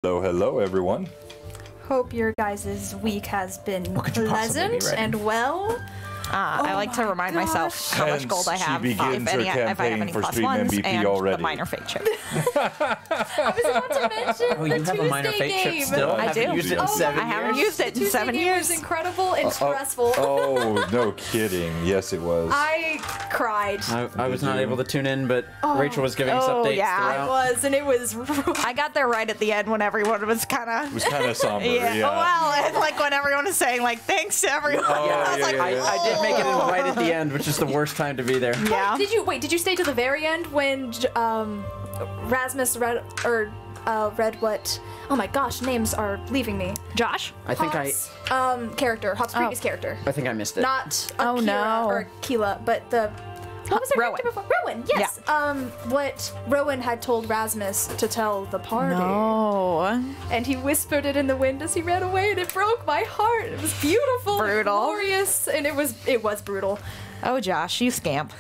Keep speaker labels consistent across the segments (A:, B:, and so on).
A: Hello, hello, everyone.
B: Hope your guys' week has been pleasant and well.
C: I like to remind myself how much gold I have, if I have any
A: for
C: plus
A: Stream
C: ones,
A: MVP
C: and
A: already.
C: the minor fate chip.
B: I was about to mention
D: Oh,
B: the
D: you have a minor
B: Tuesday
D: fate chip
B: game.
D: still?
C: I do.
D: Haven't used it in 7
C: I
D: years?
C: haven't used it in
B: Tuesday
C: 7
B: game
C: years.
B: was incredible and stressful.
A: Oh, no kidding. Yes, it was.
B: I cried.
D: I was not able to tune in, but Rachel was giving us updates
C: yeah.
B: I
D: throughout.
B: was, and it was.
C: I got there right at the end when everyone was kind
A: It
C: of...
A: was kind of somber,
C: Yeah.
A: yeah.
C: Well, and like when everyone was saying, like, thanks to everyone.
A: Oh,
C: I was
A: yeah,
C: like,
A: yeah, yeah.
D: I did make it in right at the end, which is the worst time to be there.
C: yeah.
B: Did you stay to the very end when Rasmus read what? Oh my gosh, names are leaving me.
C: Josh?
D: I think
B: Hop's, character, Hop's previous character.
D: I think I missed it.
B: Not
C: Oh,
B: Akira
C: no.
B: or Keela, but the what was her
C: Rowan.
B: character before? Rowan, yes. What Rowan had told Rasmus to tell the party.
C: No.
B: And he whispered it in the wind as he ran away, and it broke my heart. It was beautiful,
C: Brutal.
B: glorious, and it was brutal.
C: Oh, Josh, you scamp.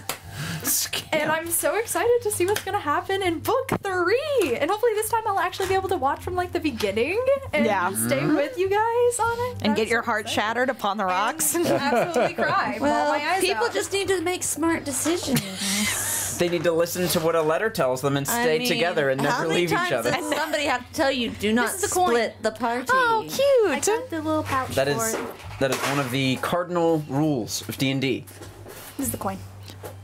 B: And I'm so excited to see what's gonna happen in book 3. And hopefully this time I'll actually be able to watch from like the beginning and stay with you guys on it.
C: And get your heart shattered upon the rocks.
B: And absolutely cry.
E: Well,
B: bawl my eyes
E: people
B: out.
E: just need to make smart decisions.
D: They need to listen to what a letter tells them and stay together and never leave each other.
E: How many times does somebody have to tell you, do not
B: This is the coin.
E: split the party?
C: Oh,
B: I
C: cute.
B: got the little pouch
D: That
B: for
D: is
B: it.
D: one of the cardinal rules of D&D.
B: This is the coin.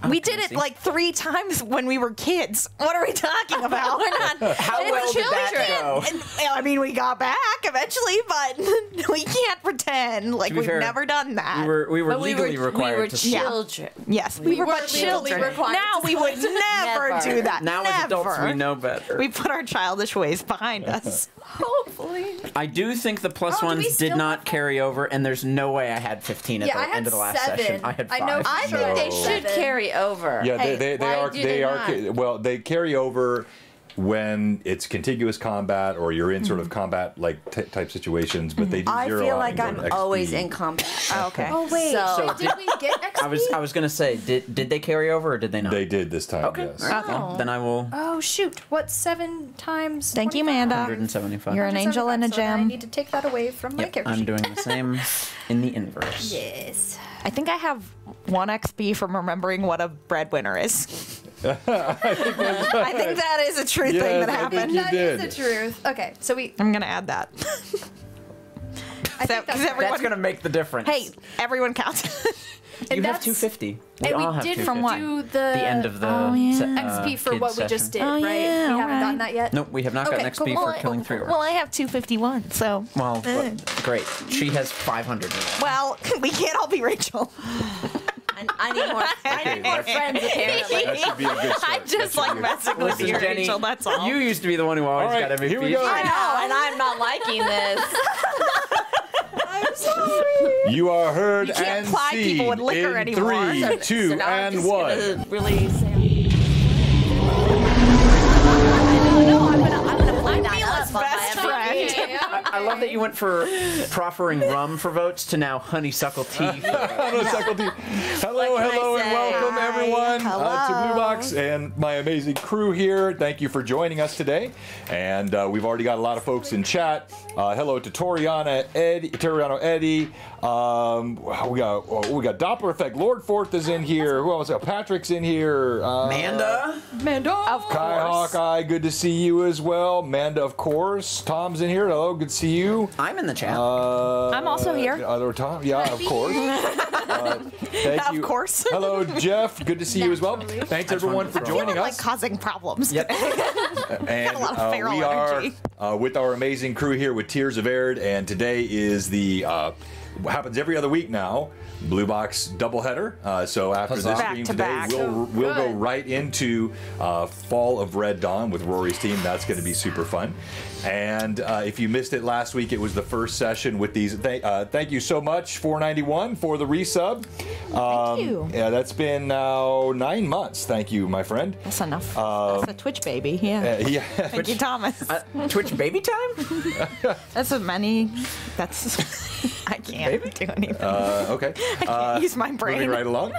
C: We did it like 3 times when we were kids. What are we talking about? We're not.
D: How well did that go?
C: And, I mean, we got back eventually, but we can't pretend like
D: be
C: we've
D: fair,
C: never done that.
D: We were
E: But
D: legally required
E: we were
D: to
E: children.
C: Yes, we were but
B: legally
C: children.
B: required
C: Now
B: to
C: we would never
E: Never.
C: do that.
D: Now
C: never.
D: as adults we know better.
C: We put our childish ways behind us.
B: Hopefully.
D: I do think the plus
B: Oh, do we
D: ones did
B: still
D: not
B: have
D: carry over, and there's no way I had 15 at
B: Yeah,
D: the
B: I had
D: end of the last
B: 7.
D: session. I had 5.
B: I know for
E: I
B: sure
E: think they
A: No.
E: should
B: 7.
E: carry over.
A: Yeah, they
E: why
A: are
E: do
A: they are
E: not?
A: well, they carry over when it's contiguous combat or you're in sort of combat like type situations, but they do
E: I
A: zero
E: feel
A: out
E: like
A: and go
E: I'm
A: to
E: always
A: XP.
E: in combat.
C: Okay.
B: Oh wait,
E: So-
B: did we get XP?
D: I was gonna say, did they carry over or did they not?
A: They did this time,
D: Okay.
A: yes.
D: Well, then I will
B: Oh shoot! What's 7 times?
C: Thank you,
B: 25?
C: Amanda.
D: 175.
C: You're an angel and a
B: 175, so then I
C: gem.
B: need to take that away from my
D: Yep,
B: character
D: I'm
B: sheet.
D: doing the same in the inverse.
B: Yes.
C: I think I have 1 XP from remembering what a breadwinner is. I think that is a true thing
A: Yes,
C: that
A: I think
C: happened.
A: you
B: That is
A: did.
B: the truth. Okay, so we.
C: I'm gonna add that.
B: I think that's right.
D: That's gonna make the difference.
C: Hey, everyone counts.
D: you have
B: that's-
D: 250. We
B: And
D: all
B: we
D: have
B: did
D: 250.
B: do
D: The end of the
B: XP for
D: kid
B: what we
D: session.
B: just did,
C: Oh,
B: right?
C: yeah,
B: We haven't
C: alright.
B: gotten that yet.
D: Nope, we have not gotten
B: Okay,
D: XP
B: cool.
D: for killing 3 orcs.
C: Well, I have 251, so.
D: Well, great. She has 500.
C: Well, we can't all be Rachel.
E: I need more. I need more friends apparently.
A: That should be a good start.
C: I just like messing with
D: Listen,
C: you,
D: Jenny,
C: Rachel, that's all.
D: You used to be the one who always
A: All right,
D: got MVP.
A: here we go.
E: I know, and I'm not liking this.
B: I'm sorry.
A: You are heard
C: You can't
A: and
C: ply
A: seen
C: people with liquor
A: in
C: anymore.
A: 3, 2,
E: So now I'm
A: and
E: just
A: 1.
E: gonna really say. No, I'm gonna line that
C: Mila's
E: up on
C: best
E: my
C: friend.
E: MVP.
D: I love that you went for proffering rum for votes to now honeysuckle tea.
A: Hello,
E: What can I
A: hello, and
E: say?
A: welcome
C: Hi.
A: everyone to
C: Hello.
A: Blue Box and my amazing crew here. Thank you for joining us today. And we've already got a lot of folks in chat. Hello to Toriano Eddie. We got Doppler Effect. Lord Forth is in here. Who else? Patrick's in here.
D: Amanda?
B: Mando.
C: Of
A: Kai
C: course.
A: Hawkeye, good to see you as well. Manda, of course. Tom's in here. Hello, good to see you.
D: I'm in the chat.
C: I'm also here.
A: Other Tom, yeah, of course. Thank you.
C: Of course.
A: Hello, Jeff. Good to see you as well. Thanks everyone for joining
C: Like
A: us.
C: causing problems.
D: Yep.
A: And
C: a lot of feral
A: we are
C: energy.
A: with our amazing crew here with Tears of Aihrde, and today is the what happens every other week now. Blue Box doubleheader. So after
D: Huzzah.
A: this
C: Back
A: stream
C: to
A: today,
C: back.
A: we'll go
B: Good.
A: right into Fall of Red Dawn with Rory's team. That's going to be super fun. And if you missed it last week, it was the first session with these. Thank you so much, 491 for the resub.
C: Thank you.
A: Yeah, that's been now 9 months. Thank you, my friend.
C: That's enough. That's a Twitch baby, yeah.
A: Yeah.
C: Thank you, Thomas.
D: Twitch baby time?
C: That's a many. That's. I can't do anything.
A: Okay.
C: I can't use my brain.
A: Moving right along.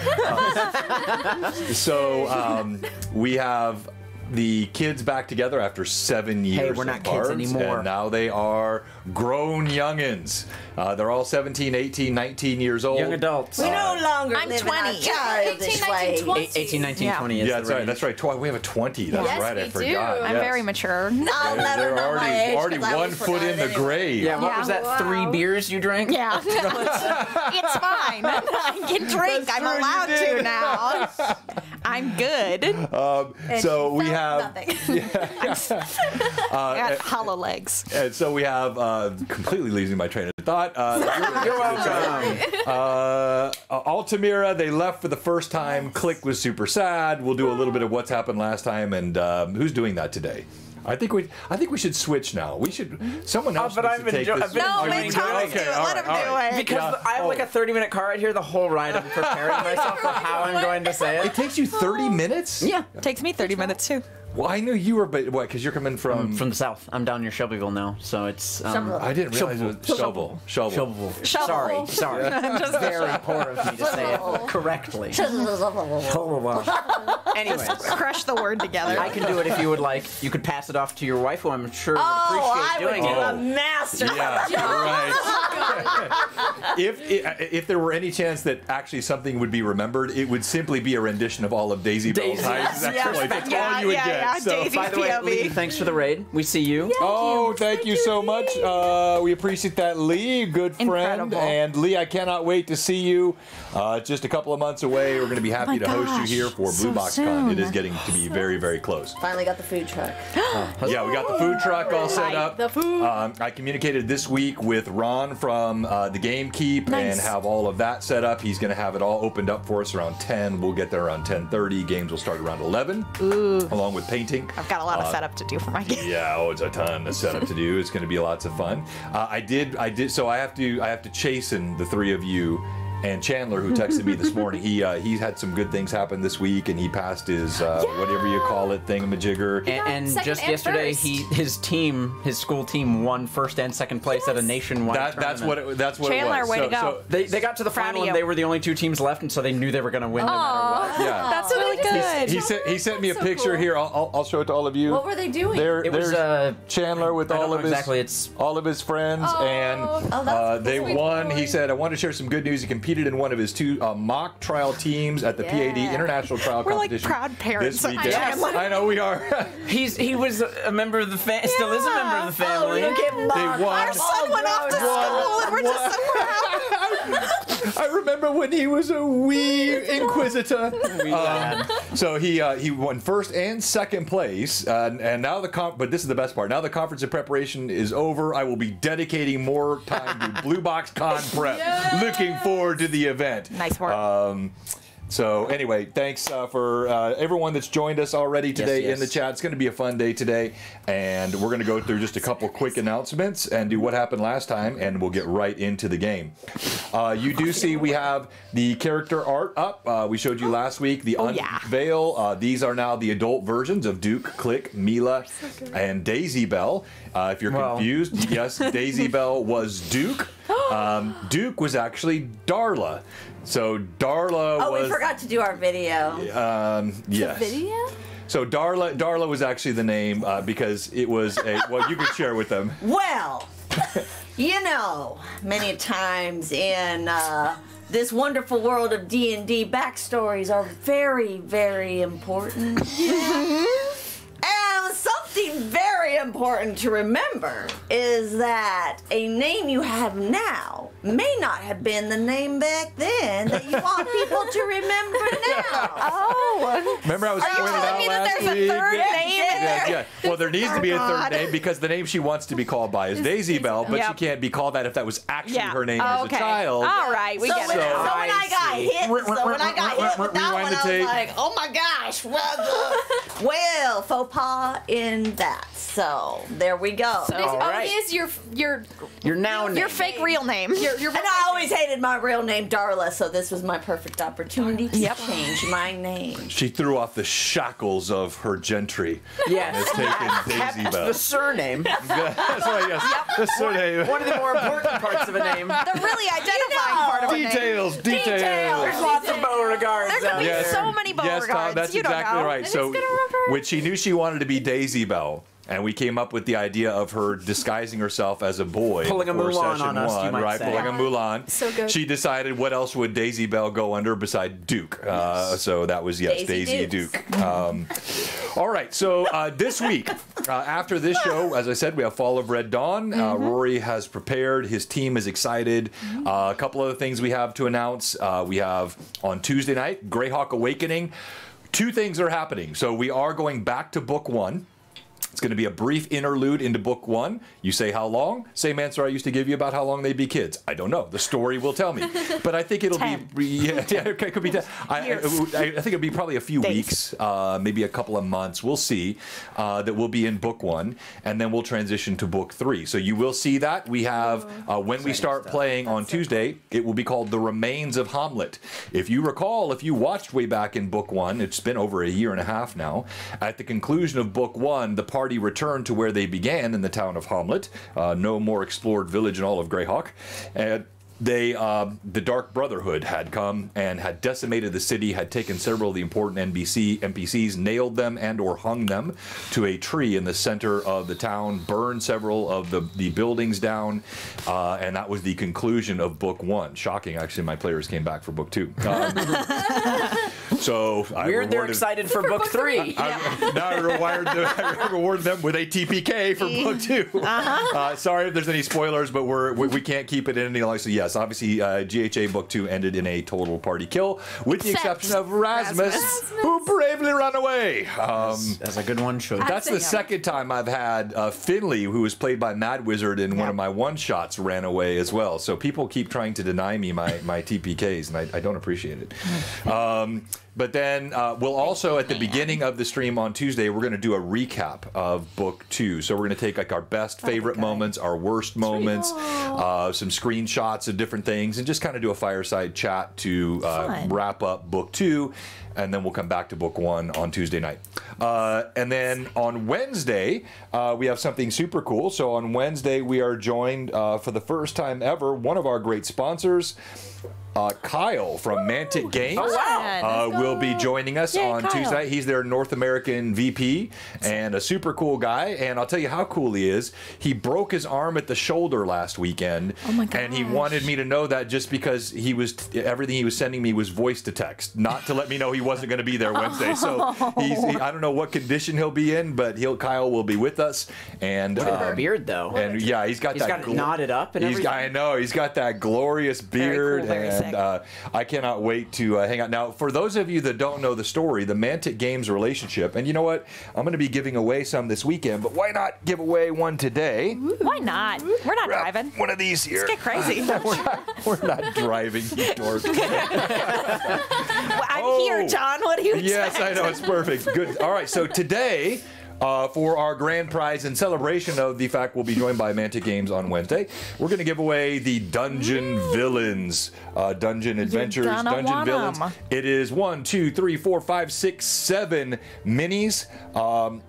A: So we have the kids back together after 7 years.
D: Hey, we're not kids anymore.
A: And now they are grown youngins. They're all 17, 18, 19 years old.
D: Young adults.
E: We no longer
C: I'm
E: live
C: 20.
E: in our childish
B: 18, 19,
E: way.
B: 20.
D: 18, 19, 20 is
A: Yeah,
D: the
A: that's right.
D: range.
A: That's right. We have a 20. That's
B: Yes,
A: right. I
B: we
A: forgot.
B: do.
C: I'm
A: Yes.
C: very mature.
E: I'll never
A: They're
E: know my age,
A: already
E: 'cause I
A: one
E: was
A: foot in the
E: forgotten
A: grave.
D: Yeah, what
C: Yeah.
D: was that?
B: Wow.
D: 3 beers you drank?
C: Yeah. It's fine. I can drink.
A: That's
C: I'm
A: true, you
C: allowed
A: did.
C: to now. I'm good.
B: And
A: So
B: he
A: we
B: felt
A: have.
B: nothing.
C: I got hollow legs.
A: And so we have completely losing my train of thought.
D: You're welcome.
A: Altamira, they left for the first time. Click was super sad. We'll do a little bit of what's happened last time, and who's doing that today? I think we should switch now. We should. Someone else
D: but
A: needs
D: I've
A: to take
D: enjoyed-
A: this.
D: I've been
C: No,
D: enjoying
C: make
D: doing
C: Thomas do it.
A: all
C: Let him
A: right,
C: do
A: all right.
C: it.
D: Because I have like a 30-minute car ride here the whole ride. I'm preparing myself for how I'm going to say
A: It
D: it.
A: takes you 30 minutes?
D: Yeah.
C: Takes me 30 minutes too.
A: Well, I knew you were, but what? Because you're coming from.
D: From the south. I'm down near Shelbyville now, so it's.
A: I didn't realize it was shovel.
D: Shelbyville.
C: Shovel.
D: Sorry. Very poor of me to say it correctly. Anyways,
C: Crush the word together.
D: I can do it if you would like. You could pass it off to your wife, who I'm sure would
E: I
D: appreciate
E: would
D: doing
E: do
D: it.
E: a master.
A: Yeah, right. If there were any chance that actually something would be remembered, it would simply be a rendition of all of Daisy Bell's
D: Daisy,
A: High
D: yes,
A: Exploits. That's
C: yeah,
A: all you would
C: yeah,
A: get.
C: yeah,
A: So,
C: Daisy.
D: By the way,
C: POV.
D: Lee, thanks for the raid. We see you.
A: oh, thank you so much. We appreciate that, Lee, good friend.
C: Incredible.
A: And Lee, I cannot wait to see you. Just a couple of months away. We're going to be happy
C: my
A: to host
C: gosh,
A: you here for
C: so
A: Blue Box Con. It
C: soon.
A: is getting to be very, very close.
E: Finally got the food truck.
A: Yeah, we got the food truck all set up.
B: The food.
A: I communicated this week with Ron from the Game Keep and
C: Nice.
A: have all of that set up. He's going to have it all opened up for us around 10. We'll get there around 10:30. Games will start around 11, along with painting.
C: I've got a lot of setup to do for my game.
A: Yeah, it's a ton of setup to do. It's going to be lots of fun. I did. So I have to chasten the three of you. And Chandler, who texted me this morning, he's had some good things happen this week, and he passed his whatever you call it thingamajigger.
D: And
B: second
D: just
B: and
D: yesterday,
B: first.
D: his school team won first and second place at a nationwide
A: That's
D: tournament.
A: what it
C: Chandler,
A: was.
C: way
A: so,
C: to go.
D: They got to the
C: Proud
D: final
C: of
D: and
C: you.
D: they were the only two teams left, and so they knew they were going to win no matter what.
A: So, yeah.
C: That's really good.
A: He sent me a
B: So
A: picture
B: cool.
A: here. I'll show it to all of you.
B: What were they doing?
D: It was
A: There's Chandler with
D: I don't
A: all
D: know
A: of his
D: exactly. It's
A: all of his friends, and
B: that's
A: they
B: sweet.
A: won. He said, "I want to share some good news." He competed in one of his two mock trial teams at the PAD International Trial
C: We're like
A: Competition.
C: proud parents
A: This
C: of
A: weekend.
C: Chandler.
A: I know we are.
D: he was a member of the still is a member of the family.
A: They won.
C: Our son went off to school and we're just so proud.
A: I remember when he was a wee inquisitor.
D: lad.
A: So he won first and second place, and now but this is the best part. Now the conference of preparation is over. I will be dedicating more time to Blue Box Con prep. Looking forward to the event.
C: Nice work.
A: So anyway, thanks for everyone that's joined us already today
D: Yes.
A: in the chat. It's going to be a fun day today, and we're going to go through just a couple quick announcements and do what happened last time, and we'll get right into the game. You do see we have the character art up. We showed you last week the
C: yeah.
A: unveil. These are now the adult versions of Duke, Click, Mila, and Daisy Bell. If you're confused, yes, Daisy Bell was Duke. Duke was actually Darla. So Darla
E: Oh,
A: was.
E: we forgot to do our video.
A: Yes.
B: Video?
A: So Darla was actually the name because it was a. Well, you can share with them.
E: Well, you know, many times in this wonderful world of D&D, backstories are very, very important. And something very important to remember is that a name you have now may not have been the name back then that you want people to remember now.
C: Oh.
A: Remember I was
C: Are you
A: pointing
C: telling
A: out
C: me that
A: last
C: there's
A: week?
C: a third name?
A: Yeah. Well, there needs to be a third
C: God.
A: name because the name she wants to be called by is Daisy Bell, but she
C: Yep.
A: can't be called that if that was actually
C: Yeah.
A: her name
C: Oh,
A: as a child.
C: All right, we
E: So
C: get
E: when,
C: it.
E: so
C: now.
E: when I got hit, with that one,
A: Rewind the
E: I
A: tape.
E: was like, oh my gosh, well, faux pas in that. So there we go.
D: All right.
B: It is your
D: You're now
C: Your
D: named.
C: fake real name.
B: your
E: And I always hated my real name, Darla, so this was my perfect opportunity to change my name.
A: She threw off the shackles of her gentry.
D: Yes.
A: Has taken Daisy
D: Kept
A: Bell.
D: the surname.
A: That's right, yes. The surname.
D: One of the more important parts of a name.
C: The really identifying part of a name.
A: Details.
D: There's lots of Beauregards
C: There's
D: out
C: gonna be
D: there.
A: Yes.
C: so many
A: Yes, Tom,
C: Beauregards.
A: that's
C: You don't
A: exactly
C: know.
A: right.
B: And
A: So
B: it's gonna
A: which she knew she wanted to be Daisy Bell. And we came up with the idea of her disguising herself as a boy.
D: Pulling a
A: for
D: Mulan
A: session
D: on us, you
A: one,
D: might
A: right?
D: say.
A: Pulling a Mulan.
B: So good.
A: She decided what else would Daisy Bell go under beside Duke. So that was, yes, Daisy Duke. All right, so this week, after this show, as I said, we have Fall of Red Dawn. Rory has prepared. His team is excited. A couple other things we have to announce. We have on Tuesday night, Greyhawk Awakening. 2 things are happening. So we are going back to book 1. It's going to be a brief interlude into book 1. You say how long? Same answer I used to give you about how long they'd be kids. I don't know. The story will tell me. But I think it'll
C: 10.
A: be, yeah, it could be 10. I think it'll be probably a few weeks, maybe a couple of months. We'll see that we'll be in book 1, and then we'll transition to book 3. So you will see that. We have, when we start playing on Tuesday, it will be called The Remains of Hamlet. If you recall, if you watched way back in book 1, it's been over a year and a half now, at the conclusion of book 1, the party returned to where they began in the town of Hamlet. No more explored village in all of Greyhawk. And they, the Dark Brotherhood had come and had decimated the city, had taken several of the important NPCs, nailed them and or hung them to a tree in the center of the town, burned several of the buildings down, and that was the conclusion of book 1. Shocking, actually, my players came back for book 2. So
D: Weird, they're excited for book 3.
A: Now I rewarded them with a TPK for book 2. Sorry if there's any spoilers, but we can't keep it in any longer. So yes, obviously GHA book 2 ended in a total party kill, with the exception of Rasmus, who bravely ran away.
D: As a good one should.
A: That's the second time I've had Finley, who was played by Mad Wizard in one of my one-shots, ran away as well. So people keep trying to deny me my TPKs, and I don't appreciate it. But then we'll also, at the beginning of the stream on Tuesday, we're going to do a recap of book 2. So we're going to take like our best favorite moments, our worst moments, some screenshots of different things, and just kind of do a fireside chat to wrap up book 2. And then we'll come back to book 1 on Tuesday night. And then on Wednesday, we have something super cool. So on Wednesday, we are joined for the first time ever, one of our great sponsors, Kyle from Mantic Games will be joining us on Tuesday night. He's their North American VP and a super cool guy. And I'll tell you how cool he is. He broke his arm at the shoulder last weekend. Oh my gosh. And he wanted me to know that just because he was everything he was sending me was voice to text, not to let me know he wasn't going to be there Wednesday. So I don't know what condition he'll be in, but Kyle will be with us. And
D: a beard though.
A: And yeah, he's got it
D: knotted up and everything.
A: I know he's got that glorious beard. And I cannot wait to hang out. Now, for those of you that don't know the story, the Mantic Games relationship, and you know what? I'm going to be giving away some this weekend, but why not give away one today?
C: Why not? We're not driving.
A: One of these here.
C: Let's get crazy.
A: we're not driving, you dork.
C: I'm here, John. What do you
A: Yes, I know. It's perfect. Good. All right, so today, for our grand prize in celebration of the fact we'll be joined by Mantic Games on Wednesday, we're going to give away the Dungeon Villains, Dungeon Adventures, Dungeon Villains. It is 1, 2, 3, 4, 5, 6, 7 minis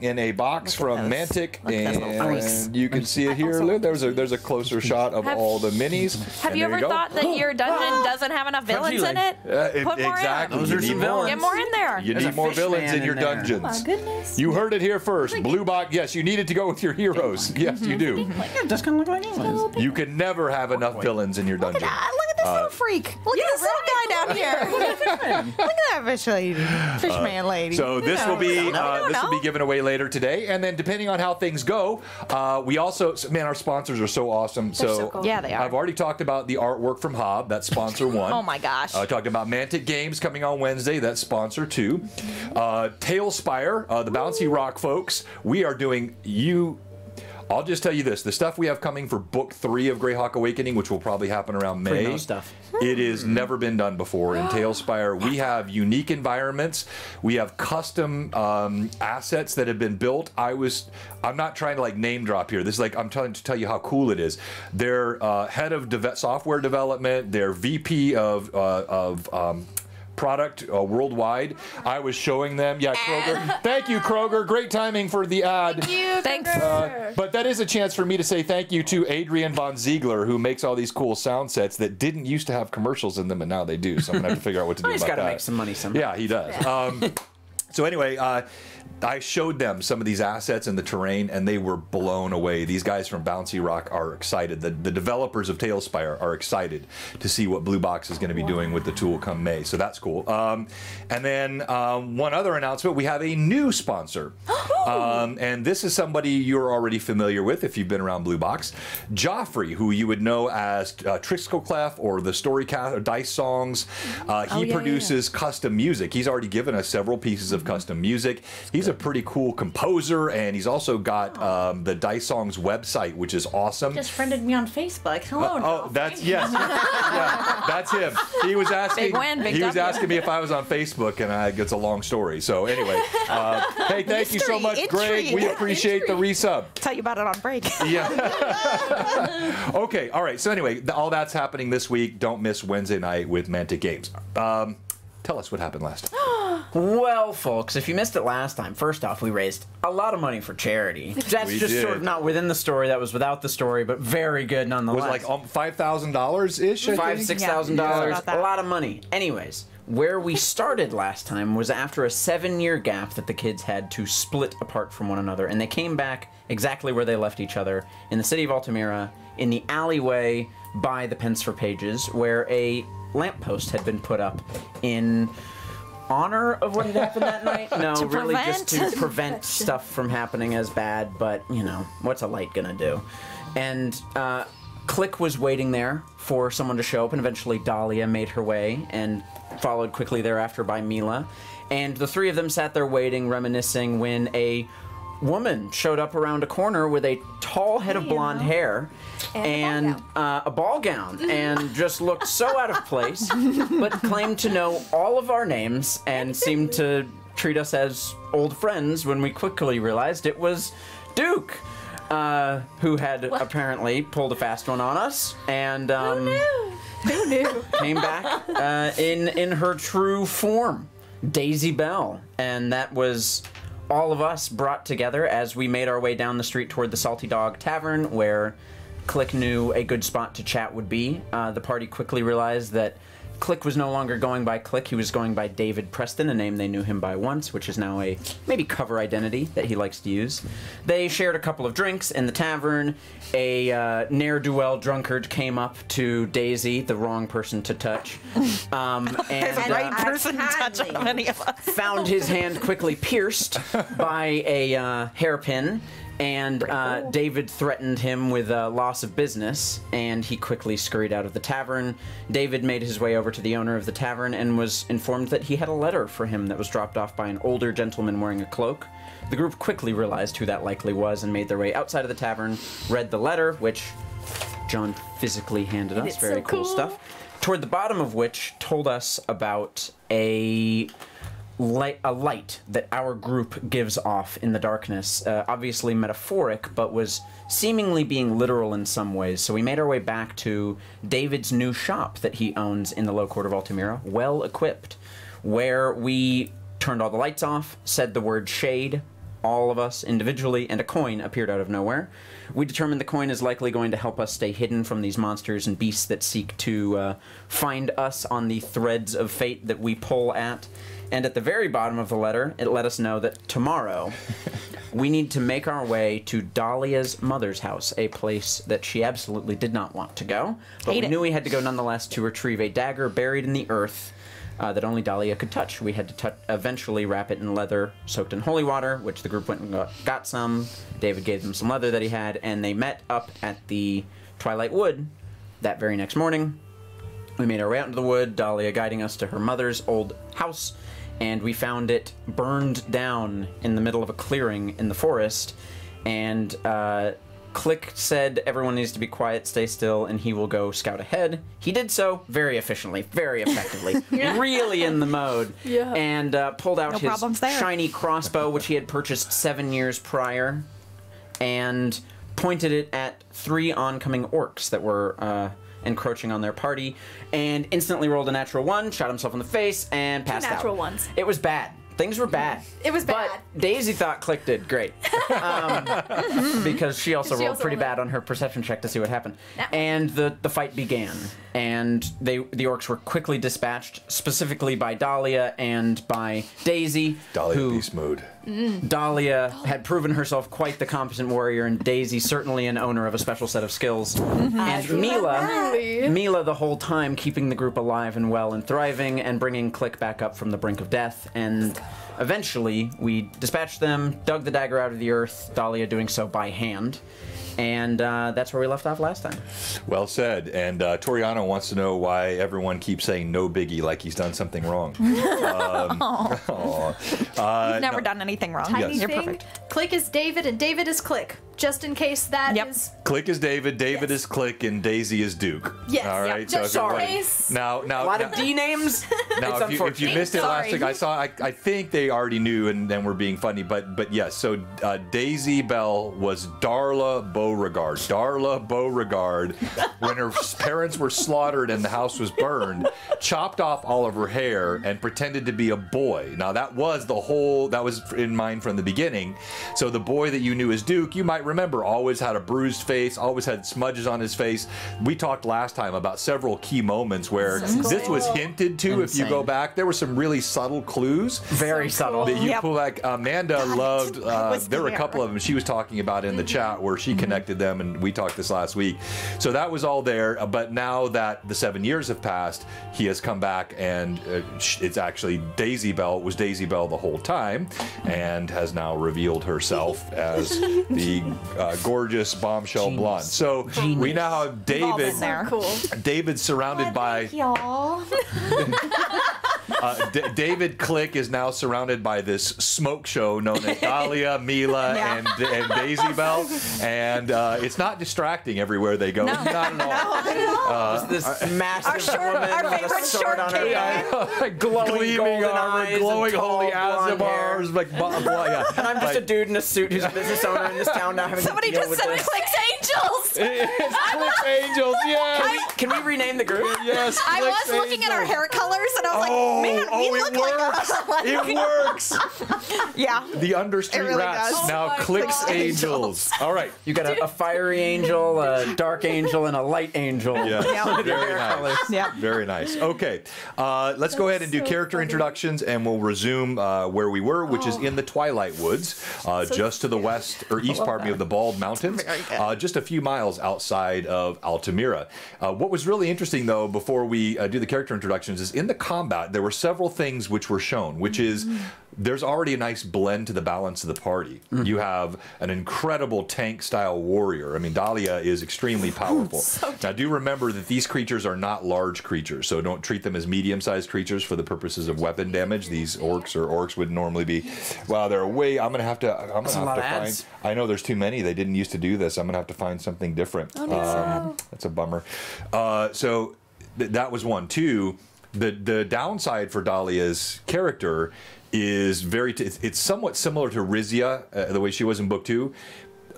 A: in a box from Mantic, and you can see it here. Look, there's a closer shot of all the minis.
C: Have you ever thought that your dungeon doesn't have enough villains in it? Put more
A: exactly.
C: in.
A: You need more.
C: Get more in there.
A: You need more villains in your dungeons.
B: Oh my goodness.
A: You heard it here first. Blue box. Yes, you needed to go with your heroes. Yes, you do.
D: It does kind of look like aliens.
A: You can never have enough villains in your dungeon.
C: Look at this little freak. Look at this little guy down here. Look at that fishman lady.
A: So this will be given away later today, and then depending on how things go, we also our sponsors are so awesome.
B: So cool.
C: Yeah, they are.
A: I've already talked about the artwork from Hob. That's sponsor 1.
C: Oh my gosh.
A: I talked about Mantic Games coming on Wednesday. That's sponsor 2. Tailspire, the Bouncy Rock folks. We are doing I'll just tell you this: the stuff we have coming for book 3 of Greyhawk Awakening, which will probably happen around May.
D: Stuff.
A: It has never been done before in Tailspire. We have unique environments. We have custom assets that have been built. I'm not trying to like name drop here. This is like I'm trying to tell you how cool it is. Their head of software development, their VP of product worldwide. I was showing them. Yeah, Kroger. Thank you, Kroger. Great timing for the ad.
B: Thank you.
C: Thanks.
A: But that is a chance for me to say thank you to Adrian Von Ziegler, who makes all these cool sound sets that didn't used to have commercials in them, and now they do. So I'm going to have to figure out what to do about that.
D: He's got to make some money somehow.
A: Yeah, he does. So anyway, I showed them some of these assets and the terrain, and they were blown away. These guys from Bouncy Rock are excited. The developers of Tailspire are excited to see what Blue Box is going to be doing with the tool come May. So that's cool. And then one other announcement, we have a new sponsor. And this is somebody you're already familiar with if you've been around Blue Box. Joffrey, who you would know as Trixcleclef or the Storycast or Dice Songs. He produces custom music. He's already given us several pieces of custom music. He's a pretty cool composer, and he's also got the Dice Songs website, which is awesome.
E: Just friended me on Facebook. Hello.
A: Oh, that's yes, yeah, that's him. He was asking. He was asking me if I was on Facebook, and it's a long story. So anyway, hey, thank you so much, Greg. We appreciate the resub.
C: Tell you about it on break.
A: Yeah. Okay. All right. So anyway, all that's happening this week. Don't miss Wednesday night with Mantic Games. Tell us what happened last time.
D: Well, folks, if you missed it last time, first off, we raised a lot of money for charity. That's just sort of not within the story. That was without the story, but very good nonetheless.
A: Was it like $5,000-ish?
D: $6,000. A lot of money. Anyways, where we started last time was after a 7-year gap that the kids had to split apart from one another, and they came back exactly where they left each other, in the city of Altamira, in the alleyway by the Pence for Pages, where a lamppost had been put up in honor of what had happened that night. No, really just to prevent stuff from happening as bad, but, you know, what's a light gonna do? And Click was waiting there for someone to show up, and eventually Dahlia made her way, and followed quickly thereafter by Mila. And the three of them sat there waiting, reminiscing, when a woman showed up around a corner with a tall head of blonde hair and a ball gown, and just looked so out of place, but claimed to know all of our names and seemed to treat us as old friends, when we quickly realized it was Duke, who had apparently pulled a fast one on us, and
B: Who knew?
D: came back in her true form, Daisy Bell. And that was all of us brought together as we made our way down the street toward the Salty Dog Tavern, where Click knew a good spot to chat would be. The party quickly realized that Click was no longer going by Click, he was going by David Preston, a name they knew him by once, which is now a maybe cover identity that he likes to use. They shared a couple of drinks in the tavern. A ne'er-do-well drunkard came up to Daisy, the wrong person to touch. And
C: The right person to touch on any of us.
D: found his hand quickly pierced by a hairpin. And David threatened him with loss of business, and he quickly scurried out of the tavern. David made his way over to the owner of the tavern and was informed that he had a letter for him that was dropped off by an older gentleman wearing a cloak. The group quickly realized who that likely was and made their way outside of the tavern, read the letter, which John physically handed us. Very cool stuff. Toward the bottom of which told us about a light that our group gives off in the darkness, obviously metaphoric, but was seemingly being literal in some ways. So we made our way back to David's new shop that he owns in the low court of Altamira, well equipped, where we turned all the lights off, said the word shade, all of us individually, and a coin appeared out of nowhere. We determined the coin is likely going to help us stay hidden from these monsters and beasts that seek to find us on the threads of fate that we pull at. And at the very bottom of the letter, it let us know that tomorrow we need to make our way to Dahlia's mother's house, a place that she absolutely did not want to go. But we knew we had to go nonetheless to retrieve a dagger buried in the earth that only Dahlia could touch. We had to eventually wrap it in leather soaked in holy water, which the group went and got some. David gave them some leather that he had, and they met up at the Twilight Wood that very next morning. We made our way out into the wood, Dahlia guiding us to her mother's old house, and we found it burned down in the middle of a clearing in the forest, and Click said everyone needs to be quiet, stay still, and he will go scout ahead. He did so very efficiently, very effectively, really in the mode, and pulled out his shiny crossbow, which he had purchased 7 years prior, and pointed it at 3 oncoming orcs that were encroaching on their party, and instantly rolled a natural 1, shot himself in the face, and passed out.
B: Natural ones.
D: It was bad. things were bad.
B: It was bad.
D: But Daisy thought Click did great. Because she also rolled pretty bad on her perception check to see what happened. And the fight began. And the orcs were quickly dispatched, specifically by Dahlia and by Daisy.
A: Dahlia beast mode.
D: Dahlia had proven herself quite the competent warrior, and Daisy certainly an owner of a special set of skills. And Mila the whole time keeping the group alive and well and thriving and bringing Click back up from the brink of death. And eventually we dispatched them, dug the dagger out of the earth, Dahlia doing so by hand. And that's where we left off last time.
A: Well said. And Toriano wants to know why everyone keeps saying no biggie like he's done something wrong.
C: You've never done anything wrong.
B: Tiny
C: You're
B: thing.
C: perfect.
B: Click is David, and David is Click. Just in case that is.
A: Click is David, David is Click, and Daisy is Duke.
B: Yes.
A: All right.
B: Yep. Just
A: everybody-
B: in case.
A: Now,
D: A lot of D names.
A: Now, if you missed it last week, I think they already knew and then were being funny, but yes. So Daisy Bell was Darla Beauregard. Darla Beauregard, when her parents were slaughtered and the house was burned, chopped off all of her hair and pretended to be a boy. Now that was in mind from the beginning. So the boy that you knew as Duke, you might remember, always had a bruised face, always had smudges on his face. We talked last time about several key moments where this was hinted to. If you go back, there were some really subtle clues.
D: Very subtle.
A: That you pull back. Amanda loved. There were a couple of them she was talking about in the chat where she connected them, and we talked this last week. So that was all there. But now that the 7 years have passed, he has come back, and it's actually Daisy Bell. It was Daisy Bell the whole time, and has now revealed herself as the gorgeous bombshell blonde. So we now have David. David surrounded by.
C: Y'all.
A: David Click is now surrounded by this smoke show known as Dahlia, Mila, and Daisy Bell, and it's not distracting everywhere they go. Not at all.
D: This massive woman
C: our
D: with a
C: favorite
D: sword
C: short
D: on her
C: king.
D: back, glowing
A: armor,
D: eyes,
A: glowing
D: and
A: holy
D: tall blonde hair.
A: Azabars, like yeah.
D: And I'm just a dude in a suit who's a business owner in this town now having
C: Somebody
D: to deal
C: just
D: with
C: said
D: this.
C: Click's Angels.
A: It's Click Angels, yes.
D: Can we rename the group?
A: Yes.
C: I
A: Click
C: was looking at our
A: Angels.
C: hair colors and I was like, man, we
A: it
C: look
A: works.
C: like
A: It works.
C: Yeah.
A: The Understreet
C: really
A: Rats
C: does.
A: now
B: Oh my
A: Click's
B: God.
A: Angels. All right.
D: You got a fiery angel, a dark angel, and a light angel.
A: Yeah.
C: Yeah.
A: Very nice.
C: Yeah.
A: Very nice. Okay. Let's go ahead and do character introductions, and we'll resume where we were, which is in the Twilight Woods, just to the west or east, pardon me, of the Bald Mountains, just a few miles outside of Altamira. What was really interesting, though, before we do the character introductions, is in the combat there were several things which were shown, which is there's already a nice blend to the balance of the party. You have an incredible tank-style warrior. I mean, Dahlia is extremely powerful. Now, do remember that these creatures are not large creatures, so don't treat them as medium-sized creatures for the purposes of weapon damage. These orcs would normally be, well, they're way. I'm gonna have to find. I know there's too many. They didn't used to do this. I'm gonna have to find something different. Oh, no. That's a bummer. So that was one. Two, the downside for Dahlia's character is it's somewhat similar to Rizia, the way she was in book 2.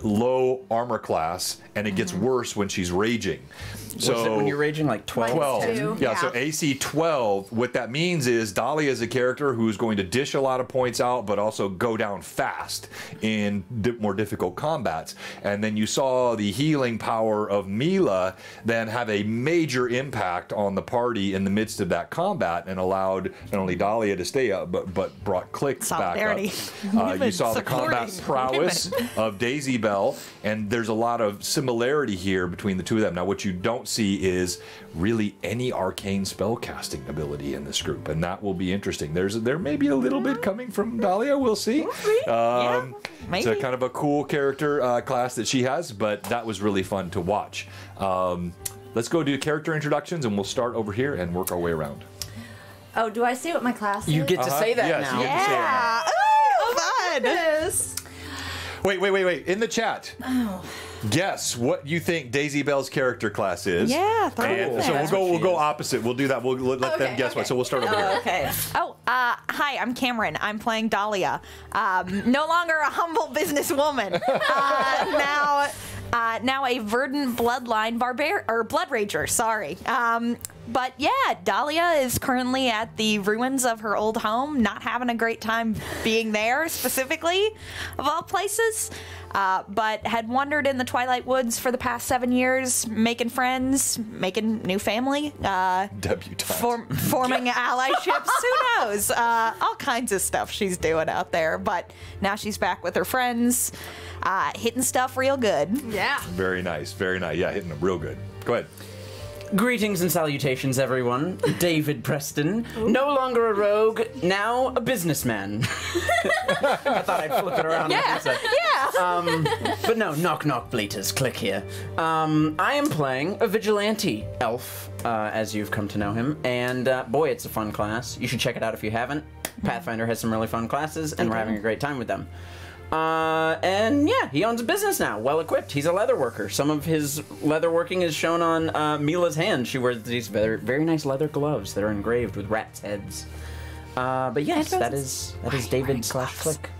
A: Low armor class, and it gets worse when she's raging. So
D: Was it when you're raging like 12?
A: 12. Yeah, so AC 12, what that means is Dahlia is a character who's going to dish a lot of points out, but also go down fast in more difficult combats. And then you saw the healing power of Mila then have a major impact on the party in the midst of that combat, and allowed not only Dahlia to stay up, but brought Click back up. You saw the combat prowess of Daisy Bell, and there's a lot of similarity here between the two of them. Now, what you don't see is really any arcane spellcasting ability in this group, and that will be interesting. There may be a little bit coming from Dahlia. We'll see. It's a kind of a cool character class that she has, but that was really fun to watch. Let's go do character introductions, and we'll start over here and work our way around.
E: Oh, do I say what my class is?
D: You get to say that
A: Yes,
D: now.
A: you get to say that now.
C: Oh, fun.
B: Yes.
A: Wait. In the chat, guess what you think Daisy Bell's character class is.
C: Yeah, throw it
A: And
C: in
A: so
C: there.
A: we'll go opposite. We'll do that. We'll let them guess what. So we'll start over here.
E: Okay.
C: Oh, hi, I'm Cameron. I'm playing Dahlia. No longer a humble businesswoman. Now a verdant bloodline blood rager. Sorry. But yeah, Dahlia is currently at the ruins of her old home, not having a great time being there, specifically, of all places. But had wandered in the Twilight Woods for the past 7 years, making friends, making new family.
A: Debutante.
C: Forming allyships. Who knows? All kinds of stuff she's doing out there. But now she's back with her friends, hitting stuff real good.
B: Yeah.
A: Very nice. Very nice. Yeah, hitting them real good. Go ahead.
D: Greetings and salutations, everyone. David Preston, no longer a rogue, now a businessman. I thought I'd flip it around.
C: Yeah, yeah.
D: But no, knock knock bleaters, click here. I am playing a vigilante elf, as you've come to know him, and boy, it's a fun class. You should check it out if you haven't. Pathfinder has some really fun classes, and we're having a great time with them. And yeah, he owns a business now, well equipped. He's a leather worker. Some of his leather working is shown on Mila's hand. She wears these very, very nice leather gloves that are engraved with rats' heads. But yes, that is David / Click.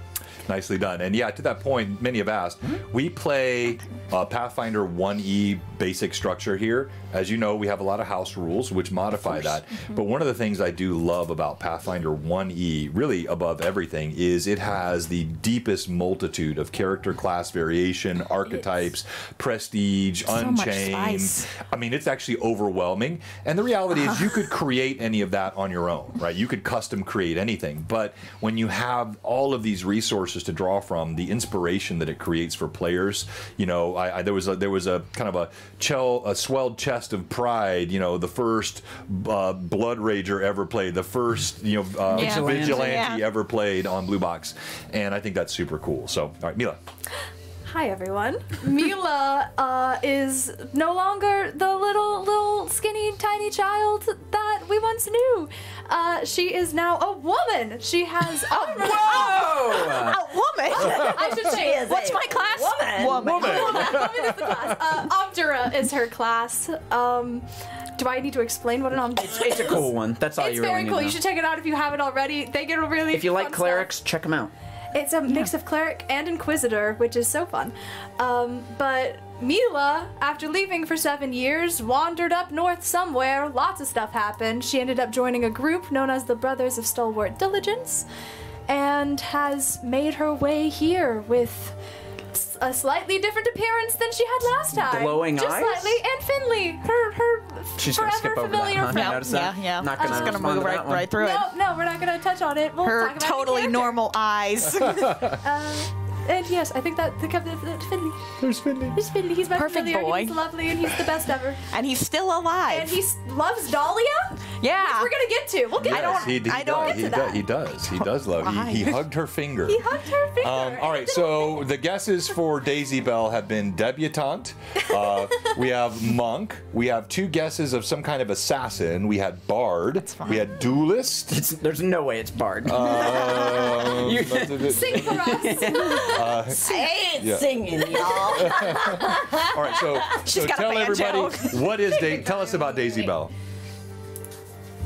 A: Nicely done. And yeah, to that point, many have asked, we play Pathfinder 1E basic structure here. As you know, we have a lot of house rules which modify that. But one of the things I do love about Pathfinder 1E, really above everything, is it has the deepest multitude of character class variation, archetypes, prestige, unchained. I mean, it's actually overwhelming. And the reality is you could create any of that on your own, right? You could custom create anything. But when you have all of these resources to draw from, the inspiration that it creates for players, you know, there was a kind of a swelled chest of pride, you know, the first Blood Rager ever played, the first, Vigilante ever played on Blue Box, and I think that's super cool. So, all right, Mila.
B: Hi everyone. Mila is no longer the little skinny tiny child that we once knew. She is now a woman. She has
C: a woman.
B: I should say
C: what's my class?
B: Woman is the class. Obdura is her class. Do I need to explain what an Obdura is?
D: It's a cool one. That's all you really need.
B: It's very cool. You should check it out if you haven't already. They get a really
D: If you like
B: fun
D: clerics,
B: stuff.
D: check them out.
B: It's a mix of cleric and inquisitor, which is so fun. But Mila, after leaving for 7 years, wandered up north somewhere. Lots of stuff happened. She ended up joining a group known as the Brothers of Stalwart Diligence, and has made her way here with a slightly different appearance than she had last time.
D: Glowing
B: Just
D: eyes?
B: slightly. And Finley, her
D: She's gonna skip
B: forever
D: over that,
B: familiar
D: huh?
B: friend.
D: Notice that?
C: Yeah.
D: Not gonna
C: just gonna
D: respond
C: move
D: to that one.
C: right through it.
B: No, we're not gonna touch on it. We'll
C: Her
B: talk about the
C: totally
B: character.
C: normal eyes.
B: And yes, I think that Finley.
A: There's Finley.
B: He's Finley. He's my
C: Perfect
B: familiar.
C: boy.
B: He's lovely, and he's the best ever.
C: And he's still alive.
B: And he loves Dahlia.
C: Yeah.
B: Which we're gonna get to. We'll get.
A: Yes,
B: to that.
C: I don't-
A: He does. He does love. He hugged her finger.
B: He hugged her finger.
A: All right, so the guesses for Daisy Bell have been debutante. We have monk. We have 2 guesses of some kind of assassin. We had bard. We had duelist.
D: There's no way it's Bard.
B: Sing for us.
E: I ain't singing, y'all.
A: All right, so
C: got a
A: tell
C: banjo.
A: everybody what is tell us about Daisy Bell.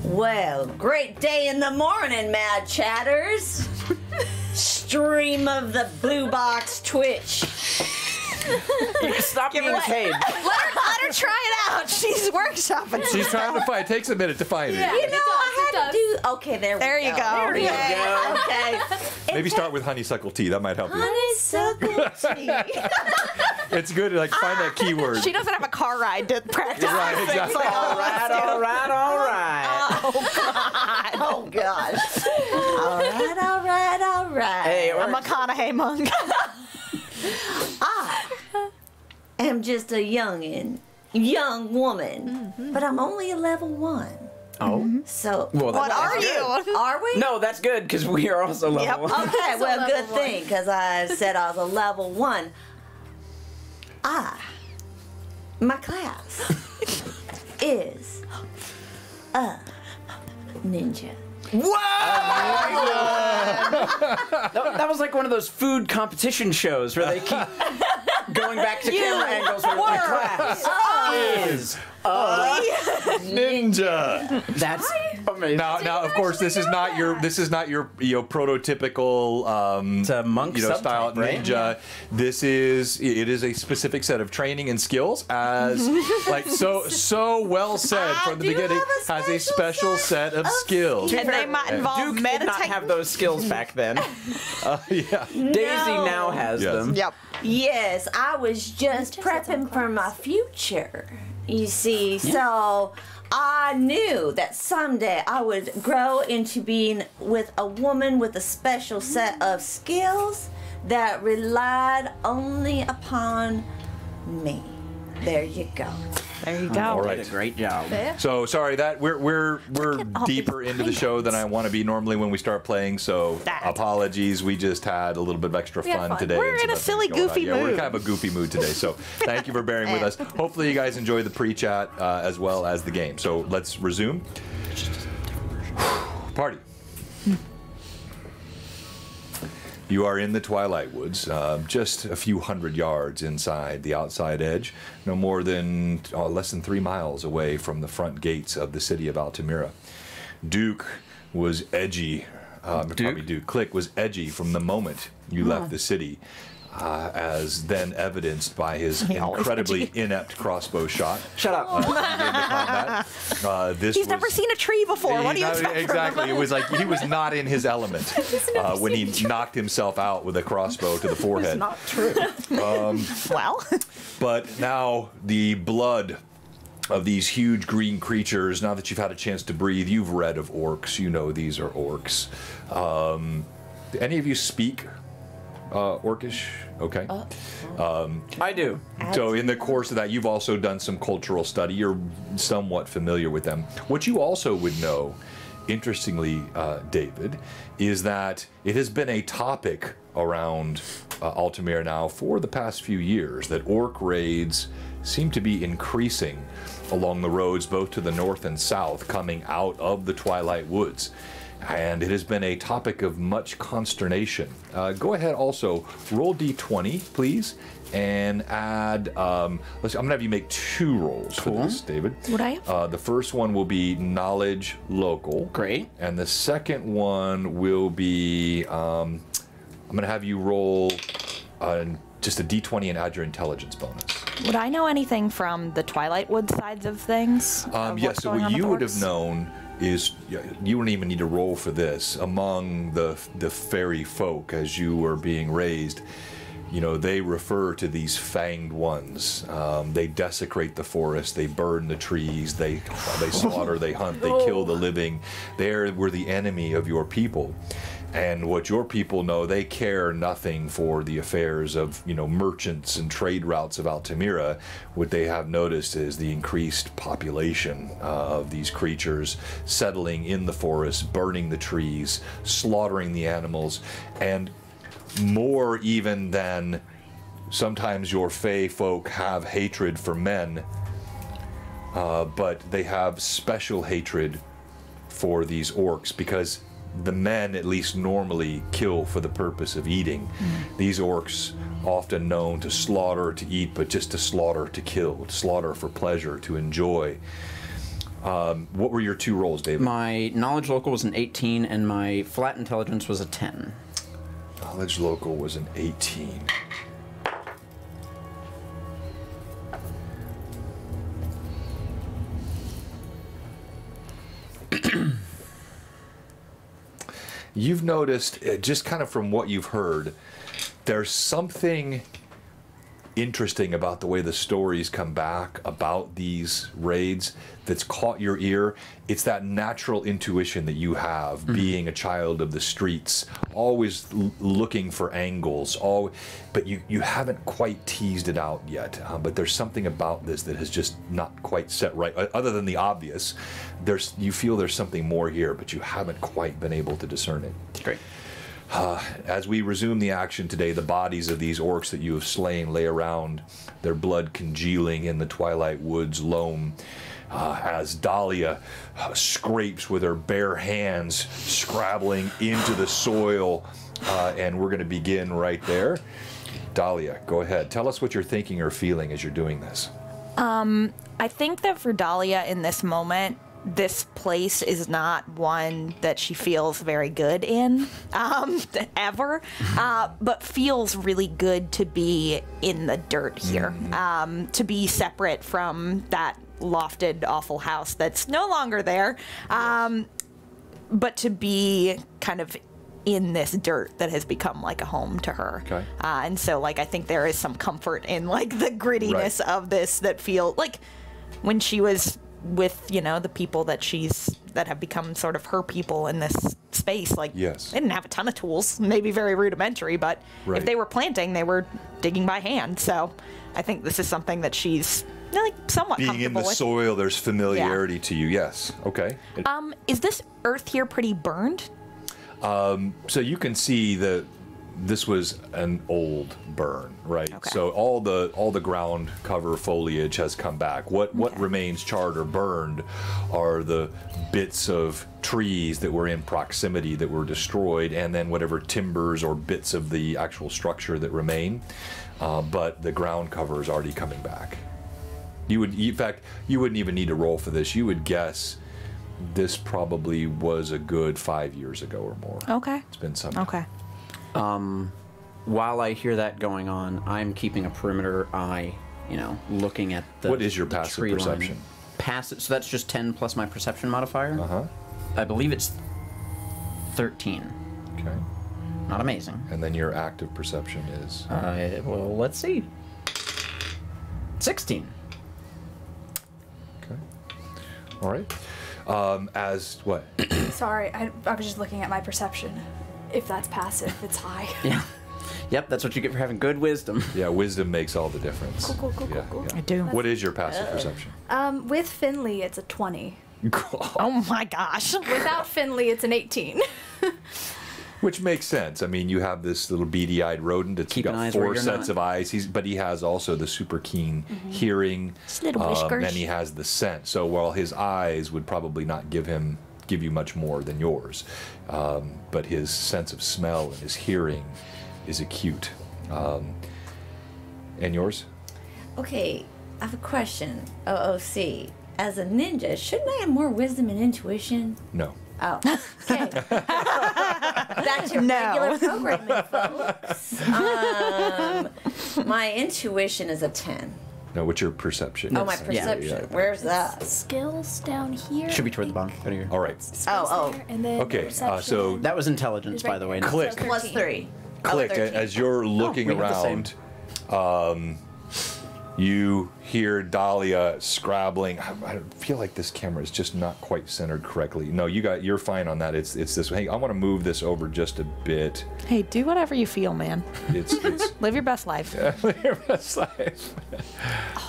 E: Well, great day in the morning, Mad Chatters. Stream of the Blue Box Twitch.
D: Stop being a cage.
C: Let her try it out. She's workshopping.
A: She's trying to find. It takes a minute to find it.
B: Yeah.
E: You know, I had to do. Okay,
C: There you go.
E: There
D: you go.
E: Okay.
A: Maybe start with honeysuckle tea. That might help you.
E: Honeysuckle tea.
A: It's good to find that keyword.
C: She doesn't have a car ride to practice.
A: Right,
C: these things.
A: exactly.
C: Like,
D: All right.
E: Oh gosh. All right.
D: Hey,
C: A McConaughey monk.
E: I am just a young woman, but I'm only a level 1.
D: Oh.
E: So
D: Well,
C: What
D: that's
C: are
D: good.
C: you?
E: are we?
D: No, that's good because we are also level
C: Yep.
D: 1.
E: Okay, well,
B: level
E: good
B: 1.
E: thing, because I said I was a level 1. My class is a ninja.
D: That was like one of those food competition shows where they keep going back to camera angles where the class is
A: Ninja.
D: That's Amazing.
A: Now, of course, this is not your prototypical
D: It's a monk
A: style
D: subtype, right?
A: ninja. It is a specific set of training and skills, as like so well said from the
E: do
A: beginning.
E: have a
A: Has a special set of skills.
C: And they might involve
D: Duke did not
C: meditating.
D: have those skills back then.
A: Yeah.
D: Daisy now has
A: Yes.
D: them.
C: Yep.
E: Yes, I was just prepping for my future. You see, so I knew that someday I would grow into being with a woman with a special set of skills that relied only upon me. There you go.
C: There you go.
A: All
D: Did
A: right.
D: a great job.
A: So sorry that we're
C: all
A: deeper
C: these
A: into the show than I want to be normally when we start playing. So
C: That.
A: apologies. We just had a little bit of extra
B: We had
A: fun
B: fun.
A: today.
C: We're
A: and some
C: in a
A: other things
C: silly,
A: going on.
C: goofy
A: Yeah, we're
C: mood.
A: kind of a goofy mood today. So thank you for bearing with us. Hopefully you guys enjoy the pre-chat as well as the game. So let's resume. Party. You are in the Twilight Woods, just a few hundred yards inside the outside edge, no more than less than 3 miles away from the front gates of the city of Altamira. Duke was edgy. Click was edgy from the moment you left the city, as then evidenced by his
C: Always
A: incredibly
C: edgy.
A: inept crossbow shot.
D: Shut up.
A: Into combat. This
C: He's never
A: was-
C: seen a tree before. What do you expect
A: Exactly.
C: from
A: It
C: him?
A: was like he was not in his element when he knocked himself out with a crossbow to the forehead.
D: Not true.
C: Well,
A: But now the blood of these huge green creatures, now that you've had a chance to breathe, you've read of orcs. You know these are orcs. Do any of you speak Orcish? Okay.
D: I do.
A: So in the course of that, you've also done some cultural study. You're somewhat familiar with them. What you also would know, interestingly, David, is that it has been a topic around Altamira now for the past few years that orc raids seem to be increasing along the roads both to the north and south coming out of the Twilight Woods. And it has been a topic of much consternation. Go ahead also, roll d20, please, and add, I'm going to have you make 2 rolls for this, David.
C: Would I?
A: The first one will be knowledge local.
D: Great.
A: And the second one will be, I'm going to have you roll just a d20 and add your intelligence bonus.
C: would I know anything from the Twilight Wood sides of things? Of
A: Yes,
C: what's
A: so
C: going
A: what
C: on with
A: you would have
C: orcs?
A: known is you wouldn't even need to roll for this. Among the fairy folk, as you were being raised, you know, they refer to these fanged ones. They desecrate the forest, they burn the trees, they slaughter, they hunt, they kill the living. They were the enemy of your people. And what your people know, they care nothing for the affairs of, you know, merchants and trade routes of Altamira. What they have noticed is the increased population of these creatures settling in the forest, burning the trees, slaughtering the animals, and more even than sometimes your Fey folk have hatred for men, but they have special hatred for these orcs because the men at least normally kill for the purpose of eating. These orcs often known to slaughter to eat, but just to slaughter to kill, to slaughter for pleasure, to enjoy. What were your 2 rolls, David?
D: My knowledge local was an 18, and my flat intelligence was a 10.
A: Knowledge local was an 18. You've noticed, just kind of from what you've heard, there's something interesting about the way the stories come back about these raids that's caught your ear. It's that natural intuition that you have, being a child of the streets, always looking for angles, but you haven't quite teased it out yet. But there's something about this that has just not quite set right. Other than the obvious, you feel there's something more here, but you haven't quite been able to discern it.
D: Great.
A: As we resume the action today, the bodies of these orcs that you have slain lay around, their blood congealing in the Twilight Woods loam. As Dahlia scrapes with her bare hands, scrabbling into the soil, and we're going to begin right there. Dahlia, go ahead. Tell us what you're thinking or feeling as you're doing this.
C: I think that for Dahlia in this moment, this place is not one that she feels very good in, ever, but feels really good to be in the dirt here, to be separate from that lofted, awful house that's no longer there, but to be kind of in this dirt that has become like a home to her.
A: Okay.
C: And so, like, I think there is some comfort in, like, the grittiness of this that feel like when she was with, you know, the people that have become sort of her people in this space, like,
A: Yes.
C: they didn't have a ton of tools, maybe very rudimentary, but
A: Right.
C: if they were planting, they were digging by hand. So I think this is something that she's, like, somewhat
A: Being in
C: comfortable
A: the
C: with.
A: soil, there's familiarity to you. Yes. Okay.
C: Is this earth here pretty burned?
A: So you can see that this was an old burn, right?
C: Okay.
A: So all the ground cover foliage has come back. What remains charred or burned are the bits of trees that were in proximity that were destroyed, and then whatever timbers or bits of the actual structure that remain. But the ground cover is already coming back. In fact, you wouldn't even need to roll for this. You would guess this probably was a good 5 years ago or more.
C: Okay.
A: It's been some time.
C: Okay.
D: While I hear that going on, I'm keeping a perimeter eye, you know, looking at the.
A: What is your
D: the
A: passive
D: tree line.
A: perception?
D: Passive. So that's just 10 plus my perception modifier.
A: Uh-huh.
D: I believe it's 13.
A: Okay.
D: Not amazing.
A: And then your active perception is
D: Well, let's see. 16.
A: okay. All right. As what?
B: Sorry, I was just looking at my perception. If that's passive, it's high.
D: Yeah. Yep, that's what you get for having good wisdom.
A: Yeah, wisdom makes all the difference.
B: Cool.
A: Yeah, yeah.
C: I do.
A: What is your passive perception?
B: With Finley, it's a 20.
C: Oh my gosh.
B: Without Finley, it's an 18.
A: Which makes sense. I mean, you have this little beady-eyed rodent. It's
D: Keeping
A: got
D: eyes where
A: 4
D: you're
A: sets
D: not.
A: of eyes. But he has also the super keen hearing,
C: Just little whiskers.
A: and he has the scent. So while his eyes would probably not give you much more than yours, but his sense of smell and his hearing is acute. And yours?
E: Okay, I have a question. OOC. As a ninja, shouldn't I have more wisdom and intuition?
A: No.
E: Oh, okay. That's your
C: No.
E: regular programming, folks. My intuition is a 10.
A: No, what's your perception?
E: Oh, my
D: Yeah.
E: perception. Where's that?
B: Skills down here.
D: Should be toward the bottom. Go to your-
A: All right.
E: Oh.
B: There, and then
A: Okay, so
D: That was intelligence,
B: It's right
D: by the way.
B: there.
D: not-
A: Click.
B: So
E: Plus
B: 13.
E: 3.
A: Click.
E: 13.
A: As you're looking
D: we have the same.
A: around, you hear Dahlia scrabbling. I feel like this camera is just not quite centered correctly. No, you're fine on that. It's this way. Hey, I want to move this over just a bit.
C: Hey, do whatever you feel, man.
A: It's
C: Live your best life.
A: your best life.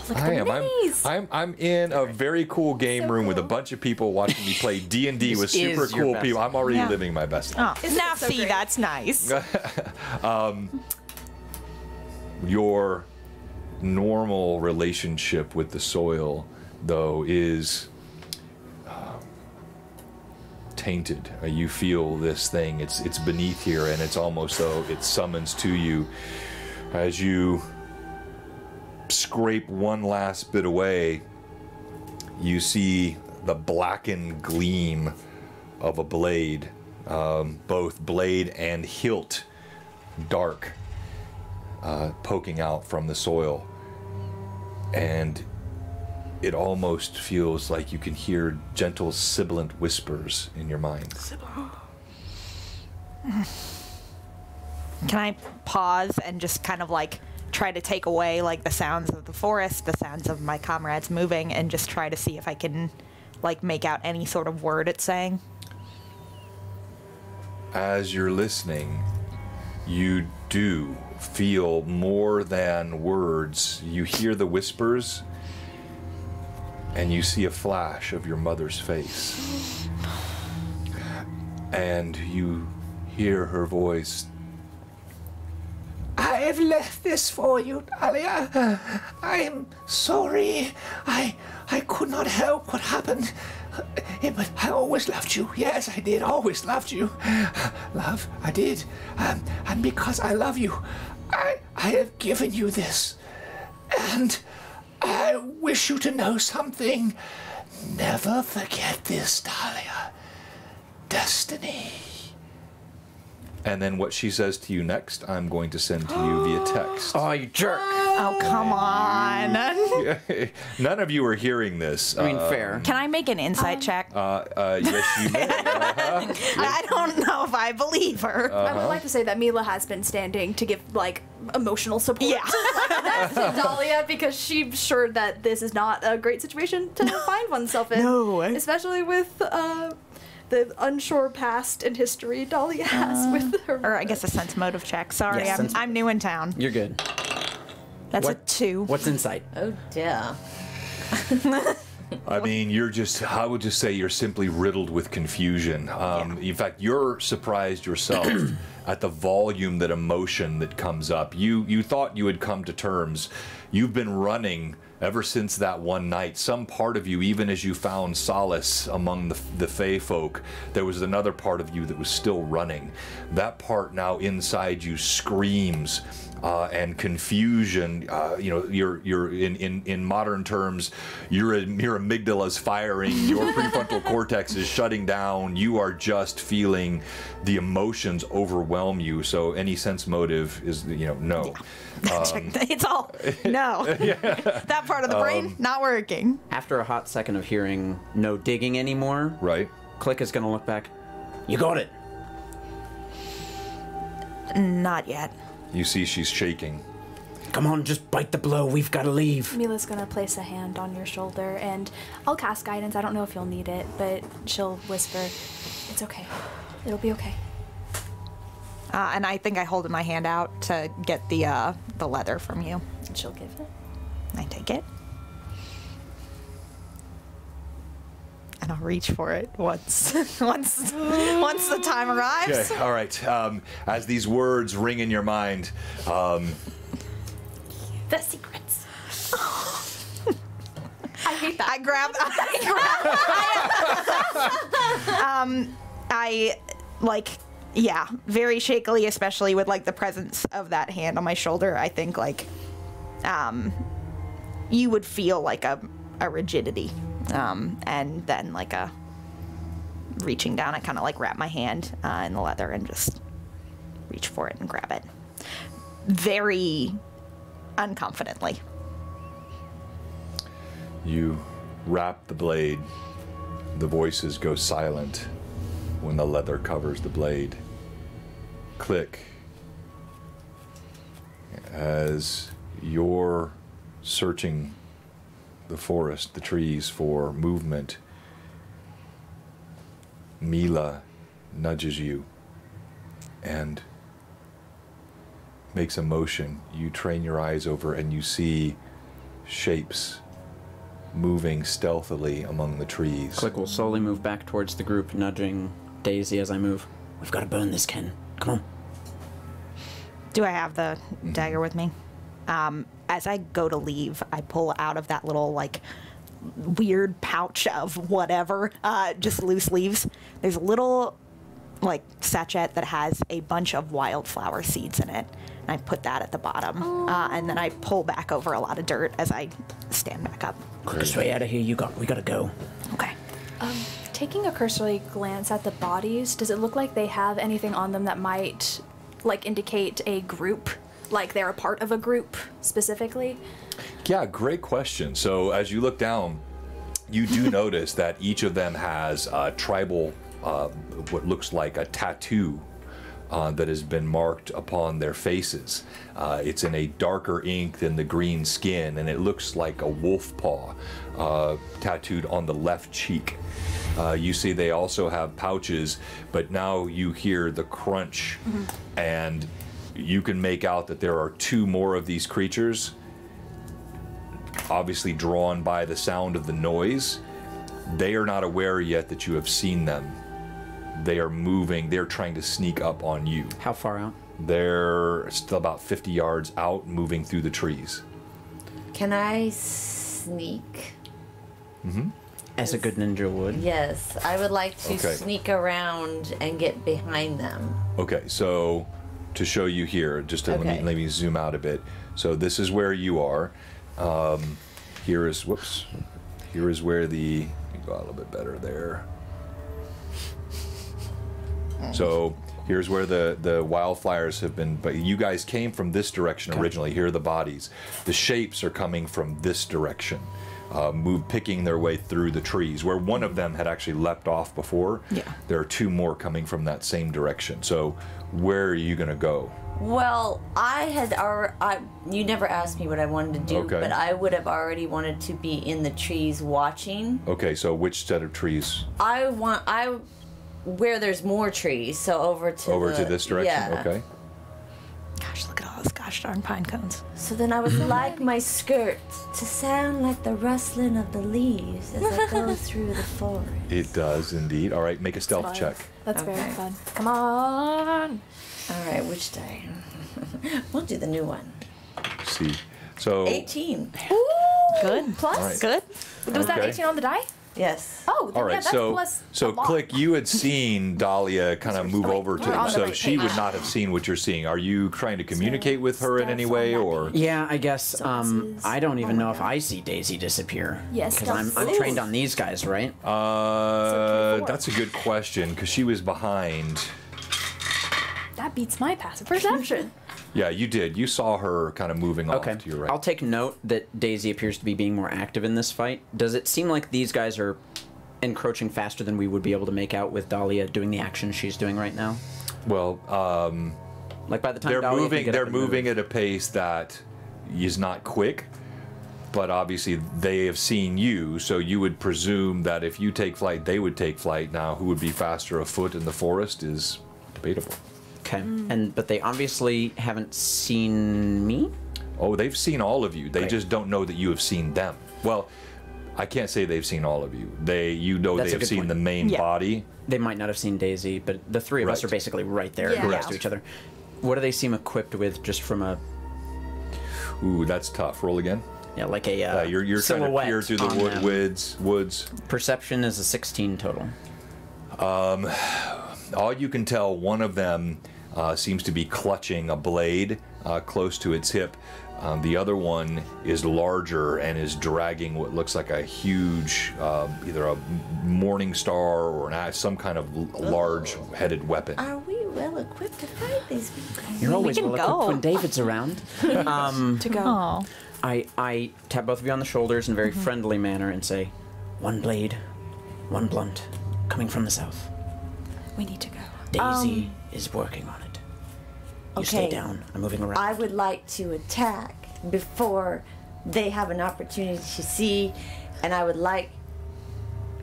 B: Look
A: I
B: at the
A: am.
B: minis.
A: I'm in a very cool game
B: So
A: room with a
B: cool.
A: bunch of people watching me play D&D
D: This
A: with super
D: is your
A: cool
D: best
A: people.
D: life.
A: I'm already
C: Yeah.
A: living my best life.
C: Oh,
B: Isn't
C: now
B: it so
C: see,
B: great?
C: that's nice.
A: Your normal relationship with the soil, though, is tainted. You feel this thing. It's beneath here, and it's almost though it summons to you as you scrape one last bit away. You see the blackened gleam of a blade, both blade and hilt dark, poking out from the soil, and it almost feels like you can hear gentle sibilant whispers in your mind.
C: Can I pause and just kind of like try to take away like the sounds of the forest, the sounds of my comrades moving, and just try to see if I can like make out any sort of word it's saying?
A: As you're listening, you do feel more than words. You hear the whispers, and you see a flash of your mother's face. And you hear her voice.
F: I have left this for you, Dahlia. I'm sorry. I could not help what happened. But I always loved you. Yes, I did. Always loved you. Love, I did. And because I love you, I have given you this. And I wish you to know something. Never forget this, Dahlia. Destiny.
A: And then what she says to you next, I'm going to send to you via text.
D: Oh, you jerk.
C: Oh, come on.
A: None of you are hearing this.
D: I mean, fair.
C: Can I make an insight check?
A: Yes, you may.
C: I don't know if I believe her.
B: I would like to say that Mila has been standing to give like emotional support
C: Yeah.
B: to Dahlia because she's sure that this is not a great situation to find oneself in.
C: No.
B: Especially with the unsure past and history Dahlia has with her.
C: Or I guess a sense motive check. Sorry,
D: Yes,
C: I'm new in town.
D: You're good.
C: That's
D: What-
C: a 2.
D: What's insight?
E: Oh dear.
A: I mean, I would just say you're simply riddled with confusion. In fact, you're surprised yourself at the volume, that emotion that comes up. You thought you had come to terms. You've been running ever since that one night. Some part of you, even as you found solace among the Fey folk, there was another part of you that was still running. That part now inside you screams and confusion. You're in modern terms, your amygdala's firing, your prefrontal cortex is shutting down. You are just feeling the emotions overwhelm you. So any sense motive is no.
C: It's all no. That part of the brain not working.
D: After a hot second of hearing no digging anymore,
A: Right.
D: Click is going to look back. You got it.
C: Not yet.
A: You see she's shaking.
D: Come on, just bite the blow. We've got to leave.
B: Mila's gonna place a hand on your shoulder, and I'll cast guidance. I don't know if you'll need it, but she'll whisper, "It's okay. It'll be okay."
C: And I think I hold my hand out to get the leather from you.
B: And she'll give it.
C: I take it. And I'll reach for it once the time arrives.
A: Okay, all right. As these words ring in your mind,
B: The secrets. I hate that.
C: Very shakily, especially with like the presence of that hand on my shoulder. I think like you would feel like a rigidity, and then like a reaching down. I kind of like wrap my hand in the leather and just reach for it and grab it very unconfidently.
A: you wrap the blade. The voices go silent when the leather covers the blade. Click. As you're searching the forest, the trees for movement, Mila nudges you and makes a motion. You train your eyes over and you see shapes moving stealthily among the trees.
D: Click will slowly move back towards the group, nudging Daisy as I move. We've got to burn this, Ken. Come on.
C: Do I have the dagger with me? As I go to leave, I pull out of that little, like, weird pouch of whatever, just loose leaves. There's a little, like, sachet that has a bunch of wildflower seeds in it. And I put that at the bottom. And then I pull back over a lot of dirt as I stand back up.
D: Quickest way out of here we gotta go.
C: Okay.
B: Taking a cursory glance at the bodies, does it look like they have anything on them that might, like, indicate a group? Like they're a part of a group, specifically?
A: Yeah, great question. So as you look down, you do notice that each of them has a tribal, what looks like a tattoo that has been marked upon their faces. It's in a darker ink than the green skin, and it looks like a wolf paw tattooed on the left cheek. You see they also have pouches, but now you hear the crunch, and you can make out that there are two more of these creatures, obviously drawn by the sound of the noise. They are not aware yet that you have seen them. They are moving. They're trying to sneak up on you.
D: How far out?
A: They're still about 50 yards out, moving through the trees.
E: Can I sneak?
D: As a good ninja would.
E: Yes, I would like to
A: Okay.
E: sneak around and get behind them.
A: Okay, so to show you here, just to
E: Okay.
A: let me zoom out a bit. So this is where you are. Here is, whoops. here is where the... You go a little bit better there. So here's where the wildfires have been, but you guys came from this direction originally. Here are the bodies. The shapes are coming from this direction, picking their way through the trees. Where one of them had actually leapt off before, there are 2 more coming from that same direction. So where are you going to go?
E: Well, you never asked me what I wanted to do, but I would have already wanted to be in the trees watching.
A: Okay, so which set of trees?
E: Where there's more trees, so over to
A: this direction.
E: Yeah.
A: Okay.
C: Gosh, look at all those gosh darn pine cones.
E: So then I would like my skirt to sound like the rustling of the leaves as I go through the forest.
A: It does indeed. All right, make a stealth check.
B: That's very fun. Come on.
E: All right, which day? We'll do the new one.
A: See, so
E: 18.
B: Ooh,
C: Good.
B: Plus?
A: All right.
C: Good.
B: Was that
A: Okay.
B: 18 on the die?
E: Yes.
B: Oh, then
A: all right,
B: yeah, that's plus
A: so
B: a lot.
A: Click, you had seen Dahlia kind of move over
B: we're on
A: to,
B: the
A: so
B: right
A: she would
B: page.
A: not have seen what you're seeing. Are you trying to communicate with her in any
B: stealth
A: way,
B: on that
A: or?
D: Yeah, I guess.
B: this is-
D: I don't even
B: oh my
D: know if
B: God.
D: I see Daisy disappear.
B: Yes,
D: because I'm
B: stealth.
D: trained on these guys, right?
A: That's a good question, because she was behind.
B: That beats my passive perception.
A: Yeah, you did. You saw her kind of moving off
D: Okay.
A: to your right.
D: I'll take note that Daisy appears to be being more active in this fight. Does it seem like these guys are encroaching faster than we would be able to make out with Dahlia doing the action she's doing right now?
A: Well,
D: Like by the time
A: they're
D: Dahlia can
A: moving.
D: get
A: They're
D: up and move.
A: moving at a pace that is not quick, but obviously they have seen you. So you would presume that if you take flight, they would take flight. Now, who would be faster afoot in the forest is debatable.
D: Okay, but they obviously haven't seen me.
A: Oh, they've seen all of you. They
D: Great.
A: just don't know that you have seen them. Well, I can't say they've seen all of you. You know,
D: That's
A: they
D: a
A: have
D: good
A: seen
D: point.
A: the main
C: Yeah.
A: body.
D: They might not have seen Daisy, but the 3 of us
A: Right.
D: are basically right there
B: Yeah.
D: next to each other. What do they seem equipped with, just from a
A: Ooh, that's tough. Roll again.
D: like a
A: You're trying to
D: silhouette
A: peer through the
D: on them?
A: woods.
D: Perception is a 16 total.
A: All you can tell, one of them seems to be clutching a blade close to its hip. The other one is larger and is dragging what looks like a huge, either a morning star or some kind of large-headed weapon.
E: Are we well equipped to fight these people?
D: You're always
C: can
D: well equipped
C: go.
D: when David's around.
B: To go.
C: Oh.
D: I tap both of you on the shoulders in a very friendly manner and say, "One blade, one blunt, coming from the south.
B: We need to go.
D: Daisy is working on it. You stay
E: Okay.
D: down. I'm moving around."
E: I would like to attack before they have an opportunity to see, and I would like.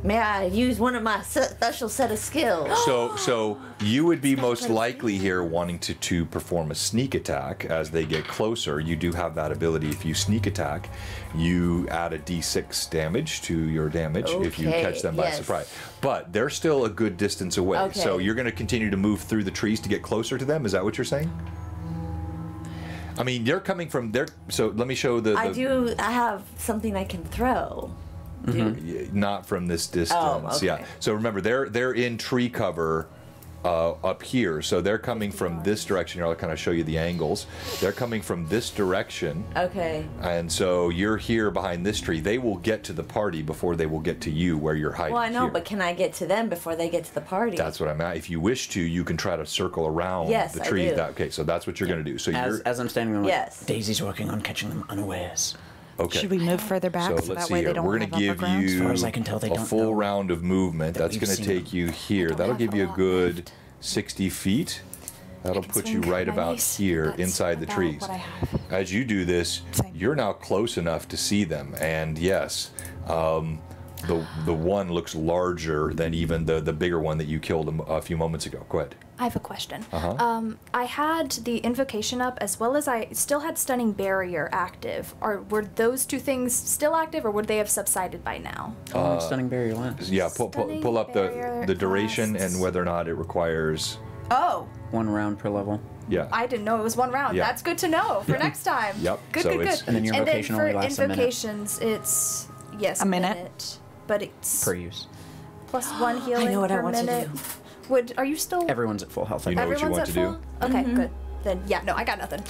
E: May I use one of my special set of skills?
A: So you would be most likely here wanting to perform a sneak attack as they get closer. You do have that ability. If you sneak attack, you add a d6 damage to your damage if you
E: Okay,
A: catch them by
E: yes.
A: surprise. But they're still a good distance away.
E: Okay.
A: So you're going to continue to move through the trees to get closer to them. Is that what you're saying? I mean, they're coming from there. So let me show the.
E: I have something I can throw.
A: Not from this distance.
E: okay.
A: Yeah. So remember, they're in tree cover up here. So they're coming from this direction. Here, I'll kind of show you the angles. They're coming from this direction.
E: Okay.
A: And so you're here behind this tree. They will get to the party before they will get to you where you're hiding.
E: Well, I know,
A: here.
E: but can I get to them before they get to the party?
A: That's what I'm at. If you wish to, you can try to circle around
E: Yes,
A: the
E: I
A: trees.
E: do.
A: Okay, so that's what you're going to do. So
D: as,
A: you're
D: as I'm standing there, like,
E: Yes.
D: Daisy's working on catching them unawares.
A: okay.
C: Should we move further back
A: So
C: so
A: let's
C: that
A: see
C: way
A: here.
C: they don't
A: We're
C: have
A: going to
C: upper
A: give
C: ground?
A: you
D: As far as I can tell, they
A: a
D: don't
A: full
D: know
A: round of movement.
D: that
A: That's
D: we've
A: going to
D: seen
A: take you here.
B: don't
A: That'll
B: have
A: give
B: a
A: you a
B: lot
A: good
B: left.
A: 60 feet. That'll
B: can
A: put you
B: swing
A: right
B: my
A: about
B: mace.
A: here
B: That's
A: inside the
B: about
A: trees.
B: what I have.
A: As you do this,
C: Same.
A: you're now close enough to see them. And yes, the one looks larger than even the bigger one that you killed a few moments ago. Go ahead.
B: I have a question.
A: Uh-huh.
B: I had the invocation up as well as I still had stunning barrier active. Were those two things still active, or would they have subsided by now?
D: How long stunning barrier lasts?
A: Yeah,
B: Stunning
A: pull up
B: barrier
A: the duration
B: lasts-
A: and whether or not it requires.
B: Oh,
D: 1 round per level.
A: Yeah.
B: I didn't know it was one round.
A: Yeah.
B: That's good to know for next time.
A: Yep,
B: Good,
A: so
B: good,
A: it's-
B: good.
D: And then your invocation
B: for
D: only lasts a minute.
B: invocations, it's yes,
C: A minute?
B: but it's
D: Per use.
B: plus 1 healing
E: I know what
B: per
E: I want
B: minute.
E: to do.
B: Are you still?
D: Everyone's at full health.
A: You know what you
B: Everyone's
A: want
B: at
A: to do?
B: full? Okay, good. then yeah, no, I got nothing.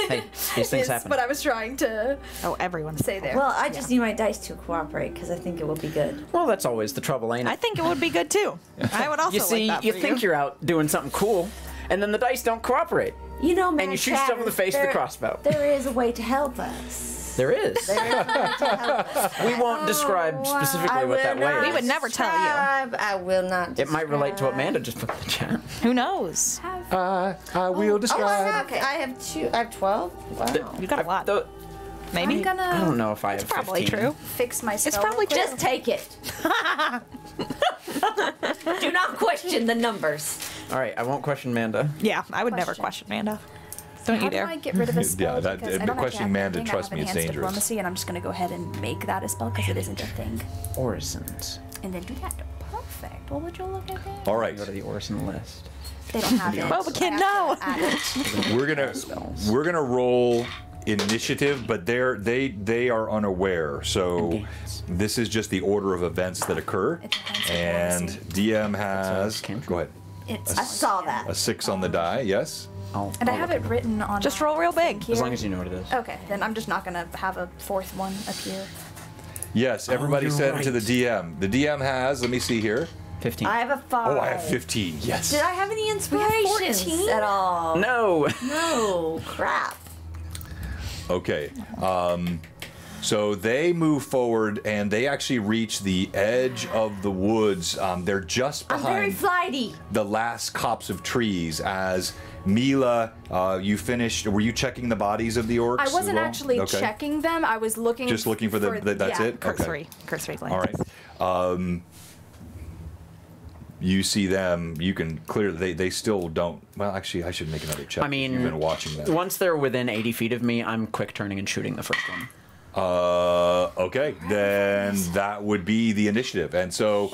D: Hey, these things
B: Is
D: happen.
B: what I was trying to
C: Oh, everyone's
B: say there.
E: Well, I just need my dice to cooperate because I think it will be good.
D: Well, that's always the trouble, ain't it?
C: I think it would be good too. I would also
D: You see,
C: like that
D: you
C: for
D: think you're out doing something cool, and then the dice don't cooperate.
E: You know, man,
D: And you shoot yourself in the face with a crossbow.
E: There is a way to help us.
D: There is.
E: There is a way to help us.
D: We won't describe specifically what that way
C: We
D: is.
C: would never tell you.
E: I will not.
D: It might relate to what Manda just put in the chat.
C: Who knows?
A: I will
E: Oh,
A: describe.
E: I have two. I have 12. Wow.
C: You got a lot.
D: Though,
C: Maybe.
B: I'm gonna
D: I don't know if I have
C: Probably
D: 15.
C: true.
B: fix my spell.
C: It's probably
B: real quick.
E: Just take it. Do not question the numbers.
D: All right, I won't question Manda.
C: Yeah, I would never
B: Question.
C: question Manda. Don't
B: How
C: you
B: do
C: dare.
B: I get rid of a spell?
A: that-
B: Because I don't
A: questioning
B: actually have
A: Manda,
B: anything.
A: trust
B: I
A: me,
B: have
A: it's
B: enhanced
A: dangerous.
B: diplomacy, and I'm just gonna go ahead and make that a spell because it isn't a thing,
D: Orisons.
B: and then do that. Perfect. Well, would you look at that?
A: All right,
D: Go to the Orison list.
B: They don't have it.
C: Well, we can't
B: I have to add it.
A: we're gonna roll initiative, but they are unaware. So
D: Games.
A: this is just the order of events that occur,
B: It's enhanced
A: and
B: diplomacy.
A: DM has.
D: cantrip.
A: Go ahead.
B: It's
E: I saw that.
A: A 6 on the die. Yes.
B: And I have it written on.
C: Just
B: my
C: roll real big.
B: thing here.
D: As long as you know what it is.
B: Okay, then I'm just not gonna have a fourth one appear.
A: Yes. Everybody
D: you're
A: sent it to the
D: right.
A: DM. The DM has. Let me see here.
D: 15.
E: I have a 5.
A: Oh, I have 15. Yes.
E: Did I have any inspirations
B: 14?
E: at all?
D: No.
E: No. Crap.
A: Okay. So they move forward and they actually reach the edge of the woods. They're just
E: I'm very
A: behind
E: flighty.
A: the last copse of trees as Mila, you finished. Were you checking the bodies of the orcs?
B: I
A: as
B: wasn't
A: well?
B: actually
A: Okay.
B: checking them. I was looking.
A: Just looking for that's
B: yeah.
A: it? Okay.
C: Cursory glance.
A: All right. You see them. You can clearly. They still don't. Well, actually, I should make another check.
D: I mean,
A: you've been watching that.
D: Once they're within 80 feet of me, I'm quick turning and shooting the first one.
A: Okay, then that would be the initiative, and so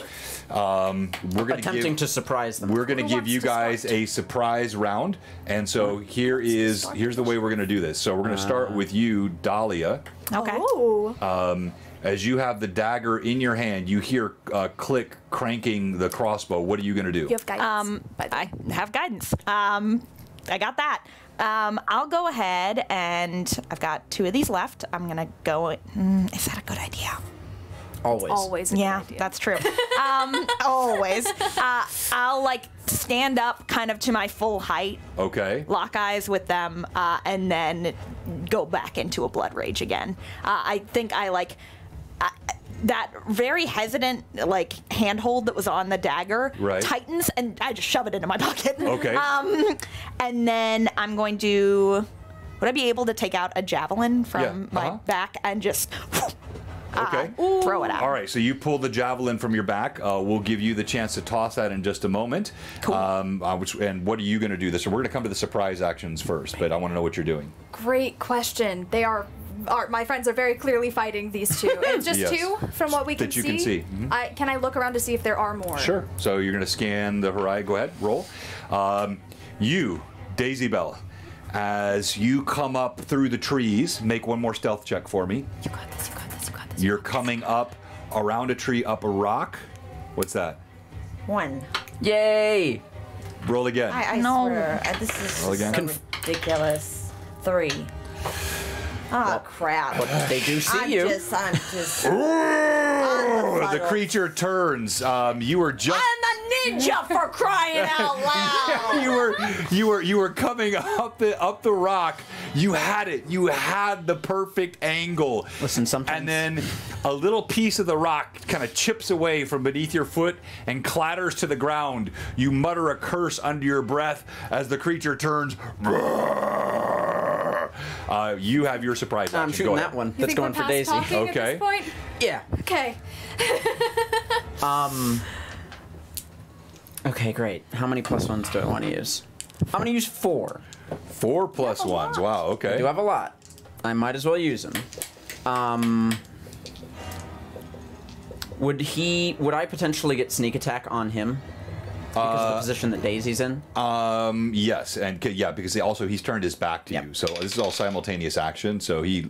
A: we're going
D: Attempting to surprise them.
A: We're going to
B: Who
A: give
B: wants
A: you
B: to
A: guys
B: start?
A: a surprise round, and so here's the way we're going to do this. So we're going to start with you, Dahlia.
C: Okay.
B: Oh.
A: As you have the dagger in your hand, you hear click cranking the crossbow. What are you going to do?
B: You have guidance.
C: I have guidance. I got that. I'll go ahead and I've got 2 of these left. I'm gonna go. Is that a good idea?
D: Always.
B: Always. A good
C: Yeah,
B: idea.
C: that's true. Always. I'll like stand up kind of to my full height,
A: Okay.
C: lock eyes with them, and then go back into a blood rage again. I think I like. That very hesitant like handhold that was on the dagger
A: Right.
C: tightens and I just shove it into my pocket.
A: Okay.
C: And then I'm going to. Would I be able to take out a javelin from
A: Yeah,
C: my
A: uh-huh.
C: back and just
A: Okay.
C: throw it out?
A: All right, so you pull the javelin from your back. We'll give you the chance to toss that in just a moment.
C: Cool.
A: And what are you going to do this? So we're going to come to the surprise actions first, but I want to know what you're doing.
B: Great question. They are my friends are very clearly fighting these two. It's just
A: Yes.
B: 2 from what we can
A: That you
B: see.
A: can see. Mhm.
B: Can I look around to see if there are more?
A: Sure. So you're going to scan the horizon. Go ahead, roll. You, Daisy Bella, as you come up through the trees, make one more stealth check for me.
B: You got this. You got this. You got this.
A: You're coming up around a tree, up a rock. What's that?
E: 1.
D: Yay!
A: Roll again.
E: I
C: No.
E: swear. This is
A: Roll
E: just
A: again.
E: so ridiculous. 3. Oh, crap.
D: But they do see
E: I'm
D: you.
E: just.
A: The creature turns. You were just.
E: I'm a ninja for crying out loud.
A: you were coming up the rock. You had it. You had the perfect angle.
D: Listen, sometimes-
A: And then a little piece of the rock kind of chips away from beneath your foot and clatters to the ground. You mutter a curse under your breath as the creature turns. You have your surprise action.
D: I'm shooting
A: Go
D: that
A: ahead.
D: one.
B: You
D: That's
B: think
D: going
B: we're
D: for
B: past
D: Daisy.
B: talking at
A: Okay.
B: this point?
D: Yeah.
B: Okay.
D: Okay, great. How many plus ones do I want to use? I'm going to use 4.
A: 4 plus ones. Wow.
D: I
A: Okay.
D: do have a lot. I might as well use them. Would I potentially get sneak attack on him? Because of the position that Daisy's in?
A: Yes, and yeah, because he's turned his back to
D: Yep.
A: you. So this is all simultaneous action. So he.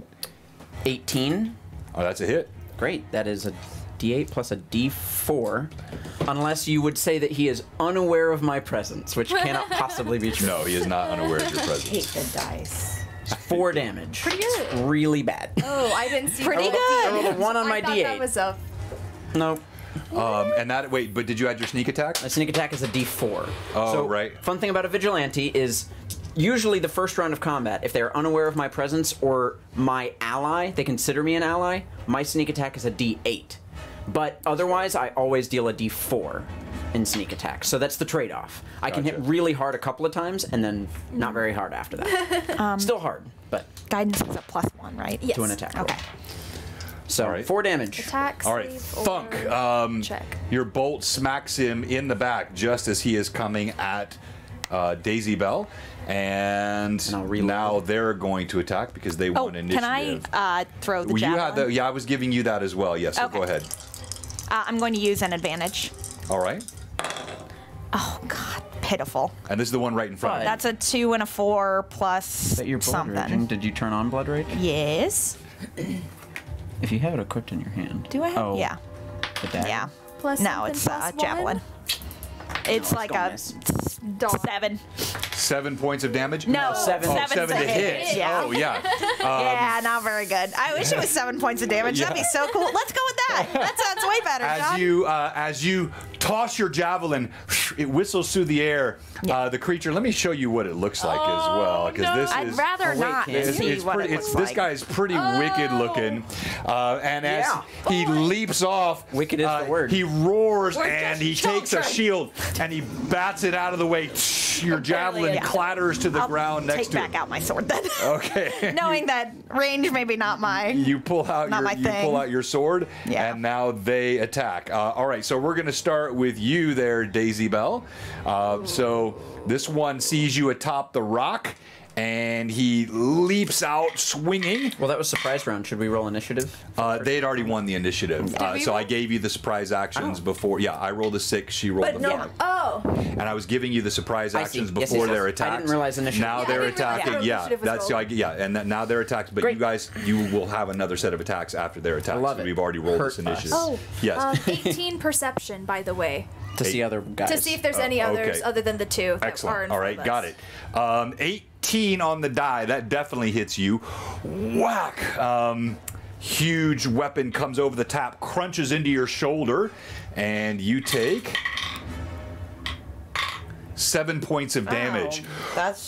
D: 18.
A: Oh, that's a hit.
D: Great. That is a D8 plus a D4, unless you would say that he is unaware of my presence, which cannot possibly be true.
A: No, he is not unaware of your
E: Hate
A: presence.
E: the dice.
D: 4 damage.
B: Pretty good.
D: It's really bad.
B: Oh, I didn't see
C: Pretty
B: the
C: good.
D: I rolled a 1 on
B: I
D: my
B: thought
D: D8.
B: that was a
D: Nope.
A: And that, wait, but did you add your sneak attack?
D: A sneak attack is a D4.
A: Oh,
D: so,
A: right.
D: Fun thing about a vigilante is usually the first round of combat, if they're unaware of my presence or my ally, they consider me an ally, my sneak attack is a D8. But otherwise, I always deal a D4 in sneak attack. So that's the trade-off. I can hit
A: Gotcha.
D: really hard a couple of times and then not very hard after that. Still hard, but
C: Guidance is a +1, right?
B: yes.
D: to an attack roll.
C: Okay.
D: So,
A: All right.
D: 4 damage.
B: attack.
A: All right,
B: save,
A: Thunk.
B: or check.
A: Your bolt smacks him in the back just as he is coming at Daisy Bell. And
D: I'll reload.
A: now they're going to attack because they
C: Oh,
A: want initiative.
C: can I throw the
A: Well, you
C: javelin?
A: had the, yeah, I was giving you that as well. Yes, so
C: Okay.
A: go ahead.
C: I'm going to use an advantage.
A: All right.
C: Oh, God. Pitiful.
A: And this is the one right in front of you.
C: That's a 2 and a 4 plus
D: Is that your blood raging?
C: something.
D: Did you turn on blood rage?
C: Yes.
D: If you have it equipped in your hand.
C: Do I have?
D: Oh,
C: Yeah.
D: the dagger.
C: Yeah.
B: Plus
C: No,
B: something
C: it's
B: plus
C: javelin. It's
D: No,
C: like
D: gonna
C: a
D: miss.
C: 7.
A: 7 points of damage?
C: No,
D: seven.
A: Oh,
C: seven's
A: 7
C: a
A: to hit.
C: Yeah.
A: Oh, yeah.
C: Yeah, not very good. I wish it was 7 points of damage. That'd be so cool. Let's go with that. That sounds way better, John.
A: As you toss your javelin, it whistles through the air. The creature. Let me show you what it looks like as well, because this
C: I'd
A: is.
C: rather
D: wait,
C: not
D: Candy.
C: see
A: It's
C: what
A: pretty,
C: it looks
A: this
C: like.
A: guy is pretty wicked looking, and as
D: Yeah.
A: he leaps off,
D: Wicked is the word.
A: He roars
B: We're
A: and he
B: just
A: takes a
B: children.
A: shield and he bats it out of the way. Your javelin
C: Yeah.
A: clatters to the
C: I'll
A: ground next
C: take
A: to
C: back
A: it.
C: out my sword then.
A: Okay.
C: Knowing that range maybe not my.
A: You pull out
C: Not
A: your
C: my thing.
A: sword,
C: Yeah.
A: and now they attack. All right, so we're going to start with you there, Daisy Bell. So this one sees you atop the rock, and he leaps out swinging.
D: Well, that was surprise round. Should we roll initiative?
A: They had already won the initiative,
B: we
A: so I
B: roll?
A: gave you the surprise actions before. Yeah, I rolled a 6, she rolled
E: But
A: a
E: no.
A: 5.
E: Oh.
A: And I was giving you the surprise
D: I see.
A: actions
D: Yes,
A: before
D: yes,
A: their
D: yes.
A: attacks.
D: I didn't realize initiative.
A: Now
B: Yeah, I
A: they're
B: didn't realize
A: attacking.
B: the
A: Yeah,
B: initiative was
A: that's
B: rolled.
A: and now they're attacked. But
D: Great.
A: you guys, you will have another set of attacks after their attacks.
D: love it.
A: We've already rolled
D: Hurt
A: this initiative.
D: us.
B: Oh,
A: Yes.
B: 18 perception, by the way,
D: To see other guys.
B: to see if there's any
A: okay.
B: others other than the two that are
A: Excellent.
B: in
A: All
B: front
A: right,
B: of
A: got
B: us.
A: it. 18 on the die. That definitely hits you. Whack. Huge weapon comes over the top, crunches into your shoulder, and you take 7 points of damage.
E: That's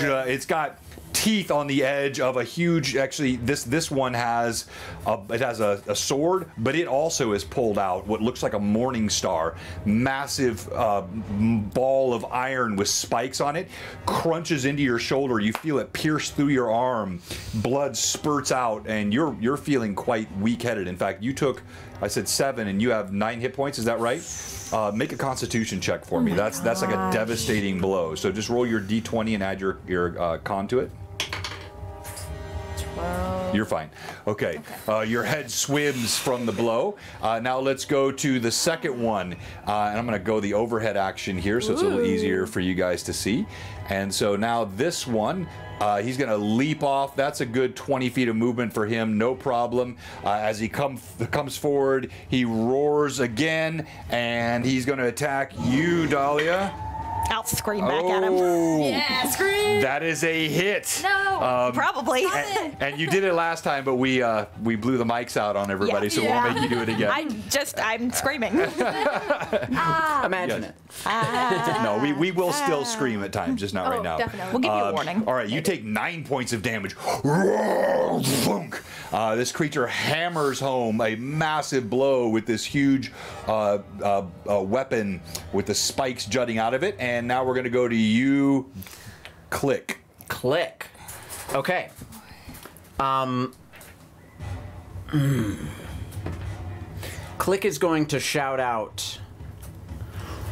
A: It's got teeth on the edge of a huge. Actually, this one has a sword, but it also has pulled out what looks like a morning star, massive ball of iron with spikes on it, crunches into your shoulder. You feel it pierce through your arm, blood spurts out, and you're feeling quite weak-headed. In fact, you took, I said 7, and you have 9 hit points. Is that right? Make a Constitution check for me. That's like a devastating blow. So just roll your d20 and add your con to it. You're fine. Okay. Your head swims from the blow. Now let's go to the second one. And I'm going to go the overhead action here so it's a little easier for you guys to see. And so now this one, he's going to leap off. That's a good 20 feet of movement for him. No problem. As he comes forward, he roars again. And he's going to attack you, Dahlia.
C: I'll scream back at him.
A: Oh,
B: Yeah, scream!
A: that is a hit.
B: No!
C: Probably.
A: And you did it last time, but we blew the mics out on everybody,
C: Yeah.
A: so
B: Yeah.
A: we'll make you do it again.
C: I'm screaming.
D: Imagine
A: Yes.
D: it.
A: No, we will still scream at times, just not
B: Oh,
A: right now.
B: definitely.
C: We'll give you a warning.
A: All right, you take 9 points of damage. This creature hammers home a massive blow with this huge weapon with the spikes jutting out of it. And now we're going to go to you, Click.
D: Click. Okay. Click is going to shout out,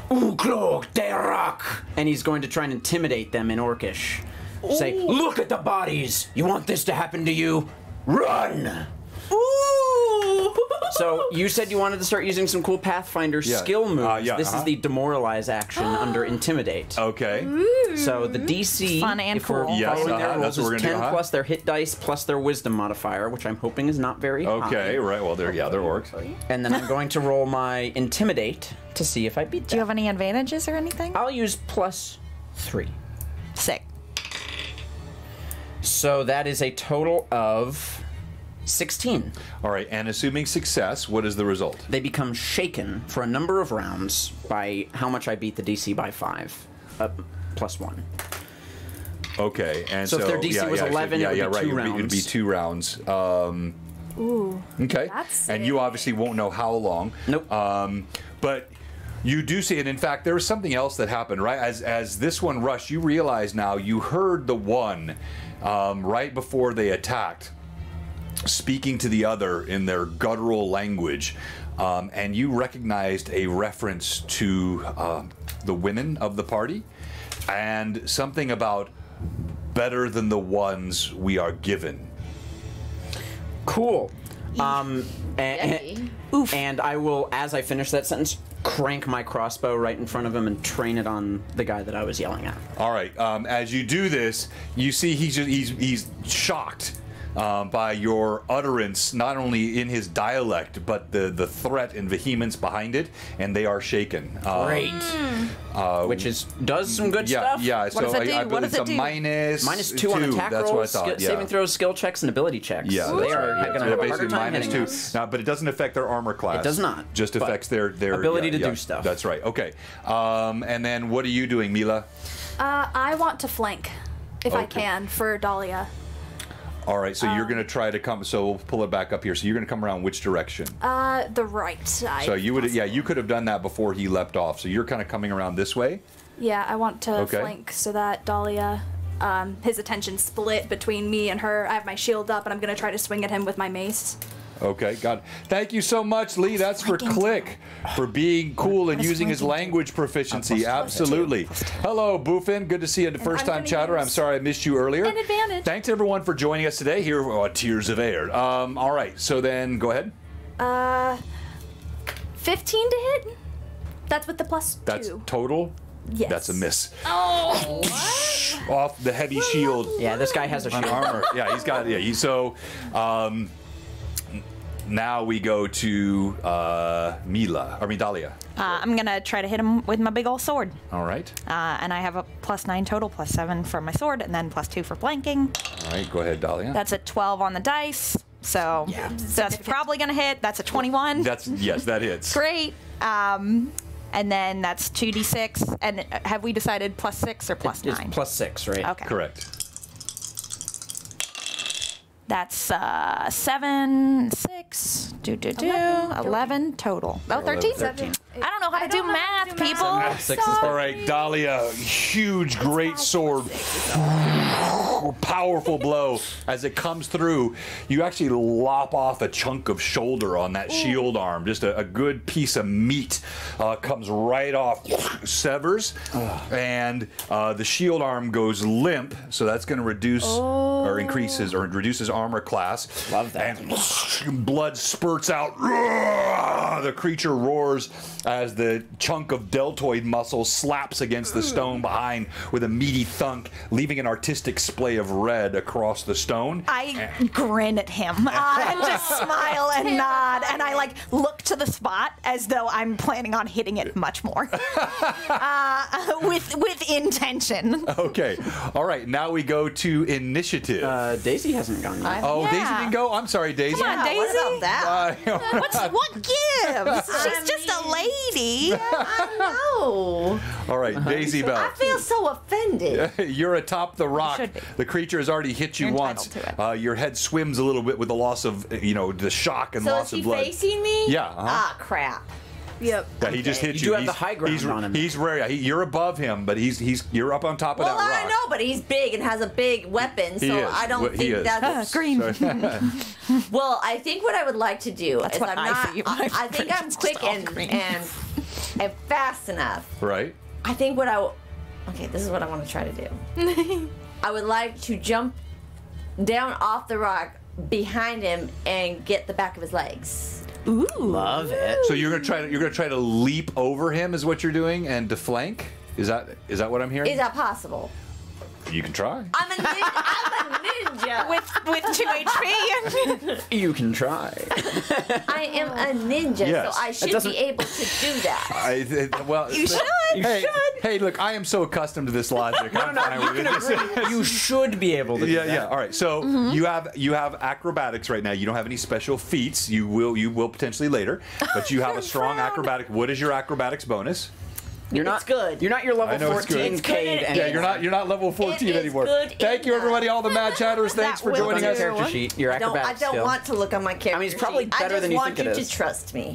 D: Uklok Derak! And he's going to try and intimidate them in Orcish. Say, look at the bodies! You want this to happen to you? Run!
C: Ooh!
D: So you said you wanted to start using some cool Pathfinder skill moves.
A: yeah,
D: This is the demoralize action under Intimidate.
A: Okay.
D: So the DC,
C: Fun and
D: if we're
C: cool.
A: Yes,
D: following their
A: that's
D: rules,
A: what we're
D: is
A: gonna
D: 10
A: do,
D: plus their hit dice plus their Wisdom modifier, which I'm hoping is not very high.
A: Okay, right. Well, there works.
D: And then I'm going to roll my Intimidate to see if I beat that.
C: Do you have any advantages or anything?
D: I'll use +3.
C: Sick.
D: So that is a total of 16.
A: All right, and assuming success, what is the result?
D: They become shaken for a number of rounds by how much I beat the DC by 5, +1.
A: Okay, and
D: So if their DC was 11, it would be
A: right.
D: 2
A: It'd be
D: rounds.
A: 2 rounds.
B: Ooh.
A: Okay,
B: That's
A: and you
B: sick.
A: obviously won't know how long.
D: Nope.
A: But you do see it. In fact, there was something else that happened, right? As this one rushed, you realize now you heard the one right before they attacked speaking to the other in their guttural language, and you recognized a reference to the women of the party and something about better than the ones we are given.
D: Cool.
E: Yucky.
D: And I will, as I finish that sentence, crank my crossbow right in front of him and train it on the guy that I was yelling at.
A: All right. As you do this, you see he's shocked by your utterance, not only in his dialect, but the threat and vehemence behind it, and they are shaken.
D: Great. Which does some good stuff.
A: Yeah. So
C: does it do?
A: I
C: What
A: believe
C: does
A: it's
C: it
A: a
C: do?
A: -2
D: on attack
A: That's
D: rolls,
A: what I thought.
D: saving throws, skill checks, and ability checks.
A: Yeah,
D: So
A: that's
D: they are
A: right.
D: going to
A: So
D: have a harder
A: basically
D: time hitting
A: -2.
D: us.
A: Now, but it doesn't affect their armor class.
D: It does not,
A: Just
D: but
A: affects their
D: ability to do stuff.
A: That's right. Okay. And then what are you doing, Mila?
B: I want to flank, if I
A: Okay.
B: can, for Dahlia.
A: All right. So you're going to try to come. So we'll pull it back up here. So you're going to come around which direction?
B: The right side.
A: So you would, you could have done that before he leapt off. So you're kind of coming around this way.
B: Yeah, I want to
A: Okay.
B: flank so that Dahlia, his attention split between me and her. I have my shield up, and I'm gonna try to swing at him with my mace.
A: Okay, got it. Thank you so much, Lee. That's for Click, for being cool and using his language proficiency. Absolutely. Hello, Boofin. Good to see you. The first time
B: gonna
A: chatter. I'm
B: use
A: sorry I missed you earlier.
B: an advantage.
A: Thanks everyone for joining us today here on Tears of Aihrde. All right, so then go ahead.
B: 15 to hit. That's with the +2.
A: That's total.
B: Yes.
A: That's a miss.
B: Oh.
A: Off the heavy shield.
D: Yeah, this guy has a shield.
A: Armor. Yeah, he's got. Yeah, now we go to Dahlia.
C: I'm gonna try to hit him with my big old sword.
A: All right.
C: And I have a +9 total, +7 for my sword, and then +2 for flanking.
A: All right, go ahead, Dahlia.
C: That's a 12 on the dice. So that's probably gonna hit. That's a 21.
A: Yes, that hits.
C: Great. And then that's 2d6. And have we decided +6 or +9?
D: It's +6, right?
C: Okay.
A: Correct.
C: That's 7, 6, 11 total. Oh, 13?
A: 13.
C: I don't know how to do math, people.
A: All right, Dahlia, huge, great sword, powerful blow. As it comes through, you actually lop off a chunk of shoulder on that shield arm. Just a good piece of meat comes right off, severs, and the shield arm goes limp. So that's going to reduce or increases or reduces armor class.
D: Love that.
A: And blood spurts out. The creature roars as the chunk of deltoid muscle slaps against the stone behind with a meaty thunk, leaving an artistic splay of red across the stone.
C: I grin at him and just smile and nod, and I look to the spot as though I'm planning on hitting it much more, with intention.
A: Okay, all right. Now we go to initiative.
D: Daisy hasn't gone yet.
A: Oh,
C: Yeah.
A: Daisy didn't go. I'm sorry, Daisy.
C: Come on, Daisy.
E: What about that?
C: What gives? She's just a lady.
E: No.
A: All right, Daisy Bell.
E: I feel so offended.
A: You're atop the rock.
C: should be.
A: The creature has already hit you
C: You're
A: once.
C: entitled to
A: Your head swims a little bit with the loss of, the shock and
E: So
A: loss
E: is he
A: of blood.
E: facing me?
A: Yeah. Uh-huh.
E: Ah, crap.
B: Yep.
A: Yeah, he just hit
D: You
A: you.
D: do have the high ground on him.
A: He's rare. You're above him, but you're up on top of
E: Well,
A: that rock.
E: I know, but he's big and has a big weapon, so
A: He is.
E: I don't
A: Well, he
E: think
A: is.
E: that's.
C: Green.
E: Well, I think what I would like to do is
C: what
E: I'm
C: I
E: not.
C: see when I
E: I think I'm
C: just
E: quick
C: all
E: and
C: green.
E: and fast enough.
A: Right.
E: I think what I. Okay, this is what I want to try to do. I would like to jump down off the rock behind him and get the back of his legs.
C: Ooh.
D: Love it.
A: So you're gonna try to leap over him, is what you're doing, and to flank. Is that what I'm hearing?
E: Is that possible?
A: You can try.
E: I'm a ninja.
C: With 2 HP.
D: You can try.
E: I am a ninja,
A: Yes.
E: so I should
D: doesn't-
E: be able to do that.
A: Well,
C: You should.
A: Hey, look, I am so accustomed to this logic. I'm fine with it.
D: You should be able to do that.
A: Yeah. All right. So you have acrobatics right now. You don't have any special feats. You will potentially later, but you have a strong acrobatic. What is your acrobatics bonus?
D: You're not
E: It's good.
D: You're not your level
A: I know it's good.
D: 14
A: It's
E: good
D: Cade
E: and-
D: anymore.
A: Yeah, you're not level 14
E: is
A: anymore.
E: good
A: Thank you,
E: enough.
A: everybody, all the Mad Chatters. Thanks for
C: will
A: joining
C: do.
A: us.
D: Character sheet. Your
E: I
D: acrobatics
E: don't
D: skill.
E: want to look on my character
D: it's probably
E: sheet.
D: better than you think it
E: I just want you
D: is.
E: to trust me.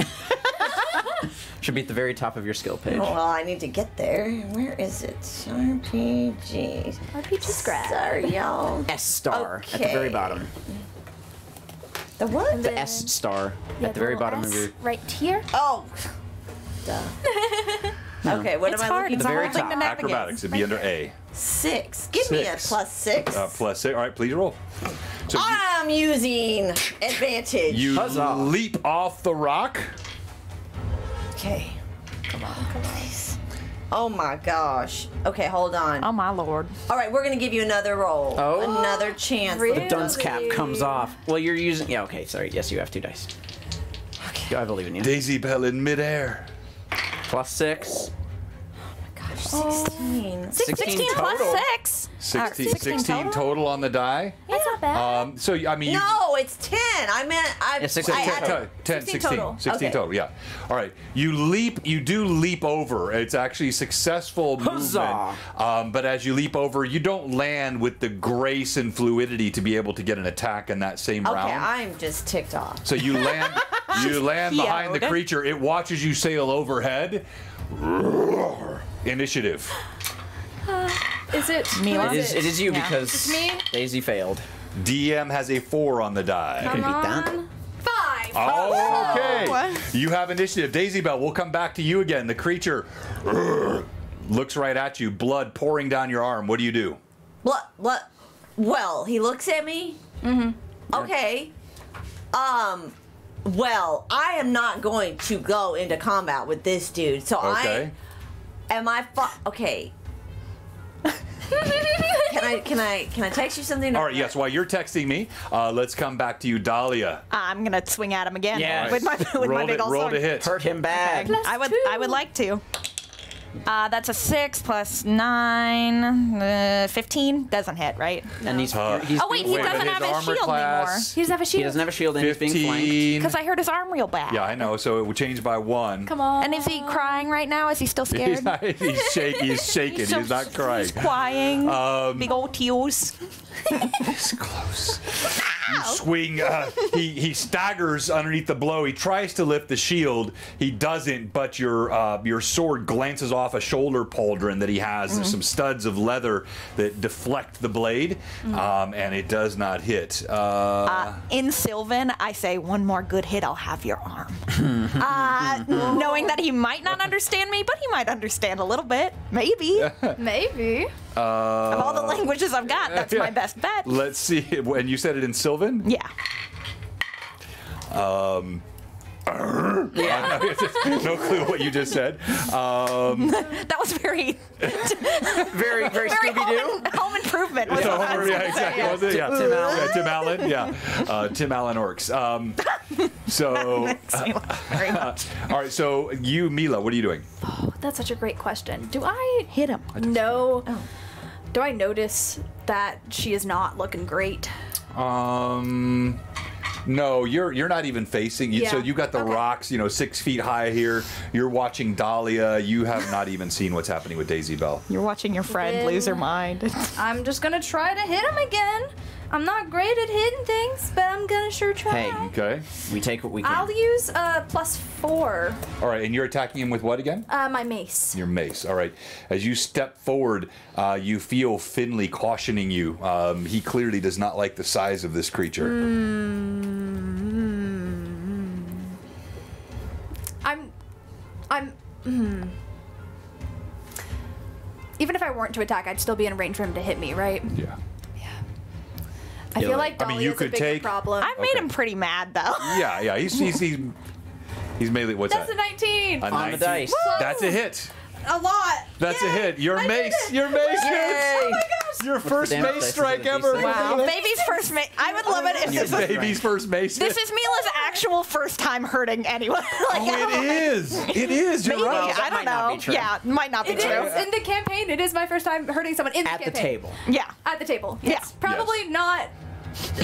D: Should be at the very top of your skill page.
E: Well, I need to get there. Where is it? RPG.
B: RPG scratch.
E: Sorry, y'all.
D: S star at the very
E: Okay.
D: bottom.
E: The what?
D: The S star at the very bottom of your.
B: Right here.
E: Oh. Duh. Okay, what
C: It's
E: am I
C: hard.
E: looking
C: It's
D: The
C: a
D: very
C: hard thing to
D: top.
C: navigate.
A: Acrobatics. It'd be under A.
E: 6. Give me a
A: Six.
E: +6.
A: +6. All right, please roll. So
E: I'm using advantage.
A: you
D: Huzzah.
A: leap off the rock.
E: Okay. Come on. Please. Oh my gosh. Okay, hold on.
C: Oh my lord.
E: All right, we're gonna give you another roll.
D: Oh.
E: Another chance.
B: Really?
D: The dunce cap comes off. Well, you're using. Yeah, okay, sorry. Yes, you have 2 dice. Okay. I believe in you.
A: Daisy Bell in midair.
D: +6.
E: Gosh, 16.
C: 16
D: total.
C: plus 6.
A: 16 total on the die.
B: That's not bad.
A: So I mean,
E: No, it's 10. I meant I.
D: Yeah, 16
E: I
D: total.
E: added-
A: 10,
B: 16
A: 16
B: total.
A: 16
E: Okay.
A: total, yeah. All right. You do leap over. It's actually successful
D: Huzzah.
A: movement. But as you leap over, you don't land with the grace and fluidity to be able to get an attack in that same
E: Okay,
A: round.
E: I'm just ticked off.
A: So you land behind the
C: Yowed.
A: creature. It watches you sail overhead. Initiative.
B: Is it
C: Mila?
D: It is you
C: Yeah.
D: because
B: It's me?
D: Daisy failed.
A: DM has a 4 on the die.
D: Can beat that.
B: 5.
A: Oh, okay.
C: What?
A: You have initiative. Daisy Bell, we'll come back to you again. The creature looks right at you, blood pouring down your arm. What do you do?
E: What? Well, he looks at me. Mm-hmm. Okay. Well, I am not going to go into combat with this dude. So
A: Okay.
E: Okay. Can I text you something?
A: All right, yes, while you're texting me, let's come back to you, Dahlia.
C: I'm gonna swing at him again.
D: Yes.
C: With my
A: roll
C: big old
A: roll
C: sword.
A: to hit.
D: Hurt him bad.
B: Plus
C: I would
B: 2.
C: like to. That's a 6 plus 9, 15. Doesn't hit, right?
D: And he's
C: Oh wait, he
A: Wait, but
C: doesn't
A: his
C: have his
A: armor
C: shield
A: class-
B: He doesn't have a
D: He
B: shield.
D: doesn't have a shield and he's being flanked.
A: 15.
C: Because I heard his arm real bad.
A: Yeah, I know, so it would change by 1.
B: Come on.
C: And is he crying right now? Is he still scared?
A: He's shaking.
C: so-
A: He's not crying.
C: He's crying. Big old tears.
A: It's close. You swing. He staggers underneath the blow. He tries to lift the shield. He doesn't, but your sword glances off a shoulder pauldron that he has. There's some studs of leather that deflect the blade, and it does not hit.
C: In Sylvan, I say, one more good hit, I'll have your arm. Knowing that he might not understand me, but he might understand a little bit. Maybe.
B: Maybe.
C: Of all the languages I've got, that's my best bet.
A: Let's see. And you said it in Sylvan?
C: Yeah.
A: No clue what you just said.
C: That was very,
D: Very, very
C: very
D: Scooby Doo.
C: home improvement. Was
A: So,
C: what I was
A: yeah,
C: gonna say.
A: exactly. Was it? Yeah.
D: Tim Allen.
A: Yeah, Tim Allen. Yeah. Tim Allen Orcs. So,
C: Very much.
A: all right. So you, Mila, what are you doing?
B: That's such a great question. Do I
C: Hit him.
B: know? Do I notice that she is not looking great?
A: No, you're not even facing. So
B: Yeah.
A: you got the
B: Okay.
A: rocks, 6 feet high here. You're watching Dahlia. You have not even seen what's happening with Daisy Bell.
C: You're watching your friend
B: Then-
C: lose her mind.
B: I'm just gonna try to hit him again. I'm not great at hitting things, but I'm gonna sure try.
D: Hey.
A: Okay.
D: We take what we can.
B: I'll use +4.
A: All right. And you're attacking him with what again?
B: My mace.
A: Your mace. All right. As you step forward, you feel Finley cautioning you. He clearly does not like the size of this creature.
B: Even if I weren't to attack, I'd still be in range for him to hit me, right?
A: Yeah.
B: I feel like
A: I mean,
B: Dahlia's
A: you
B: a
A: could
B: bigger
A: take-
B: problem.
C: I made him pretty mad, though.
A: Yeah. He's He's melee. What's
B: That's
A: that?
B: a 19.
A: A
D: On the
A: 19.
D: dice.
A: That's a hit.
B: A lot.
A: That's
B: Yay.
A: a hit. Your
B: I
A: mace.
B: did it.
A: Your mace hits.
B: Oh my gosh.
A: Your first
D: damage
A: mace
D: dice?
A: strike
D: Is it a
A: ever.
D: D6?
C: Wow, baby's first mace. I would love it if
A: Your
C: this was.
A: baby's first mace hit.
C: This is Mila's actual first time hurting anyone. Like,
A: Oh, it is. It is. You're
C: Maybe,
A: right.
C: I don't
D: might not
C: know.
D: be true.
C: Yeah, might not be
B: It
C: true.
B: is in the campaign. It is my first time hurting someone in the
D: At the
B: campaign.
D: table.
C: Yeah.
B: At the table.
C: Yeah.
B: Yes. Probably not.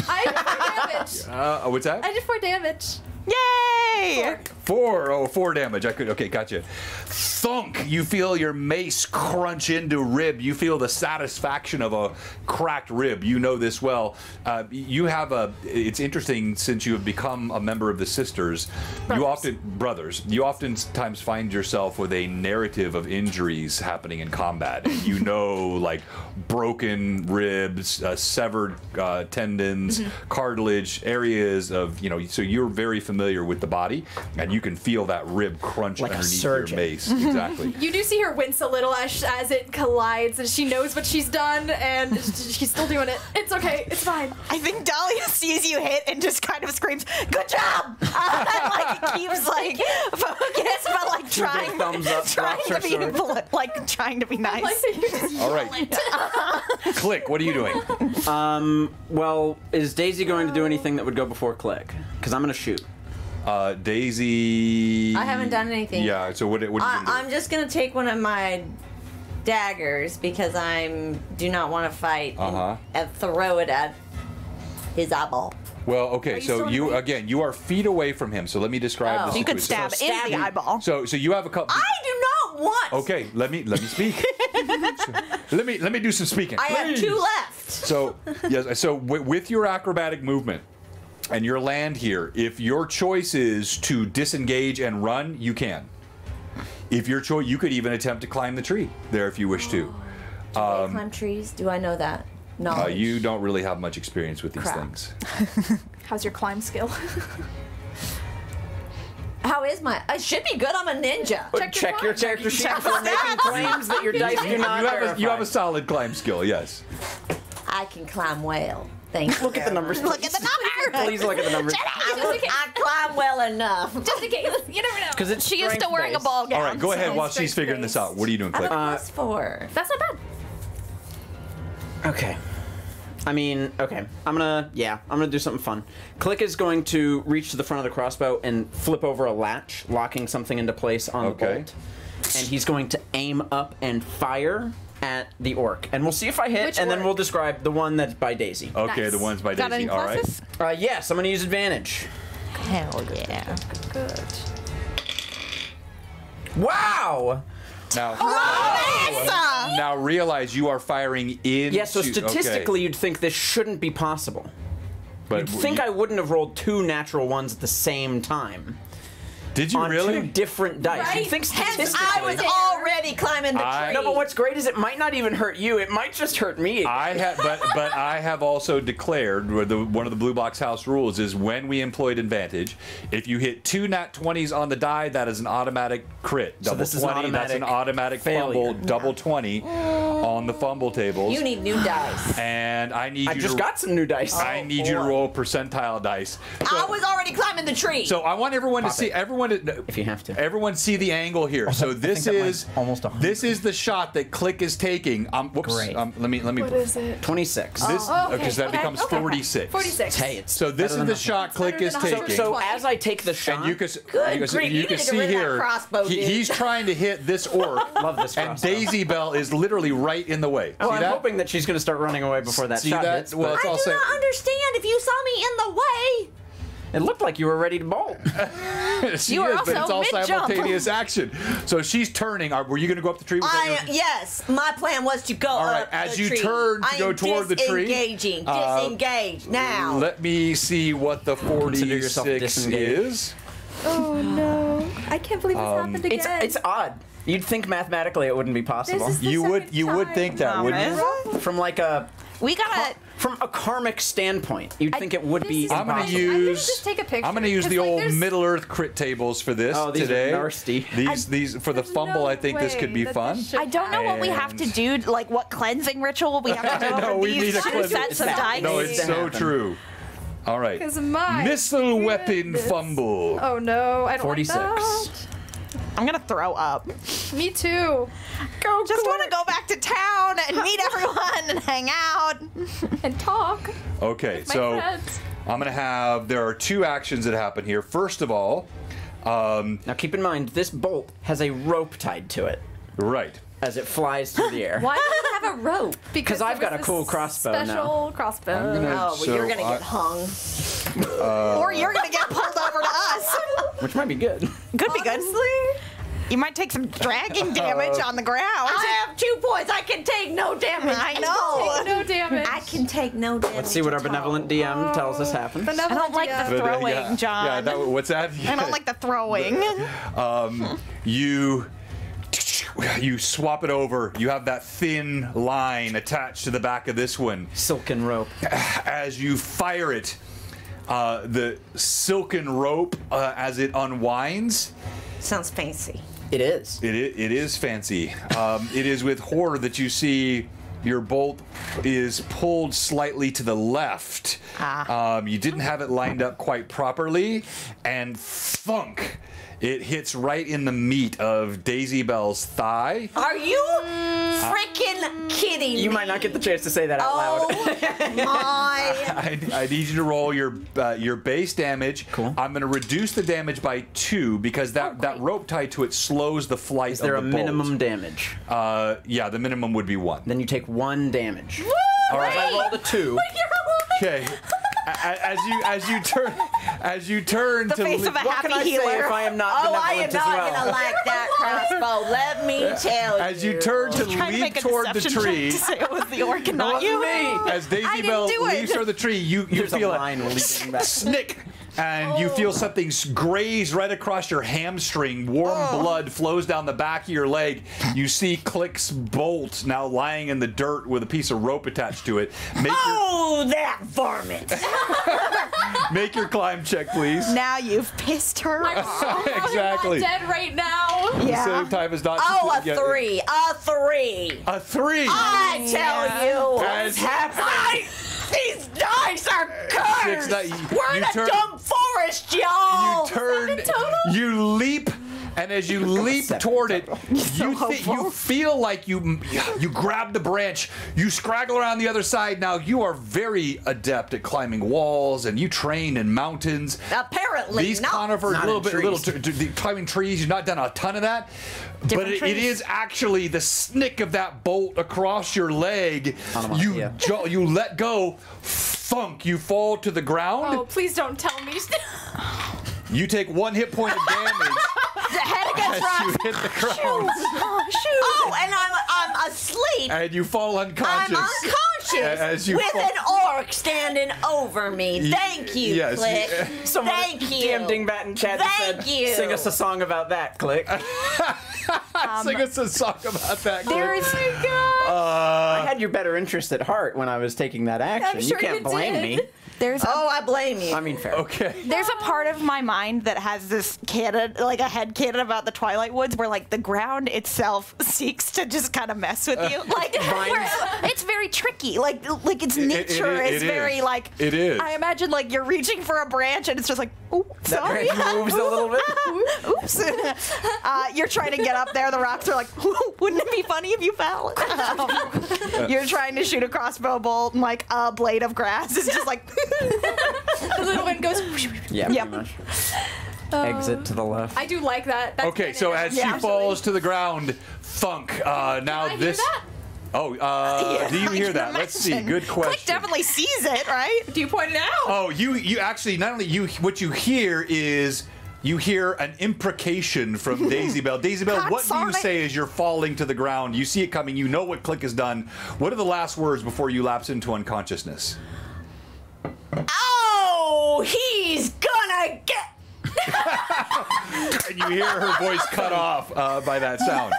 B: I did 4 damage.
A: What's that?
B: I did 4 damage.
C: Yay!
A: 4. Oh, 4 damage. I could. Okay, gotcha. Thunk. You feel your mace crunch into rib. You feel the satisfaction of a cracked rib. You know this well. You have a. It's interesting since you have become a member of the Sisters. You oftentimes find yourself with a narrative of injuries happening in combat. And you know, like broken ribs, severed tendons, cartilage, areas of So you're very familiar with the body, and you can feel that rib crunch
D: Like a
A: underneath
D: surgeon.
A: your mace. Exactly.
B: You do see her wince a little as it collides, and she knows what she's done, and she's still doing it. It's okay. It's fine.
C: I think Dahlia sees you hit and just kind of screams, "Good job!" Like keeps like focused, but like trying,
D: thumbs up,
C: trying
D: drops
C: to
D: her
C: be
D: sword.
C: like trying to be
B: Like
C: nice.
B: that you just
A: All right. Click. What are you doing?
D: Well, is Daisy going to do anything that would go before Click? Because I'm going to shoot.
A: Daisy.
E: I haven't done anything.
A: Yeah. So what are you gonna do?
E: I'm just gonna take one of my daggers because do not want to fight and throw it at his eyeball.
A: Well, okay.
B: you
A: So
B: still
A: you
B: awake?
A: again, you are feet away from him. So let me describe
E: Oh.
A: the
C: You could
A: situation.
C: stab in the eyeball.
A: So you have a couple.
E: I do not want.
A: Okay. Let me speak. let me do some speaking.
E: I have 2 left.
A: So yes, so with your acrobatic movement and your land here, if your choice is to disengage and run, you can. If your choice, you could even attempt to climb the tree there if you wish to.
E: Do they climb trees? Do I know that? No.
A: You don't really have much experience with these
E: Crap.
A: things.
B: How's your climb skill?
E: How is my? I should be good. I'm a ninja.
D: Check your character sheet
C: Check
D: before
C: the
D: making
C: stats.
D: claims that your dice do not
A: You have
D: verify.
A: a solid climb skill, yes.
E: I can climb well. Thank you.
D: Look at the numbers.
C: Look at the number.
D: Please look at the numbers.
E: I climb well enough.
B: Just in case. You never know.
D: Because it's
C: She is still wearing a
D: strength-based.
C: ball gown.
A: All right, go ahead
C: so-
A: while she's figuring this out. What are you doing, Click?
E: +4.
B: That's not bad.
D: Okay. I mean, okay. I'm gonna do something fun. Click is going to reach to the front of the crossbow and flip over a latch, locking something into place on the
A: Okay.
D: bolt. And he's going to aim up and fire at the orc. And we'll see if I hit,
B: Which
D: and then
B: orc?
D: we'll describe the one that's by Daisy.
A: Okay,
B: Nice.
A: the ones by
C: Got any
A: Daisy. All right.
C: pluses?
D: Yes, I'm gonna use advantage.
C: Hell yeah.
B: Good.
D: Wow!
A: Now,
C: Melissa!
A: now realize you are firing in.
D: Yeah, so statistically, you'd think this shouldn't be possible.
A: but
D: You'd think I wouldn't have rolled 2 natural ones at the same time.
A: did you
D: On
A: really?
D: 2 different dice.
E: Right?
D: You'd think
E: Hence,
D: statistically.
E: I was already climbing the
A: I-
E: tree.
D: No, but what's great is it might not even hurt you. It might just hurt me.
A: but I have also declared one of the blue box house rules is when we employed advantage, if you hit 2 nat 20s on the die, that is an automatic crit. Double
D: this is an
A: 20, that's an
D: automatic
A: automatic
D: failure.
A: fumble. Double 20 on the fumble tables.
E: You need new dice.
A: and I need
D: I
A: you
D: just
A: to
D: got some new dice.
A: I need you to roll percentile dice.
E: I was already climbing the tree.
A: So I want everyone to see
D: if you have to.
A: Everyone see the angle here. So this
D: think that
A: is
D: mine's almost 100.
A: this is the shot that Click is taking. Whoops.
D: Great.
A: Let me.
B: What is it?
D: 26.
A: This
B: Oh, okay,
A: because that
B: okay,
A: becomes
B: okay.
A: 46.
B: 46.
D: Hey, it's
A: So this
D: better
A: is
D: than
A: the
D: nothing.
A: shot Click
B: better
A: is
B: than
A: taking.
B: 100.
D: So as I take the shot,
A: and you can,
E: Good grief,
A: you
E: you
A: can
E: need to
A: see
E: get rid of that
A: here,
E: crossbow, dude.
A: he's trying to hit this orc,
D: love this
A: and
D: crossbow.
A: Daisy Bell is literally right in the way.
D: Well,
A: see
D: I'm
A: that?
D: hoping that she's going to start running away before that
A: See
D: shot
A: that?
D: hits.
A: Well,
D: but
A: it's
E: I
A: all
E: do
A: set.
E: not understand if you saw me in the way.
D: it looked like you were ready to bolt.
A: She
C: You were
A: is, but
C: also
A: it's all
C: mid-jump.
A: simultaneous action. So she's turning. Were you going to go up the tree? Was that your-
E: Yes, my plan was to go
A: All right,
E: up
A: as
E: the
A: you
E: tree.
A: turn to
E: I
A: go
E: am
A: toward the tree,
E: disengage now.
A: Let me see what the
D: Consider yourself
A: 46
D: disengaged.
A: is.
B: Oh no! I can't believe this happened again.
D: It's odd. You'd think mathematically it wouldn't be possible.
B: This is the
A: You would
B: second
A: think
B: time.
A: that, wouldn't you?
D: From like a
C: We gotta.
D: from a karmic standpoint, you'd think it would
B: This
D: be
B: is
A: I'm gonna
D: impossible.
B: I'm gonna
A: use.
B: just take a picture,
A: I'm gonna use the
B: 'cause, like,
A: old
B: there's-
A: Middle Earth crit tables for this
D: Oh, these are
A: today.
D: nasty.
A: These for the
B: There's
A: fumble.
B: no
A: I think this could
B: way
A: be
B: that
A: fun.
B: this should
C: I don't know what we have to
A: And-
C: do, like what cleansing ritual we have to do
A: No,
C: over
A: we need
C: these
A: a
C: 2
A: cleanse-
C: sets of dice.
A: No,
D: Needs
A: it's
D: to
A: so
D: happen.
A: true. All right.
B: Because of my
A: Missile weapon
B: goodness.
A: fumble.
B: Oh no, I don't
D: 46.
B: like that.
C: I'm gonna throw up.
B: Me too.
C: Just want to go back to town and meet everyone and hang out.
B: And talk.
A: Okay,
B: My
A: so
B: friends.
A: I'm gonna have. There are two actions that happen here. First of all,
D: Now keep in mind, this bolt has a rope tied to it
A: right.
D: as it flies through the air.
E: Why do you have a rope?
B: Because
D: I've
B: there
D: got
B: was
D: a cool
B: this
D: crossbow now.
B: Special crossbow.
A: I'm gonna-
E: Oh, well,
A: So
E: you're gonna
A: I-
E: get hung.
C: Or you're gonna get pulled over to us.
D: Which might be good.
C: Could be good.
B: Honestly,
C: You might take some dragging damage on the ground.
E: I have 2 points. I can take no damage.
C: I know.
B: no damage.
E: I can take no damage.
D: Let's see what our
E: at all.
D: benevolent DM tells us happens.
C: I don't like the
A: But,
C: throwing,
A: yeah,
C: John.
A: Yeah, what's that?
C: I don't like the throwing.
A: You swap it over. You have that thin line attached to the back of this one.
D: Silken rope.
A: As you fire it, the silken rope, as it unwinds,
E: Sounds fancy.
D: It is.
A: it is fancy. It is with horror that you see your bolt is pulled slightly to the left. You didn't have it lined up quite properly, and thunk! It hits right in the meat of Daisy Bell's thigh.
E: Are you freaking kidding me?
D: You might not get the chance to say that out loud.
E: Oh my!
A: I need you to roll your base damage.
D: Cool.
A: I'm going to reduce the damage by 2 because that rope tied to it slows the flight
D: Is there a
A: of the bolt.
D: minimum damage?
A: Yeah, the minimum would be 1.
D: Then you take 1 damage.
A: All right.
D: I rolled a 2.
A: Okay. As you turn
C: The
A: to
C: face
A: le-
C: of a
D: What can
C: happy
D: I say
C: healer.
D: if I am not
E: Oh, I am
D: benevolent
E: not
D: as well?
E: gonna like that crossbow. Let me tell you.
A: as you turn to
C: Trying to
A: leap
C: make a
A: toward the
C: deception
A: tree,
C: check to say it was the orc and not
D: wasn't
C: you.
D: me.
A: as Daisy
C: I didn't
A: Bell
C: do it.
A: leaps toward the tree, you
D: There's a
A: feel
D: line leaping back.
A: snick, and you feel something graze right across your hamstring. Warm blood flows down the back of your leg. You see Click's bolt now lying in the dirt with a piece of rope attached to it.
E: Oh, that varmint!
A: Make your climb check, please.
C: Now you've pissed her off.
A: Exactly.
B: I'm not dead right now.
C: Yeah.
A: Same time as not.
E: Oh,
A: Yeah,
E: a 3. A 3.
A: A 3.
E: I tell you
A: As-
E: what's happening. These dice are cursed. We're in a
A: turn-
E: dumb forest, y'all.
A: You turn, you leap, and as you leap toward it, you feel like you grab the branch, you scraggle around the other side. Now you are very adept at climbing walls, and you train in mountains.
E: Apparently
A: These
E: not.
A: conifers,
D: Not in trees.
A: climbing trees. You've not done a ton of that, but it is actually the snick of that bolt across your leg. You let go, thunk. You fall to the ground.
B: Oh, please don't tell me.
A: You take 1 hit point of damage.
C: The head against
A: As
C: rock.
A: you hit the ground
E: Oh, and I'm asleep.
A: and you fall
E: I'm
A: unconscious.
E: unconscious
A: As you
E: with
A: fall-
E: an orc standing over me. Thank you,
A: yes,
E: Click.
D: Someone
E: Thank you.
D: DM Dingbat in chat
E: Thank
D: said,
E: you.
D: sing us a song about that, Click.
A: Sing us a song about that.
C: There's
D: I had your better interest at heart when I was taking that action.
B: sure
D: you can't
B: you
D: blame
B: did.
D: me.
C: there's a
E: Oh, I blame you.
D: I mean, fair.
A: Okay.
C: There's a part of my mind that has this canon, like a head canon about the Twilight Woods, where like the ground itself seeks to just kind of mess with you. Like where it's very tricky. Like its nature
A: it
C: is
A: is.
C: very like.
A: It is.
C: I imagine like you're reaching for a branch and it's just like, oh,
D: That
C: sorry.
D: branch moves a little bit.
C: Oops. You're trying to get up there. The rocks are like, wouldn't it be funny if you fell? You're trying to shoot a crossbow bolt and like a blade of grass is just like.
B: The little one goes.
D: Yeah,
C: Yep.
D: pretty much. Exit to the left.
B: I do like that. That's
A: Okay,
B: canon.
A: so as she
C: Yeah.
A: falls to the ground, thunk. Now
B: I hear
A: this.
B: that?
A: Oh, do you
C: I
A: hear
C: can
A: that? Let's see.
C: imagine.
A: Good question.
C: Click definitely sees it, right?
B: Do you point it out?
A: Oh, you actually not only what you hear is. You hear an imprecation from Daisy Bell. Daisy Bell,
C: God,
A: what do you
C: sorry.
A: say as you're falling to the ground? You see it coming. You know what Click has done. What are the last words before you lapse into unconsciousness?
E: Oh, he's gonna get.
A: And you hear her voice cut off by that sound.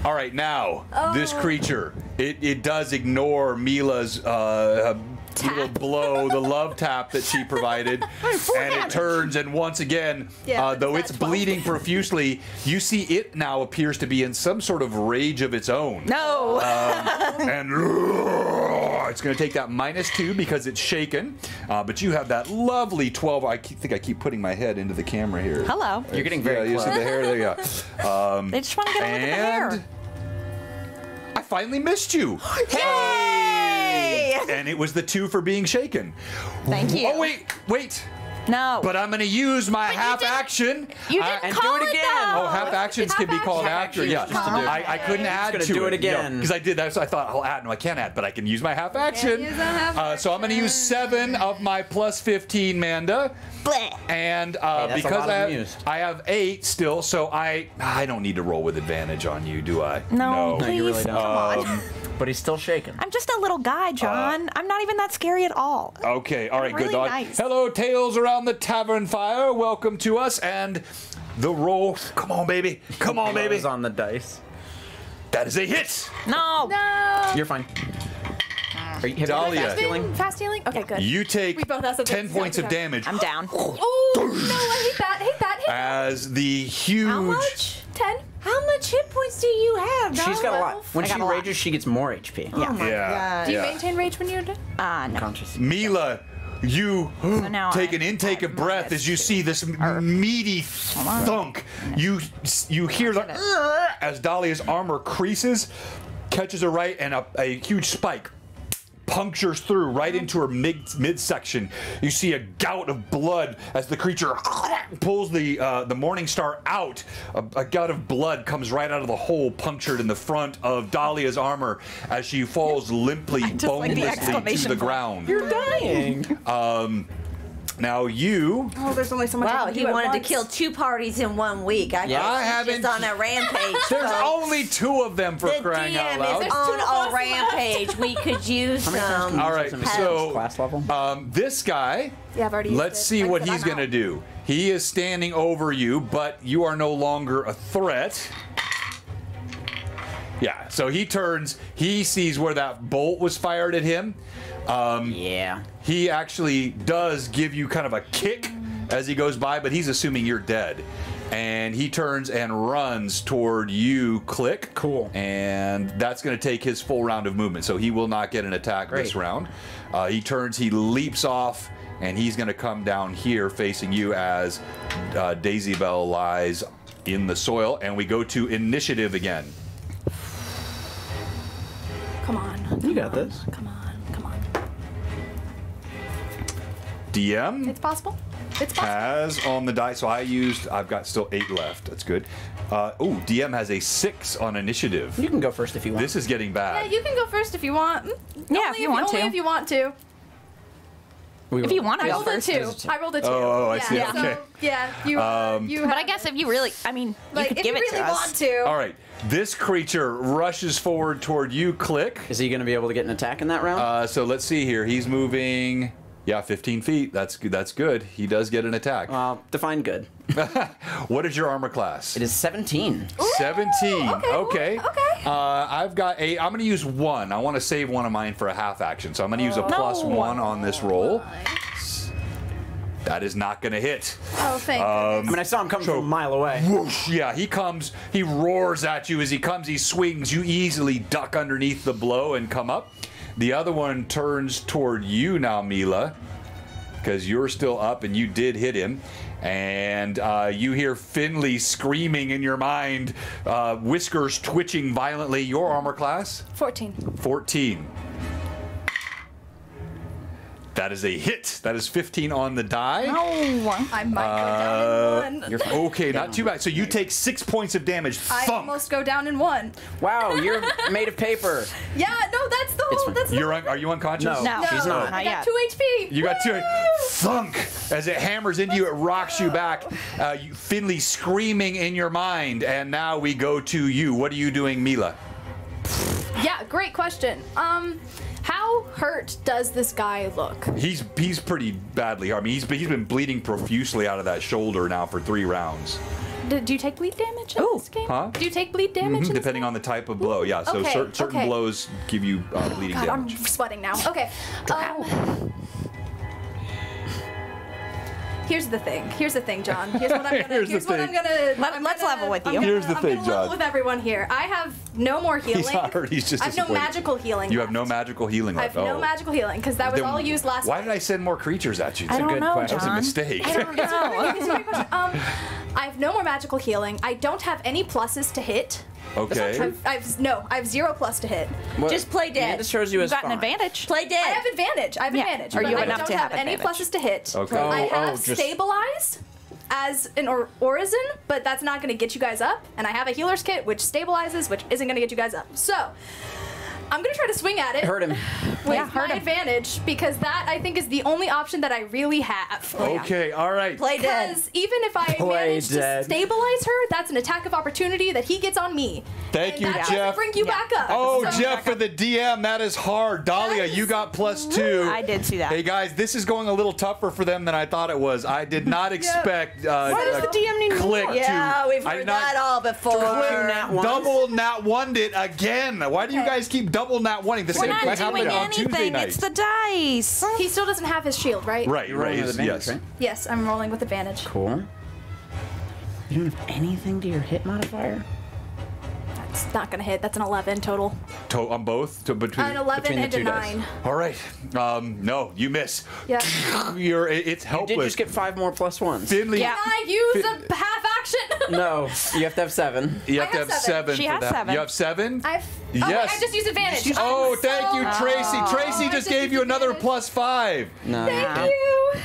A: All right, now this creature, it does ignore Mila's little blow, the love tap that she provided, and it turns and once again,
B: Yeah,
A: though
B: that's
A: it's
B: 12.
A: bleeding profusely, you see it now appears to be in some sort of rage of its own.
C: No.
A: And it's going to take that -2 because it's shaken. But you have that lovely 12. I think I keep putting my head into the camera here.
C: Hello.
D: You're getting very
A: you see
D: close.
A: the hair there, yeah.
C: They just want to get a look at the hair.
A: And I finally missed you.
C: Yay!
A: And it was the 2 for being shaken.
C: Thank you.
A: Oh, wait.
C: No.
A: But I'm going to use my half action.
C: You didn't
D: and
C: call
D: do it again.
C: though.
A: Oh, half actions can be called after. Yeah, I couldn't add
D: gonna
A: to
D: do it
A: it
D: again.
A: because I did that. So I thought I'll add. No, I can't add, but I can use my half action.
B: use a half
A: So I'm going to use 7 of my +15, Manda.
C: Bleh.
A: And
D: that's a
A: because
D: lot of muse.
A: I have 8 still, so I don't need to roll with advantage on you, do I?
C: No,
D: No, you really
C: please.
D: don't.
C: Come on.
D: But he's still shaking.
C: I'm just a little guy, John. I'm not even that scary at all.
A: Okay, all right,
C: Really
A: good dog.
C: nice.
A: Hello, Tales Around the Tavern Fire. Welcome to us and the roll. Come on, baby. Come on, baby.
D: Blows on the dice.
A: That is a hit.
C: No.
B: No.
D: You're fine. Are you
A: Dahlia.
D: fast healing?
B: Fast healing? Okay, good.
A: You take
B: We both have something
A: 10
B: to
A: points of
B: talk about.
A: damage
C: I'm down.
B: Oh, no, I hate that. Hate that. Hate that.
A: as the huge.
E: How much?
B: 10.
E: How much hit points do you have?
D: She's got a lot. When
C: I
D: she
C: got a lot.
D: rages, she gets more HP.
C: Yeah.
E: Oh my
A: Yeah.
E: god.
B: Do you
A: Yeah.
B: maintain rage when you're done?
C: No.
D: Conscious.
A: Mila, you
C: now
A: take
C: I'm
A: an intake of
C: at
A: breath as you
C: -2.
A: see this meaty thunk. You hear the as Dahlia's armor creases, catches her right, and a huge spike punctures through right into her midsection. You see a gout of blood as the creature pulls the Morning Star out. A gout of blood comes right out of the hole punctured in the front of Dahlia's armor as she falls limply,
C: just like the
A: bonelessly to
C: exclamation
A: the
C: point.
A: ground.
D: You're dying.
A: Now you.
B: Oh, there's only so much. I
E: Wow,
B: can
E: he
B: do at
E: wanted to
B: once.
E: kill 2 parties in 1 week. I
D: Yeah.
E: guess
A: I
E: he's
A: haven't-
E: just on a rampage.
A: There's
E: folks.
A: only 2 of them for
E: the
A: crying out
E: DM
A: loud.
E: is
B: There's 2 of
E: on
B: us
E: a rampage. We could use
D: How many times can
E: some.
D: you
A: All
D: use
A: right,
D: them
A: so
D: class level?
A: this guy.
B: Yeah, I've already used
A: Let's
B: it.
A: see
B: Like I
A: what
B: said,
A: he's
B: I'm
A: gonna
B: out.
A: do. He is standing over you, but you are no longer a threat. Yeah, so he turns. He sees where that bolt was fired at him.
D: Yeah.
A: He actually does give you kind of a kick as he goes by, but he's assuming you're dead. And he turns and runs toward you, Click.
D: Cool.
A: And that's going to take his full round of movement, so he will not get an attack this
D: Great.
A: round. He turns, he leaps off, and he's going to come down here facing you as Daisy Bell lies in the soil. And we go to initiative again.
B: Come on.
D: You got this.
B: Come on. Come on.
A: DM
B: It's possible. It's possible.
A: has on the die, so I've got still 8 left. That's good. DM has a 6 on initiative.
D: You can go first if you want.
A: This is getting
B: Yeah,
A: bad.
B: you can go first if you want.
C: Yeah, if you want
B: only
C: to.
B: if you want to.
C: If you want to
B: I
C: go
B: rolled a
C: first.
B: 2. I rolled a 2.
A: Oh, I
B: yeah,
A: see.
B: So,
A: Okay.
B: yeah, you. You.
C: But I
B: have-
C: guess if you really, I mean, you
B: like,
C: could
B: if
C: give
B: you
C: it
B: really
C: to us.
B: want to.
A: All right. This creature rushes forward toward you, Click.
D: Is he going to be able to get an attack in that round?
A: So let's see here. He's moving. Yeah, 15 feet. That's good. That's good. He does get an attack.
D: Define good.
A: What is your armor class?
D: It is 17.
A: 17. Okay.
B: okay.
A: I've got a. I'm going to use 1. I want to save one of mine for a half action, so I'm going to use a +1 on this roll. That is not going to hit.
B: Oh, thank
D: I mean, I saw him coming from a mile away.
A: Whoosh, yeah, he comes, he roars at you as he comes, he swings. You easily duck underneath the blow and come up. The other one turns toward you now, Mila, because you're still up and you did hit him. And you hear Finley screaming in your mind, whiskers twitching violently. Your armor class?
B: 14.
A: 14. That is a hit. That is 15 on the die.
B: I might go down in 1.
D: You're
A: Okay, not too bad. So you take 6 points of damage.
B: I
A: Thunk.
B: almost go down in 1.
D: Wow, you're made of paper.
B: Yeah, no, that's the whole.
D: fine.
B: That's the
A: Are you unconscious?
D: No.
C: No,
D: She's not.
B: I
C: Not
B: got
C: yet.
B: 2 HP.
A: You got two.
B: Woo!
A: Thunk! As it hammers into you, it rocks you back. Finley screaming in your mind. And now we go to you. What are you doing, Mila?
B: Yeah, great question. How hurt does this guy look?
A: He's pretty badly harmed. He's been bleeding profusely out of that shoulder now for 3 rounds.
B: Do you take bleed damage in this game?
A: Huh?
B: Do you take bleed damage? in this
A: Depending
B: game?
A: on the type of blow, yeah. So
B: Okay,
A: certain
B: okay.
A: blows give you bleeding
B: God, I'm
A: damage.
B: sweating now. Okay. Here's the thing, John. Here's what I'm gonna.
A: Here's the
B: I'm gonna.
C: Let's level with you.
A: Here's the thing,
B: I'm gonna level
A: John.
B: with everyone here. I have no more healing.
A: He's not hurt. He's just
B: I have no
A: disappointed.
B: magical healing.
A: You have no
B: left.
A: magical healing
B: I
A: left.
B: have no magical healing because that was
A: Then
B: all used last.
A: Why
B: week.
A: did I send more creatures at you?
C: I don't
D: good
C: know,
D: question.
A: That was a
C: John.
A: mistake.
C: I don't know.
B: It's a great question. I have no more magical healing. I don't have any pluses to hit.
A: Okay.
B: I have 0 plus to hit.
E: Just play dead.
D: This shows you
C: You
D: as
C: got an
D: fine.
C: advantage.
E: Play
B: I
E: dead.
B: have advantage. I have
C: Yeah.
B: advantage.
C: Or
B: but
C: you
B: I
C: enough
B: don't
C: to
B: have
C: have
B: any
C: advantage.
B: pluses to hit.
A: Okay.
B: I have
D: just-
B: stabilize as an orison, but that's not going to get you guys up. And I have a healer's kit, which stabilizes, which isn't going to get you guys up. So I'm going to try to swing at it.
D: Hurt him.
B: With
C: Yeah, hurt
B: my
C: him.
B: advantage, because that I think is the only option that I really have.
A: Okay. All right.
E: Play dead.
B: Because even if I
D: Play
B: manage
D: dead.
B: to stabilize her, that's an attack of opportunity that he gets on me.
A: Thank
B: And
A: you,
B: that
A: Jeff.
B: doesn't bring you
C: Yeah.
B: back up.
A: Oh,
B: So-
A: Jeff, for the DM, that is hard. Dahlia,
B: That
A: you
B: is
A: got +2.
C: I did see that.
A: Hey, guys, this is going a little tougher for them than I thought it was. I did not expect
C: Why does the DM need
A: Click
C: more?
A: to...
E: Yeah, we've
A: I
E: heard
A: did not-
E: that all before.
D: Nat one.
A: Double nat one it again. Why do you guys keep double nat one-ing? The
C: We're
A: same
C: not
A: thing happened
C: doing
A: on Tuesday
C: anything.
A: night.
C: It's the dice.
B: He still doesn't have his shield, right?
A: Right,
D: You're rolling
A: right.
D: with advantage,
A: Yes.
D: right?
B: Yes, I'm rolling with advantage.
D: Cool. You don't have anything to your hit modifier?
B: That's not gonna hit. That's an 11 total.
A: On both? Between...
B: An 11
D: between the
B: and a
D: two dice.
B: 9.
A: All right. No, you miss.
B: Yeah.
A: It's helpless.
D: Did just get 5 more +1s.
A: Finley,
C: Yeah.
B: Can I use a half action?
D: No, you have to have 7.
A: you have
B: I
A: to
B: have
A: have 7
C: She
A: for
C: has
A: that.
C: 7.
A: You have 7?
B: I've.
A: Yes.
B: Oh, wait, I just used advantage.
A: Oh,
B: I'm
A: thank you,
B: so-
A: Tracy. Tracy
B: I
A: just
B: just
A: gave you
B: used
A: another
B: advantage.
A: +5.
D: No,
B: Thank you.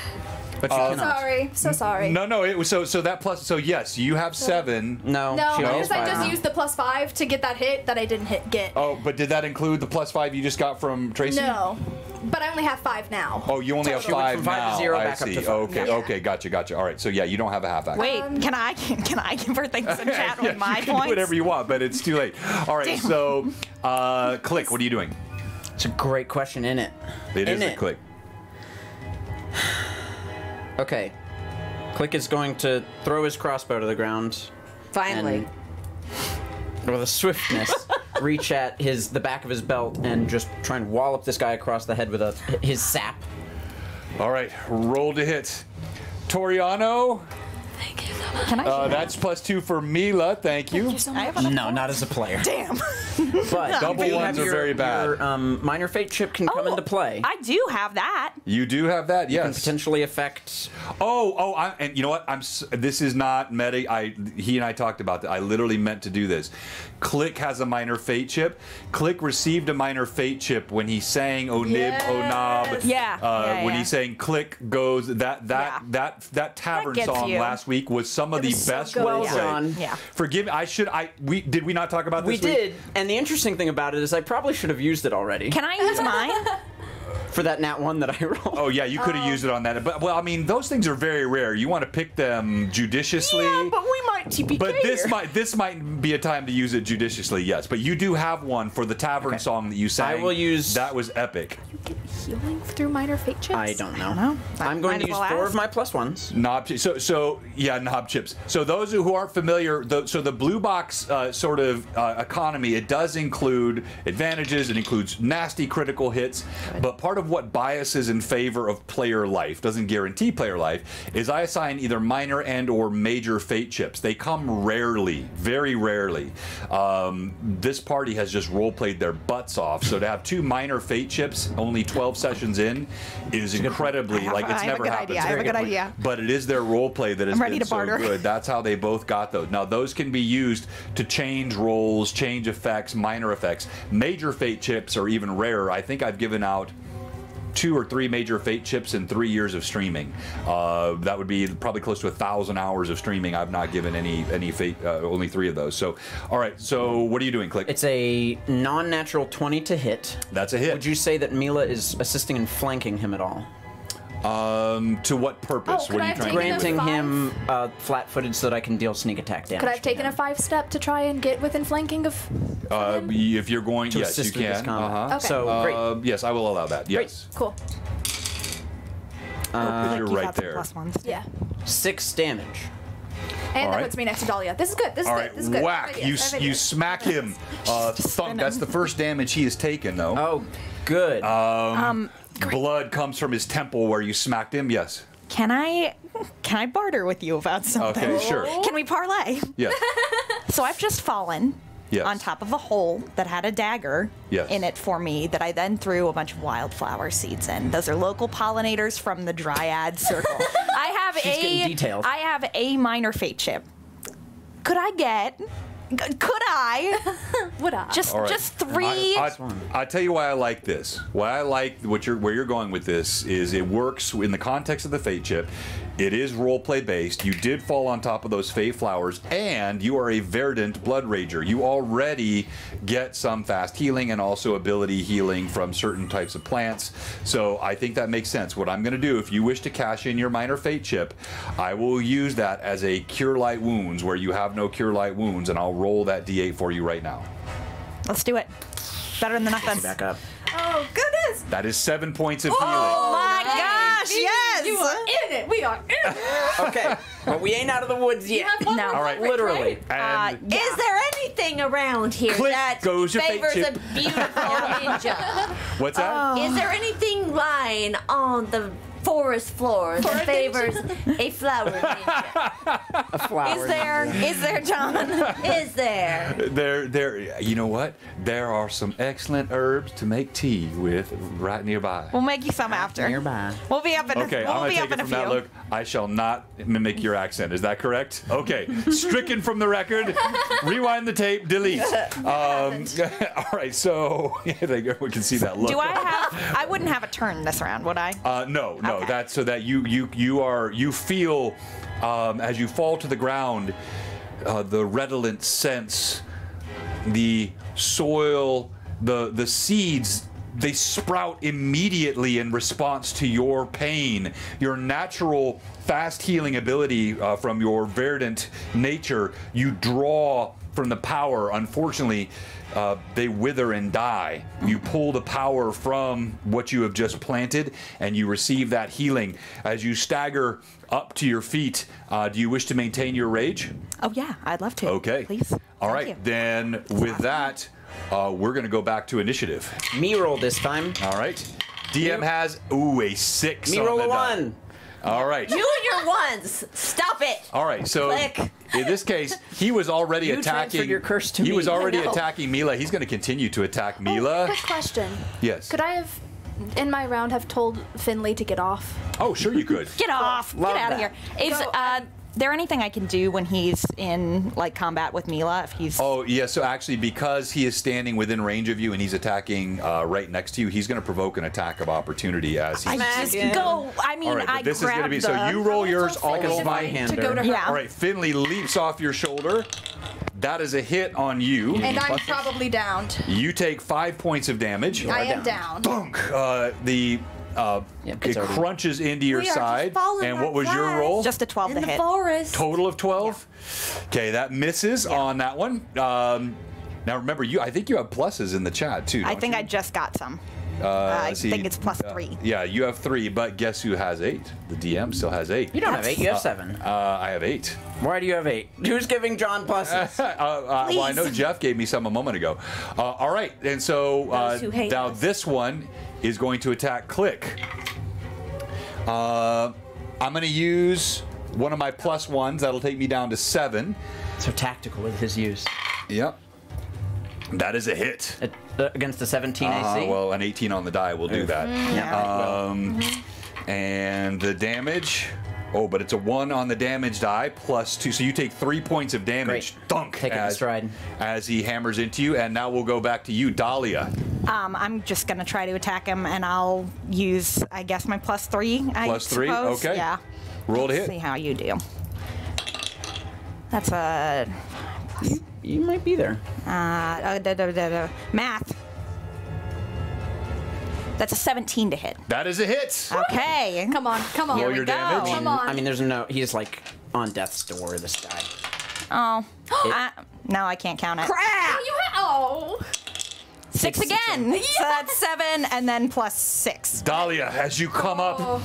D: but you cannot.
B: Sorry. So sorry.
A: No, it was so that plus. So yes, you have 7.
D: No,
B: No,
D: she only has
B: because I
D: 5
B: just
D: now.
B: used the +5 to get that hit that I didn't get.
A: Oh, but did that include the +5 you just got from Tracy?
B: No, but I only have 5 now.
A: Oh, you only have
D: She went
A: 5
D: from 5 to
A: now.
D: 0
A: I
D: back up
A: see.
D: to 5.
A: Okay,
B: Yeah.
A: okay, gotcha. All right, so yeah, you don't have a half action.
C: Wait, can I give her things in chat
A: Yeah,
C: with my
A: you can
C: points?
A: do whatever you want, but it's too late. All right,
C: Damn.
A: so Click, what are you doing?
D: It's a great question, isn't it?
A: It is
D: Isn't
A: a Click.
D: Okay. Click is going to throw his crossbow to the ground.
E: Finally.
D: And with a swiftness, reach at the back of his belt and just try and wallop this guy across the head with his sap.
A: All right, roll to hit. Toriano,
C: Can I?
A: that's +2 for Mila. Thank you.
C: I have enough
D: No,
C: points?
D: not as a player.
C: Damn.
D: But
A: Double
D: you
A: ones
D: have
A: are very bad.
D: Your minor fate chip can come into play.
C: I do have that.
A: You do have that,
D: Can
A: yes.
D: potentially affect.
A: And you know what? This is not meta. He and I talked about that. I literally meant to do this. Click has a minor fate chip. Click received a minor fate chip when he sang "O Nib, O Nob."
C: Yeah.
A: When he sang "Click goes," that tavern
C: gets
A: song
C: you.
A: last week was some of the
B: was so
A: best
B: good.
A: roleplay.
D: Well done.
C: Yeah.
A: Forgive me. Did we not talk about
D: We
A: this? week?
D: did, and the interesting thing about it is I probably should have used it already
C: Can I use mine?
D: for that nat 1 that I rolled.
A: Oh yeah, you could have used it on that. But well, I mean, those things are very rare. You want to pick them judiciously.
D: yeah, but we might TPK
A: But
D: here.
A: this might be a time to use it judiciously, yes. But you do have one for the tavern song that you sang.
D: I will use-
A: That was epic.
B: Healing through minor fate chips?
D: I don't know.
C: know.
D: I'm
C: Might
D: going to
C: as
D: use
C: well
D: 4
C: ask.
D: of my +1s.
A: Knob knob chips. So those who aren't familiar, the blue box sort of economy, it does include advantages. It includes nasty critical hits. But part of what biases in favor of player life, doesn't guarantee player life, is I assign either minor and or major fate chips. They come rarely, very rarely. This party has just role-played their butts off. So to have 2 minor fate chips only 12 sessions in is incredibly,
C: I
A: it's
C: have a
A: never
C: good
A: happened.
C: idea. I have a good idea.
A: But it is their role play that has
C: I'm ready
A: been
C: to
A: so
C: barter.
A: good. That's how they both got those. Now those can be used to change roles, change effects, minor effects. Major fate chips are even rarer. I think I've given out 2 or 3 major fate chips in 3 years of streaming. That would be probably close to 1,000 hours of streaming. I've not given any fate, only 3 of those. So, all right. So what are you doing, Click?
D: It's a non-natural 20 to hit.
A: That's a hit.
D: Would you say that Mila is assisting in flanking him at all?
A: To what purpose?
B: Oh, could
A: what
B: I
A: are you
B: have
A: trying
B: taken
A: to do?
D: Granting
B: five?
D: him flat-footed so that I can deal sneak attack damage.
B: Could I have
D: to
B: taken
D: him.
B: a 5-step to try and get within flanking of?
A: If you're going,
D: To
A: yes, you
D: assist with this
A: can.
D: combat.
B: Okay.
D: So great.
A: Yes, I will allow that. Yes.
B: Cool.
A: Because you're
C: You
A: right
C: got the
A: there.
C: +1s.
B: Yeah.
D: 6 damage.
B: And
A: All
B: that
A: right.
B: puts me next to Dahlia. This is good. This is
A: All
B: good.
A: right,
B: This is good.
A: whack!
B: I have ideas. I have
A: You
B: ideas.
A: smack him. Thunk. That's the first damage he has taken, though.
D: Oh, good.
A: Blood comes from his temple where you smacked him. Yes.
C: Can I can I barter with you about something?
A: Okay, sure.
C: Can we parlay?
A: Yes.
C: So I've just fallen
A: Yes.
C: on top of a hole that had a dagger
A: Yes.
C: in it for me that I then threw a bunch of wildflower seeds in. Those are local pollinators from the Dryad Circle. I have
D: getting detailed.
C: I have a minor fate chip. Could I
B: Would I?
C: just
A: All right.
C: just three?
A: I tell you why I like this. Why I like where you're going with this is it works in the context of the Fate chip. It is roleplay based. You did fall on top of those Fate flowers, and you are a verdant blood rager. You already get some fast healing and also ability healing from certain types of plants. So I think that makes sense. What I'm going to do, if you wish to cash in your minor Fate chip, I will use that as a Cure Light Wounds where you have no Cure Light Wounds, and I'll roll that D8 for you right now.
C: Let's do it. Better than nothing.
D: Back up.
B: Oh, goodness.
A: That is 7 points of healing.
C: Oh my gosh! Yes.
B: You are in it. We are in it.
D: Okay, well, we ain't out of the woods yet.
C: No.
A: All right.
D: Literally.
A: And
E: Is there anything around here
A: Click
E: that
A: goes your fate
E: favors a
A: chip.
E: beautiful ninja?
A: what's that?
E: Is there anything lying on the forest floor that favors a flower ninja?
D: A flower.
C: Is there, John?
E: Is there?
A: There. You know what? There are some excellent herbs to make tea with right nearby.
C: We'll make you some after.
D: Nearby.
C: We'll be up in
A: Okay,
C: a,
A: I'm
C: we'll
A: gonna
C: be
A: take
C: up
A: it
C: in a
A: from
C: few.
A: that look. I shall not mimic your accent. Is that correct? Okay, stricken from the record. Rewind the tape. Delete. All right, so we can see that look.
C: Do I have? I wouldn't have a turn this round, would I?
A: No.
C: Okay.
A: That's so that you feel as you fall to the ground, the redolent scents, the soil, the seeds. They sprout immediately in response to your pain. Your natural fast healing ability from your verdant nature, you draw from the power. Unfortunately, they wither and die. You pull the power from what you have just planted, and you receive that healing. As you stagger up to your feet, do you wish to maintain your rage?
C: Oh yeah, I'd love to.
A: Okay.
C: Please.
A: All
C: Thank
A: right,
C: you.
A: then with that, we're going to go back to initiative.
D: Me roll this time.
A: All right. DM has, a 6
D: Me
A: on
D: roll
A: the
D: a
A: die.
D: 1.
A: All right.
E: You and your ones. Stop it.
A: All right, so
E: Click.
A: in this case, he was already
D: You
A: attacking.
D: transferred your curse to
A: he
D: me.
A: was already
E: I know.
A: attacking Mila. He's going to continue to attack Mila.
B: Quick question.
A: Yes.
B: Could I have, in my round, have told Finley to get off?
A: Oh, sure you could.
C: Get off!
D: Love
C: Get out of
D: that.
C: here. Is
B: Go,
C: there anything I can do when he's in like combat with Mila? If he's
A: Oh, yeah, so actually because he is standing within range of you and he's attacking right next to you, he's going to provoke an attack of opportunity as he's...
C: I just
D: Smack him.
C: go. I mean,
A: All right,
C: I
A: but this is going to
C: grab
A: be...
C: the,
A: So you roll yours, I'll roll
D: my
A: mine.
D: hand.
B: To go to her.
C: Yeah.
A: All right, Finley leaps off your shoulder. That is a hit on you.
B: And I'm probably downed.
A: You take 5 points of damage.
B: I am down.
A: Thunk.
D: Yep,
A: It
D: it's already-
A: crunches into your
E: We are just
A: side.
E: falling
A: And
E: like
A: what was your
E: flies.
A: roll?
C: just a 12
E: In
C: to
E: the
C: hit.
E: forest.
A: Total of 12. Okay, that misses on that one. Now remember, I think you have pluses in the chat too.
C: I
A: don't
C: think
A: you?
C: I just got some. I
A: Let's see.
C: think it's plus 3.
A: Yeah, you have 3, but guess who has 8? The DM still has 8.
D: You don't have 8, you have 7.
A: I have 8.
D: Why do you have 8? Who's giving John pluses?
A: Well, I know Jeff gave me some a moment ago. All right, and so
E: Those who hate
A: now
E: us.
A: this one is going to attack Click. I'm going to use one of my plus ones. That'll take me down to 7.
D: So tactical with his use.
A: Yep. That is a hit.
D: Against the 17 AC?
A: Well, an 18 on the die will do that.
D: Yeah.
A: And the damage. Oh, but it's a 1 on the damage die plus 2. So you take 3 points of damage.
D: Great.
A: Thunk.
D: Take it in stride.
A: As he hammers into you. And now we'll go back to you, Dahlia.
C: I'm just gonna try to attack him, and I'll use, I guess, my plus 3.
A: Plus 3?
C: suppose.
A: Okay.
C: Yeah.
A: Roll to
C: Let's see
A: hit.
C: how you do. That's a
D: You might be there.
C: math. That's a 17 to hit.
A: That is a hit.
C: Okay.
B: Come on, come on.
A: Roll
B: Here
A: your
B: we go.
A: damage.
B: Come on.
D: I mean, there's no. He's like on death's door, this guy.
C: Oh. No, I can't count it.
B: Crap! Oh.
C: 6 again. So that's 7, and then plus 6.
A: Dahlia, as you come up,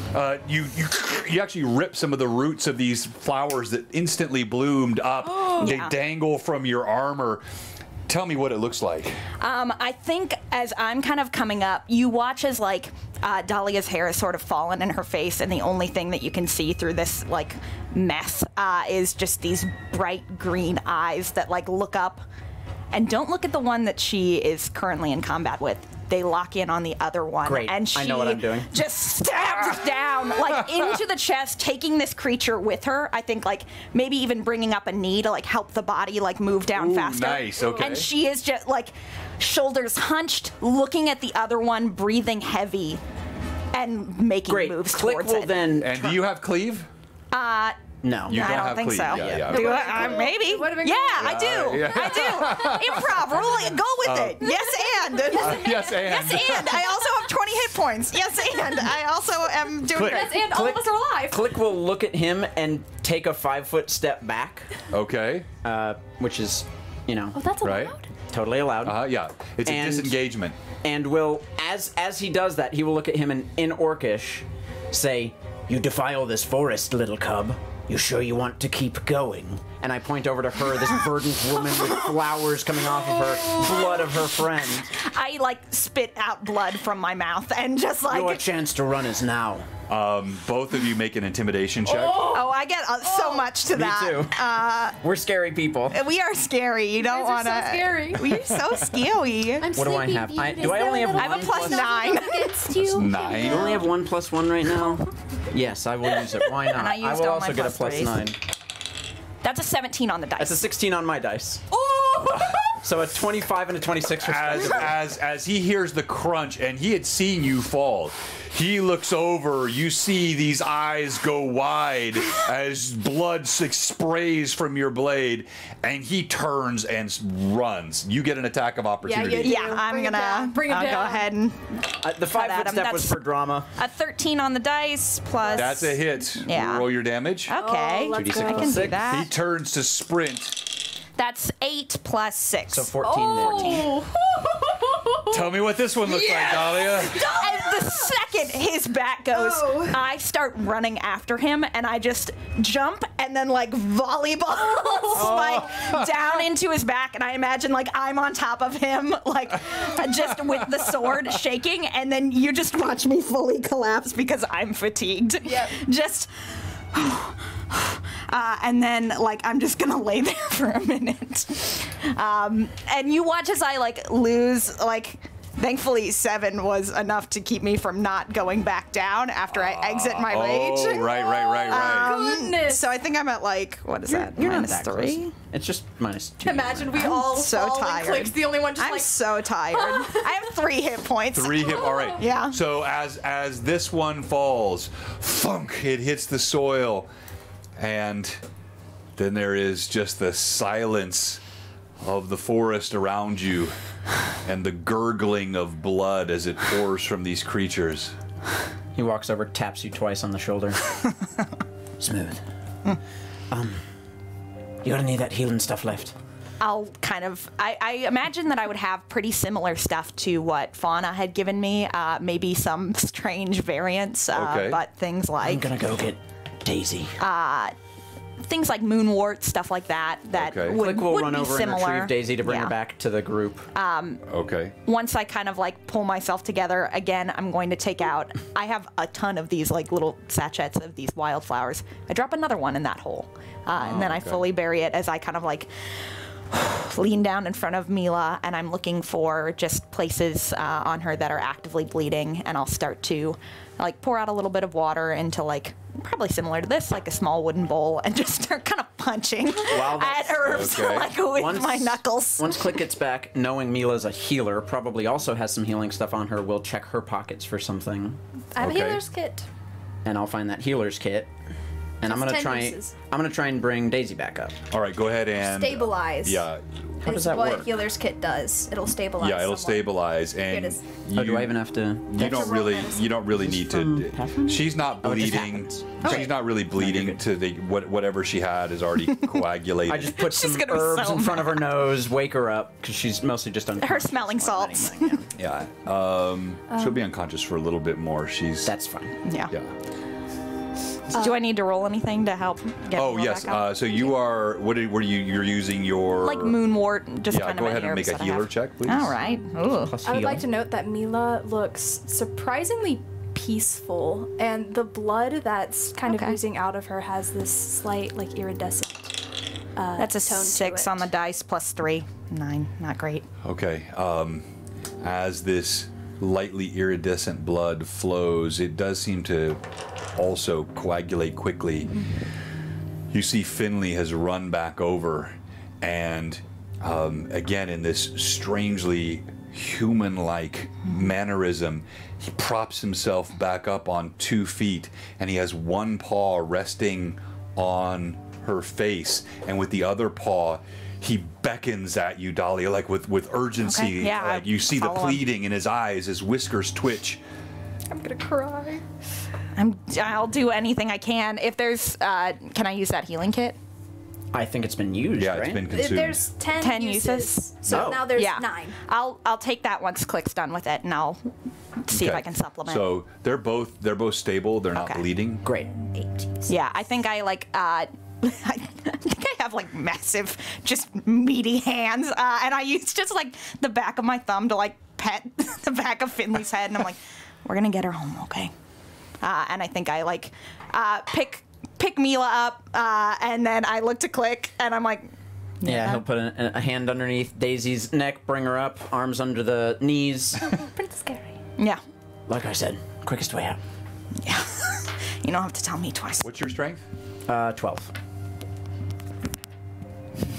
A: you actually rip some of the roots of these flowers that instantly bloomed up. They
C: Yeah.
A: dangle from your armor. Tell me what it looks like.
C: I think as I'm kind of coming up, you watch as like Dahlia's hair is sort of fallen in her face, and the only thing that you can see through this like mess is just these bright green eyes that like look up, and don't look at the one that she is currently in combat with. They lock in on the other one.
D: Great.
C: And she
D: I know what I'm doing.
C: just stabs down, like into the chest, taking this creature with her. I think, like, maybe even bringing up a knee to, like, help the body, like, move down
A: Ooh,
C: faster.
A: nice, okay.
C: And she is just, like, shoulders hunched, looking at the other one, breathing heavy, and making
D: Great.
C: moves
D: Click
C: towards
D: will
C: it.
D: then.
A: And do you have cleave?
D: No.
A: You
C: I
A: don't
C: don't
A: have
C: think
A: cleave.
C: so.
A: Yeah.
C: Do I? Maybe.
B: would've been
C: Yeah,
B: cool.
C: I do.
A: Yeah.
C: I do. Improv. Roll it. Go with it. Yes, and.
A: Yes, and.
C: Yes, and. I also have 20 hit points. Yes, and. I also am doing
D: Click.
C: great.
B: Yes, and all of us are alive.
D: Click will look at him and take a 5-foot step back,
A: Okay.
D: which is, you know,
B: Oh, that's
A: Right.
B: allowed?
D: totally allowed.
A: Yeah. It's a
D: And-
A: disengagement.
D: And will, as he does that, he will look at him and in Orcish say, "You defile this forest, little cub. You sure you want to keep going?" And I point over to her, this verdant woman with flowers coming off of her, blood of her friend.
C: I like spit out blood from my mouth and just like.
D: Your chance to run is now.
A: Both of you make an intimidation check.
C: Oh, I get so much to
D: Me
C: that.
D: too. We're scary people.
C: We are scary. You don't
B: Guys are
C: want to.
B: so scary.
C: We're so scary.
E: I'm
D: What do I
E: Sleepy
D: have?
E: Beauty.
D: Do I
E: Is
D: only
E: there
D: have
E: a
C: I have a
E: little
C: plus
E: something
C: 9.
E: against you?
A: 9.
D: You only have 1 + 1 right now? Yes, I will use it. Why not?
C: And I used
D: will
C: all
D: also
C: my
D: get a
C: plus threes.
D: +9.
C: That's a 17 on the dice.
D: That's a 16 on my dice.
C: Ooh!
D: So a 25 and a 26 respectively.
A: As he hears the crunch and he had seen you fall, he looks over. You see these eyes go wide as blood sprays from your blade, and he turns and runs. You get an attack of opportunity.
B: you do.
C: Yeah, I'm
B: Bring it
C: gonna
B: down. Bring it
C: I'll go
B: down.
C: ahead and
D: The 5-foot
C: at him.
D: step was
C: That's-
D: for drama.
C: a 13 on the dice plus.
A: That's a hit.
C: Yeah.
A: Roll your damage.
C: Okay,
B: Oh, let's
D: 2d6
B: go.
C: I
D: plus
C: can do
D: 6.
A: He
C: that.
A: turns to sprint.
C: That's 8 plus 6.
D: So 14
A: Tell me what this one looks like, Dahlia.
C: And the second his back goes, I start running after him, and I just jump and then like volleyball spike down into his back, and I imagine like I'm on top of him, like just with the sword shaking, and then you just watch me fully collapse because I'm fatigued.
B: Yep.
C: Just. And then, like, I'm just gonna lay there for a minute. And you watch as I, like, lose, like, thankfully 7 was enough to keep me from not going back down after I exit my rage.
A: Oh, right.
B: Goodness.
C: So I think I'm at, like, what is that?
D: You're not
C: -3?
D: that close. It's just -2.
B: Imagine we all
C: so
B: fall
C: tired.
B: and Click's the only one just
C: I'm
B: like...
C: so tired. I have 3 hit points.
A: 3 hit. All right.
C: Yeah.
A: So as this one falls, thunk, it hits the soil, and then there is just the silence of the forest around you, and the gurgling of blood as it pours from these creatures.
D: He walks over, taps you twice on the shoulder. Smooth. You're gonna need that healing stuff left.
C: I'll kind of, I imagine that I would have pretty similar stuff to what Fauna had given me, maybe some strange variants,
A: Okay.
C: but things
D: I'm
C: like
D: gonna go get Daisy.
C: things like moonwort, stuff like that, that
A: Okay.
C: would,
D: Click will
C: would
D: run
C: be
D: over
C: similar.
D: and retrieve Daisy to bring
C: Yeah.
D: her back to the group.
A: Okay.
C: Once I kind of like pull myself together again, I'm going to take out, I have a ton of these like little sachets of these wildflowers. I drop another one in that hole, and then I
A: okay.
C: fully bury it as I kind of like lean down in front of Mila, and I'm looking for just places on her that are actively bleeding, and I'll start to like pour out a little bit of water into like probably similar to this, like a small wooden bowl, and just start kind of punching at herbs
A: Okay.
C: like with my knuckles.
D: Once Click gets back, knowing Mila's a healer, probably also has some healing stuff on her, we'll check her pockets for something,
B: I have a
A: Okay.
B: healer's kit.
D: and I'll find that healer's kit. And I'm
B: Just
D: gonna
B: 10
D: try.
B: uses.
D: I'm gonna try and bring Daisy back up.
A: All right. Go ahead and
B: Stabilize.
A: Yeah.
D: How does
B: Is
D: that
B: what
D: work?
B: healer's kit does. It'll stabilize.
A: Yeah. It'll
B: someone.
A: stabilize,
B: Here it
A: and
B: is.
D: Oh, do I even have to?
A: you don't
B: roll
A: really
B: medicine.
A: you don't really need to. She's not
D: Oh, it just
A: bleeding.
D: happens.
A: She's not really bleeding to the whatever she had is already coagulated.
D: I just put some
C: gonna be
D: herbs
C: so
D: in front of her nose, wake her up, because she's mostly just unconscious.
C: smelling
D: more than
C: salts.
D: anything, yeah.
A: Yeah. She'll be unconscious for a little bit more. She's.
D: That's fine.
C: Yeah.
A: Yeah.
C: Do I need to roll anything to help get
A: Oh
C: Mila
A: yes.
C: back up?
A: So you are. Were you? You're using your.
C: Like moonwort, just
A: Yeah.
C: kind
A: Go
C: of
A: ahead and make a healer check, please.
C: All right. Ooh.
D: Plus
B: I would
D: heal.
B: like to note that Mila looks surprisingly peaceful, and the blood that's kind of
C: Okay.
B: oozing out of her has this slight, like, iridescent
C: That's a
B: tone to
C: 6 on
B: it.
C: the dice plus 3. 9. Not great.
A: Okay. As this lightly iridescent blood flows, it does seem to also coagulate quickly. You see Finley has run back over, and again, in this strangely human-like mannerism, he props himself back up on 2 feet, and he has one paw resting on her face, and with the other paw, he beckons at you, Dahlia, like with urgency.
C: Okay, yeah,
A: Like you see the
C: follow him.
A: pleading in his eyes, his whiskers twitch.
B: I'm gonna cry.
C: I'll do anything I can. If there's, can I use that healing kit?
D: I think it's been used,
A: Yeah,
D: right?
A: it's been consumed.
B: There's 10,
C: 10
B: uses.
C: uses?
B: So
D: Oh.
B: now there's
C: Yeah.
B: 9.
C: I'll take that once Click's done with it, and I'll see if
A: Okay.
C: I can supplement.
A: So they're both stable. They're not
C: Okay.
A: bleeding.
D: Great.
C: Yeah, I think I like. I think I have like massive, just meaty hands, and I use just like the back of my thumb to like pet the back of Finley's head, and I'm like, "We're gonna get her home, okay?" And I think I like pick Mila up, and then I look to Click, and I'm like,
D: Yeah, he'll put a hand underneath Daisy's neck, bring her up, arms under the knees.
B: Princess Carrie.
C: "Yeah,
D: Like I said, quickest way out.
C: yeah." You don't have to tell me twice.
A: What's your strength?
D: 12.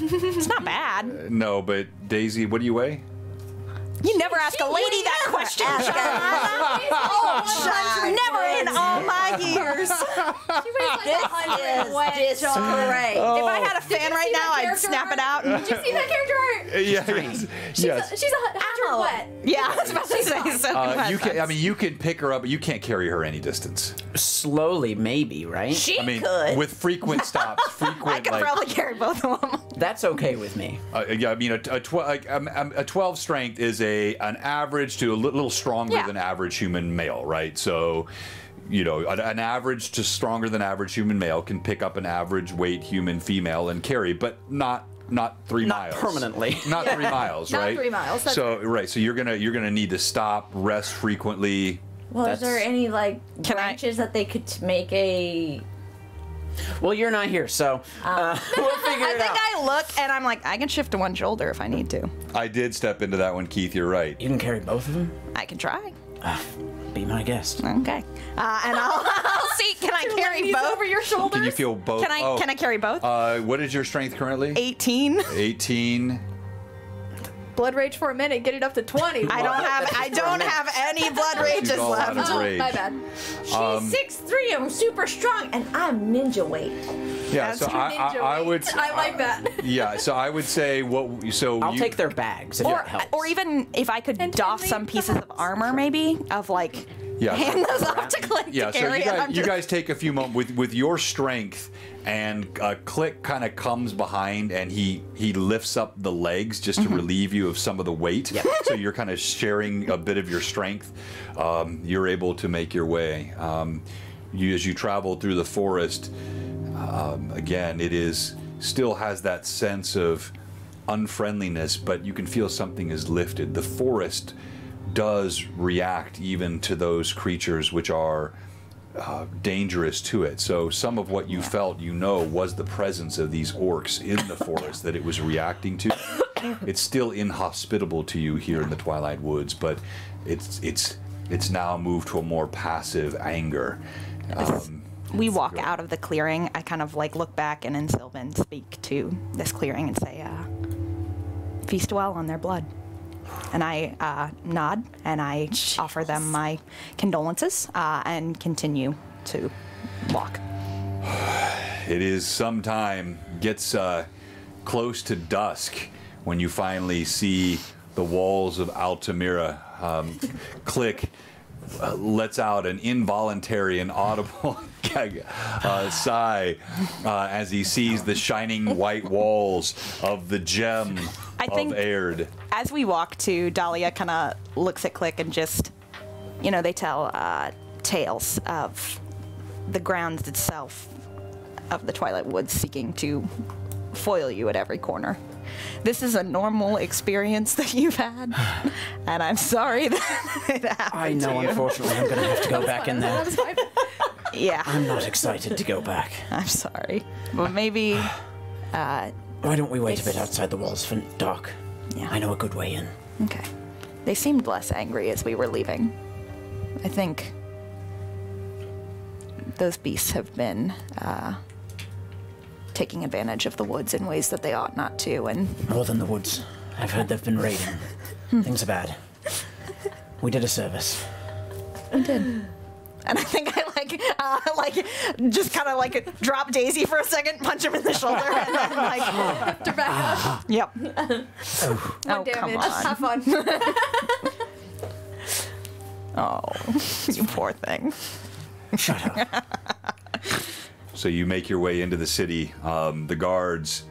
C: It's not bad.
A: No, but Daisy, what do you weigh?
C: You never ask a lady that question. Never in all my years.
E: This is disarray.
C: If I had a fan right now, I'd snap it out.
B: Did you see that character art?
A: Yes. Yes.
B: She's 100 wet.
C: Yeah, I was about to say so.
A: You can. I mean, you can pick her up, but you can't carry her any distance.
D: Slowly, maybe, right?
C: she
A: I mean,
C: could.
A: with frequent stops, frequent.
C: I could
A: like,
C: probably carry both of them.
D: That's okay with me.
A: yeah, I mean, a 12 strength is an average to a little stronger
C: Yeah.
A: than average human male, right? So, you know, an average to stronger than average human male can pick up an average weight human female and carry, but not 3
D: Not
A: miles
D: permanently.
A: Not 3 miles,
B: Not
A: right?
B: 3 miles, that's
A: So right, so you're gonna need to stop, rest frequently.
E: Well, is there
D: That's-
E: any like
C: Can I-
E: branches that they could make a?
D: Well, you're not here, so we'll figure
C: I
D: it
C: think
D: out.
C: I look and I'm like, I can shift to one shoulder if I need to.
A: I did step into that one, Keith. You're right.
D: You can carry both of them?
C: I can try.
D: Be my guest.
C: Okay. And I'll see. Can I carry both?
B: over your shoulders.
A: Can you feel both?
C: Can I carry both?
A: What is your strength currently?
C: 18.
A: 18.
B: Blood rage for a minute, get it up to 20.
C: I don't have any blood rages
A: She's all out
C: left.
A: of
B: Oh,
A: rage.
B: my bad.
E: She's 6'3", I'm super strong, and I'm ninja weight.
A: Yeah,
C: That's
A: so
C: true.
A: I would.
B: I like that.
A: Yeah, so I would say what. So
D: I'll
A: you,
D: take their bags if it helps.
C: Or even if I could
B: And
C: doff
B: Finley,
C: some pieces of armor, maybe of like
A: Yeah.
C: hand those off to Click
A: Yeah,
C: to
A: so
C: carry.
A: you
C: and I'm
A: guys,
C: just-
A: take a few moments with your strength, and Click kind of comes behind, and he lifts up the legs just to relieve you of some of the weight. So you're kind of sharing a bit of your strength. You're able to make your way. As you travel through the forest, again, it is still has that sense of unfriendliness, but you can feel something is lifted. The forest does react even to those creatures which are dangerous to it. So some of what you felt, was the presence of these orcs in the forest that it was reacting to. It's still inhospitable to you here in the Twilight Woods, but it's now moved to a more passive anger.
C: we walk out of the clearing. I kind of like look back and in Sylvan speak to this clearing and say, feast well on their blood. And I nod and I offer them my condolences and continue to walk.
A: It is sometime, gets close to dusk when you finally see the walls of Altamira. Click lets out an involuntary and audible sigh as he sees the shining white walls of the gem
C: I think-
A: of Aihrde.
C: As we walk to, Dahlia kind of looks at Click and just, they tell tales of the grounds itself of the Twilight Woods seeking to foil you at every corner. this is a normal experience that you've had, and I'm sorry that it happened
D: I know,
C: to you.
D: unfortunately, I'm gonna have to go back in there.
B: That was fine.
C: Yeah,
D: I'm not excited to go back.
C: I'm sorry. But maybe,
D: Why don't we wait a bit outside the walls for dark?
C: Yeah.
D: I know a good way in.
C: okay. They seemed less angry as we were leaving. I think those beasts have been taking advantage of the woods in ways that they ought not to, and
D: More than the woods. I've heard they've been raiding. Things are bad. We did a service.
C: we did. And I think I just kind of like drop Daisy for a second, punch him in the shoulder, and then like,
B: To back up.
C: yep.
B: One
C: Oh, come
B: damage.
C: on.
B: Have fun.
C: Oh, you poor thing.
D: Shut up.
A: So you make your way into the city. The guards,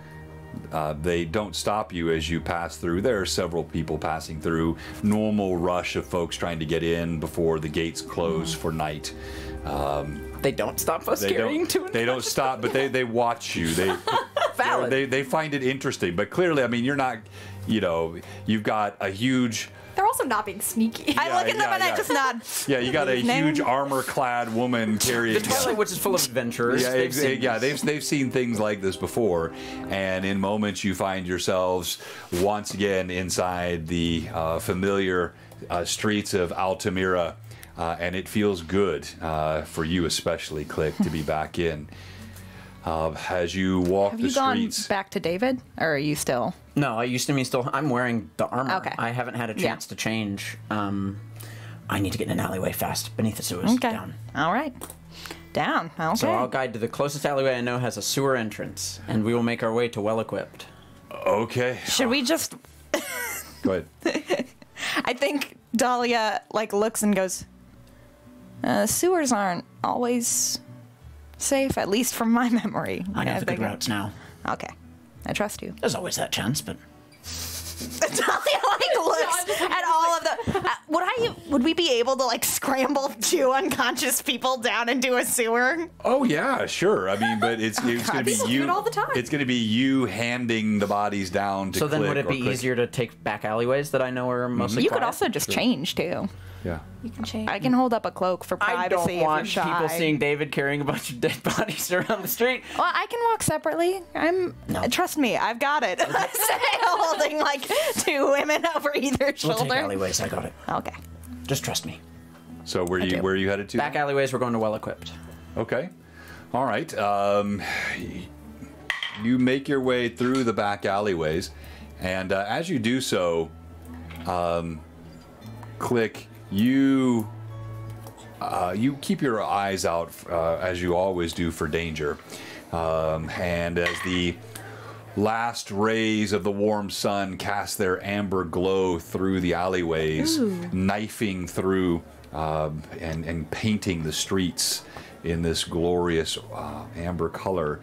A: they don't stop you as you pass through. There are several people passing through. Normal rush of folks trying to get in before the gates close for night.
D: They don't stop us carrying to
A: They don't stop, but they watch you.
D: Valid.
A: They find it interesting. But clearly, I mean, you're not, you've got a huge...
B: They're also not being sneaky.
C: I look at them and I
A: yeah.
C: just nod.
A: Yeah, you got a
C: Name?
A: huge armor-clad woman carrying...
D: The Twilight Woods is full of adventurers.
A: Yeah,
D: They've seen this.
A: they've seen things like this before, and in moments you find yourselves once again inside the familiar streets of Altamira, and it feels good for you, especially Click, to be back in. As you walk
C: Have
A: the
C: you gone
A: streets,
C: back to David, or are you still?
D: No, I used to be still. I'm wearing the armor.
C: Okay.
D: I haven't had a chance to change. I need to get in an alleyway fast beneath the sewers.
C: Okay.
D: Down.
C: All right. Down. Okay.
D: So I'll guide to the closest alleyway I know has a sewer entrance, and we will make our way to well-equipped.
A: okay,
C: Should we just?
A: go ahead.
C: I think Dahlia looks and goes. Sewers aren't always safe, at least from my memory.
D: I know the good
C: think
D: routes now.
C: Okay, I trust you.
D: There's always that chance, but
C: Dahlia looks at all of the. Would we be able to scramble two unconscious people down into a sewer?
A: Oh yeah, sure. I mean, but it's going to be
B: People do
A: you.
B: it all the time.
A: It's going to be you handing the bodies down to.
D: so then
A: Click
D: would it
A: or
D: be
A: Click.
D: easier to take back alleyways that I know are mostly
C: You could
D: quiet?
C: also just change too.
A: Yeah.
B: You can change.
C: I can hold up a cloak for privacy
D: I don't
C: if
D: want
C: you're shy.
D: people seeing David carrying a bunch of dead bodies around the street.
C: Well, I can walk separately. Trust me, I've got it. Holding two women over either
D: We'll take
C: shoulder.
D: alleyways. I got it.
C: Okay.
D: Just trust me.
A: So where
C: do.
A: are you headed to?
D: Back alleyways. We're going to well-equipped.
A: Okay. All right. You make your way through the back alleyways, and as you do so, Click, you keep your eyes out as you always do for danger, and as the last rays of the warm sun cast their amber glow through the alleyways, knifing through and painting the streets in this glorious amber color,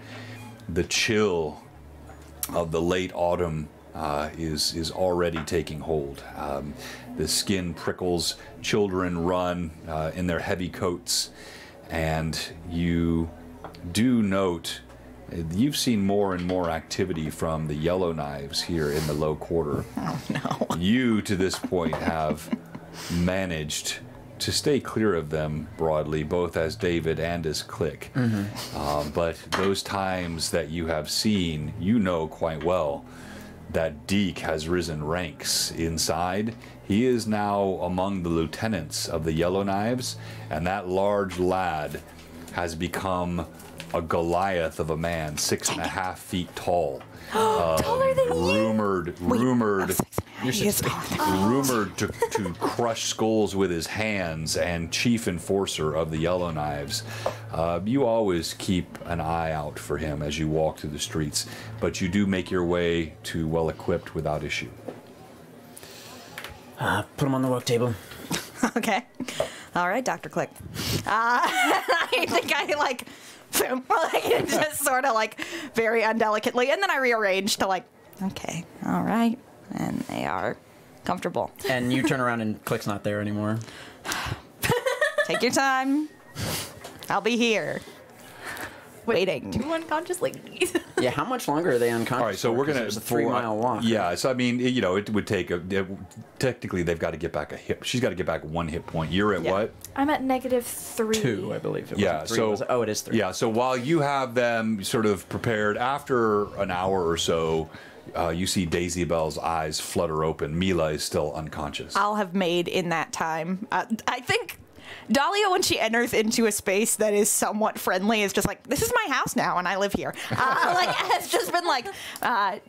A: the chill of the late autumn is already taking hold. The skin prickles, children run in their heavy coats, and you do note you've seen more and more activity from the Yellow Knives here in the Low Quarter.
C: Oh no.
A: You, to this point, have managed to stay clear of them broadly, both as David and as Click. But those times that you have seen, you know quite well that Deke has risen ranks inside. He is now among the lieutenants of the Yellow Knives, and that large lad has become a Goliath of a man, 6.5 feet tall.
B: Taller than you.
A: Rumored
C: Yes.
A: to crush skulls with his hands, and chief enforcer of the Yellow Knives. You always keep an eye out for him as you walk through the streets, but you do make your way to well-equipped without issue.
D: Put them on the work table.
C: Okay. All right, Dr. Click. I think I just sort of very undelicately, and then I rearrange to okay, all right, and they are comfortable.
D: And you turn around and Click's not there anymore.
C: Take your time. I'll be here. waiting.
B: 2 unconscious ladies.
D: Yeah, how much longer are they unconscious?
A: All right, so
D: for?
A: we're
D: 'Cause
A: gonna
D: there's a 3-mile walk.
A: Yeah, so I mean, you know, it would take technically they've got to get back a hit. She's got to get back 1 hit point. You're at what?
B: I'm at -3.
D: 2, I believe. It
A: Yeah.
D: wasn't 3,
A: So
D: was it? Oh, it is 3.
A: Yeah. So while you have them sort of prepared, after an hour or so, you see Daisy Bell's eyes flutter open. Mila is still unconscious.
C: I'll have made in that time. I think Dahlia, when she enters into a space that is somewhat friendly, is just like, this is my house now and I live here. Like, has just been like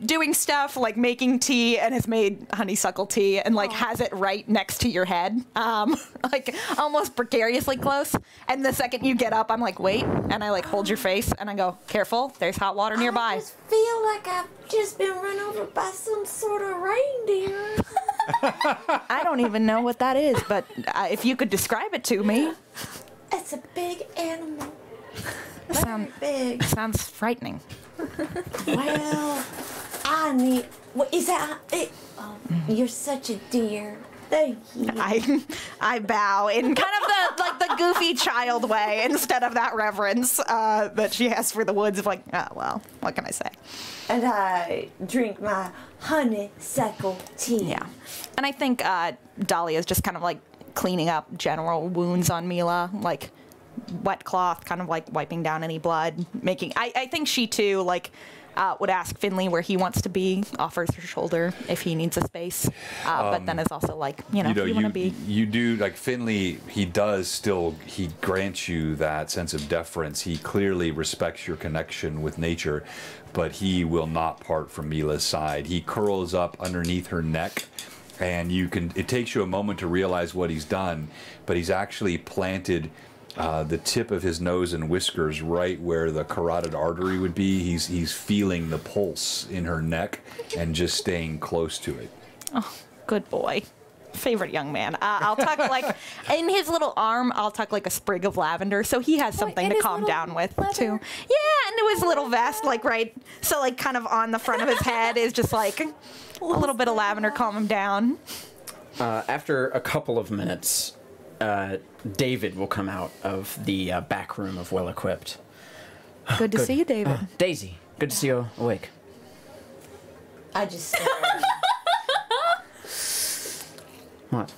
C: doing stuff like making tea and has made honeysuckle tea and like has it right next to your head, like almost precariously close. And the second you get up, I'm like, wait, and I like hold your face and I go, careful, there's hot water
E: I
C: nearby.
E: just feel like I've just been run over by some sort of reindeer.
C: I don't even know what that is, but if you could describe it to me.
E: It's a big animal.
C: Sound,
E: Big.
C: sounds frightening.
E: Well, I need. What is that? Oh, you're such a dear. Thank you.
C: I bow in kind of the goofy child way instead of that reverence that she has for the woods of like, oh, well, what can I say?
E: And I drink my honeysuckle tea.
C: Yeah. And I think Dahlia is just kind of like cleaning up general wounds on Mila, like wet cloth, kind of like wiping down any blood, making. I think she too like would ask Finley where he wants to be, offers her shoulder if he needs a space, but then is also like, you know, if you want to be.
A: You do, like Finley, he grants you that sense of deference. He clearly respects your connection with nature, but he will not part from Mila's side. He curls up underneath her neck, and it takes you a moment to realize what he's done, but he's actually planted the tip of his nose and whiskers right where the carotid artery would be. He's feeling the pulse in her neck and just staying close to it.
C: Oh, good boy. Favorite young man. I'll tuck like in his little arm. I'll tuck like a sprig of lavender, so he has something
B: in
C: to
B: his
C: calm
B: little
C: down with
B: leather?
C: too. Yeah, into his little vest, like right. So like kind of on the front of his head is just like a little bit of lavender, calm him down.
D: After a couple of minutes, David will come out of the back room of Well Equipped.
C: Good to see you, David.
D: Daisy, good to see you awake.
E: I just said,
D: What?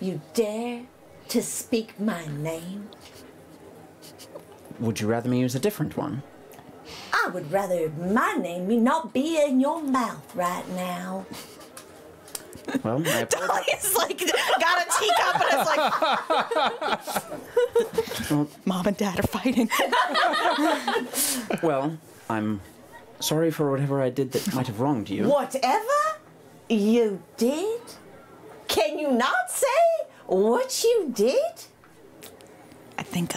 E: you dare to speak my name?
D: Would you rather me use a different one?
E: I would rather my name not be in your mouth right now.
D: Well, I apologize.
C: He's like got a teacup and it's like Mom and Dad are fighting.
D: Well, I'm sorry for whatever I did that might have wronged you.
E: Whatever you did? Can you not say what you did?
C: I think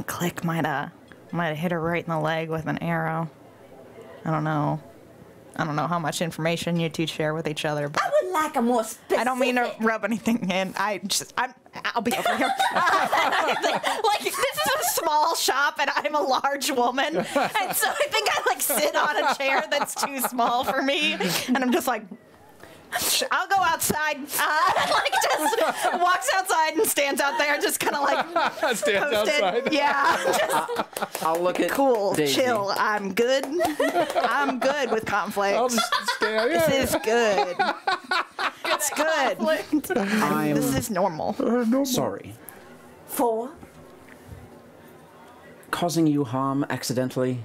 C: Click might have hit her right in the leg with an arrow. I don't know how much information you two share with each other, but
E: I would like a more specific.
C: I don't mean to rub anything in. I'll be over here. Like this is a small shop and I'm a large woman, and so I think I like sit on a chair that's too small for me, and I'm just like, I'll go outside. Like just walks outside and stands out there, just kind of like
A: Stands
C: posted.
A: outside.
C: Yeah, just
D: I'll look at
C: cool,
D: Daisy.
C: chill. I'm good. I'm good with conflict.
A: I'll just stay.
C: This is good. It's good.
D: I'm
C: This is normal.
D: sorry.
E: For?
D: Causing you harm accidentally?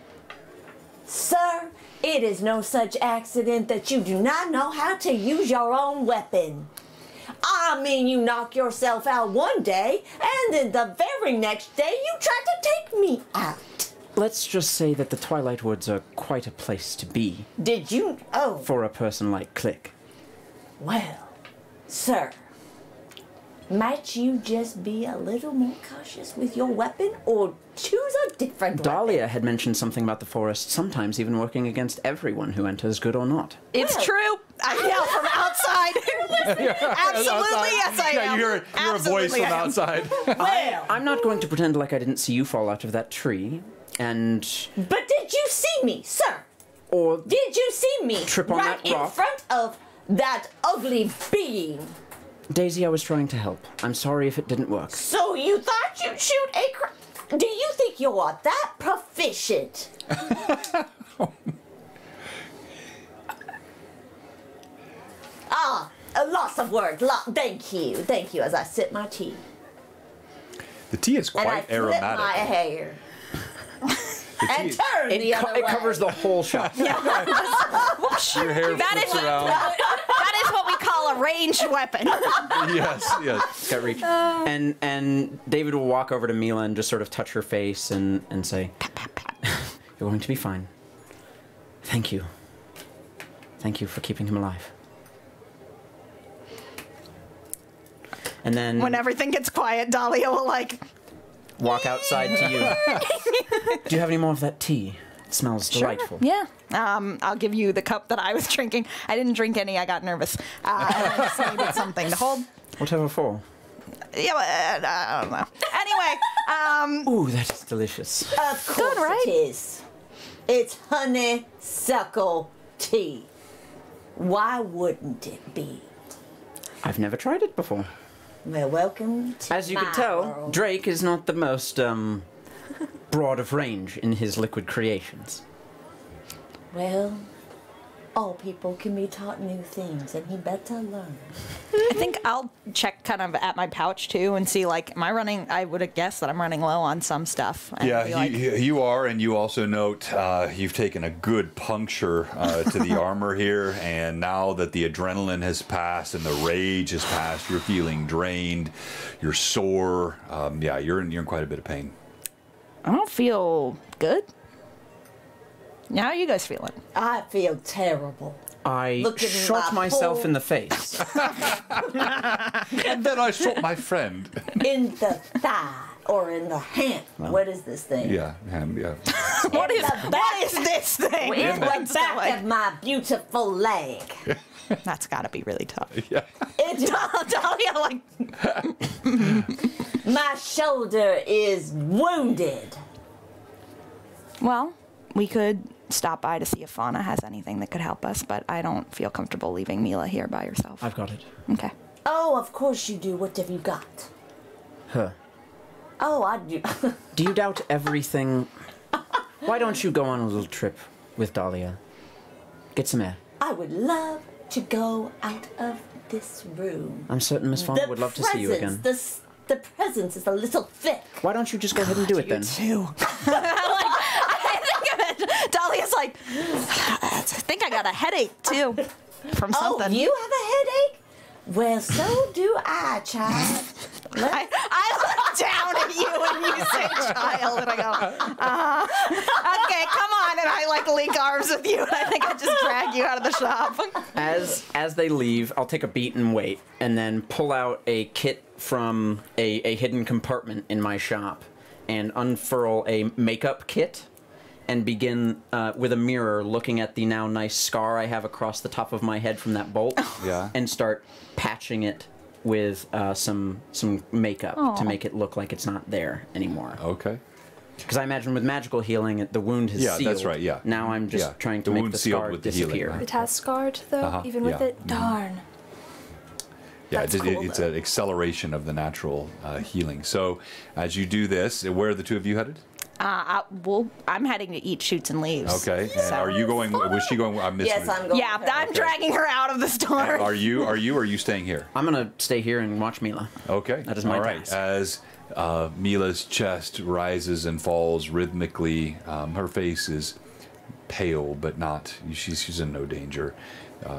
E: Sir, it is no such accident that you do not know how to use your own weapon. I mean, you knock yourself out one day, and then the very next day you try to take me out.
D: Let's just say that the Twilight Woods are quite a place to be
E: Did you? Oh,
D: for a person like Click.
E: well, sir, might you just be a little more cautious with your weapon, or choose a different
D: Dahlia had mentioned something about the forest, sometimes even working against everyone who enters, good or not.
C: It's
E: Well,
C: true. I yell from outside. Absolutely, yes, I
A: Yeah,
C: am.
A: you hear a voice
C: Absolutely,
A: from
C: I am.
A: outside.
E: Well,
D: I'm not going to pretend like I didn't see you fall out of that tree, and...
E: but did you see me, sir?
D: or...
E: Did you see me
D: Trip on
E: right
D: that
E: in
D: rock.
E: front of that ugly being?
D: Daisy, I was trying to help. I'm sorry if it didn't work.
E: So you thought you'd shoot a Do you think you are that proficient? A loss of words. Thank you. As I sip my tea.
A: The tea is
E: And I
A: quite
E: flip
A: aromatic.
E: my hair.
A: The tea-
E: And turn the other way.
D: It covers the whole shop.
A: Your hair
C: That
A: flips
C: is
A: around.
C: that is what we call a ranged weapon.
A: Yes.
D: Got reach. And David will walk over to Mila and just sort of touch her face and say, pat, pat, pat. You're going to be fine. Thank you. Thank you for keeping him alive. And then
C: When everything gets quiet, Dahlia will like.
D: walk outside to you. Do you have any more of that tea? It smells delightful.
C: Yeah. I'll give you the cup that I was drinking. I didn't drink any. I got nervous. And I just needed something to hold.
D: Whatever for?
C: Yeah, but, I don't know. Anyway,
D: Ooh, that is delicious.
E: Of course
C: right?
E: it is. It's honeysuckle tea. Why wouldn't it be?
D: I've never tried it before.
E: Well, welcome to
D: As you
E: my
D: can tell,
E: world.
D: Drake is not the most broad of range in his liquid creations.
E: Well, all people can be taught new things, and he better learn.
C: I think I'll check kind of at my pouch too and see like, am I running? I would have guessed that I'm running low on some stuff. And
A: Yeah,
C: be like,
A: you are, and you also note you've taken a good puncture to the armor here, and now that the adrenaline has passed and the rage has passed, you're feeling drained, you're sore. Yeah, you're in quite a bit of pain.
C: I don't feel good. How are you guys feeling?
E: I feel terrible.
D: I
E: Look at
D: shot
E: my
D: myself
E: whole-
D: in the face.
A: And then I shot my friend.
E: In the thigh or in the hand. What is this thing?
A: Yeah.
C: What is
E: the
C: what is this thing?
E: In the
C: What's
E: back
C: going-
E: of my beautiful leg.
C: That's got to be really tough.
A: Yeah.
E: It,
C: Dahlia, like,
E: my shoulder is wounded.
C: well, we could stop by to see if Fauna has anything that could help us, but I don't feel comfortable leaving Mila here by herself.
D: I've got it.
C: Okay.
E: Oh, of course you do. What have you got?
D: Huh.
E: Oh, I do.
D: Do you doubt everything? Why don't you go on a little trip with Dahlia? Get some air.
E: I would love to go out of this room.
D: I'm certain Miss Fauna would love to see you again.
E: The presence is a little thick.
D: Why don't you just go ahead and do it then?
C: Too. I think of it. Dahlia's like, I think I got a headache too from something.
E: Oh, you have a headache? Well, so do I, child.
C: I look down at you and you say child, and I go, okay, come on, and I like link arms with you, and I think I just drag you out of the shop.
D: As they leave, I'll take a beat and wait, and then pull out a kit from a hidden compartment in my shop, and unfurl a makeup kit, and begin with a mirror looking at the now nice scar I have across the top of my head from that bolt,
A: Yeah.
D: and start patching it with some makeup to make it look like it's not there anymore.
A: Okay.
D: Because I imagine with magical healing, the wound has
A: Yeah,
D: sealed.
A: that's right, yeah.
D: Now I'm just
A: Yeah,
D: trying to
A: the
D: make
A: wound
D: the
A: sealed
D: scar
A: with the healing,
D: disappear.
A: right.
B: It has scarred though, even with
A: yeah.
B: it. Darn.
A: Yeah,
B: That's
A: it's,
B: cool,
A: it's
B: though.
A: an acceleration of the natural healing. So, as you do this, where are the two of you headed?
C: I'm heading to eat shoots and leaves.
A: Okay. And are you going? Was she going? I missed
E: Yes,
A: it.
E: I'm going.
C: Yeah,
E: with her.
C: I'm dragging her out of the store.
A: Are you? Or are you staying here?
D: I'm gonna stay here and watch Mila.
A: Okay.
D: That is my
A: All right.
D: task.
A: As Mila's chest rises and falls rhythmically, her face is pale, but not. She's in no danger.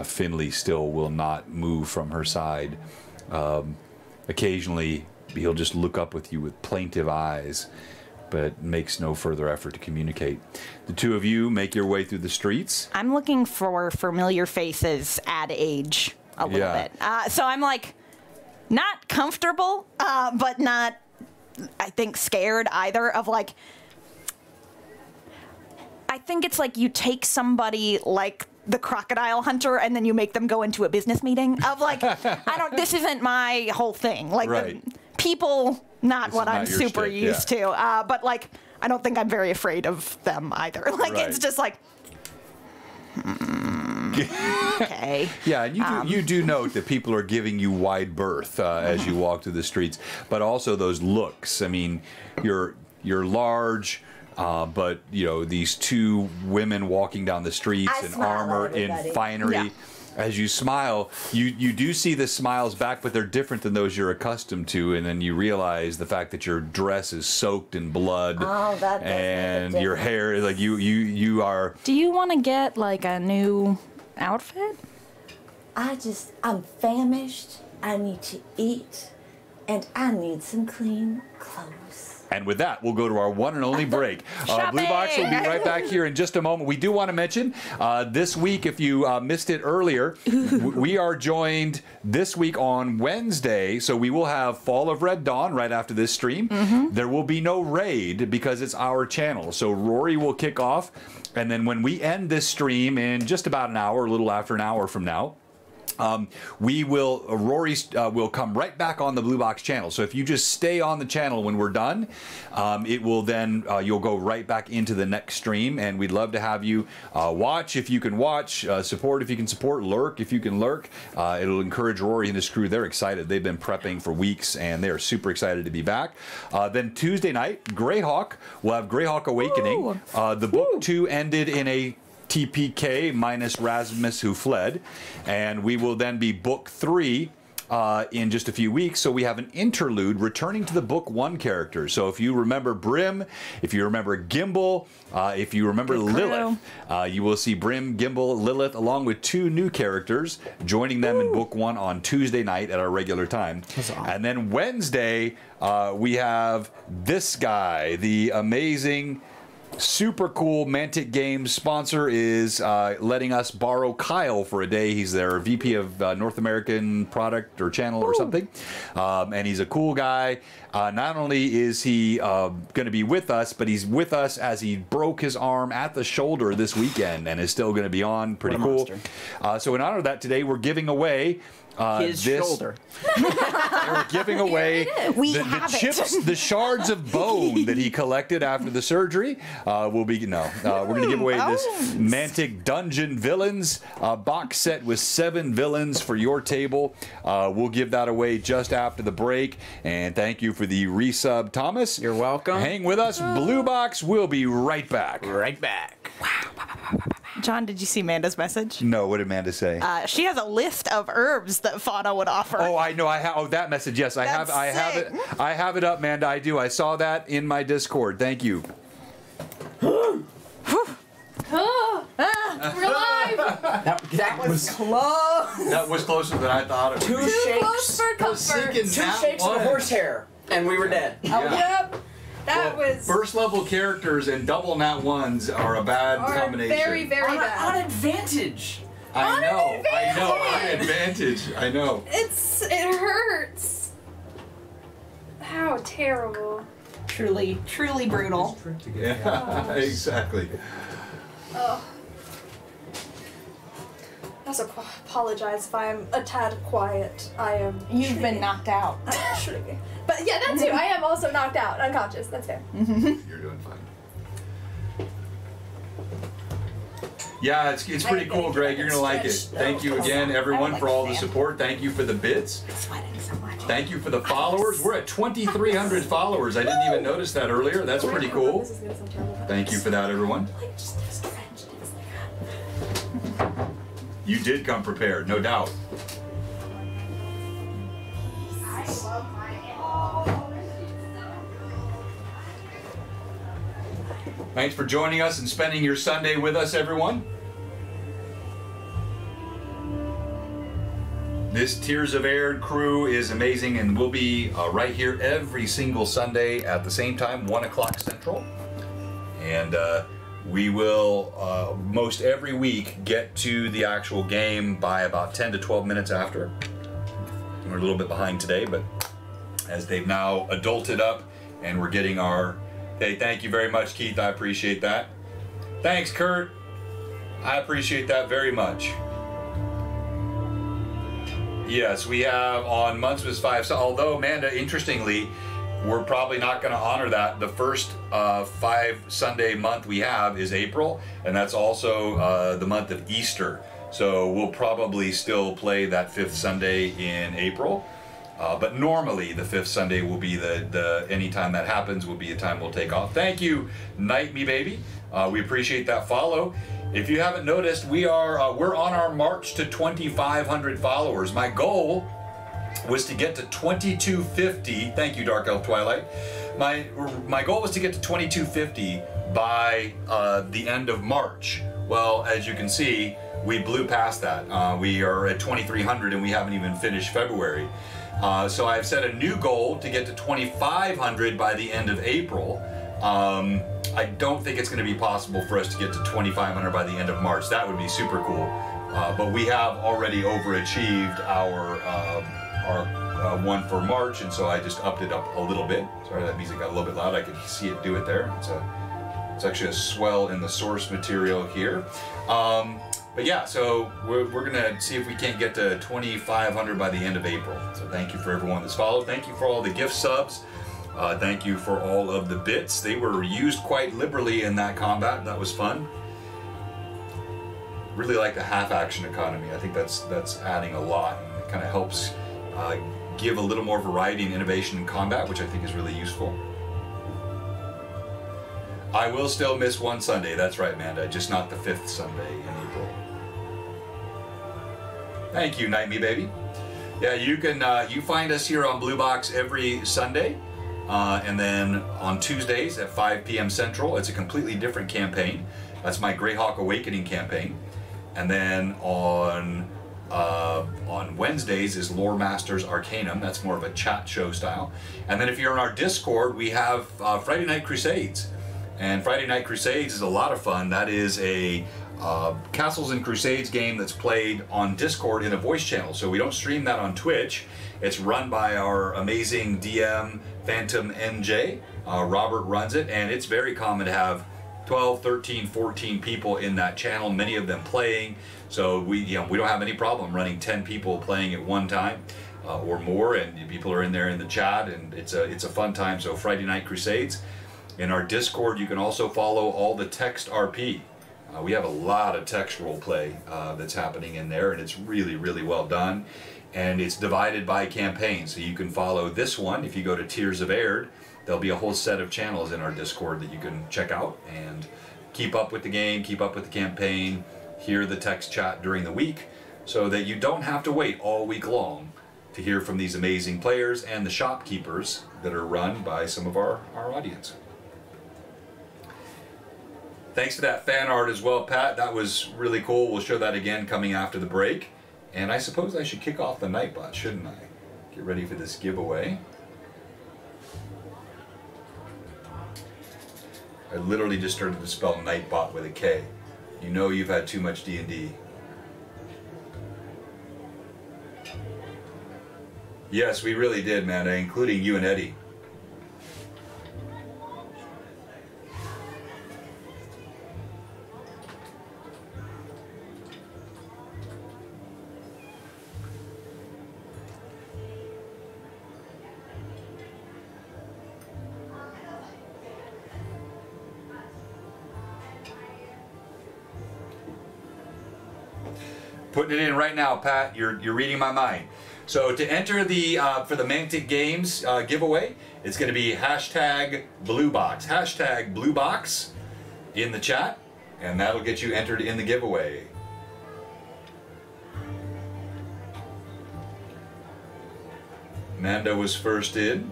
A: Finley still will not move from her side. Occasionally, he'll just look up with you with plaintive eyes, but makes no further effort to communicate. The two of you make your way through the streets.
C: I'm looking for familiar faces at age a little
A: Yeah.
C: bit. So I'm like, not comfortable, but not, I think, scared either of like, I think it's like you take somebody like the crocodile hunter and then you make them go into a business meeting of like, this isn't my whole thing. Like
A: Right.
C: people, not
A: This
C: what
A: is
C: I'm
A: not your
C: super
A: shtick,
C: used to. But like, I don't think I'm very afraid of them either. Like
A: Right.
C: it's just like, okay.
A: Yeah, and you do note that people are giving you wide berth as you walk through the streets, but also those looks. I mean, you're you're large. But you know, these two women walking down the streets
E: I
A: in
E: smile at
A: armor, in
E: everybody.
A: finery.
C: Yeah.
A: As you smile, you do see the smiles back, but they're different than those you're accustomed to. And then you realize the fact that your dress is soaked in blood,
E: Oh, that does make a
A: and your
E: difference.
A: hair is like you are.
C: Do you want to get like a new outfit?
E: I'm famished. I need to eat. And I need some clean clothes.
A: And with that, we'll go to our one and only break. Blue Box will be right back here in just a moment. We do want to mention this week, if you missed it earlier, we are joined this week on Wednesday. So we will have Fall of Red Dawn right after this stream. There will be no raid because it's our channel. So Rory will kick off. And then when we end this stream in just about an hour, a little after an hour from now, Rory will come right back on the Blue Box channel. So if you just stay on the channel when we're done, it will then, you'll go right back into the next stream. And we'd love to have you watch if you can watch, support if you can support, lurk if you can lurk. It'll encourage Rory and his crew. They're excited. They've been prepping for weeks and they are super excited to be back. Then Tuesday night, Greyhawk, we'll have Greyhawk Awakening. The book 2 ended in a TPK minus Rasmus who fled, and we will then be book 3 in just a few weeks. So we have an interlude returning to the book 1 characters. So if you remember Brim, if you remember Gimbal, if you remember Lilith, you will see Brim, Gimbal, Lilith, along with 2 new characters, joining them in book 1 on Tuesday night at our regular time. And then Wednesday, we have this guy, the amazing, super cool Mantic Games sponsor is letting us borrow Kyle for a day. He's their VP of North American product or channel or something. And he's a cool guy. Not only is he going to be with us, but he's with us as he broke his arm at the shoulder this weekend and is still going to be on. Pretty cool. So in honor of that, today we're giving away
D: His shoulder.
A: we're giving away the chips, the shards of bone that he collected after the surgery. We're going to give away this Mantic Dungeon Villains box set with 7 villains for your table. We'll give that away just after the break. And thank you for the resub, Thomas.
D: You're welcome.
A: Hang with us. Blue Box will be right back.
D: Right back.
C: John, did you see Amanda's message?
A: No, what did Amanda say?
C: She has a list of herbs that Fauna would offer.
A: Oh, I know. I have. Oh, that message. Yes, I have. I have it. I have it up, Amanda. I do. I saw that in my Discord. Thank you.
B: We're live!
D: That was
E: Close.
A: That was closer than I thought it would
D: two
A: be.
B: Close
D: shakes.
B: for comfort.
D: Two shakes and a horsehair, and we were dead.
B: Yep. That was
A: First level characters and double nat ones are a bad combination.
B: very, very bad.
D: On advantage.
A: I know. On
B: advantage.
A: advantage. I know.
B: It hurts. How terrible.
C: Truly, truly brutal.
A: Yeah, exactly.
B: I also apologize if I'm a tad quiet. I am.
C: You've been knocked out.
B: I shouldn't be. But yeah, that too. I am also knocked out, unconscious. That's fair.
A: You're doing fine. Yeah, it's pretty cool, Greg. You're gonna like it. Thank you again, everyone, for all the support. Thank you for the bits.
C: Sweating so much.
A: Thank you for the followers. We're at 2,300 followers. I didn't even notice that earlier. That's pretty cool.
B: This is gonna sound terrible.
A: Thank you for that, everyone.
B: Like, just French.
A: You did come prepared, no doubt. Thanks for joining us and spending your Sunday with us, everyone. This Tears of Aihrde crew is amazing, and we'll be right here every single Sunday at the same time, 1 o'clock Central. And we will, most every week, get to the actual game by about 10 to 12 minutes after. We're a little bit behind today, but as they've now adulted up and we're getting our... Hey, thank you very much, Keith. I appreciate that. Thanks, Kurt. I appreciate that very much. Yes, we have on months was 5. So, although, Amanda, interestingly, we're probably not going to honor that. The first 5 Sunday month we have is April, and that's also the month of Easter. So we'll probably still play that 5th Sunday in April. But normally the 5th Sunday will be the anytime that happens will be a time we'll take off. Thank you, Night Me Baby. We appreciate that follow. If you haven't noticed, we're on our march to 2,500 followers. My goal was to get to 2250. Thank you, Dark Elf Twilight. My goal was to get to 2250 by the end of March. Well, as you can see, we blew past that. We are at 2,300 and we haven't even finished February. So I've set a new goal to get to 2,500 by the end of April. I don't think it's going to be possible for us to get to 2,500 by the end of March. That would be super cool. But we have already overachieved our one for March, and so I just upped it up a little bit. Sorry, that music got a little bit loud. I could see it do it there. It's actually a swell in the source material here. But yeah, so we're gonna see if we can't get to 2,500 by the end of April. So thank you for everyone that's followed. Thank you for all the gift subs. Thank you for all of the bits. They were used quite liberally in that combat. That was fun. Really like the half action economy. I think that's adding a lot. And it kind of helps give a little more variety and innovation in combat, which I think is really useful. I will still miss one Sunday. That's right, Amanda. Just not the 5th Sunday in April. Thank you, Night Me Baby. Yeah, you can you find us here on Blue Box every Sunday, and then on Tuesdays at 5 p.m. Central. It's a completely different campaign. That's my Greyhawk Awakening campaign, and then on Wednesdays is Lore Masters Arcanum. That's more of a chat show style. And then if you're in our Discord, we have Friday Night Crusades. And Friday Night Crusades is a lot of fun. That is a Castles and Crusades game that's played on Discord in a voice channel. So we don't stream that on Twitch. It's run by our amazing DM, Phantom NJ. Robert runs it, and it's very common to have 12, 13, 14 people in that channel, many of them playing. So we don't have any problem running 10 people playing at one time or more, and people are in there in the chat, and it's a fun time. So Friday Night Crusades. In our Discord, you can also follow all the text RP. We have a lot of text roleplay that's happening in there, and it's really, really well done. And it's divided by campaign, so you can follow this one. If you go to Tears of Aihrde, there'll be a whole set of channels in our Discord that you can check out and keep up with the game, keep up with the campaign, hear the text chat during the week, so that you don't have to wait all week long to hear from these amazing players and the shopkeepers that are run by some of our audience. Thanks for that fan art as well, Pat. That was really cool. We'll show that again coming after the break. And I suppose I should kick off the Nightbot, shouldn't I? Get ready for this giveaway. I literally just started to spell Nightbot with a K. You know you've had too much D&D. Yes, we really did, man, including you and Eddie. Putting it in right now, Pat. You're reading my mind. So to enter the for the Mantic Games giveaway, it's going to be hashtag #BlueBox. Hashtag #BlueBox in the chat, and that'll get you entered in the giveaway. Amanda was first in.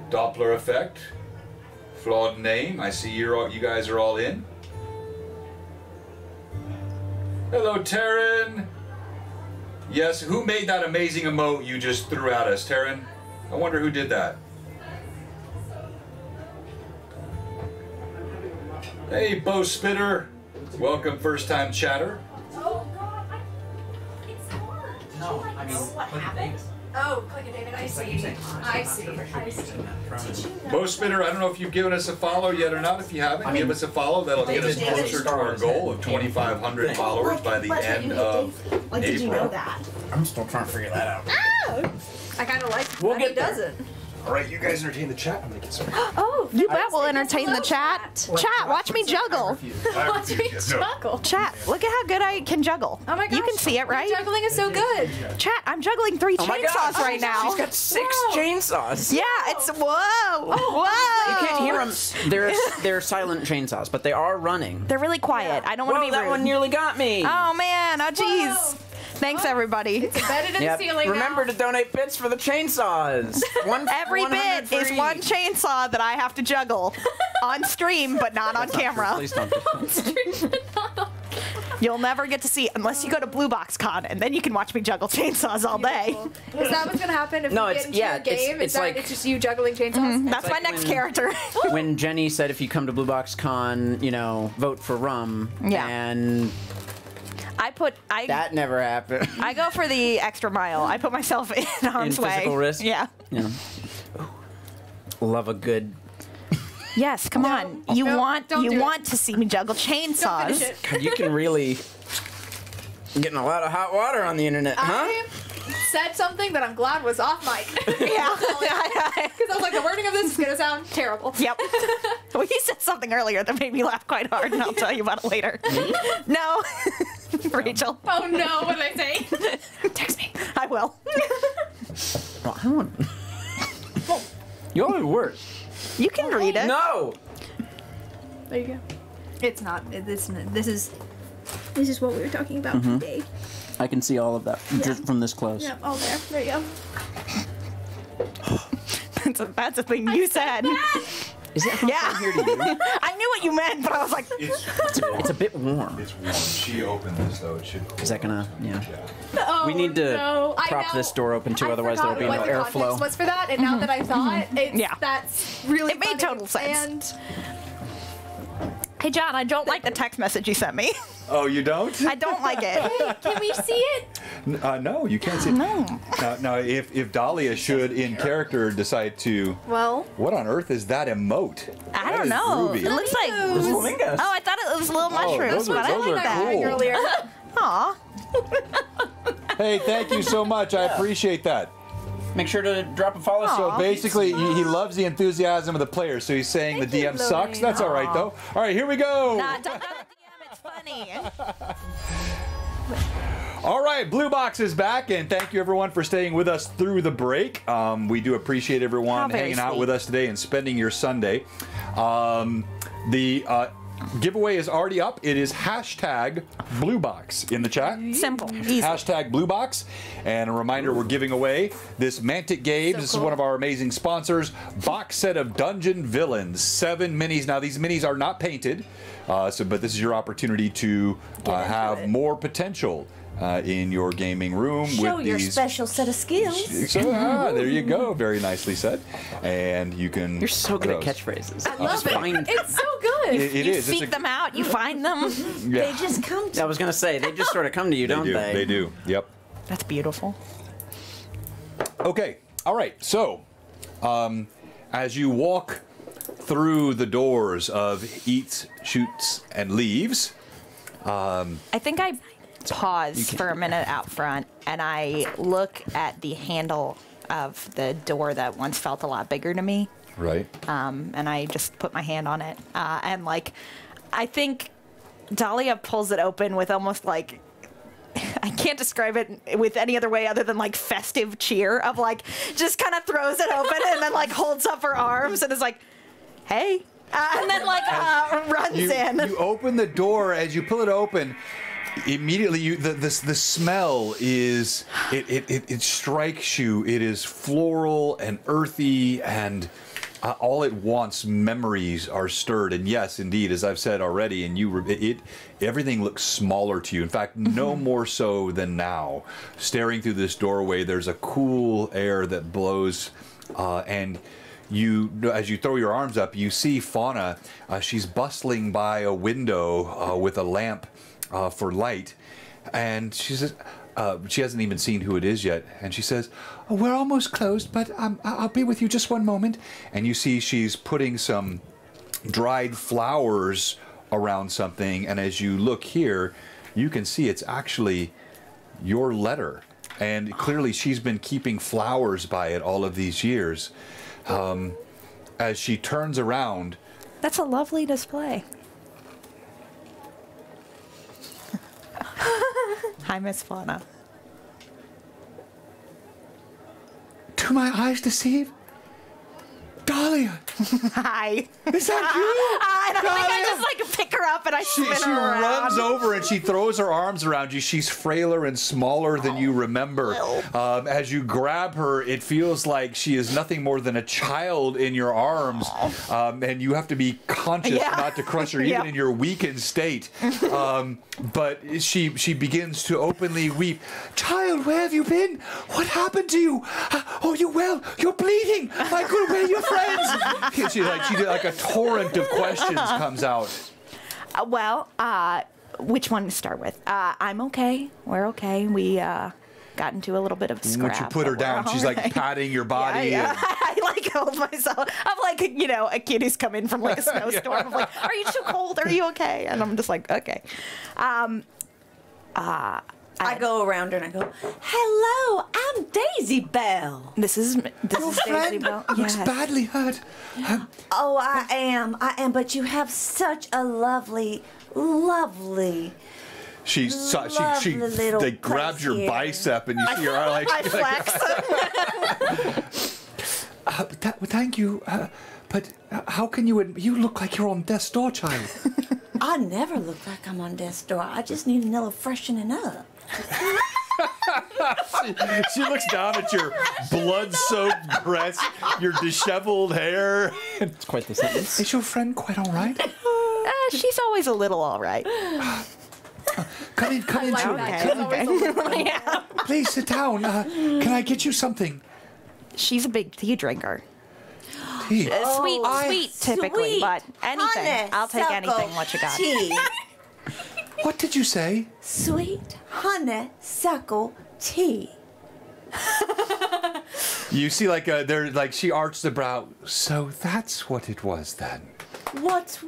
A: Doppler effect. Flawed name. I see you guys are all in. Hello, Taryn. Yes, who made that amazing emote you just threw at us, Taryn? I wonder who did that. Hey, Bo Spitter. Welcome, first-time chatter.
B: Oh, God. It's hard.
D: No, I mean,
B: what happened? Oh, click it, David. I see. I see.
A: Bo Spitter, I don't know if you've given us a follow yet or not. If you haven't, give us a follow. That'll get us closer to our goal of 2,500 followers by the end of April.
E: Did you know that?
G: I'm still trying to figure that out.
B: I kind of like
D: We'll
B: that he
D: get there.
B: doesn't.
A: All right, you guys entertain the chat. I'm gonna get some.
B: Oh,
C: You bet we'll entertain the chat. Chat, watch me juggle.
B: watch me juggle.
C: Chat, look at how good I can juggle.
B: Oh my gosh.
C: You can see it, right?
B: Your juggling is so good.
C: Chat, I'm juggling 3
D: Oh my
C: chainsaws
D: gosh,
C: right now.
D: She's got 6 chainsaws.
C: Yeah, it's whoa, whoa.
D: You can't hear them. They're silent chainsaws, but they are running.
C: They're really quiet. I don't want to
D: Whoa,
C: be rude.
D: that one nearly got me.
C: Oh man, oh jeez.
B: Whoa.
C: Thanks everybody.
B: It's embedded in
D: Yep.
B: the ceiling
D: Remember
B: now.
D: to donate bits for the chainsaws.
C: Every
D: 100
C: bit is
D: free.
C: 1 chainsaw that I have to juggle on stream, but not on camera.
D: Please don't.
C: You'll never get to see unless you go to Blue Box Con, and then you can watch me juggle chainsaws all day.
B: Is that what's gonna happen if
D: No,
B: we
D: it's-
B: get into
D: yeah,
B: your game?
D: it's
B: Is that
D: like-
B: it's just you juggling chainsaws?
C: That's my
D: like
C: next
D: when-
C: character.
D: When Jenny said if you come to Blue Box Con, vote for rum.
C: Yeah.
D: And
C: I
D: that never happened.
C: I go for the extra mile. I put myself in harm's way.
D: physical risk?
C: Yeah.
D: Love a good.
C: Yes, come on. You
B: No,
C: want
B: don't do it.
C: want to see me juggle
B: Don't finish
C: chainsaws.
B: it.
D: God, you can really getting a lot of hot water on the internet, huh?
B: I said something that I'm glad was off mic.
C: Yeah.
B: Because I was like, the wording of this is gonna sound terrible.
C: Yep. Well, you said something earlier that made me laugh quite hard, and I'll tell you about it later. No. Rachel.
B: Oh no, what did I say?
C: Text me. I will.
D: Well, I want. You only words.
C: You can read it.
D: No.
B: There you go. It's not. This is what we were talking about today.
D: I can see all of that just from this close.
B: Yep, all there. There you go.
C: That's a thing you said.
D: Is it hot
C: Yeah.
D: down here to you?
C: I knew what you meant, but I was like,
D: It's a bit warm.
A: It's warm. She opened this, though. It should.
D: Is that gonna? Yeah.
B: Oh,
D: We need to
B: no. I
D: prop
B: know.
D: this door open too,
B: I
D: otherwise there will be no
B: forgot what the
D: airflow.
B: context was for that, and now that I thought, it's,
C: Yeah.
B: that's really
C: It made
B: funny.
C: total sense.
B: And
C: hey, John, I don't like the text message you sent me.
A: Oh, you don't?
C: I don't like it.
B: can we see it?
A: No, you can't see.
C: No.
A: Now, if Dahlia should, in character, decide to.
B: Well,
A: What on earth is that emote?
C: I
A: That
C: don't
A: is
C: know.
A: groovy.
C: It looks like.
D: Flamingos.
C: Oh, I thought it was little mushrooms,
A: those are-
C: but I
A: those
C: like
A: are
C: that.
A: cool.
B: earlier.
C: Aw.
A: Hey, thank you so much. I appreciate that.
D: Make sure to drop a follow.
C: Aw.
A: So basically, he loves the enthusiasm of the players. So he's saying
B: Thank
A: the
B: you,
A: DM sucks.
B: Lily.
A: That's all right, though. All right, here we go.
C: Nah, don't go to DM. It's funny.
A: All right, Blue Box is back, and thank you everyone for staying with us through the break. We do appreciate everyone
C: How very
A: hanging out
C: sweet.
A: with us today and spending your Sunday. The giveaway is already up. It is hashtag Blue Box in the chat.
C: Simple. Easy.
A: Hashtag Blue Box. And a reminder, we're giving away this Mantic Games.
B: So
A: this
B: cool.
A: is one of our amazing sponsors. Box set of Dungeon Villains. 7 minis. Now, these minis are not painted, but this is your opportunity to have
B: it.
A: more potential in your gaming room
E: Show
A: with
E: your
A: these.
E: special set of skills.
A: So, there you go. Very nicely said. And you can.
D: You're so good at
A: what else?
D: catchphrases.
B: I love it.
D: Find-
B: It's so good.
A: It
C: You
A: is. It's
C: seek
A: a-
C: them out. You find them.
A: yeah,
E: They just come to
D: I was gonna say they just sort of come to you, don't
A: do.
D: they?
A: They do. Yep.
C: That's beautiful.
A: Okay. All right. So, as you walk through the doors of Eats, Shoots, and Leaves,
C: I think I pause for a minute out front and I look at the handle of the door that once felt a lot bigger to me.
A: right?
C: And I just put my hand on it. And like, I think Dahlia pulls it open with almost like, I can't describe it with any other way other than like festive cheer of like, just kind of throws it open and then like holds up her arms and is like, hey. And then like runs in.
A: You open the door. As you pull it open, immediately the smell is it strikes you. It is floral and earthy, and all at once memories are stirred. And yes, indeed, as I've said already, and everything looks smaller to you. In fact, no more so than now. Staring through this doorway, there's a cool air that blows, and as you throw your arms up, you see Fauna. She's bustling by a window with a lamp for light, and she says, she hasn't even seen who it is yet, and she says, "Oh, we're almost closed, but I'll be with you just one moment." And you see she's putting some dried flowers around something, and as you look here, you can see it's actually your letter, and clearly she's been keeping flowers by it all of these years. as she turns around.
C: That's a lovely display. Hi, Miss Fauna.
F: Do my eyes deceive? Dahlia!
C: Hi.
F: Is that you?
C: I don't think I
F: Dahlia?
C: just like pick her up and I
A: She
C: spin her around.
A: runs over and she throws her arms around you. She's frailer and smaller than you remember. As you grab her, it feels like she is nothing more than a child in your arms. And you have to be conscious not to crush her, even in your weakened state. But she begins to openly weep.
F: Child, where have you been? What happened to you? Oh, you well? You're bleeding. My good, where are your friends?
A: She did like a torrent of questions comes out.
C: Which one to start with? I'm okay. We're okay. We got into a little bit of a scrap.
A: Once you put her
C: but we're
A: down,
C: all
A: she's like
C: right.
A: patting your body.
C: Yeah.
A: And,
C: I like hold myself. I'm like, a kid who's come in from like a snowstorm. I'm like, are you too cold? Are you okay? And I'm just like, okay.
E: I go around her and I go, "Hello, I'm Daisy Bell."
C: This is Daisy
F: Friend
C: Bell.
F: looks
C: Yes.
F: badly hurt.
E: Oh, I am, but you have such a lovely.
A: she
E: little
A: they grabs your
E: place here.
A: bicep and you see her like
C: I flex.
F: Thank you. But how can you? You look like you're on death's door, child.
E: I never look like I'm on death's door. I just need another freshening up.
A: she looks down at your blood-soaked breast, your disheveled hair.
D: It's quite the sentence.
F: Is your friend quite all right?
C: She's always a little all right.
F: Come in, children.
B: that.
F: Come in.
C: Okay. Yeah.
F: Please sit down. Can I get you something?
C: She's a big tea drinker.
F: Tea.
C: Sweet typically,
E: Sweet.
C: but anything. I'll take
E: Honeysuckle
C: anything what you got.
E: Tea.
F: What did you say?
E: Sweet honeysuckle tea.
A: You see, she arched the brow. So that's what it was then.
E: What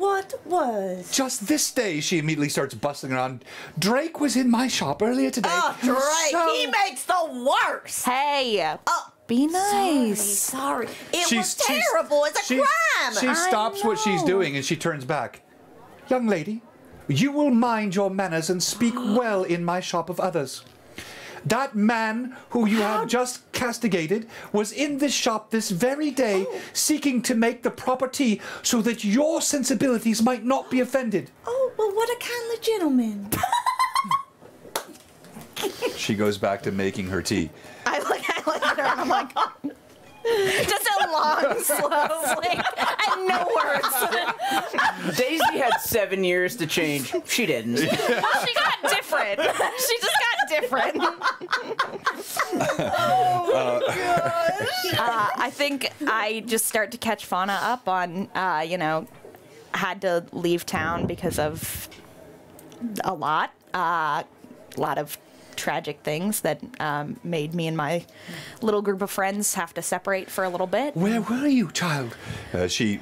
E: was?
F: Just this day, she immediately starts bustling around. Drake was in my shop earlier today.
E: Oh, Drake,
F: So-
E: he makes the worst.
C: Hey,
E: Oh,
C: be nice.
E: sorry. It
A: She's-
E: was terrible. It's a
A: she-
E: crime.
A: She stops what she's
C: know.
A: doing and she turns back.
F: Young lady, you will mind your manners and speak well in my shop of others. That man who you have just castigated was in this shop this very day seeking to make the proper tea so that your sensibilities might not be offended.
E: Oh, well, what a kindly gentleman.
A: She goes back to making her tea.
C: I look at her and I'm like, just a long, slow blink and no words.
D: Daisy had 7 years to change. She didn't.
C: She got different. She just got different. I think I just start to catch Fauna up on, had to leave town because of a lot of tragic things that made me and my little group of friends have to separate for a little bit.
F: Where were you, child?
A: She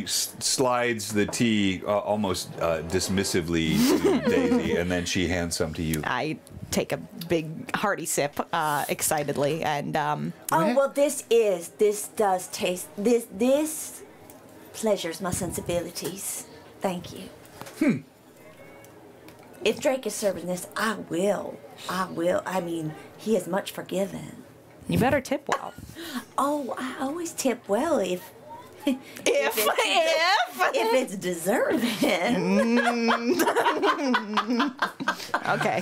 A: slides the tea almost dismissively to Daisy, and then she hands some to you.
C: I take a big hearty sip excitedly, and
E: Oh, well, this does taste, this pleasures my sensibilities. Thank you. If Drake is serving this, I will. I mean, he is much forgiven.
C: you better tip well.
E: Oh, I always tip well if
C: If
E: it's deserving.
C: okay.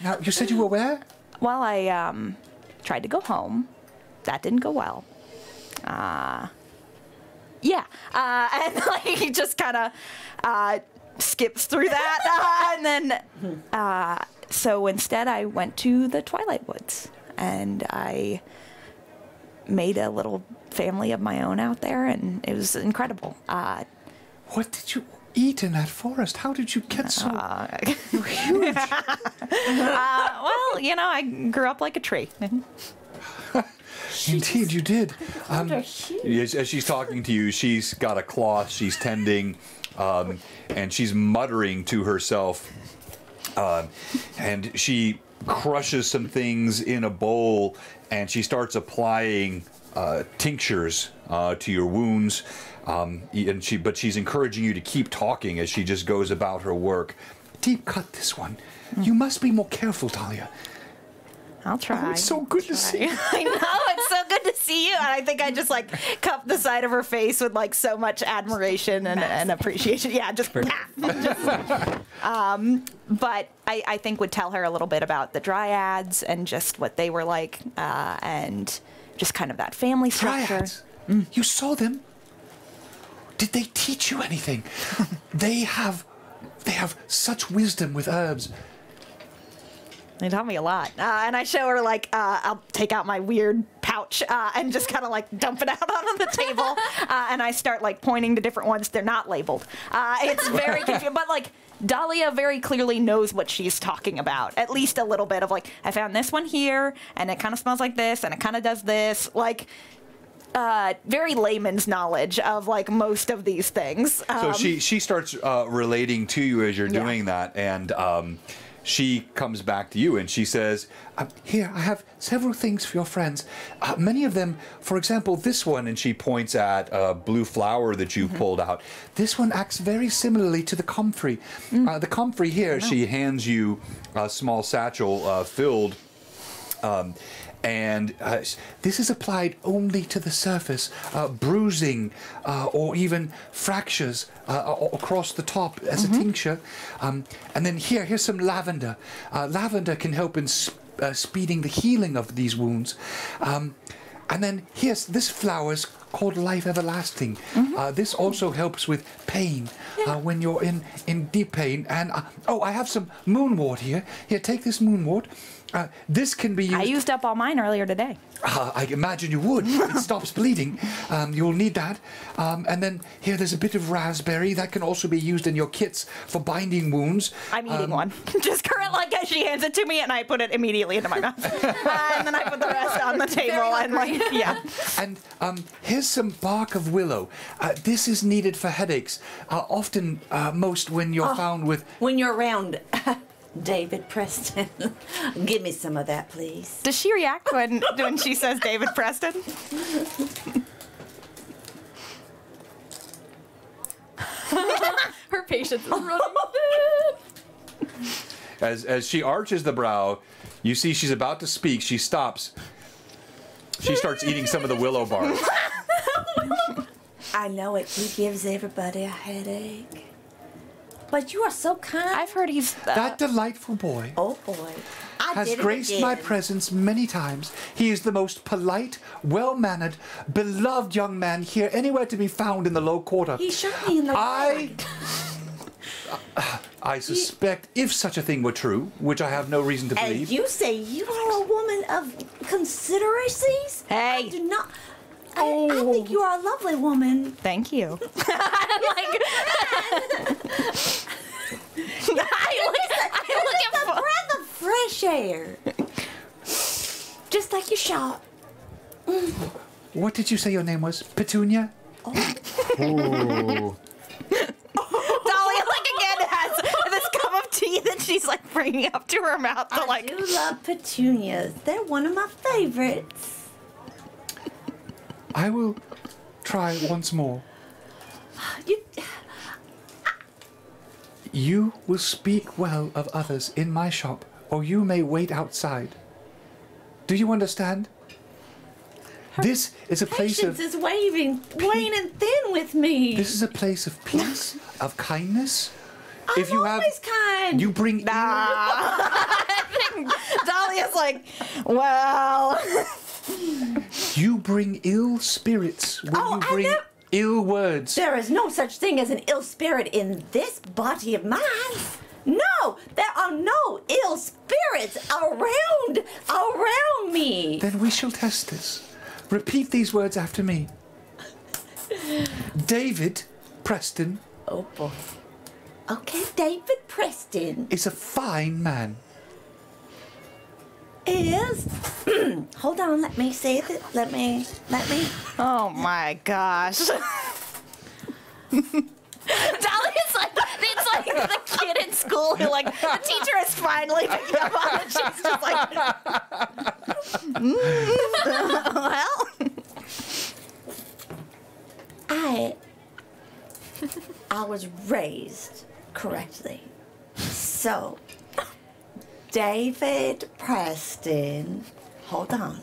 F: Now, you said you were where?
C: Well, I tried to go home. That didn't go well. And like he just kind of skips through that, and then so instead I went to the Twilight Woods, and I made a little family of my own out there, and it was incredible.
F: What did you eat in that forest? How did you get so huge?
C: Well, I grew up like a tree.
F: Indeed, you did.
A: As she's talking to you, she's got a cloth she's tending, and she's muttering to herself, and she crushes some things in a bowl, and she starts applying tinctures to your wounds. But she's encouraging you to keep talking as she just goes about her work.
F: Deep cut this one. You must be more careful, Talia.
C: I'll try.
F: Oh, it's so good to see you.
C: I know, it's so good to see you. And I think I just like cupped the side of her face with like so much admiration and appreciation. Yeah, just. But I think would tell her a little bit about the dryads and just what they were like, and just kind of that family structure.
F: Dryads? You saw them? Did they teach you anything? They have such wisdom with herbs.
C: They taught me a lot. And I show her, like, I'll take out my weird pouch and just kind of, like, dump it out on the table. And I start, like, pointing to different ones. They're not labeled. It's very confusing. But, like, Dahlia very clearly knows what she's talking about. At least a little bit of, like, I found this one here, and it kind of smells like this, and it kind of does this. Like, very layman's knowledge of, like, most of these things.
A: So she starts relating to you as you're doing that, and she comes back to you and she says,
F: here, I have several things for your friends. Many of them, for example, this one, and she points at a blue flower that you pulled out. This one acts very similarly to the comfrey. The comfrey here, she hands you a small satchel filled. And this is applied only to the surface, bruising or even fractures across the top as a tincture. And then here's some lavender. Lavender can help in speeding the healing of these wounds. And then here's this flower's called Life Everlasting. This also helps with pain when you're in deep pain. And I have some moonwort here. Here, take this moonwort. This can be used.
C: I used up all mine earlier today.
F: I imagine you would. It stops bleeding. You'll need that. And then here, there's a bit of raspberry that can also be used in your kits for binding wounds.
C: I'm eating one. Just current, like, as she hands it to me, and I put it immediately into my mouth. And then I put the rest on the table, and like, yeah.
F: And here's some bark of willow. This is needed for headaches. Often, most when you're found with.
E: When you're around David Preston. Give me some of that, please.
C: Does she react when she says David Preston?
B: Her patience is running thin.
A: as she arches the brow, you see she's about to speak. She stops. She starts eating some of the willow bark.
E: I know it gives everybody a headache. But you are so kind.
C: I've heard he's...
F: That delightful boy
E: Oh, boy.
F: has graced my presence many times. He is the most polite, well-mannered, beloved young man here anywhere to be found in the low quarter.
E: He shot me in the
F: I suspect, if such a thing were true, which I have no reason to believe.
E: And you say you are a woman of consideracies?
C: Hey.
E: I do not... I think you are a lovely woman.
C: Thank you.
E: It's a breath of fresh air. Just like your shot.
F: What did you say your name was? Petunia?
C: Dahlia, like, again, has this cup of tea that she's, like, bringing up to her mouth to, like...
E: I do love petunias. They're one of my favorites.
F: I will try once more. You will speak well of others in my shop, or you may wait outside. Do you understand? This is a place of...
E: Patience is waning thin with me.
F: This is a place of peace, of kindness.
E: I'm always kind.
F: You bring...
C: Dahlia's like, well...
F: You bring ill spirits when you bring ill words.
E: There is no such thing as an ill spirit in this body of mine. No, there are no ill spirits around me.
F: Then we shall test this. Repeat these words after me. David Preston.
E: Oh boy. Okay, David Preston
F: is a fine man.
E: Is hold on, let me say it. Let me.
C: Oh my gosh. Dahlia's like, it's like the kid in school who, like, the teacher is finally picking up on it. She's just like, well,
E: I was raised correctly. So, David Preston, hold on,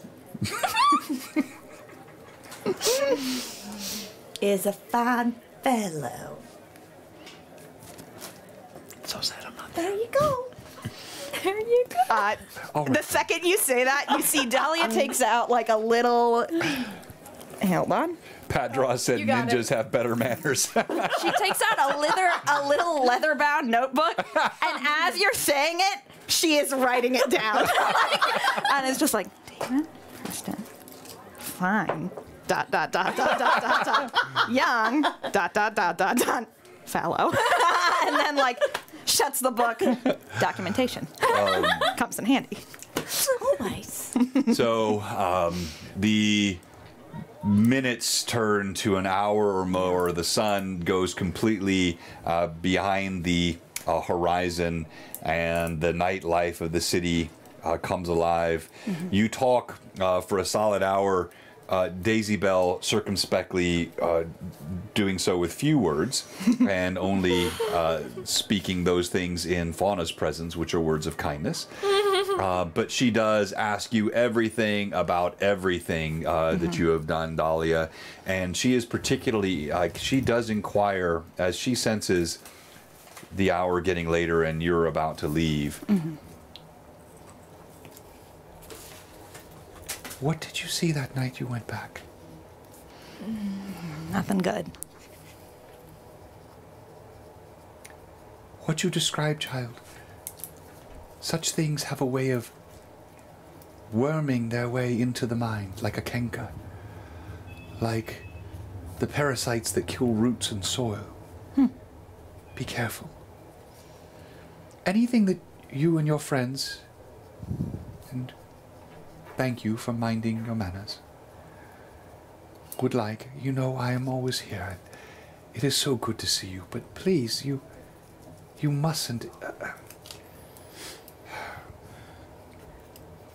E: is a fine fellow.
F: So sad I'm not
E: There you go.
B: There you go.
C: the second you say that, you see Dahlia takes out, like, a little... Hold on.
A: Pat Draw said
B: You got
A: ninjas have better manners.
C: She takes out a little leather-bound notebook, and as you're saying it, she is writing it down. And it's just like, David Preston, fine, ... young, ... fellow. And then, like, shuts the book. Documentation. Comes in handy.
E: Always.
A: So the minutes turn to an hour or more. The sun goes completely behind the horizon, and the nightlife of the city comes alive. You talk for a solid hour, Daisy Bell circumspectly doing so with few words and only speaking those things in Fauna's presence, which are words of kindness. But she does ask you everything about everything that you have done, Dahlia. And she is particularly, she does inquire as she senses the hour getting later and you're about to leave. What did you see that night you went back?
C: Nothing good.
A: What you described, child. Such things have a way of worming their way into the mind, like a canker. Like the parasites that kill roots and soil. Be careful. Anything that you and your friends, and thank you for minding your manners, would like, you know I am always here. It is so good to see you, but please, you mustn't...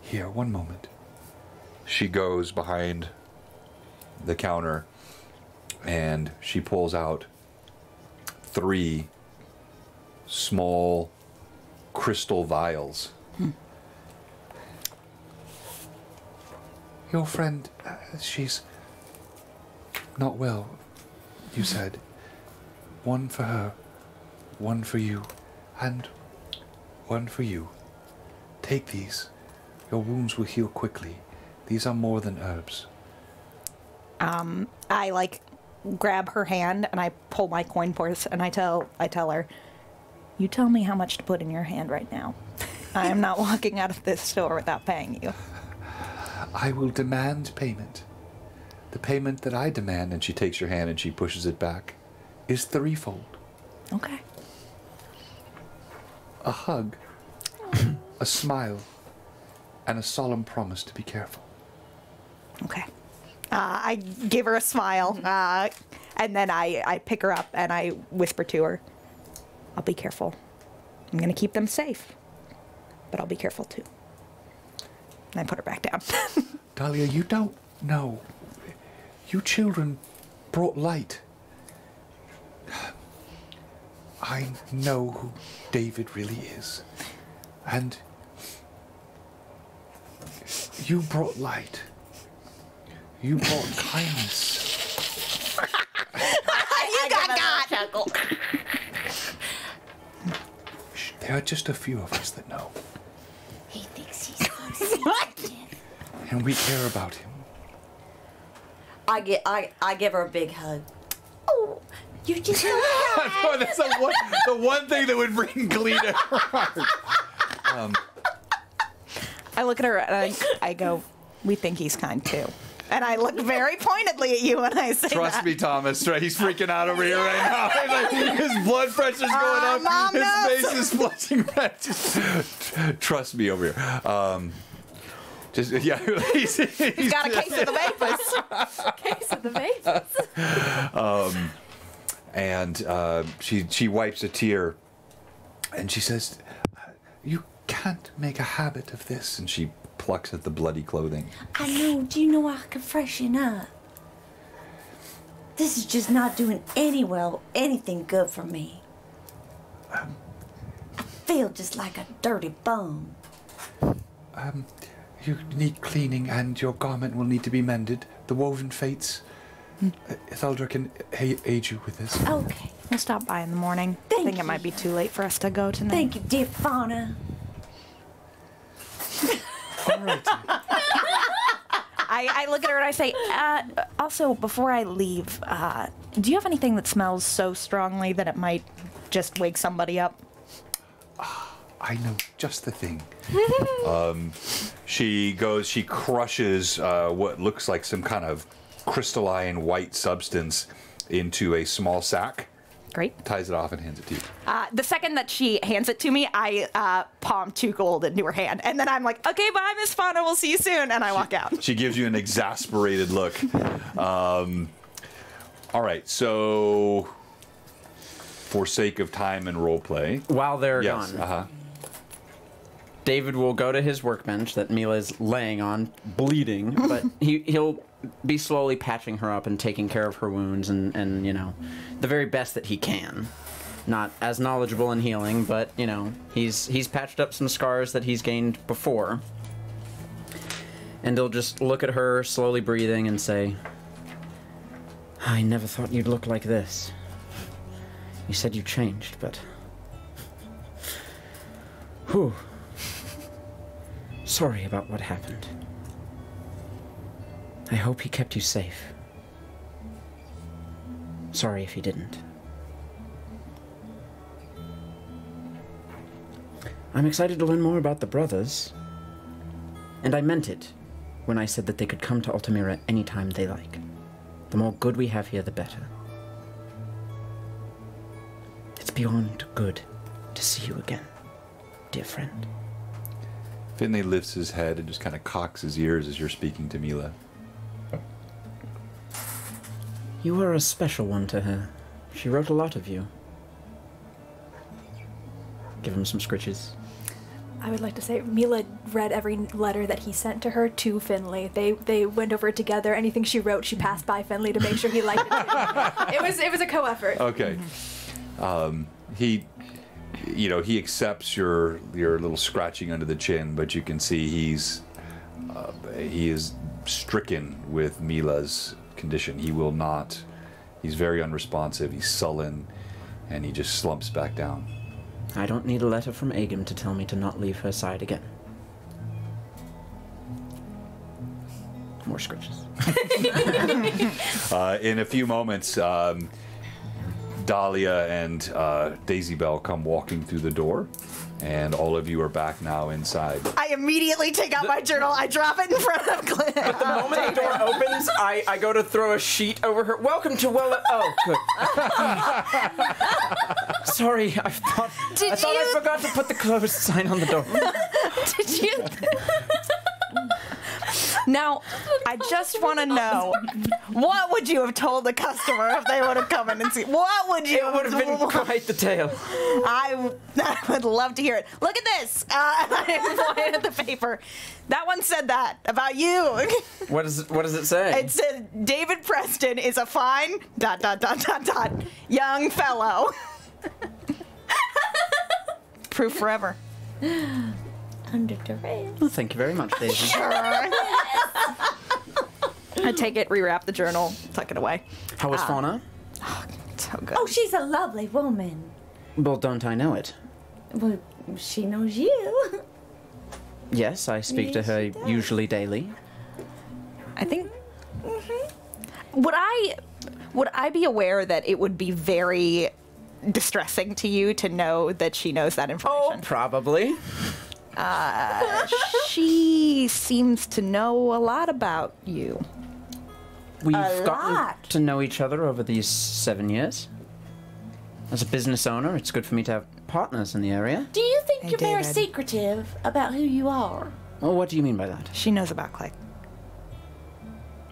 A: Here, one moment. She goes behind the counter and she pulls out 3 small crystal vials. Your friend, she's not well, you said. One for her, one for you, and one for you. Take these. Your wounds will heal quickly. These are more than herbs.
C: I, like, grab her hand and I pull my coin purse and I tell her, you tell me how much to put in your hand right now. I am not walking out of this store without paying you.
A: I will demand payment. The payment that I demand, and she takes your hand and she pushes it back, is threefold.
C: Okay.
A: A hug, a smile, and a solemn promise to be careful.
C: Okay. I give her a smile, and then I pick her up and I whisper to her, I'll be careful. I'm going to keep them safe, but I'll be careful too. And I put her back down.
A: Dahlia, you don't know. You children brought light. I know who David really is. And you brought light. You brought kindness.
C: You got.
A: Shh, there are just a few of us that know.
E: He thinks he's so sensitive.
A: And we care about him.
E: I give her a big hug. Oh, you're just so
A: Oh, that's the one thing that would bring glee to her heart.
C: I look at her and I go, we think he's kind too. And I look very pointedly at you when I say
A: Trust
C: that.
A: me, Thomas. Right? He's freaking out over here right now. Like, his blood pressure's going up.
C: Mom
A: His
C: knows.
A: face is flushing red. Just, trust me over here. Just yeah. He's
C: Got a case of the vapors.
B: Case of the vapors.
A: And she wipes a tear And she says, you can't make a habit of this. And she plucks at the bloody clothing.
E: I know. Do you know I can freshen up? This is just not doing anything good for me. I feel just like a dirty bum.
A: You need cleaning and your garment will need to be mended. The woven fates. Aihrde can aid you with this.
E: Okay.
C: We'll stop by in the morning.
E: Thank
C: I think
E: you.
C: it might be too late for us to go tonight.
E: Thank you, dear Fauna.
A: All right.
C: I look at her and I say, also, before I leave, do you have anything that smells so strongly that it might just wake somebody up?
A: I know just the thing. She crushes what looks like some kind of crystalline white substance into a small sack,
C: Great.
A: ties it off, and hands it to you.
C: The second that she hands it to me, I palm 2 gold into her hand. And then I'm like, okay, bye, Miss Fauna. We'll see you soon. And I walk out.
A: She gives you an exasperated look. All right, so for sake of time and role play,
D: While they're
A: yes,
D: gone, David will go to his workbench that Mila is laying on, bleeding, but he'll be slowly patching her up and taking care of her wounds and you know, the very best that he can. Not as knowledgeable in healing, but, you know, he's patched up some scars that he's gained before. And he'll just look at her, slowly breathing, and say, I never thought you'd look like this. You said you changed, but... Whew. Sorry about what happened. I hope he kept you safe. Sorry if he didn't. I'm excited to learn more about the brothers. And I meant it when I said that they could come to Altamira anytime they like. The more good we have here, the better. It's beyond good to see you again, dear friend.
A: Finley lifts his head and just kind of cocks his ears as you're speaking to Mila.
D: You were a special one to her. She wrote a lot of you. Give him some scritches.
B: I would like to say Mila read every letter that he sent to her to Finley. They went over it together. Anything she wrote, she passed by Finley to make sure he liked it. It was a co-effort.
A: Okay. He accepts your little scratching under the chin, but you can see he is stricken with Mila's condition. He will not. He's very unresponsive. He's sullen, and he just slumps back down.
D: I don't need a letter from Agam to tell me to not leave her side again. More scritches.
A: In a few moments, Dahlia and Daisy Bell come walking through the door, and all of you are back now inside.
C: I immediately take out my journal. I drop it in front of Clint.
D: The moment the door opens, I go to throw a sheet over her. Welcome to Oh, good. Sorry, I thought I forgot to put the closed sign on the door.
C: Did you? Now, I just want to know, what would you have told the customer if they would have come in and seen? What would you?
D: It would have been quite the tale.
C: I would love to hear it. Look at this. I pointed at the paper. That one said that about you.
D: What does it say?
C: It said David Preston is a fine ... young fellow. Proof forever.
E: Under duress.
D: Well, thank you very much, Daisy.
C: Sure. I take it, rewrap the journal, tuck it away.
D: How was Fauna?
C: So good.
E: Oh, she's a lovely woman.
D: Well, don't I know it?
E: Well, she knows you.
D: Yes, I speak to
E: Yes,
D: her
E: she does.
D: usually daily.
C: I think. Would I be aware that it would be very distressing to you to know that she knows that
D: Oh,
C: information?
D: probably.
C: She seems to know a lot about you.
D: We've
E: A
D: gotten
E: lot.
D: to know each other over these 7 years. As a business owner, it's good for me to have partners in the area.
E: Do you think
C: Hey,
E: you're very
C: David.
E: secretive about who you are?
D: Well, what do you mean by that?
C: She knows about Clay.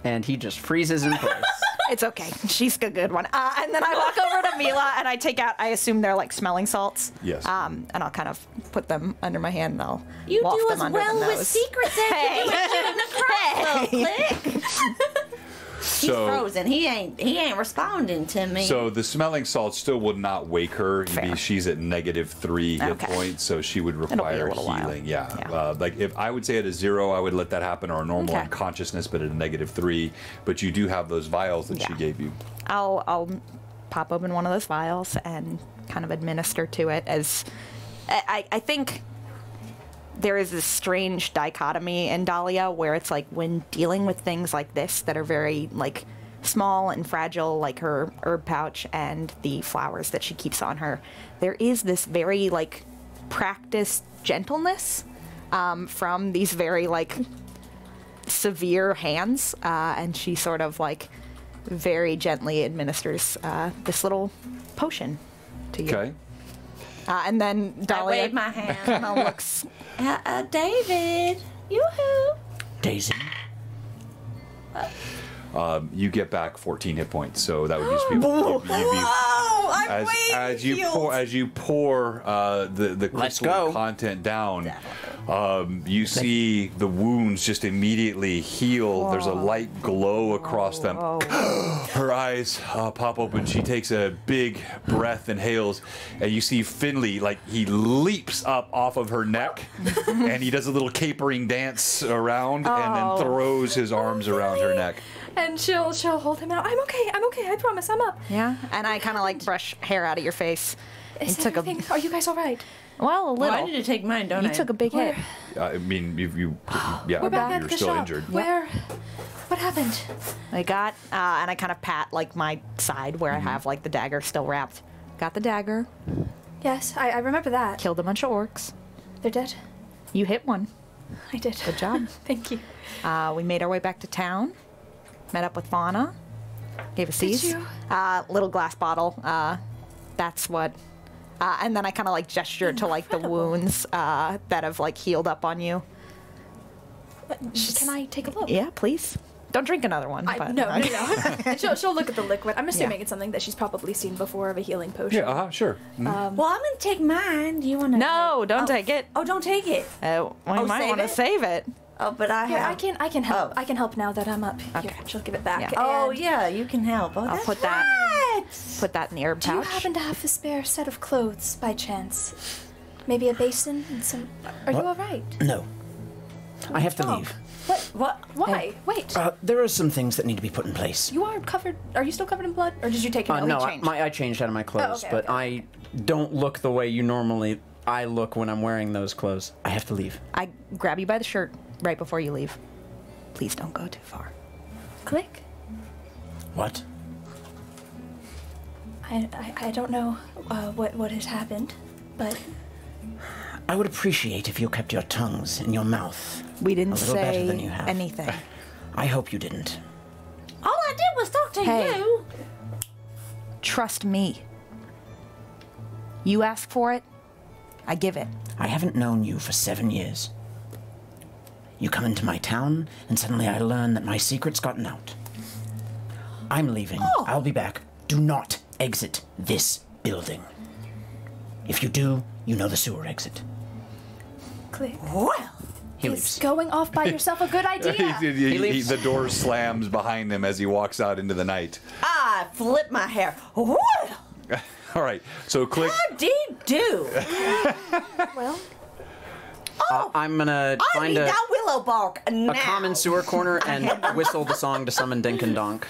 D: And he just freezes in place.
C: It's okay. She's a good one. And then I walk over to Mila and I take out, I assume they're like smelling salts.
A: Yes.
C: And I'll kind of put them under my hand and I'll
E: You
C: waft
E: do
C: them
E: as
C: under
E: well
C: the
E: with
C: nose.
E: secrets as you do with shooting a crossbow, Click. He's frozen. He ain't responding to me.
A: So the smelling salt still would not wake her.
C: Fair.
A: She's at -3 hit
C: Okay.
A: points, so she would
C: be a
A: require
C: little while.
A: healing. Yeah.
C: Yeah.
A: Like if I would say at a 0, I would let that happen, or a normal
C: Okay.
A: unconsciousness, but at a -3. But you do have those vials that she
C: Yeah.
A: gave you.
C: I'll pop open one of those vials and kind of administer to it as I think there is this strange dichotomy in Dahlia where it's like when dealing with things like this that are very like small and fragile, like her herb pouch and the flowers that she keeps on her, there is this very like practiced gentleness from these very like severe hands, and she sort of like very gently administers this little potion to you.
A: Okay.
C: And then
E: I
C: Dahlia
E: wave my hand.
C: kind of looks.
E: David. Yoo-hoo.
D: Daisy.
A: You get back 14 hit points, so that would just be.
E: Oh, I'm
A: as you pour the
D: Let's
A: crystal
D: go.
A: content down, you see the wounds just immediately heal. There's a light glow across them. Her eyes pop open. She takes a big breath, inhales, and you see Finley, like he leaps up off of her neck, and he does a little capering dance around, and then throws his arms around her neck.
B: And she'll hold him out. I'm okay. I promise. I'm up.
C: Yeah, and I kind of like brush hair out of your face.
B: Is
C: You took a
B: everything? Are you guys all right?
C: well, a little.
E: Well, I need to take mine, don't
C: you
E: I?
C: took a big hit.
A: I mean, yeah,
B: We're back at
A: you're
B: the
A: still
B: shop.
A: injured.
B: What happened?
C: I got, and I kind of pat like my side where I have like the dagger still wrapped. Got the dagger.
B: Yes, I remember that.
C: Killed a bunch of orcs.
B: They're dead.
C: You hit one.
B: I did.
C: Good job.
B: Thank you.
C: We made our way back to town. Met up with Fauna. Gave us these.
B: you?
C: Little glass bottle. That's what. And then I kind of like gesture to like the wounds that have like healed up on you.
B: Can I take a look?
C: Yeah, please. Don't drink another one.
B: No. And she'll look at the liquid. I'm assuming it's something that she's probably seen before of a healing potion.
A: Yeah, sure.
E: Well, I'm gonna take mine. Do you want to?
C: No, don't take it.
E: Oh, don't take it.
C: We might
E: save
C: want to
E: it?
C: save it.
E: Oh, but I
B: Here,
E: have.
B: I can help.
E: Oh.
B: I can help now that I'm up.
C: Okay.
B: Here, she'll give it back.
C: Yeah.
E: Oh
B: And
E: yeah, you can help. Oh,
C: I'll
E: that's
C: put that-
E: right.
C: Put that in the herb
B: Do you
C: pouch.
B: happen to have a spare set of clothes by chance? Maybe a basin and some. Are you all right?
D: No. I have to
B: Oh.
D: leave.
B: What? Why? Wait.
D: There are some things that need to be put in place.
B: You are covered. Are you still covered in blood, or did you take it out?
D: No,
C: we
D: I,
C: changed.
D: I changed out of my clothes,
B: okay,
D: but
B: okay.
D: I don't look the way you normally. I look when I'm wearing those clothes. I have to leave.
C: I grab you by the shirt right before you leave. Please don't go too far.
B: Click.
D: What?
B: I don't know what has happened, but
D: I would appreciate if you kept your tongues in your mouth.
C: We didn't
D: A little better than
C: say
D: you have.
C: anything.
D: I hope you didn't.
E: All I did was talk to
C: Hey.
E: you.
C: Trust me. You ask for it, I give it.
D: I haven't known you for 7 years. You come into my town, and suddenly I learn that my secret's gotten out. I'm leaving. I'll be back. Do not exit this building. If you do, you know the sewer exit.
B: click.
E: Well,
D: He
B: Is
D: leaves.
B: going off by yourself a good idea?
D: leaves.
A: The door slams behind him as he walks out into the night.
E: I flip my hair. Well,
A: All right, so click.
E: how do you do?
B: Well,
D: I'm gonna
E: I
D: find
E: need
D: a
E: that willow bark now.
D: common sewer corner and whistle the song to summon Dink and Donk.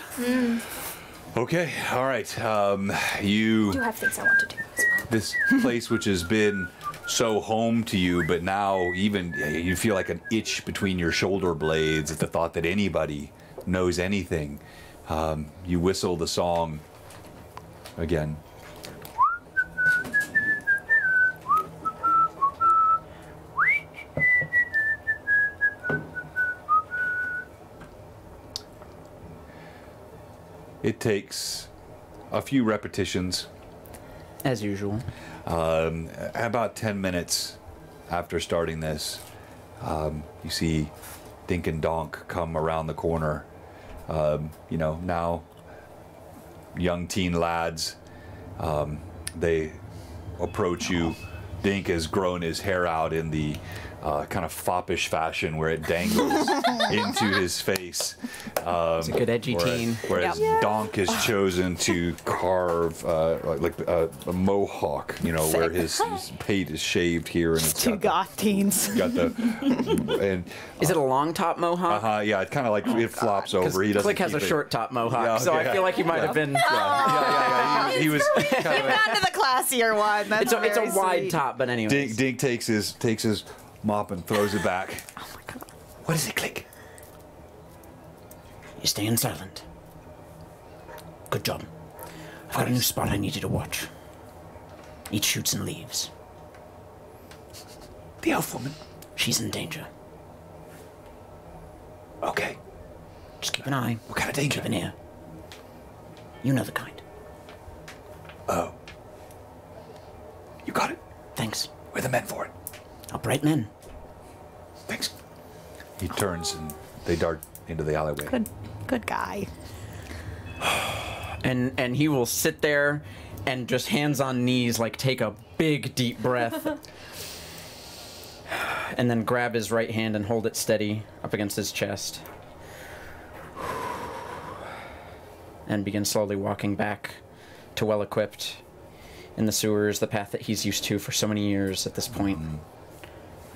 A: Okay, all right.
B: I do have things I want to do as well.
A: This place which has been so home to you, but now even you feel like an itch between your shoulder blades at the thought that anybody knows anything. You whistle the song again. It takes a few repetitions.
D: As usual.
A: About 10 minutes after starting this, you see Dink and Donk come around the corner. Now young teen lads. They approach you. Dink has grown his hair out in the kind of foppish fashion where it dangles into his face.
D: It's a good edgy teen.
A: Whereas Donk has chosen to carve like a mohawk, you know, where his pate is shaved here, and it's
C: Two goth teens.
A: got the and
D: Is it a long top mohawk?
A: yeah, it kind of like it flops over. He doesn't.
D: Click has
A: keep
D: a
A: it.
D: short top mohawk,
A: Yeah,
D: so
A: okay.
D: I feel like he might have been.
A: Yeah. He was.
C: You've gone to the classier one. That's
D: It's a
C: very
D: wide
C: sweet.
D: top, but anyway.
A: Dink takes his mop and throws it back.
C: Oh my god.
A: What does it click?
D: You're staying silent. Good job. I've got a new spot I need you to watch. Eat shoots and leaves.
F: The elf woman.
D: She's in danger.
F: Okay.
D: Just keep an eye.
F: What kind of danger?
D: Keep an ear. You know the kind.
F: Oh. You got it.
D: Thanks.
F: We're the men for it.
D: Upright men.
F: Thanks.
A: He turns and they dart into the alleyway.
C: Good guy.
D: And he will sit there and just hands on knees, like take a big deep breath. And then grab his right hand and hold it steady up against his chest. And begin slowly walking back to well equipped in the sewers, the path that he's used to for so many years at this point.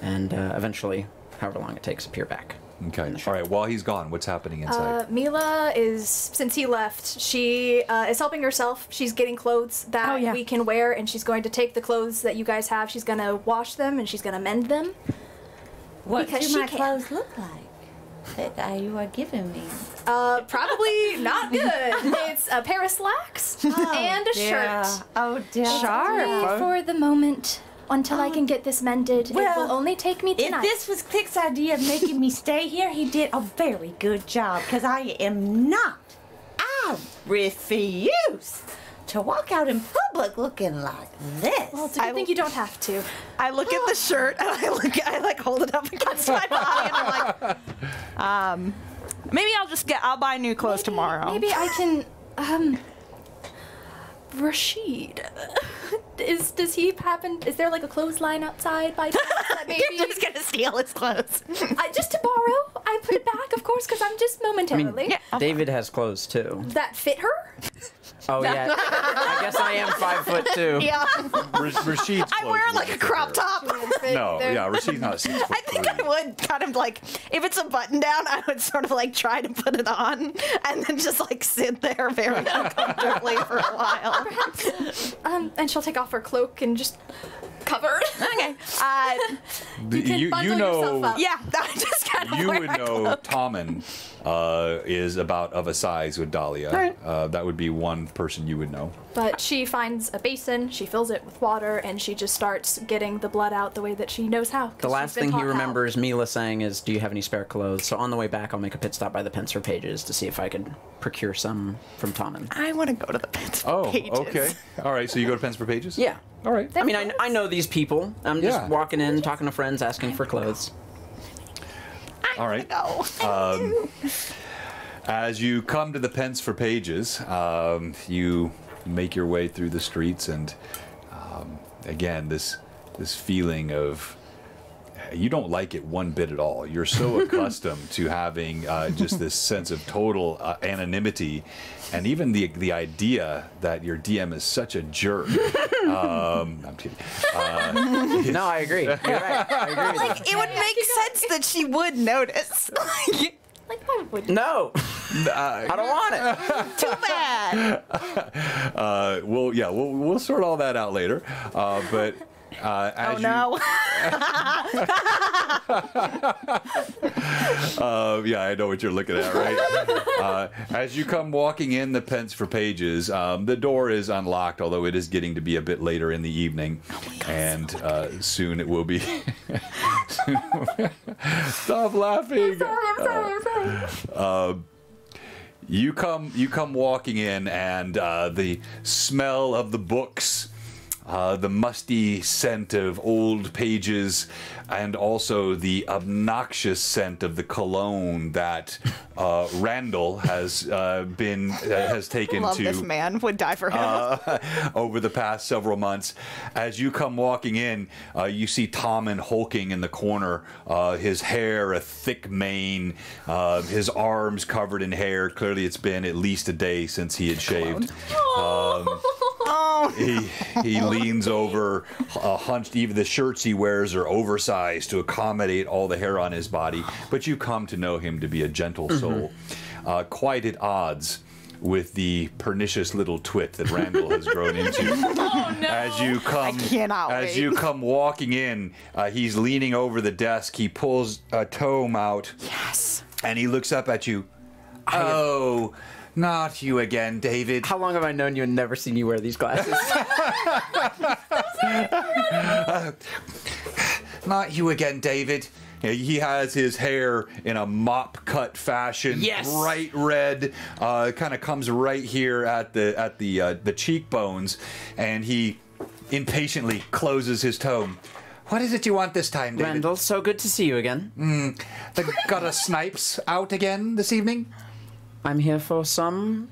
D: And eventually, however long it takes, appear back.
A: Okay. All right. While he's gone, what's happening inside?
B: Mila is, since he left, she is helping herself. She's getting clothes that we can wear, and she's going to take the clothes that you guys have. She's going to wash them, and she's going to mend them.
E: What
B: Because
E: do
B: she
E: my
B: can.
E: clothes look like that you are giving me?
B: Probably not good. It's a pair of slacks and a shirt.
E: Oh, dear.
B: Only for the moment, until I can get this mended. It
E: well,
B: will only take me
E: If
B: tonight.
E: this was Click's idea of making me stay here, he did a very good job, because I am not. I refuse to walk out in public looking like this.
B: Well, it's a good thing you don't have to.
C: I look at the shirt and I like hold it up against my body and I'm like, maybe I'll buy new clothes tomorrow.
B: Maybe I can, Rashid. Does he happen, is there like a clothesline outside by chance that maybe...
C: You're just gonna steal his clothes.
B: Just to borrow. I put it back, of course, because I'm just momentarily.
D: David has clothes too.
B: That fit her?
D: Oh yeah. I guess I am 5'2".
C: Yeah.
A: Rashid's
C: I wear like a crop top.
A: No, yeah, Rashid's not 6 foot
C: I think I would kind of like, if it's a button down, I would sort of like try to put it on and then just like sit there very uncomfortably for a while.
B: And she'll take off her cloak and just cover.
C: Okay.
B: You can bundle yourself up.
C: Yeah, I just kind of
A: You
C: wear
A: would
C: a
A: know
C: cloak.
A: Tommen is about of a size with Dahlia.
C: Right.
A: That would be one person you would know.
B: But she finds a basin, she fills it with water, and she just starts getting the blood out the way that she knows how. 'cause
D: The last
B: she's been
D: thing he
B: taught how.
D: remembers Mila saying is, "Do you have any spare clothes?" So on the way back, I'll make a pit stop by the Pencer Pages to see if I could procure some from Tommen.
C: I want to go to the pits.
A: Oh,
C: pages.
A: okay. All right, so you go to Pens for Pages?
D: Yeah.
A: All right.
D: I mean, I know these people. I'm just
A: Yeah.
D: walking in, talking to friends, asking for clothes.
A: All right.
C: Go.
A: As you come to the Pence for Pages, you make your way through the streets, and again, this feeling of you don't like it one bit at all. You're so accustomed to having just this sense of total anonymity, and even the idea that your DM is such a jerk. I'm kidding.
D: No, I agree. You're right. I agree with
C: Like, it would make sense that she would notice.
B: Like, why would
D: that. No, I don't want it.
C: Too bad.
A: We'll sort all that out later. But as
C: Oh no.
A: Yeah, I know what you're looking at, right? As you come walking in the Pence for Pages, the door is unlocked, although it is getting to be a bit later in the evening, and soon it will be. Stop laughing!
B: I'm sorry.
A: You come walking in, and the smell of the books the musty scent of old pages, and also the obnoxious scent of the cologne that Randall has taken
C: Love
A: to
C: this man. Would die for him.
A: over the past several months. As you come walking in, you see Tommen hulking in the corner, his hair a thick mane, his arms covered in hair. Clearly it's been at least a day since he had shaved. He leans over, hunched. Even the shirts he wears are oversized to accommodate all the hair on his body. But you come to know him to be a gentle soul, quite at odds with the pernicious little twit that Randall has grown into.
B: Oh no!
A: As you come walking in, he's leaning over the desk. He pulls a tome out.
C: Yes.
A: And he looks up at you. Oh, not you again, David.
D: How long have I known you and never seen you wear these glasses?
A: Not you again, David. He has his hair in a mop cut fashion,
D: yes.
A: bright red, kind of comes right here at the cheekbones, and he impatiently closes his tome. What is it you want this time, David?
D: Randall, so good to see you again.
A: The gutter snipes out again this evening?
D: I'm here for some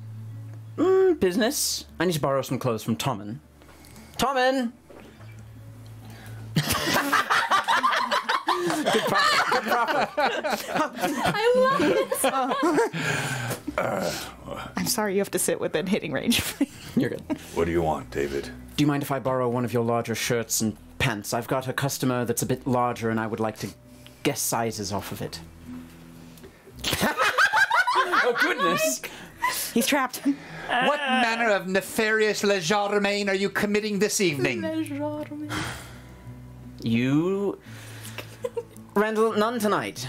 D: business. I need to borrow some clothes from Tommen. Tommen! Good profit.
B: I love it.
C: I'm sorry you have to sit within hitting range.
D: You're good.
A: What do you want, David?
D: Do you mind if I borrow one of your larger shirts and pants? I've got a customer that's a bit larger and I would like to guess sizes off of it. Oh, goodness.
C: He's trapped.
A: What manner of nefarious legerdemain are you committing this evening?
D: You... Randall, none tonight.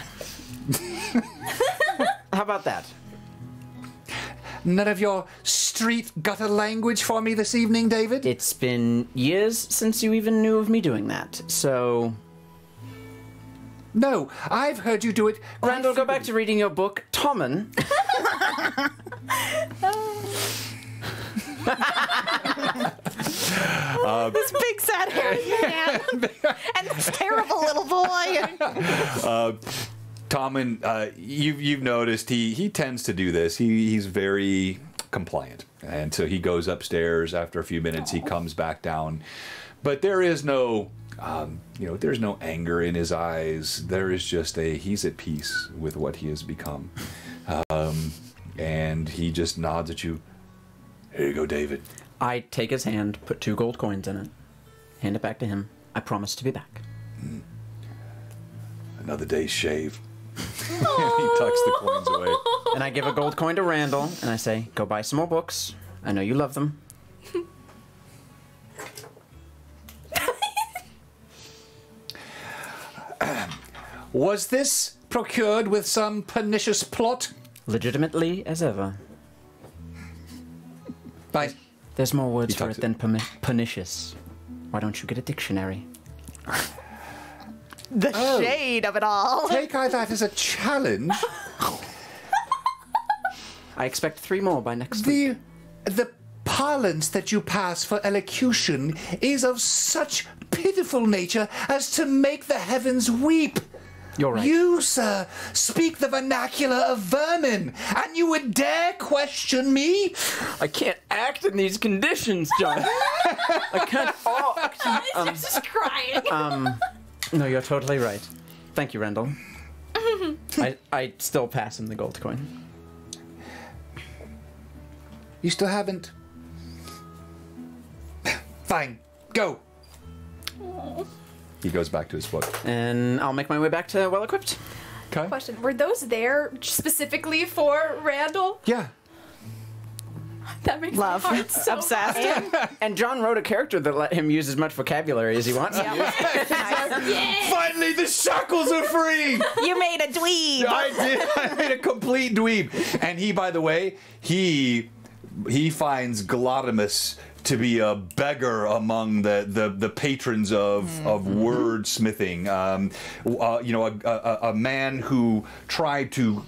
D: How about that?
A: None of your street gutter language for me this evening, David?
D: It's been years since you even knew of me doing that, so...
A: No, I've heard you do it.
D: Randall, go back to reading your book, Tommen.
C: This big sad hairy man. And this terrible little boy.
A: Tommen, you've noticed he tends to do this. He's very compliant, and so he goes upstairs. After a few minutes, he comes back down. But there is no, there's no anger in his eyes. There is just he's at peace with what he has become, and he just nods at you. Here you go, David.
D: I take his hand, put 2 gold coins in it, hand it back to him. I promise to be back.
A: Another day's shave. He tucks the coins away.
D: And I give a gold coin to Randall, and I say, go buy some more books. I know you love them.
A: Was this procured with some pernicious plot?
D: Legitimately as ever.
A: By
D: There's more words
A: He
D: for
A: tucks
D: it than pernicious. Why don't you get a dictionary?
C: The shade of it all.
A: take I that as a challenge.
D: I expect 3 more by next week.
A: The parlance that you pass for elocution is of such pitiful nature as to make the heavens weep.
D: You're right.
A: You, sir, speak the vernacular of vermin, and you would dare question me?
D: I can't act in these conditions, John. I can't act.
B: He's just crying.
D: No, you're totally right. Thank you, Randall. I still pass him the gold coin.
A: You still haven't? Fine, go. He goes back to his book.
D: And I'll make my way back to well-equipped.
A: Okay.
B: Question: were those there specifically for Randall?
A: Yeah.
B: That makes
C: Love.
B: my heart so
C: Obsessed.
D: And John wrote a character that let him use as much vocabulary as he wants to use.
B: Yeah.
A: Finally, the shackles are free.
C: You made a dweeb.
A: I did. I made a complete dweeb. And he, by the way, he finds Glottimus to be a beggar among the patrons of wordsmithing. A man who tried to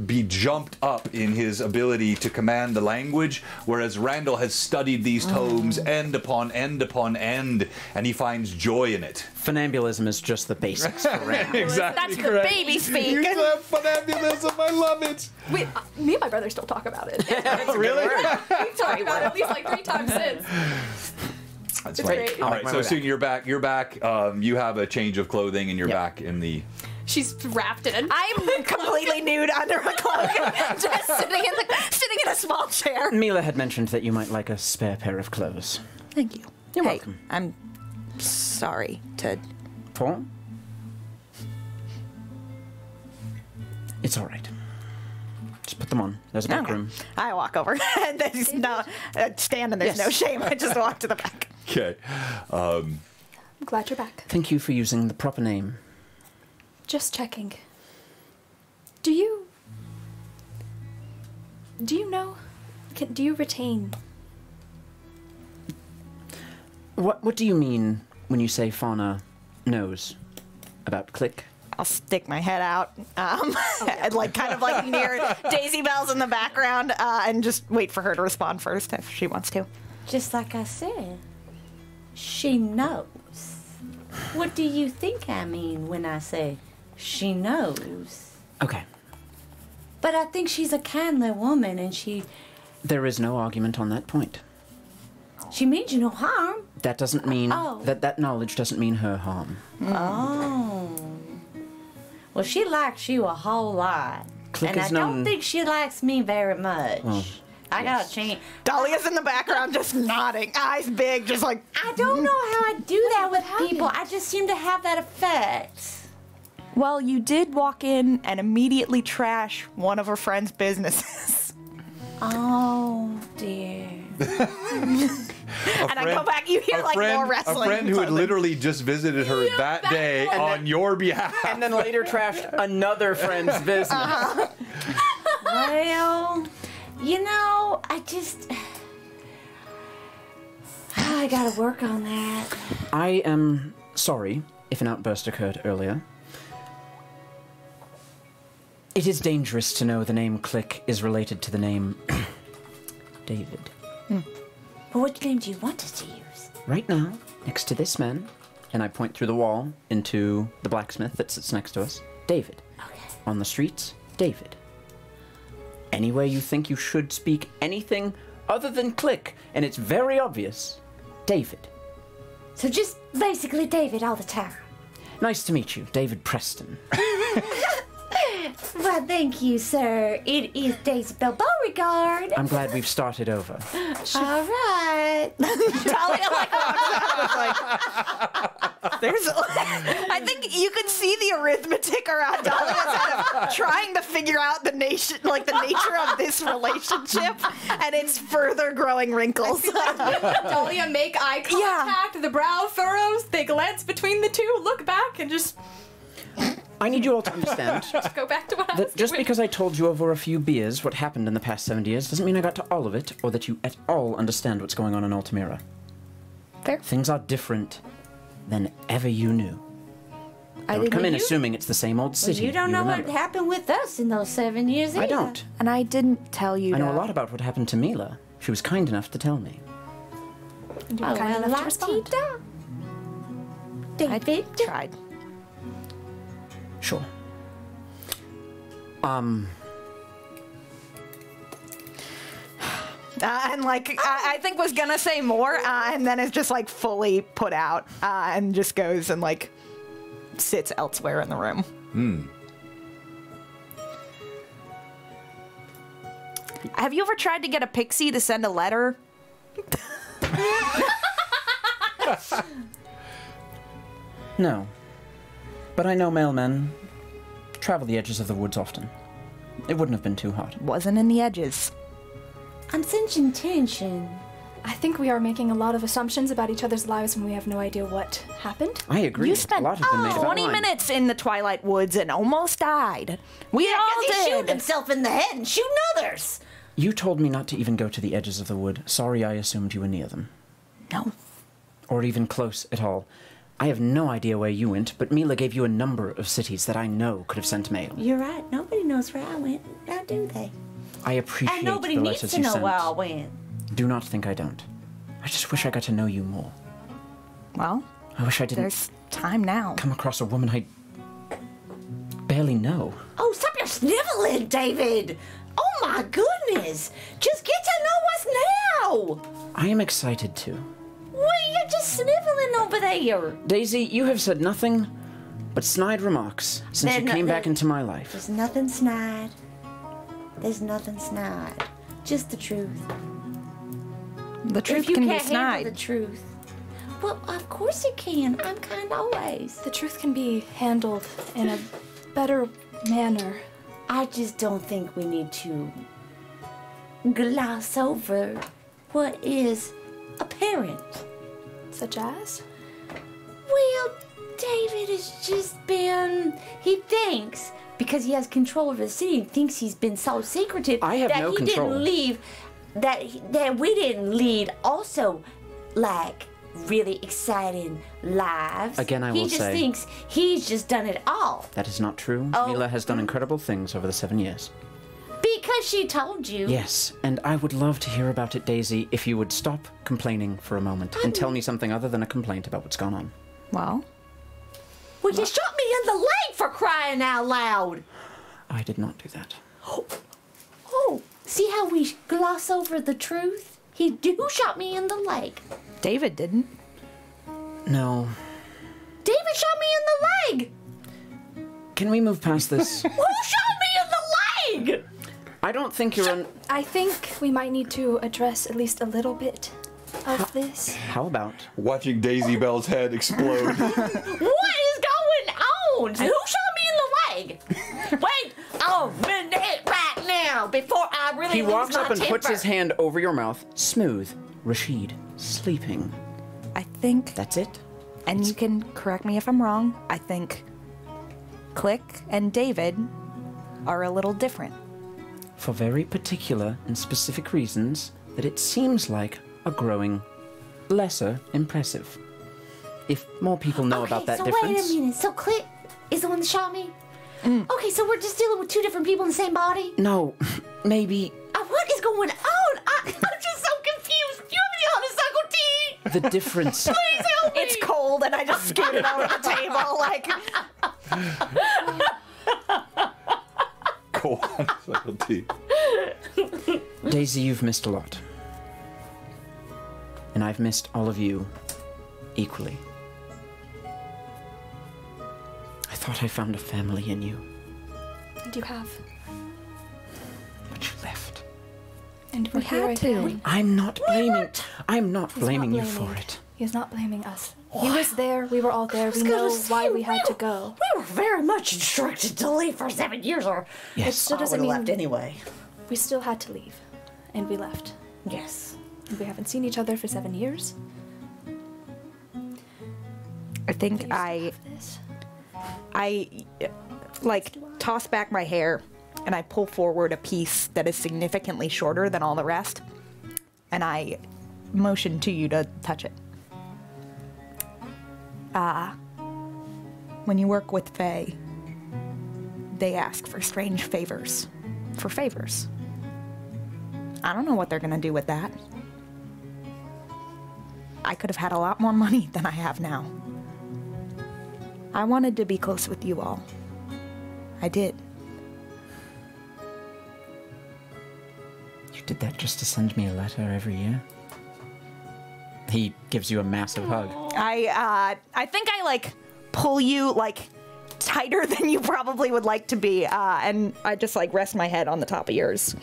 A: be jumped up in his ability to command the language, whereas Randall has studied these tomes end upon end upon end, and he finds joy in it.
D: Funambulism is just the basics for Randall.
A: Exactly.
C: That's the baby speak.
A: You said funambulism. I love it.
B: Wait, me and my brother still talk about it.
A: Really?
B: We've talked about it at least like 3 times since.
A: That's
B: It's
A: right.
B: great.
A: All right, so soon you're back. You're back. You have a change of clothing, and you're back in the.
B: She's wrapped in it.
C: I'm completely nude under a cloak, just sitting in a small chair.
D: Mila had mentioned that you might like a spare pair of clothes.
C: Thank you.
D: You're
C: Hey,
D: welcome.
C: I'm sorry to.
D: Paul? It's all right. Just put them on. There's a back
C: Okay.
D: room.
C: I walk over. There's no stand, and there's no shame. I just walk to the back.
A: Okay.
B: I'm glad you're back.
D: Thank you for using the proper name.
B: Just checking. Do you know? Do you retain?
D: What do you mean when you say Fauna knows about Click?
C: I'll stick my head out, and kind of like near Daisy Bells in the background, and just wait for her to respond first if she wants to.
E: Just like I said, she knows. What do you think I mean when I say she knows?
D: Okay.
E: But I think she's a kindly woman, and she
D: There is no argument on that point.
E: means you no harm.
D: That doesn't mean
E: Oh.
D: that knowledge doesn't mean her harm.
E: Oh. Well, she likes you a whole lot.
D: Click
E: and
D: is
E: I don't
D: known-
E: think she likes me very much.
D: Well,
E: I gotta change.
C: Dahlia's in the background, just nodding, eyes big, just like.
E: I don't know how I do that with people. I just seem to have that effect.
C: Well, you did walk in and immediately trash one of her friend's businesses.
E: Oh, dear.
C: And I go back, you hear like more wrestling.
A: A friend who had literally just visited her that day on your behalf.
D: And then later trashed another friend's business.
E: Well, you know, I gotta work on that.
D: I am sorry if an outburst occurred earlier. It is dangerous to know the name Click is related to the name David.
E: But which name do you want us to use?
D: Right now, next to this man, and I point through the wall into the blacksmith that sits next to us, David.
E: Okay.
D: On the streets, David. Anywhere you think you should speak anything other than Click, and it's very obvious, David.
E: So just basically David all the time.
D: Nice to meet you, David Preston.
E: Well, thank you, sir. It is Daisy Bell Beauregard.
D: I'm glad we've started over.
E: All right.
C: Dahlia like walks out, there's. I think you could see the arithmetic around Dahlia's head of trying to figure out the nature of this relationship, and it's further growing wrinkles.
B: Dahlia make eye contact, the brow furrows, they glance between the two, look back, and just
D: I need you all to understand
B: go back to what I was
D: that just
B: doing.
D: because I told you over a few beers what happened in the past 70 years doesn't mean I got to all of it, or that you at all understand what's going on in Altamira.
C: Fair.
D: Things are different than ever you knew. Don't come in assuming it's the same old city.
E: You don't know what
D: remember.
E: happened with us in those 7 years
D: I
E: either.
D: don't.
C: And I didn't tell you.
D: I know a lot about what happened to Mila. She was kind enough to tell me.
B: And you were
E: Oh,
B: kind
E: well,
B: enough to
E: la-ti-da.
B: respond.
C: I
E: David.
C: tried.
D: Sure.
C: And I think was gonna say more, and then it's just like fully put out, and just goes and like sits elsewhere in the room. Have you ever tried to get a pixie to send a letter?
D: No. But I know mailmen travel the edges of the woods often. It wouldn't have been too hard.
C: Wasn't in the edges.
E: I'm sensing tension.
B: I think we are making a lot of assumptions about each other's lives when we have no idea what happened.
D: I agree.
C: You spent
D: a lot has been made about
C: 20
D: mine.
C: minutes in the Twilight Woods and almost died. We all
E: He shoot
C: did.
E: himself in the head and shooting others.
D: You told me not to even go to the edges of the wood. Sorry I assumed you were near them.
C: No.
D: Or even close at all. I have no idea where you went, but Mila gave you a number of cities that I know could have sent mail.
E: You're right. Nobody knows where I went. Now do they?
D: I appreciate
E: And nobody
D: the
E: needs
D: letters
E: to
D: you
E: know
D: sent.
E: where I went.
D: Do not think I don't. I just wish I got to know you more.
C: Well,
D: I wish I didn't
C: there's time now.
D: come across a woman I barely know.
E: Oh, stop your sniveling, David! Oh my goodness! Just get to know us now!
D: I am excited to.
E: What, you're just sniveling over there?
D: Daisy, you have said nothing but snide remarks since you
E: There's
D: came
E: no-
D: back into my life.
E: There's nothing snide. There's nothing snide. Just the truth.
C: The truth
E: If you
C: can be
E: can't handle
C: snide.
E: the truth. Well, of course it can. I'm kind always.
B: The truth can be handled in a better manner.
E: I just don't think we need to gloss over what is apparent.
B: Such as?
E: Well, David has just been. He thinks, because he has control of the city, he thinks he's been so secretive
D: I have
E: that
D: no
E: he
D: control.
E: didn't leave. That we didn't lead also, like, really exciting lives.
D: Again, I will
E: He just
D: say-
E: thinks he's just done it all.
D: That is not true.
E: Oh.
D: Mila has done incredible things over the 7 years.
E: Because she told you.
D: Yes, and I would love to hear about it, Daisy, if you would stop complaining for a moment and tell me something other than a complaint about what's gone on.
C: Well,
E: Well, you shot me in the leg for crying out loud.
D: I did not do that.
E: Oh, see how we gloss over the truth? Who shot me in the leg?
C: David didn't.
D: No.
E: David shot me in the leg.
D: Can we move past this?
E: Who shot me in the leg?
D: I don't think you're on.
B: I think we might need to address at least a little bit of this.
D: How about?
A: Watching Daisy Bell's head explode.
E: What is going on? Who shot me in the leg? Wait, oh, minute right now before I really
D: He
E: lose
D: walks
E: my
D: up and puts
E: temper.
D: his hand over your mouth. Smooth. Rashid. Sleeping.
C: I think,
D: That's it?
C: and you can correct me if I'm wrong, I think Click and David are a little different.
D: For very particular and specific reasons that it seems like are growing lesser impressive. If more people know
E: Okay,
D: about that
E: so
D: difference.
E: wait a minute. So Click is the one that shot me? Okay, so we're just dealing with two different people in the same body?
D: No, maybe
E: What is going on? I'm just so confused. Do you have any honeysuckle tea?
D: the difference.
E: Please help me.
C: It's cold, and I just scooted over the table, like.
A: Go on, subtlety.
D: Daisy, you've missed a lot. And I've missed all of you equally. I thought I found a family in you,
B: And you have.
D: but you left.
B: And we're
C: We
B: here
C: had to.
B: again.
D: I'm not blaming. I'm not
B: He's not
D: blaming you
B: blaming.
D: for it.
B: He's not blaming us. He was there. We were all there. We know why we had to go.
E: We were very much instructed to leave for 7 years, or
D: Yes.
B: Still
E: I
B: doesn't
E: would have
B: mean
E: left anyway.
B: we still had to leave, and we left.
E: Yes.
B: And we haven't seen each other for 7 years.
C: I think
B: Do you still have this?
C: I like toss back my hair and I pull forward a piece that is significantly shorter than all the rest, and I motion to you to touch it. When you work with Fae, they ask for strange favors. For favors. I don't know what they're gonna do with that. I could have had a lot more money than I have now. I wanted to be close with you all. I did.
D: You did that just to send me a letter every year? He gives you a massive hug.
C: I think I like pull you like tighter than you probably would like to be, and I just like rest my head on the top of yours.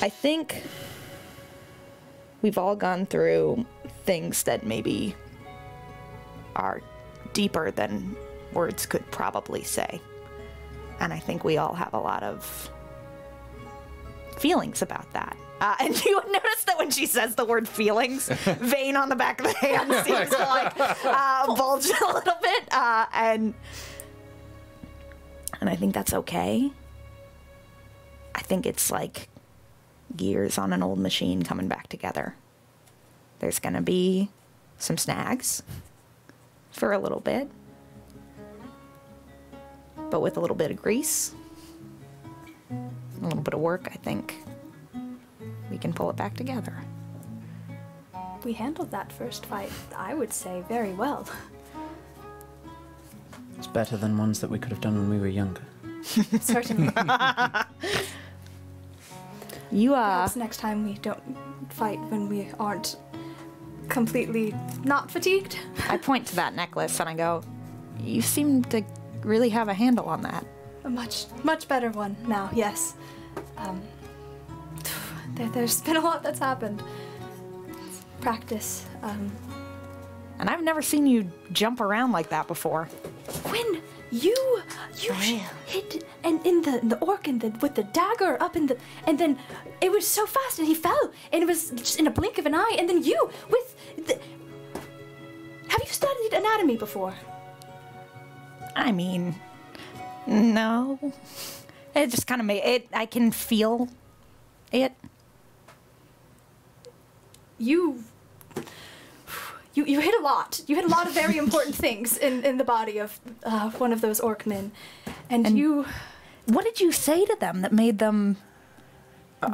C: I think we've all gone through things that maybe are deeper than words could probably say. And I think we all have a lot of feelings about that. And you notice that when she says the word feelings, vein on the back of the hand seems to like bulge a little bit. And I think that's okay. I think it's like gears on an old machine coming back together. There's going to be some snags for a little bit. But with a little bit of grease, a little bit of work, I think we can pull it back together.
B: We handled that first fight, I would say, very well.
D: It's better than ones that we could have done when we were younger.
B: Certainly.
C: You,
B: Perhaps next time we don't fight when we aren't completely not fatigued.
C: I point to that necklace and I go, you seem to really have a handle on that.
B: A much better one now, yes. There's been a lot that's happened. Practice.
C: And I've never seen you jump around like that before.
B: When you hit and in the orc with the dagger up in the, and then it was so fast and he fell and it was just in a blink of an eye, and then you with the. Have you studied anatomy before?
C: I mean, no. It just kind of made it. I can feel it.
B: You hit a lot. You hit a lot of very important things in the body of one of those orc men, and you.
C: What did you say to them that made them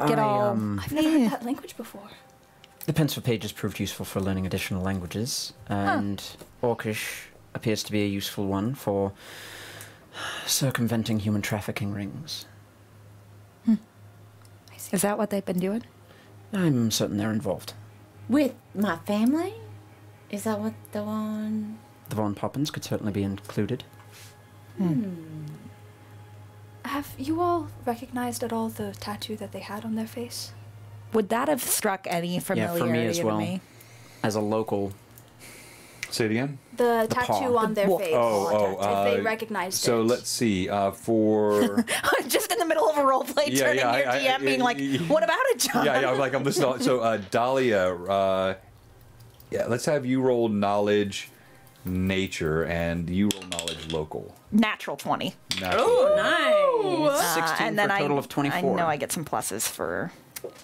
C: get all?
B: I've never heard that language before.
D: The pencil pages proved useful for learning additional languages, and Orcish appears to be a useful one for circumventing human trafficking rings.
C: Is that what they've been doing?
D: I'm certain they're involved.
E: With my family? Is that what the one?
D: The Von Poppins could certainly be included.
B: Have you all recognized at all the tattoo that they had on their face?
C: Would that have struck any familiarity
D: for me as well.
C: to me?
D: As a local,
A: Say it again.
B: The
D: paw.
B: tattoo on their face. If they
A: uh,
B: recognized
A: So
B: it.
A: let's see. For
C: Just in the middle of a role play,
A: Yeah,
C: turning
A: yeah,
C: your
A: I-
C: DM, being like, "What about it, John?"
A: yeah, I'm listening. So Dahlia, yeah, let's have you roll knowledge, nature, and you roll knowledge local.
C: Natural 20.
A: Natural.
E: Nice.
D: 16
C: and then
D: for a total of 24.
C: I know I get some pluses for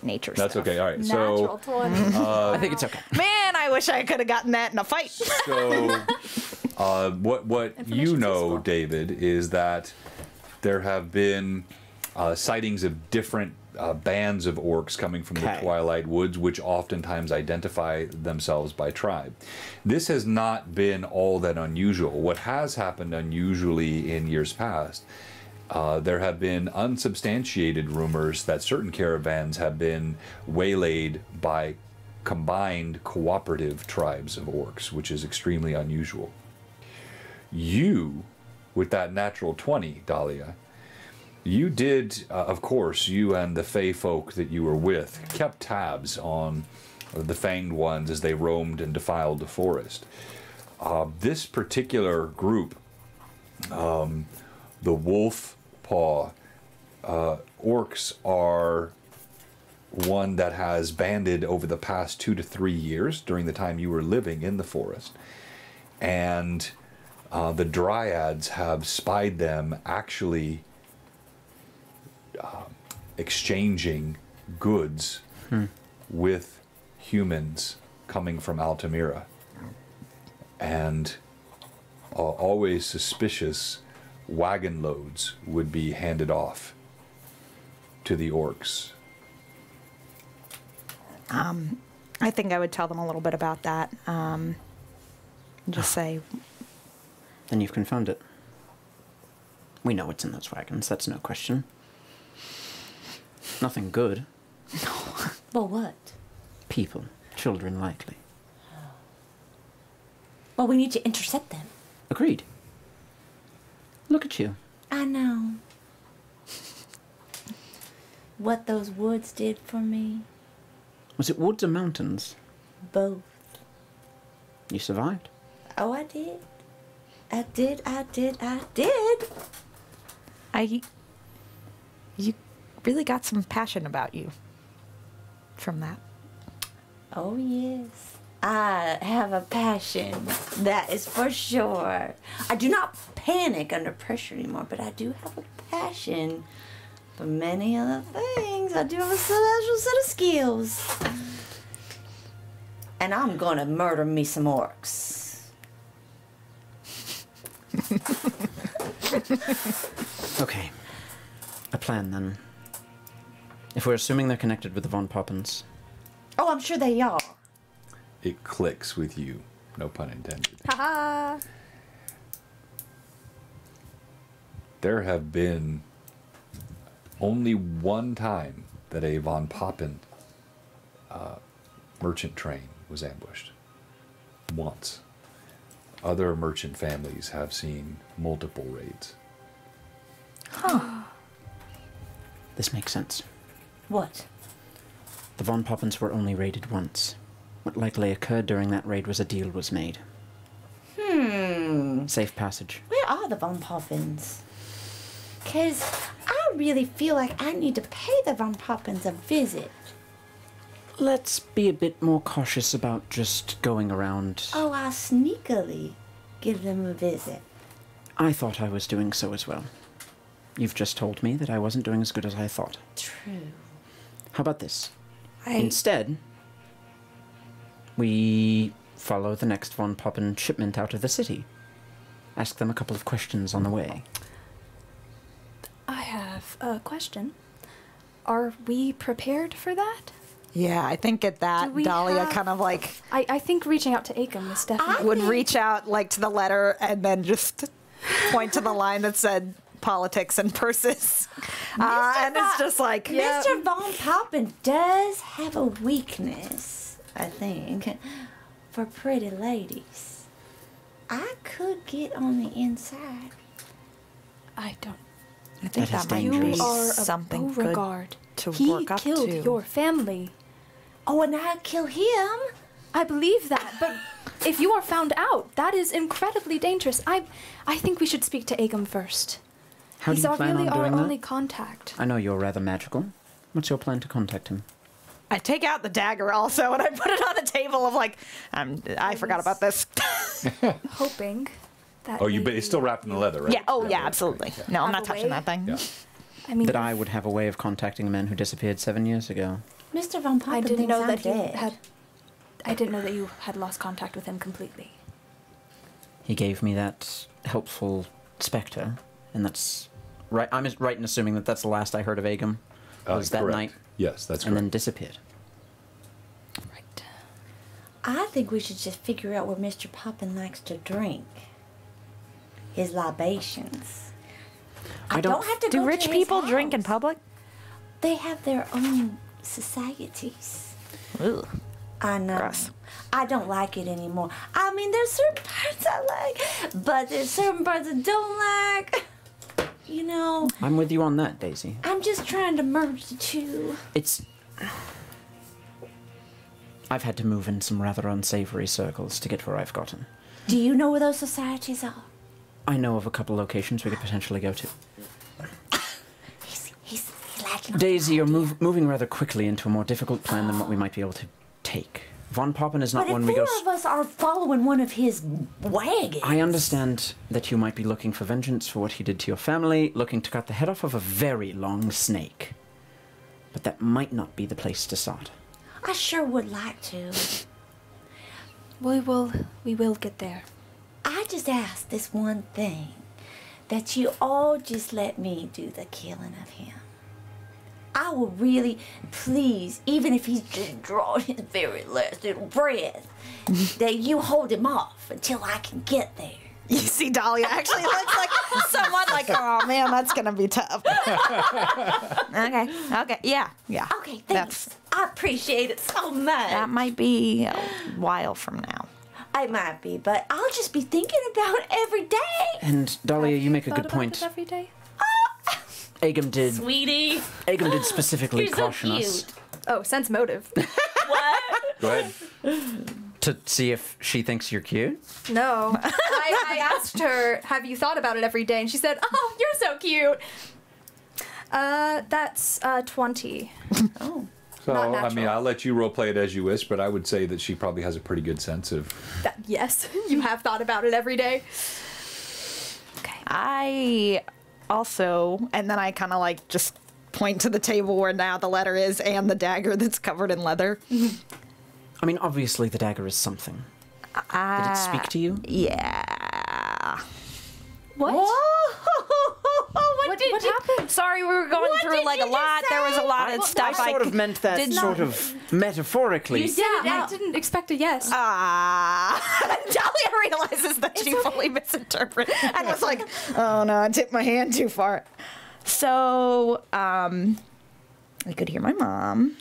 C: nature
A: That's
C: stuff.
A: okay. All right.
B: Natural
A: So
B: 20.
D: I think it's okay.
C: Man, I wish I could have gotten that in a fight.
A: So, what you
B: Information's
A: know,
B: useful.
A: David, is that there have been sightings of different bands of orcs coming from the
D: Okay.
A: Twilight Woods, which oftentimes identify themselves by tribe. This has not been all that unusual. What has happened unusually in years past, there have been unsubstantiated rumors that certain caravans have been waylaid by combined cooperative tribes of orcs, which is extremely unusual. You, with that natural 20, Dahlia, you did, of course, you and the Fey folk that you were with kept tabs on the Fanged Ones as they roamed and defiled the forest. This particular group, the Wolf Paw orcs, are one that has banded over the past 2 to 3 years during the time you were living in the forest. And the Dryads have spied them actually exchanging goods with humans coming from Altamira. And always suspicious wagon loads would be handed off to the orcs.
C: I think I would tell them a little bit about that. Just say,
D: Then you've confirmed it. We know what's in those wagons, that's no question. Nothing good.
E: Well, what?
D: People. Children, likely.
E: Well, we need to intercept them.
D: Agreed. Look at you.
E: I know. What those woods did for me.
D: Was it woods or mountains?
E: Both.
D: You survived.
E: Oh, I did. I did.
C: you really got some passion about you from that.
E: Oh, yes. I have a passion. That is for sure. I do not panic under pressure anymore, but I do have a passion But many other things, I do have a special set of skills. And I'm gonna murder me some orcs.
D: Okay. A plan, then. If we're assuming they're connected with the Von Poppins,
E: Oh, I'm sure they are.
A: It clicks with you. No pun intended.
B: Haha.
A: There have been only one time that a Von Poppin merchant train was ambushed. Once. Other merchant families have seen multiple raids.
D: this makes sense.
E: What?
D: The Von Poppins were only raided once. What likely occurred during that raid was a deal was made. Safe passage.
E: Where are the Von Poppins? Because I really feel like I need to pay the Von Poppins a visit.
D: Let's be a bit more cautious about just going around.
E: Oh, I'll sneakily give them a visit.
D: I thought I was doing so as well. You've just told me that I wasn't doing as good as I thought.
E: True.
D: How about this? Instead, we follow the next Von Poppin shipment out of the city. Ask them a couple of questions on the way.
B: I have a question. Are we prepared for that?
C: Yeah, I think at that,
B: Do we
C: Dahlia
B: have-
C: kind of like
B: I think reaching out to Acom is definitely.
C: would reach out like to the letter and then just point to the line that said politics and purses. And it's just like,
B: Yeah.
E: Mr. Von Poppin does have a weakness, I think, for pretty ladies. I could get on the inside.
B: I don't.
C: I think
D: That is
C: that might
D: dangerous.
C: be
B: You are of
C: something good
B: Beauregard.
C: to
B: He
C: work up
B: killed
C: to.
B: your family.
E: Oh, and I'd kill him.
B: I believe that, but if you are found out, that is incredibly dangerous. I think we should speak to Acom first.
D: How do
B: He's
D: you
B: our,
D: plan
B: really
D: on
B: our
D: doing
B: only
D: that?
B: contact.
D: I know you're rather magical. What's your plan to contact him?
C: I take out the dagger also and I put it on the table of like, I forgot about this.
B: Hoping that.
A: Oh, but
B: maybe-
A: it's still wrapped in the leather, right?
C: Yeah, oh yeah,
A: right,
C: absolutely.
A: right,
C: No, I'm
B: Have
C: not
B: a
C: touching
B: way?
C: that thing.
A: Yeah.
B: I mean,
D: That I would have a way of contacting a man who disappeared 7 years ago.
E: Mr. Von Poppin
B: I didn't
E: thinks
B: know
E: I'm
B: that he
E: dead.
B: had. I didn't know that you had lost contact with him completely.
D: He gave me that helpful spectre, and that's right. I'm right in assuming that that's the last I heard of Agam. Was that
A: correct.
D: night,
A: Yes, that's
D: and
A: correct.
D: then disappeared.
B: Right.
E: I think we should just figure out where Mr. Poppin likes to drink. His libations. I don't have to
C: Do
E: go
C: rich
E: to his
C: people drink in
E: house.
C: public?
E: They have their own societies.
C: Ugh.
E: I know.
C: Gross.
E: I don't like it anymore. I mean, there's certain parts I like, but there's certain parts I don't like. You know,
D: I'm with you on that, Daisy.
E: I'm just trying to merge the two.
D: It's. I've had to move in some rather unsavory circles to get where I've gotten.
E: Do you know where those societies are?
D: I know of a couple locations we could potentially go to.
E: He's lacking on
D: Daisy, you're moving rather quickly into a more difficult plan than what we might be able to take. Von Poppin is not
E: But
D: one
E: if
D: we go.
E: four of us are following one of his wagons.
D: I understand that you might be looking for vengeance for what he did to your family, looking to cut the head off of a very long snake. But that might not be the place to start.
E: I sure would like to.
B: We will get there.
E: I just ask this one thing, that you all just let me do the killing of him. I will really, please, even if he's just drawing his very last little breath, that you hold him off until I can get there.
C: You see Dahlia actually looks like someone like, oh man, that's gonna be tough. Okay, yeah.
E: Okay, thanks. I appreciate it so much.
C: That might be a while from now.
E: I might be, but I'll just be thinking about it every day.
D: And Dahlia,
B: Have
D: you make a
B: thought
D: good
B: about
D: point.
B: it every day?
D: Agam did.
E: Sweetie,
D: Agam did specifically
E: you're so
D: caution us
E: cute.
B: Oh, sense motive.
E: What?
A: Go ahead.
D: to see if she thinks you're cute.
B: No. I asked her, have you thought about it every day? And she said, oh, you're so cute. That's 20.
E: Oh.
A: So,
B: Not
A: I mean,
B: natural.
A: I'll let you role play it as you wish, but I would say that she probably has a pretty good sense of.
B: Yes, you have thought about it every day. Okay.
C: I also, and then I kind of like just point to the table where now the letter is and the dagger that's covered in leather.
D: I mean, obviously the dagger is something. Did it speak to you?
C: Yeah.
B: What? What happened?
C: Sorry, we were going through like a lot. There was a lot of stuff.
D: I sort of meant that
C: did
D: sort
C: not-
D: of metaphorically.
B: Yeah, I didn't expect a yes.
C: Dahlia realizes that she fully misinterpreted and was like, oh no, I tipped my hand too far. So, I could hear my mom.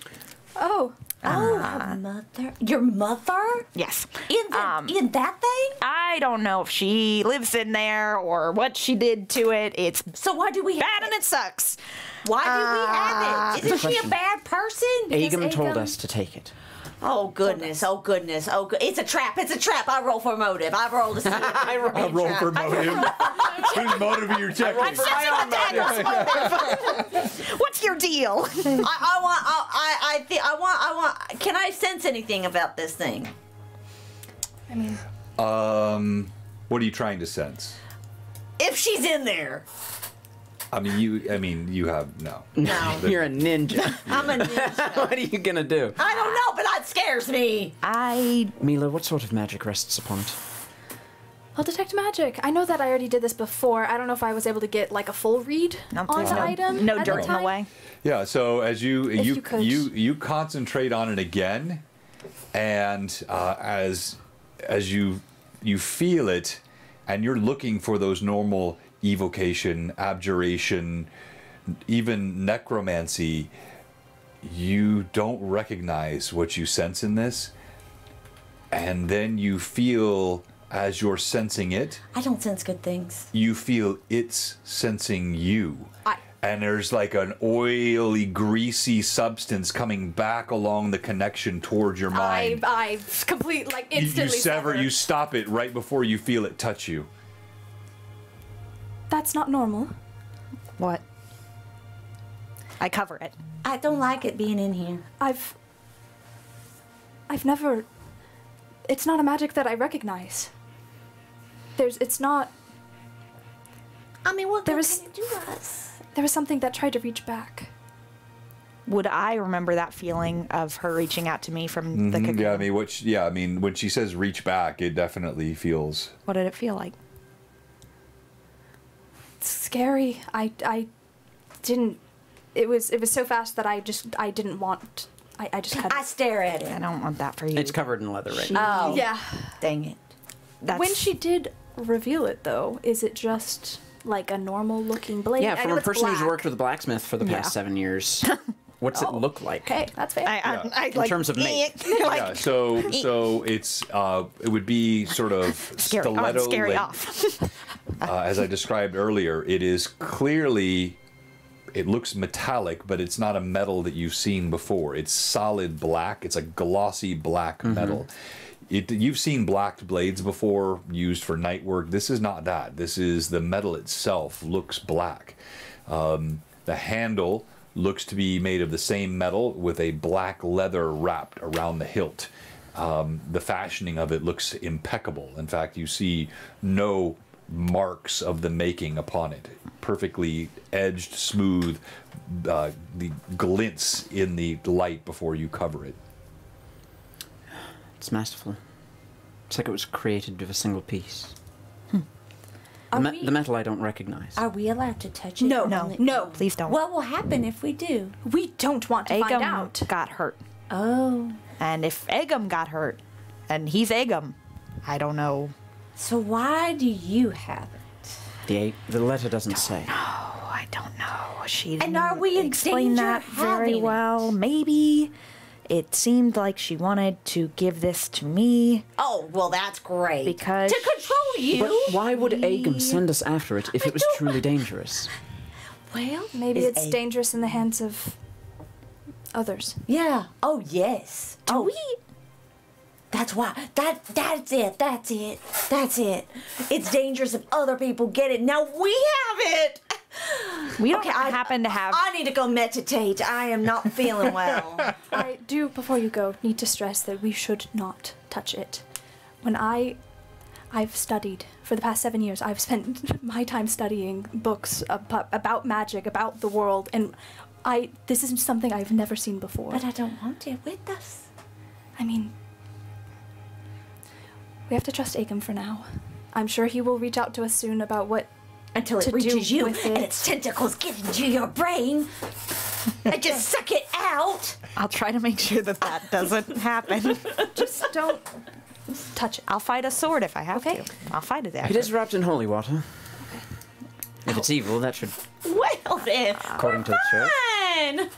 B: Oh.
E: Her mother? Your mother?
C: Yes.
E: In that thing?
C: I don't know if she lives in there or what she did to it. It's
E: So why do we have
C: bad and it sucks.
E: Why do we have it? Isn't she a
D: question.
E: bad person?
D: Agam told
B: Agam-
D: us to take it.
E: Oh goodness! Oh goodness! Oh, it's a trap! It's a trap! I roll for motive. I roll to see.
A: I roll for motive. Whose motive are you checking?
C: What's your deal?
E: I want. Can I sense anything about this thing?
B: I mean,
A: What are you trying to sense?
E: If she's in there.
A: I mean, you have no.
E: No.
D: You're a ninja.
E: I'm a ninja.
D: What are you gonna do?
E: I don't know, but that scares me.
D: Mila, what sort of magic rests upon it?
B: I'll detect magic. I know that I already did this before. I don't know if I was able to get like a full read on the item.
C: No
B: at
C: dirt
B: the
C: in the
B: time.
C: way.
A: Yeah. So as you
B: could.
A: you concentrate on it again, and as you feel it, and you're looking for those normal evocation, abjuration, even necromancy, you don't recognize what you sense in this. And then you feel, as you're sensing it,
E: I don't sense good things.
A: you feel it's sensing you.
B: I-
A: And there's like an oily, greasy substance coming back along the connection towards your mind.
B: I complete like
A: You
B: instantly
A: sever, you stop it right before you feel it touch you.
B: That's not normal.
C: What? I cover it.
E: I don't like it being in here.
B: I've never. It's not a magic that I recognize. It's not.
E: I mean, what
B: There
E: good
B: was-
E: can it do us?
B: There was something that tried to reach back.
C: Would I remember that feeling of her reaching out to me from the cocoon?
A: Yeah, I mean, when she says reach back, it definitely feels.
C: What did it feel like?
B: It's scary. I didn't. It was so fast that I didn't want. I just had.
E: I stare at
C: I
E: it.
C: don't want that for you.
D: It's covered in leather right now.
E: Oh,
B: Yeah.
E: dang it.
C: That's,
B: When she did reveal it, though, is it just like a normal looking blade?
D: Yeah,
B: I
D: from
B: know
D: a
B: it's
D: person who's
B: black.
D: worked with a blacksmith for the past 7 years. What's it look like?
B: Okay, that's fair.
C: I
D: In terms of make.
C: like,
A: Yeah, so it's it would be sort of
C: scary on,
A: stiletto
C: scary
A: length.
C: off.
A: As I described earlier, it is clearly, it looks metallic, but it's not a metal that you've seen before. It's solid black. It's a glossy black metal. You've seen blacked blades before used for night work. This is not that. This is the metal itself looks black. The handle looks to be made of the same metal with a black leather wrapped around the hilt. The fashioning of it looks impeccable. In fact, you see no marks of the making upon it. Perfectly edged, smooth, the glints in the light before you cover it.
D: It's masterful. It's like it was created with a single piece. The metal I don't recognize.
E: Are we allowed to touch it?
B: No,
C: No,
B: no.
C: please don't.
E: What will happen if we do?
B: We don't want to find out.
C: Egum got hurt.
E: Oh.
C: And if Egum got hurt, and he's Egum, I don't know.
E: So why do you have it?
D: The letter doesn't say.
C: Oh, I don't know. She didn't
E: And are we in
C: explain
E: danger
C: that very
E: having it?
C: well. Maybe it seemed like she wanted to give this to me
E: Oh, well, that's great.
C: because
E: to control you.
D: But why would Agam send us after it if it was truly dangerous?
E: Well,
B: Maybe
E: is
B: it's
E: a-
B: dangerous in the hands of others.
E: Yeah. Oh, yes.
C: do we?
E: That's why. That's it. That's it. That's it. It's dangerous if other people get it. Now we have it.
C: We don't
E: Okay,
C: happen to have.
E: I need to go meditate. I am not feeling well.
B: I do, before you go, need to stress that we should not touch it. When I've studied for the past 7 years, I've spent my time studying books about magic, about the world, and This is something I've never seen before.
E: But I don't want it with us.
B: I mean, we have to trust Acom for now. I'm sure he will reach out to us soon about what
E: Until
B: to
E: it reaches
B: do
E: you
B: with
E: and
B: it.
E: its tentacles get into your brain. And just suck it out.
C: I'll try to make sure that that doesn't happen.
B: Just don't touch it.
C: I'll fight a sword if I have
B: Okay.
C: to. I'll fight it.
D: It is wrapped in holy water. If it's evil, that should,
E: Well then,
D: according to the church.
E: fine.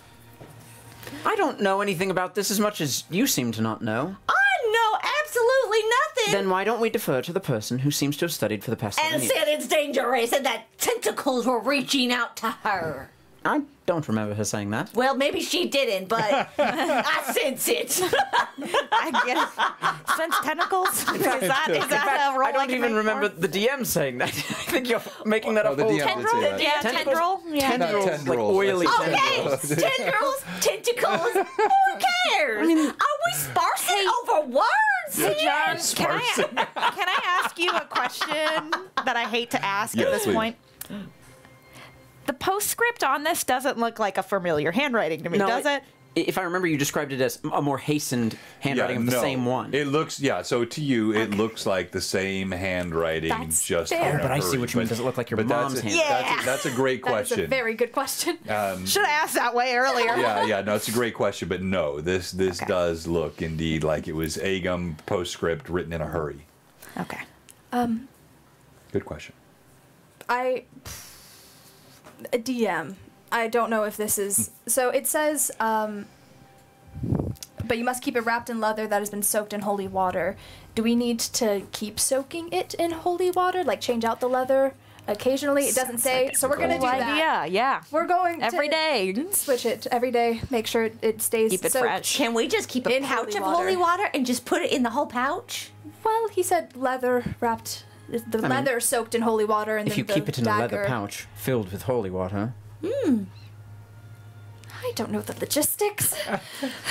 D: I don't know anything about this as much as you seem to not know.
E: I know absolutely nothing.
D: Then why don't we defer to the person who seems to have studied for the past 7
E: And
D: years?
E: said it's dangerous and that tentacles were reaching out to her.
D: I don't remember her saying that.
E: Well, maybe she didn't, but I sense it.
C: I get it. Sense tentacles? Is that a role
D: I don't
C: can
D: even
C: make
D: remember
C: for?
D: the DM saying that. I think you're making that up.
A: the
D: whole
A: DM
D: time.
A: did say that.
C: Yeah,
D: Tentacles?
C: tendril. Yeah.
A: Not
D: Tendrils,
A: tendrils.
D: like oily
E: Okay,
D: tendrils.
E: tendrils, tentacles, who cares? Are we sparsing over words
C: Hey,
E: here?
C: John, can I ask you a question that I hate to ask
A: Yes,
C: at this
A: please.
C: point? The postscript on this doesn't look like a familiar handwriting to me,
D: No,
C: does it?
D: If I remember, you described it as a more hastened handwriting of the same one.
A: It looks, so to you, it looks like the same handwriting,
B: That's
A: just
B: fair.
A: in a
D: But I see
A: hurry.
D: what you mean. Does it look like your
A: but that's
D: mom's
A: a-
D: handwriting?
C: Yeah.
A: That's a great
B: That is
A: question.
B: a very good question.
C: Should have asked that way earlier.
A: No, it's a great question, but no, this
C: Okay.
A: does look indeed like it was Agum postscript written in a hurry.
C: Okay.
A: Good question.
B: A DM. I don't know if this is. So it says, but you must keep it wrapped in leather that has been soaked in holy water. Do we need to keep soaking it in holy water? Like change out the leather occasionally? It doesn't say. So we're going to do
C: Cool
B: that.
C: idea, yeah.
B: We're going
C: Every
B: to
C: day.
B: switch it every day. Make sure it stays
C: Keep it
B: soaked.
C: fresh.
E: Can we just keep a
B: In
E: pouch
B: holy
E: of
B: water.
E: holy water and just put it in the whole pouch?
B: Well, he said leather wrapped. The leather soaked in holy water, and
D: If
B: then
D: you
B: the
D: keep it in
B: dagger.
D: a leather pouch filled with holy water.
B: I don't know the logistics.
D: I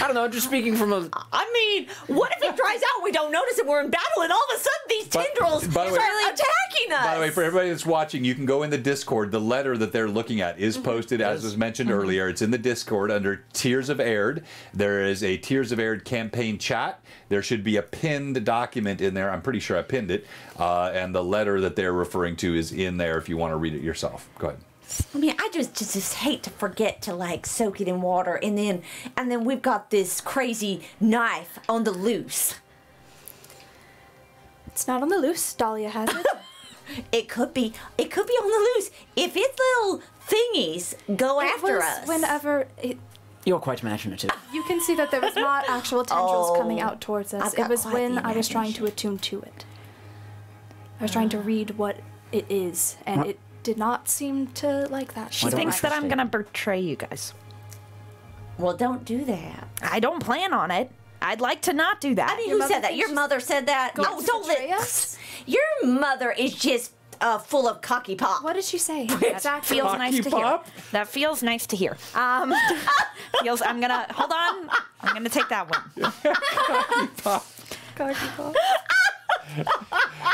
D: don't know, just speaking from a...
E: I mean, what if it dries out? We don't notice it. We're in battle, and all of a sudden these tendrils
A: by the way-
E: start attacking us.
A: By the way, for everybody that's watching, you can go in the Discord. The letter that they're looking at is posted, as was mentioned earlier. It's in the Discord under Tears of Aihrde. There is a Tears of Aihrde campaign chat. There should be a pinned document in there. I'm pretty sure I pinned it. And the letter that they're referring to is in there if you want to read it yourself. Go ahead.
E: I mean, I just hate to forget to like soak it in water, and then we've got this crazy knife on the loose.
B: It's not on the loose. Dahlia has it.
E: It could be on the loose. If its little thingies go after us,
B: Whenever
D: You're quite imaginative.
B: you can see that there was not actual tendrils coming out towards us.
E: I've
B: It
E: got
B: was
E: quite
B: when
E: the
B: I was trying to
E: imagination.
B: attune to it. I was trying to read what it is, and
D: What?
B: it did not seem to like that.
C: She
D: don't
C: thinks that I'm
D: interesting.
C: going to betray you guys.
E: well, don't do that.
C: I don't plan on it. I'd like to not do that.
E: I mean,
B: Your
E: who
B: mother
E: said that?
B: thinks
E: Your
B: she's
E: mother said that.
B: going
E: Oh,
B: to
E: don't
B: betray
E: let
B: us?
E: Your mother is just full of cocky pop.
B: What did she say?
C: That
B: Exactly.
C: feels nice to hear. That feels nice to hear. Hold on. I'm gonna take that one.
B: Cocky pop.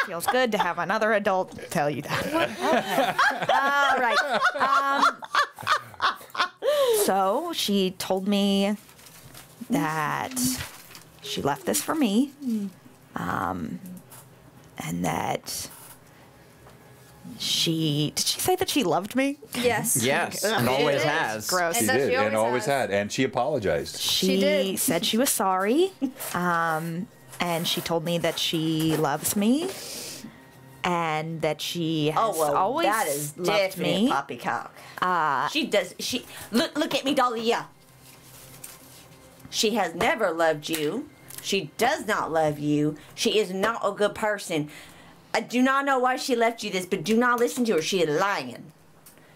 C: Feels good to have another adult tell you that. All right. So she told me that she left this for me, and that did she say that she loved me?
B: Yes.
D: Yes, and always
B: did.
D: has.
C: Gross.
A: She
B: that
A: did,
B: she
A: and
B: always
A: always
B: has.
A: had. And she apologized.
C: She
B: did.
C: said she was sorry, and she told me that she loves me, and that she has
E: Oh well,
C: always
E: that is
C: loved
E: definite
C: me.
E: poppycock. She does. She look at me, Dahlia. She has never loved you. She does not love you. She is not a good person. I do not know why she left you this, but do not listen to her. She is lying.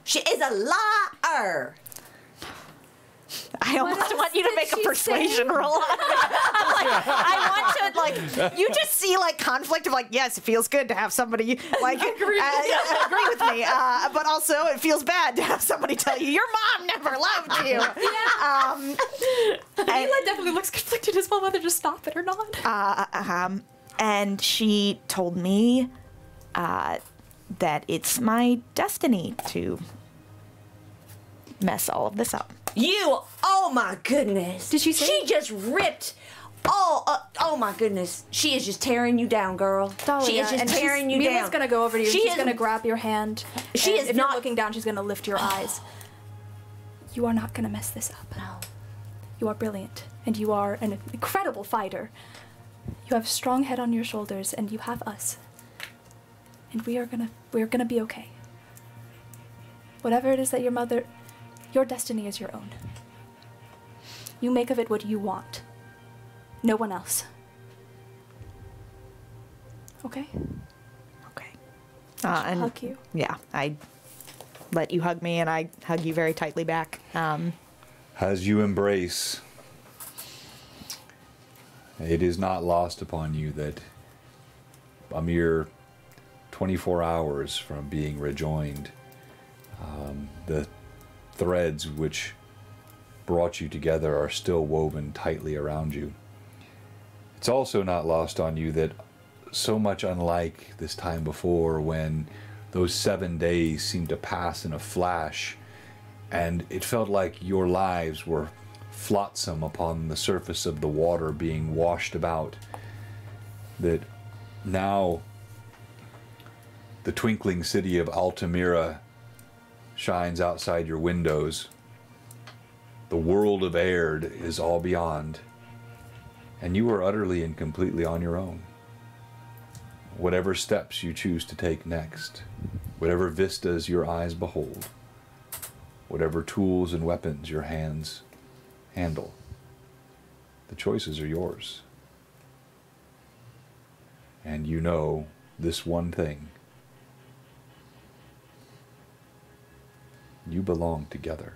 E: She is a liar.
C: I almost
B: else
C: want you to
B: did
C: make a
B: she
C: persuasion
B: say?
C: roll. I'm like, I want to you just see like conflict of like, yes, it feels good to have somebody like agree with me, but also it feels bad to have somebody tell you your mom never loved you.
B: Mila definitely looks conflicted as well whether to stop it or not.
C: And she told me that it's my destiny to mess all of this up.
E: You, oh my goodness.
B: Did she say-
E: She just ripped. Oh my goodness. She is just tearing you down, girl.
B: Oh,
E: she
B: yeah,
E: is just
B: and
E: tearing you
B: Mila's
E: down.
B: gonna go over to you.
E: She
B: She's
E: is-
B: gonna grab your hand.
E: She
B: and
E: is
B: if
E: not-
B: you're looking down, she's gonna lift your eyes. You are not gonna mess this up.
E: No.
B: You are brilliant, and you are an incredible fighter. You have a strong head on your shoulders, and you have us. And we're gonna be okay. Whatever it is that your destiny is your own. You make of it what you want. No one else. Okay?
C: Okay. And
B: Hug you.
C: yeah, I let you hug me, and I hug you very tightly back.
A: As you embrace, it is not lost upon you that a mere 24 hours from being rejoined, the threads which brought you together are still woven tightly around you. It's also not lost on you that so much unlike this time before, when those 7 days seemed to pass in a flash, and it felt like your lives were flotsam upon the surface of the water being washed about, that now the twinkling city of Altamira shines outside your windows. The world of Aihrde is all beyond, and you are utterly and completely on your own. Whatever steps you choose to take next, whatever vistas your eyes behold, whatever tools and weapons your hands handle, the choices are yours. And you know this one thing: you belong together.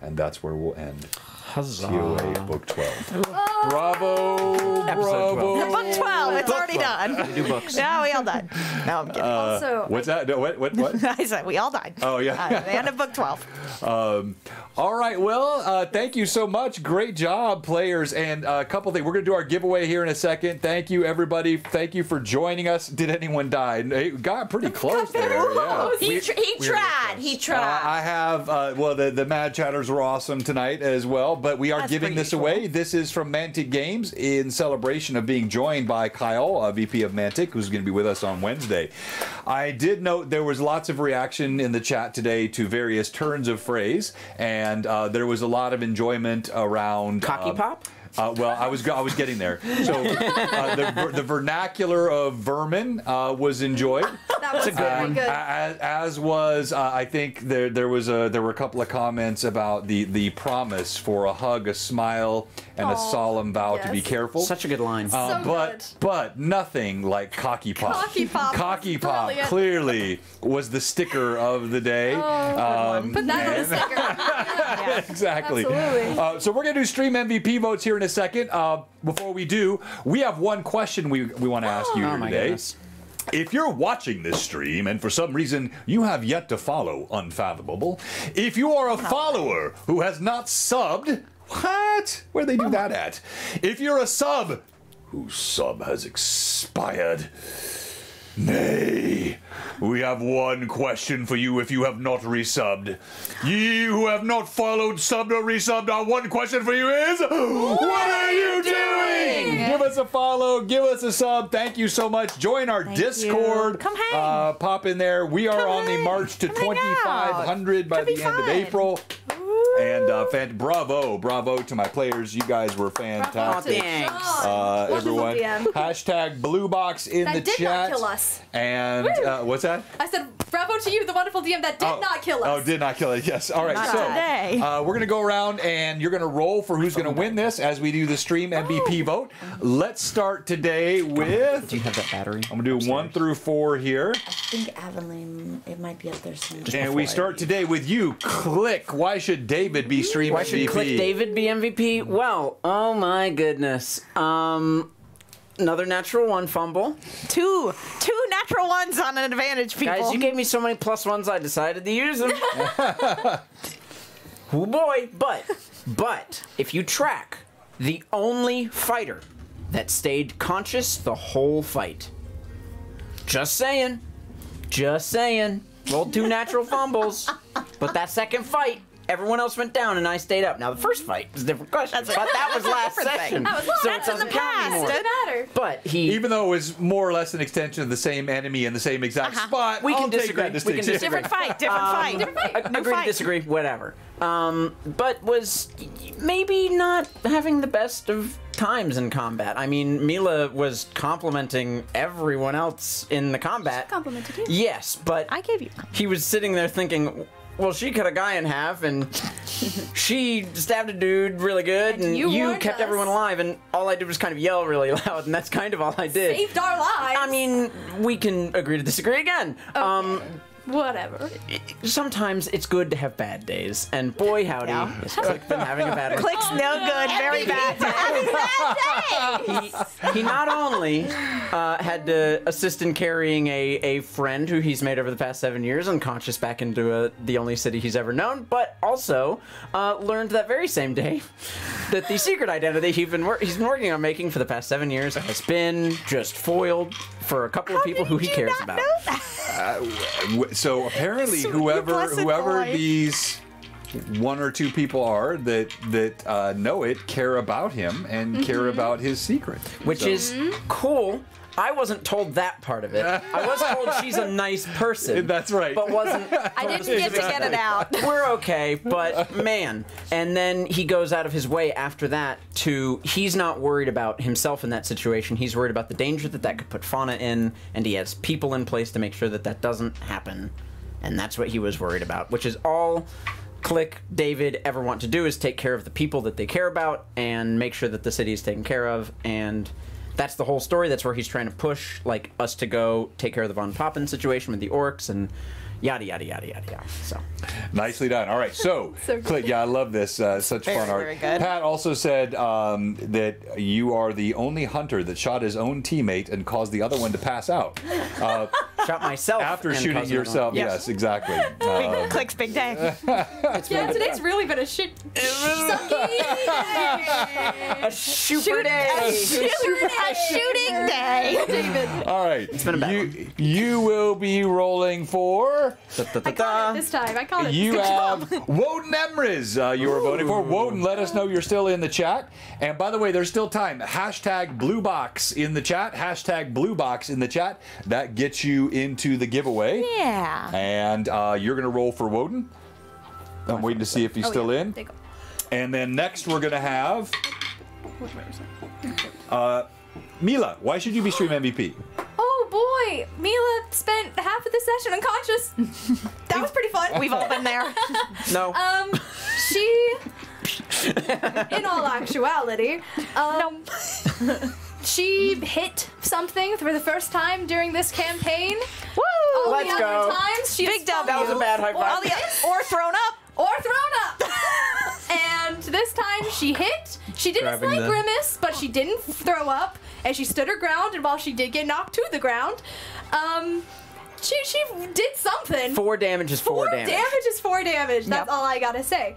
A: And that's where we'll end.
D: Huzzah.
A: COA Book 12. Bravo!
D: Episode
A: Bravo!
D: 12.
C: Book 12, it's already done.
D: We do books.
C: No, we all died. No, I'm kidding.
B: Also,
A: What's that? No, what?
C: I said we all died.
A: Oh, yeah.
C: The end of book 12.
A: All right, well, thank you so much. Great job, players. And a couple things. We're going to do our giveaway here in a second. Thank you, everybody. Thank you for joining us. Did anyone die? It got pretty close there. Yeah.
E: He tried. He tried.
A: I have, well, the Mad Chatters were awesome tonight as well, but we are
C: That's
A: giving
C: pretty
A: this
C: cool.
A: away. This is from Mantic Games in celebration of being joined by Kyle, VP of Mantic, who's going to be with us on Wednesday. I did note there was lots of reaction in the chat today to various turns of phrase, and there was a lot of enjoyment around...
D: Cocky pop?
A: Well, I was getting there. So the vernacular of vermin was enjoyed.
B: that was very good.
A: As was, I think there were a couple of comments about the promise for a hug, a smile, and a
B: Aw,
A: solemn vow to be
B: yes.
A: careful.
D: Such a good line.
B: So
A: But nothing like cocky pop.
B: Cocky pop
A: Cocky
B: was
A: pop
B: brilliant.
A: clearly was the sticker of the day.
B: Put that on the sticker.
C: Yeah.
A: Exactly.
B: Absolutely.
A: So we're going to do stream MVP votes here in a second. Before we do, we have one question we want to ask you
D: Oh
A: here
D: my
A: today.
D: goodness.
A: If you're watching this stream and for some reason you have yet to follow Unfathomable, if you are a follower who has not subbed, what? Where'd they do that at? If you're a sub whose sub has expired, nay, we have one question for you if you have not resubbed. Ye who have not followed, subbed, or resubbed, our one question for you is, what are you doing? Give us a follow, give us a sub. Thank you so much. Join our Discord.
C: Come hang.
A: Pop in there. We are
C: Come
A: on the
C: hang.
A: march to
C: Come hang out.
A: 2,500 by
C: Could be
A: the end of
C: fun.
A: April. And bravo to my players. You guys were fantastic.
D: thanks.
B: Wonderful
A: Everyone.
B: DM.
A: Hashtag Blue Box in
B: That
A: the
B: did
A: chat.
B: not kill us.
A: And what's that?
B: I said, bravo to you, the wonderful DM that did not kill us.
A: Oh, did not kill it. Yes. All right.
C: Not
A: so
C: today.
A: we're gonna go around and you're gonna roll for who's gonna win this as we do the stream MVP vote. Let's start today with.
D: Do you have that battery?
A: I'm gonna do 1 through 4 here,
E: I think Aveline, it might be up there somewhere.
A: and we start today with you. Click. Why should David be stream
D: Why
A: MVP?
D: should Click David be MVP? Well, oh my goodness. Another natural one fumble.
C: Two natural ones on an advantage, people.
D: Guys, you gave me so many +1s, I decided to use them. Oh boy, but if you track the only fighter that stayed conscious the whole fight. Just saying. Rolled 2 natural fumbles. But that second fight, everyone else went down and I stayed up. Now the first fight was a different question, but that was last session,
C: That was
D: so
C: that's
D: it
C: in the
D: doesn't count
C: past.
D: anymore.
B: Doesn't matter.
D: But he,
A: Even though it was more or less an extension of the same enemy in the same exact spot,
D: We can
A: I'll take
D: disagree.
A: that
D: We can
A: distinction.
D: disagree.
C: Different fight. Different fight. New
D: agree to
C: fight.
D: disagree, whatever. But was maybe not having the best of times in combat. I mean, Mila was complimenting everyone else in the combat.
B: Complimented you.
D: Yes, but
C: I gave you.
D: he was sitting there thinking, well, she cut a guy in half, and she stabbed a dude really good, and
B: you
D: you
B: warned
D: kept
B: us.
D: everyone alive, and all I did was kind of yell really loud, and that's kind of all I did.
B: Saved our lives.
D: I mean, we can agree to disagree again.
B: Whatever.
D: Sometimes it's good to have bad days, and boy howdy, has Click been having a bad one.
C: Click's no good. Very bad.
D: He not only had to assist in carrying a friend who he's made over the past 7 years unconscious back into the only city he's ever known, but also learned that very same day that the secret identity he's been working on making for the past 7 years has been just foiled for a couple of people who he cares about.
A: So apparently,
C: Sweet
A: whoever
C: blessed boy.
A: these one or two people are that know it care about him and care about his secret,
D: Which
A: So-
D: is cool. I wasn't told that part of it. I was told she's a nice person.
A: That's right.
D: But wasn't.
C: I didn't get to get it out.
D: We're okay, but man. And then he goes out of his way after that to. He's not worried about himself in that situation. He's worried about the danger that could put Fauna in, and he has people in place to make sure that doesn't happen. And that's what he was worried about, which is all Click, David ever want to do is take care of the people that they care about and make sure that the city is taken care of. And that's the whole story. That's where he's trying to push like us to go take care of the Von Papen situation with the orcs and yada yada yada yada yada. So
A: Nicely done. All right, so,
B: So good.
A: Clint, yeah, I love this. Such
C: Very,
A: fun art.
C: very good.
A: Pat also said that you are the only hunter that shot his own teammate and caused the other one to pass out
D: shot myself
A: after
D: and
A: shooting
D: caused another
A: yourself.
D: one.
A: Yes, exactly.
C: Click's big day.
B: Yeah, today's really been a shit sucky
D: A super day.
C: A shooting day.
B: David.
A: All right,
D: It's been a bad
A: you will be rolling for.
B: I caught it this time. I caught it.
A: You
B: Good job.
A: have Woden Emrys you are voting for. Woden, let us know you're still in the chat. And by the way, there's still time. Hashtag Blue Box in the chat. Hashtag Blue Box in the chat. That gets you into the giveaway.
C: Yeah.
A: And you're going to roll for Woden. I'm waiting to see if he's still in.
B: There you go.
A: And then next we're going to have Mila. Why should you be stream MVP?
B: Oh boy, Mila spent half of the session unconscious. That was pretty fun.
C: We've all been there.
D: No.
B: She, in all actuality, she hit something for the first time during this campaign.
C: Woo!
B: All
D: Let's
B: the
D: go.
B: other times, she
C: Big
B: has
C: W.
D: That was a bad high
C: All
D: five.
C: the or thrown up.
B: or thrown up. And this time she hit. She did a
D: Grabbing
B: slight
D: the-
B: grimace, but she didn't throw up, and she stood her ground. And while she did get knocked to the ground, she did something.
D: 4 damage is 4 damage.
B: Damage is 4 damage. That's
C: Yep.
B: all I gotta say.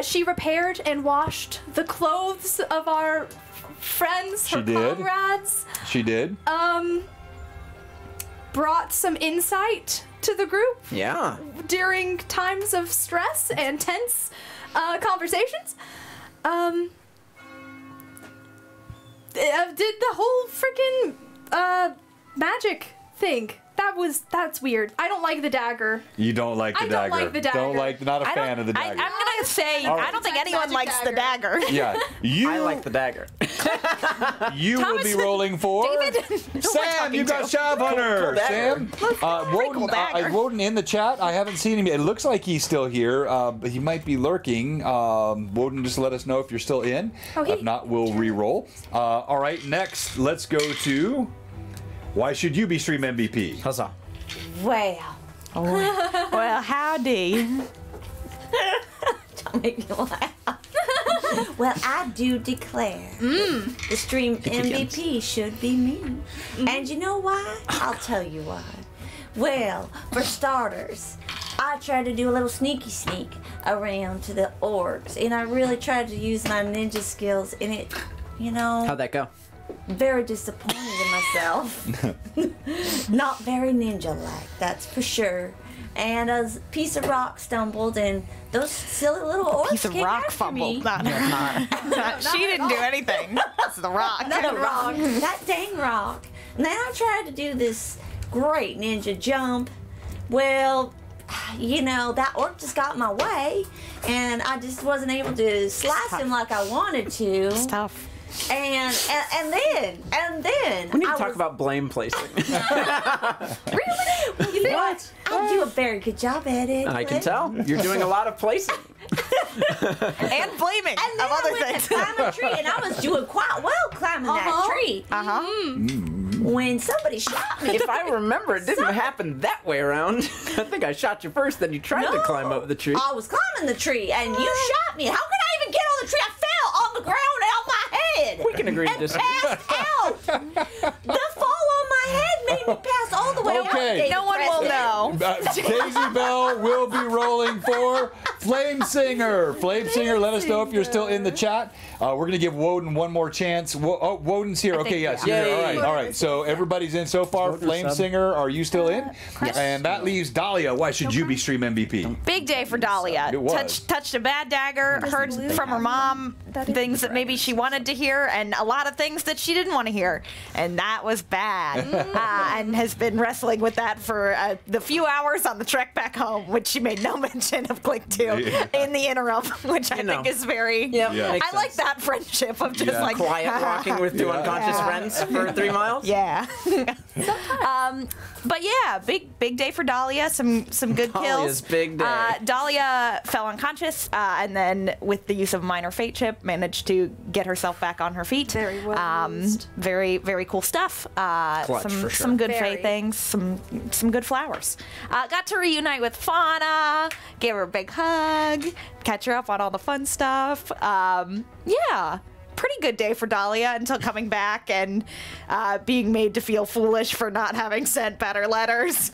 B: She repaired and washed the clothes of our friends, her
A: She did.
B: comrades.
A: She did.
B: Brought some insight to the group
D: Yeah.
B: during times of stress and tense conversations. Did the whole freaking magic thing. That's weird. I don't like the dagger.
A: You don't like the
B: I
A: dagger.
B: don't like the dagger.
A: Don't like. Not a
C: I
A: fan
C: don't-
A: of the dagger.
C: I'm gonna say
A: All right.
C: I don't think
B: Magic
C: anyone likes the dagger.
A: Yeah, you.
D: I like the dagger.
A: You will
C: Thomas-
A: be rolling for
C: David, who am I
A: Sam.
C: talking
A: You got
C: to?
A: Shav Hunter.
D: Cool dagger.
A: Sam. Woden,
C: dagger.
A: Woden in the chat. I haven't seen him yet. It looks like he's still here, but he might be lurking. Woden, just let us know if you're still in. If not, we'll re-roll. All right, next, let's go to. Why should you be stream MVP?
D: Huzzah.
E: Well,
C: Well, howdy.
E: don't make me laugh. Well, I do declare the stream MVP should be me. And you know why? I'll tell you why. Well, for starters, I tried to do a little sneak around to the orcs, and I really tried to use my ninja skills, and it,
D: How'd that go?
E: very disappointed in myself. Not very ninja-like, that's for sure. And a piece of rock stumbled, and those silly little orcs
C: Piece of
E: came
C: rock
E: after
C: fumbled.
E: me.
C: Not she didn't do anything. It's the rock.
E: That rock, that dang rock. And then I tried to do this great ninja jump. Well, you know, that orc just got in my way, and I just wasn't able to slice him like I wanted to.
C: It's tough.
E: And then
D: We need to
E: I
D: talk
E: was,
D: about blame placing.
E: Really? You know what? I do a very good job at it.
D: I can tell. You're doing a lot of placing.
C: And blaming
E: And then
C: of other
E: I went
C: things.
E: to climb a tree, and I was doing quite well climbing that tree. When somebody shot me.
D: If I remember, it didn't happen that way around. I think I shot you first, then you tried to climb up the tree.
E: I was climbing the tree, and you shot me. How could I even get on the tree? I fell on the ground out my head.
D: We can agree to
E: and
D: disagree.
E: passed out. The fall on my head made me pass all the way out.
A: Okay.
E: David
C: No one will
E: Preston.
C: know.
A: Daisy Bell will be rolling for Flame Singer. Flame Singer, let us know if you're still in the chat. We're going to give Woden one more chance. Woden's here. Okay, yes, you're here. All right, all right. So everybody's in so far. Flame Singer, are you still in?
C: Yes.
A: And that leaves Dahlia. Why should you be stream MVP?
C: Big day for Dahlia.
A: It was.
C: Touched a bad dagger, heard from her mom things that maybe she wanted to hear, and a lot of things that she didn't want to hear. And that was bad. And has been wrestling with that for the few hours on the trek back home, which she made no mention of Click 2 in the interim, which I think is very...
D: Yep,
A: Yeah.
D: makes
C: I like
D: sense.
C: that friendship of just like...
D: Quiet walking with two unconscious friends for 3 miles.
C: Yeah. But yeah, big day for Dahlia. Some good
D: Dahlia's
C: kills.
D: big day.
C: Dahlia fell unconscious, and then with the use of minor fate chip, managed to get herself back on her feet.
B: Very well used.
C: Very cool stuff.
D: Clutch,
C: some
D: for sure.
C: some good
B: Very.
C: fate things. Some good flowers. Got to reunite with Fauna. Gave her a big hug. Catch her up on all the fun stuff. Yeah. Pretty good day for Dahlia until coming back and being made to feel foolish for not having sent better letters,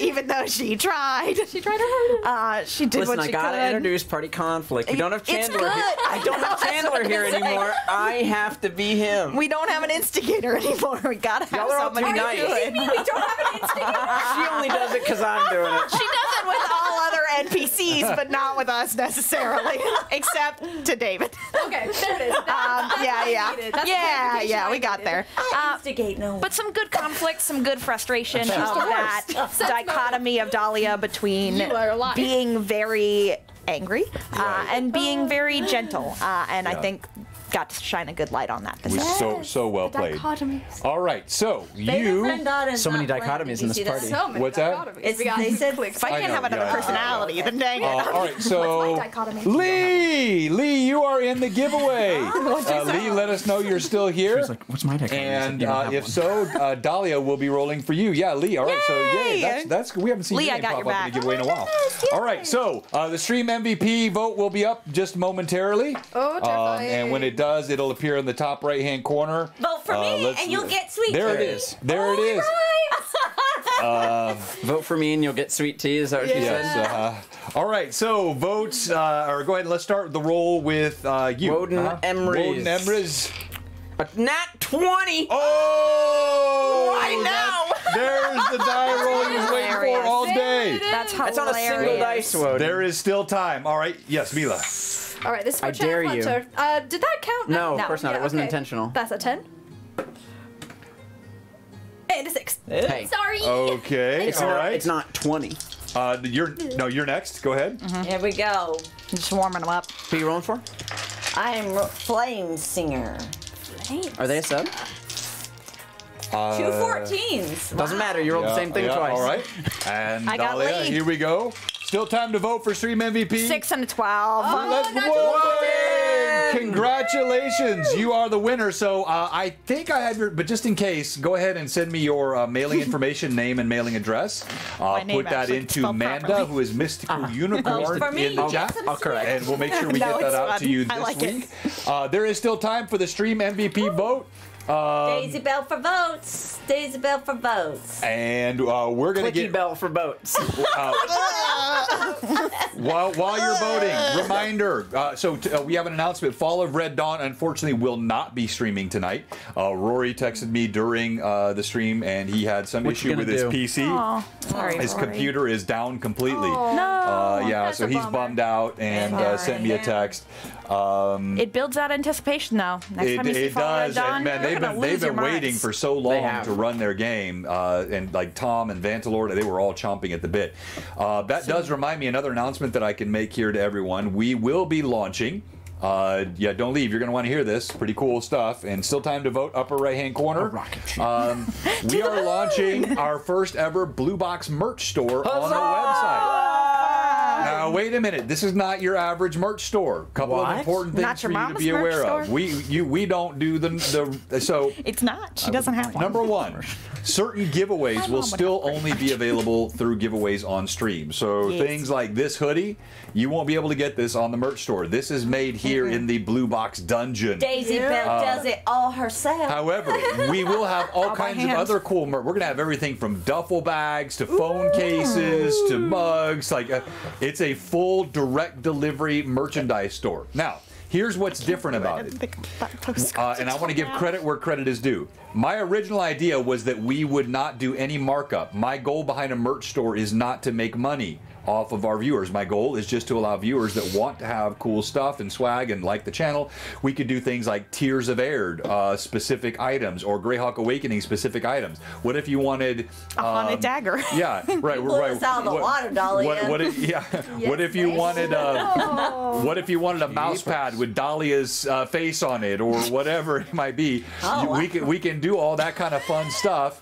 C: even though she tried. She tried her hardest. She did
D: Listen,
C: what
D: I
C: she
D: gotta
C: could.
D: introduce party conflict. We don't have
C: It's
D: Chandler
C: good.
D: here. I don't have
C: That's
D: Chandler
C: what
D: here
C: I'm saying.
D: anymore. I have to be him.
C: We don't have an instigator anymore. We gotta have
D: Y'all are all
C: somebody
D: too
C: to
D: nice.
C: do it.
E: We don't have an instigator.
D: She only does it because I'm doing it.
C: She does it with all other NPCs, but not with us necessarily, except to David.
B: Okay, there it is.
C: Yeah, we got there.
E: I instigate no one.
C: But some good conflict, some good frustration of that dichotomy of Dahlia between
B: You are a liar.
C: being very angry and being very gentle. And I think got to shine a good light on that this
A: Was
C: time.
A: so well played.
B: Dichotomies.
A: All right, so
E: Favorite friend
A: you.
E: Donna's
D: So many
E: not playing.
D: dichotomies
E: Did
D: in
E: you
D: this
E: see
D: party.
B: So many
A: What's that?
B: dichotomies.
E: It's-
B: We got
E: they said-
B: clicks.
C: If I
A: I
C: can't
A: know,
C: have another
A: yeah.
C: personality, then dang it.
A: All right, so
B: my dichotomy?
A: Lee, you are in the giveaway. Lee, let us know you're still here.
D: What's my dichotomy?
A: And if so, Dahlia will be rolling for you. Yeah, Lee. All right, so
C: Yay!
A: yay, that's we haven't seen
C: Lee,
A: your
C: I
A: name
C: got
A: pop
C: your
A: up in
C: back.
A: the giveaway in a while. All right, so the stream MVP vote will be up just momentarily.
B: Oh, terrifying.
A: And when it does, it'll appear in the top right-hand corner.
E: Vote for me,
A: let's-
E: and you'll get sweet
A: There it
E: tea.
A: is. There it is.
D: Vote for me and you'll get sweet tea. Is that what she said?
A: Yes. All right, so votes. Or go ahead. Let's start the roll with you.
D: Woden Emrys.
A: Woden Emrys.
D: A nat 20.
A: Oh!
D: I know.
A: There's the die roll you was waiting for all day.
C: That's
D: That's on a single
C: hilarious.
D: dice, Woden.
A: There is still time. All right. Yes, Mila.
B: All right, this is for
D: I dare
B: Chad
D: you.
B: Hunter. Did that count?
D: No, of course not. It wasn't intentional.
B: That's a 10. And a 6.
D: Hey.
B: Sorry.
A: Okay.
D: It's
A: all
D: not,
A: right.
D: It's not 20.
A: You're next. Go ahead.
E: Here we go.
C: Just warming them up.
D: Who you rolling for?
E: I'm Flame Singer.
D: Are they a sub?
E: 2 14s.
D: Doesn't matter. You rolled the same thing twice.
A: All right. And
C: I got
A: Dahlia,
C: Lee.
A: here we go. Still time to vote for stream MVP.
C: 6 and a 12.
A: Let's Woden! Congratulations, you are the winner. So I think I have your, but just in case, go ahead and send me your mailing information, name and mailing address.
C: My name
A: Put that
C: actually
A: into
C: spelled
A: Manda,
C: properly.
A: who is Mystical Unicorn
E: For me,
A: in the
E: you
A: chat.
E: get some
D: I'll correct.
A: And we'll make sure we
C: No,
A: get that
C: it's
A: out
C: fun.
A: to you
C: I
A: this
C: like it.
A: week. There is still time for the stream MVP vote.
E: Daisy Bell for votes. Daisy Bell for votes.
A: And we're going to
D: Clicky
A: get...
D: bell for boats.
A: While you're voting, reminder. We have an announcement. Fall of Red Dawn, unfortunately, will not be streaming tonight. Rory texted me during the stream, and he had some issue with his PC.
C: Aw, sorry,
A: His
C: Rory.
A: computer is down completely.
C: No.
A: Yeah,
B: That's
A: so
B: a
A: he's
B: bummer.
A: bummed out and sent me a text.
C: It builds that anticipation, though. Next time you see
A: It
C: Fall of Red
A: does,
C: Dawn,
A: and man,
C: you're gonna
A: they've
C: lose your
A: been waiting
C: minds.
A: for so
D: They
A: long
D: have.
A: to run their game, and like Tom and Vantalord, they were all chomping at the bit. That does remind me another announcement that I can make here to everyone. We will be launching. Yeah, don't leave. You're going to want to hear this. Pretty cool stuff. And still time to vote. Upper right-hand corner. We are launching our first ever Blue Box merch store on the website. Now, wait a minute. This is not your average merch store. A couple of important things
C: Not
A: for
C: your
A: you to
C: mama's
A: be
C: merch
A: aware
C: store?
A: of. We don't do the so.
C: It's not. She doesn't have one.
A: Number one, certain giveaways will still only be available through giveaways on stream. So
C: Yes.
A: things like this hoodie, you won't be able to get this on the merch store. This is made here in the Blue Box Dungeon.
E: Daisy Bell does it all herself.
A: However, we will have all kinds of
C: hand.
A: other cool merch. We're going to have everything from duffel bags to phone cases to mugs. It's a full direct delivery merchandise store. Now, here's what's different about it. And I want to give credit where credit is due. My original idea was that we would not do any markup. My goal behind a merch store is not to make money off of our viewers. My goal is just to allow viewers that want to have cool stuff and swag and like the channel. We could do things like Tears of Aihrde specific items, or Greyhawk Awakening specific items. What if you wanted
C: A haunted dagger.
A: Yeah, right.
E: Blew us out of the water, Dahlia.
A: What if you wanted what if you wanted a mouse pad with Dahlia's face on it, or whatever it might be? We can do all that kind of fun stuff.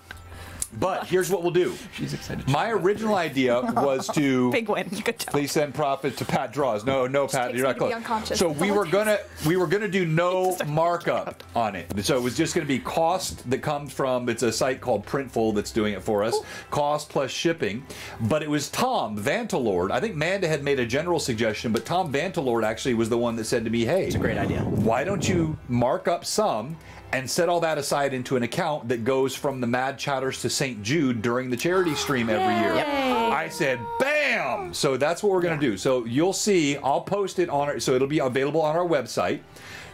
A: But here's what we'll do.
D: She's excited.
A: My original idea was to
C: Big win. Good job.
A: please send profit to Pat Draws. No, Pat,
B: takes
A: you're
B: me
A: not
B: to be
A: close.
B: unconscious.
A: So
B: That's
A: we
B: all
A: were
B: it
A: gonna do no markup on it. So it was just gonna be cost that comes from. It's a site called Printful that's doing it for us. Cost plus shipping. But it was Tom Vantalord. I think Manda had made a general suggestion, but Tom Vantalord actually was the one that said to me, "Hey,
D: It's a great idea.
A: why don't you mark up some and set all that aside into an account that goes from the Mad Chatters to St. Jude during the charity stream every year?" I said, bam! So that's what we're going to do. So you'll see, I'll post it on so it'll be available on our website.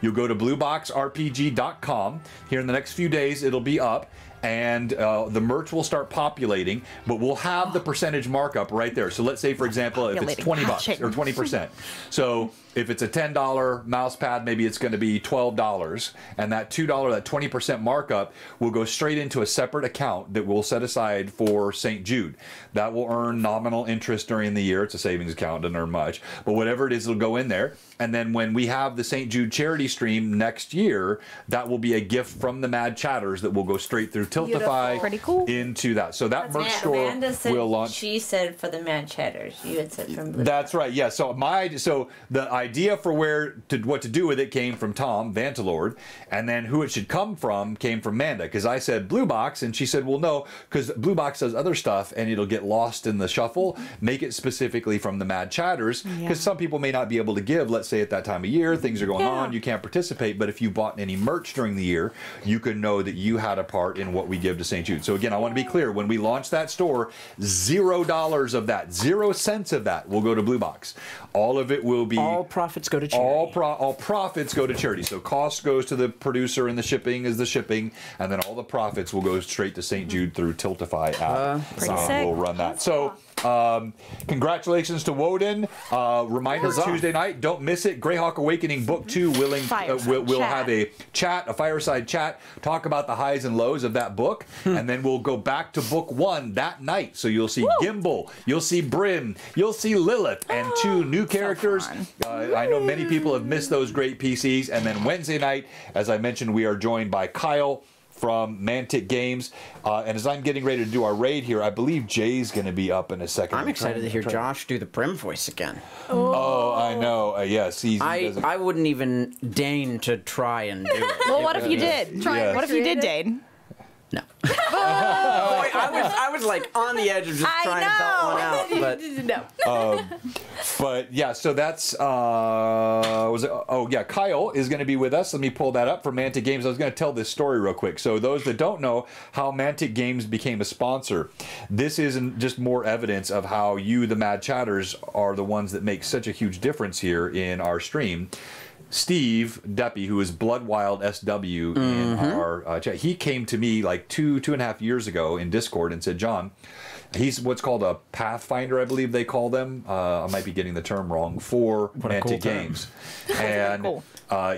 A: You'll go to blueboxrpg.com. Here in the next few days, it'll be up. And the merch will start populating, but we'll have the percentage markup right there. So let's say, for example, if it's
C: Populating.
A: $20 or 20%. So if it's a $10 mouse pad, maybe it's going to be $12. And that $2, that 20% markup will go straight into a separate account that we'll set aside for St. Jude. That will earn nominal interest during the year. It's a savings account, doesn't earn much. But whatever it is, it'll go in there. And then when we have the St. Jude charity stream next year, that will be a gift from the Mad Chatters that will go straight through Tiltify
C: Pretty cool.
A: into that. So that merch store
E: Amanda said
A: will launch.
E: she said for the Mad Chatters. You had said from Blue.
A: That's right. Yeah. So the idea for what to do with it came from Tom Vantalord, and then who it should come from came from Manda, because I said Blue Box, and she said, well, no, because Blue Box does other stuff and it'll get lost in the shuffle. Make it specifically from the Mad Chatters, because some people may not be able to give. Let's say at that time of year, things are going on, you can't participate. But if you bought any merch during the year, you can know that you had a part in what we give to St. Jude. So again, I want to be clear: when we launch that store, $0 of that, 0 cents of that will go to Blue Box. All of it will be
D: All profits go to charity.
A: all profits go to charity. So cost goes to the producer, and the shipping is the shipping, and then all the profits will go straight to St. Jude through Tiltify app.
C: Pretty sick.
A: We'll run that. So congratulations to Woden. Reminder, Tuesday night, don't miss it. Greyhawk Awakening Book 2 will have a fireside chat, talk about the highs and lows of that book, and then we'll go back to Book 1 that night. So you'll see Gimbal, you'll see Bryn, you'll see Lilith, and 2 new characters. I know many people have missed those great PCs. And then Wednesday night, as I mentioned, we are joined by Kyle from Mantic Games. And as I'm getting ready to do our raid here, I believe Jay's going to be up in a second.
D: I'm excited to hear Josh do the Prim voice again.
A: Oh, I know. Yes, he does it.
D: I wouldn't even deign to try and do it.
C: Well, what if you did?
A: Yeah.
C: What if you did, Dane?
D: No. I was like on the edge of just
C: I
D: trying to belt one out, but
B: No.
A: But yeah, so that's oh yeah, Kyle is going to be with us. Let me pull that up for Mantic Games. I was going to tell this story real quick. So those that don't know how Mantic Games became a sponsor, this isn't just more evidence of how you, the Mad Chatters, are the ones that make such a huge difference here in our stream. Steve Deppy, who is Bloodwild SW in our chat, he came to me like two and a half years ago in Discord and said, John, he's what's called a Pathfinder, I believe they call them. I might be getting the term wrong, for Mantic Games. And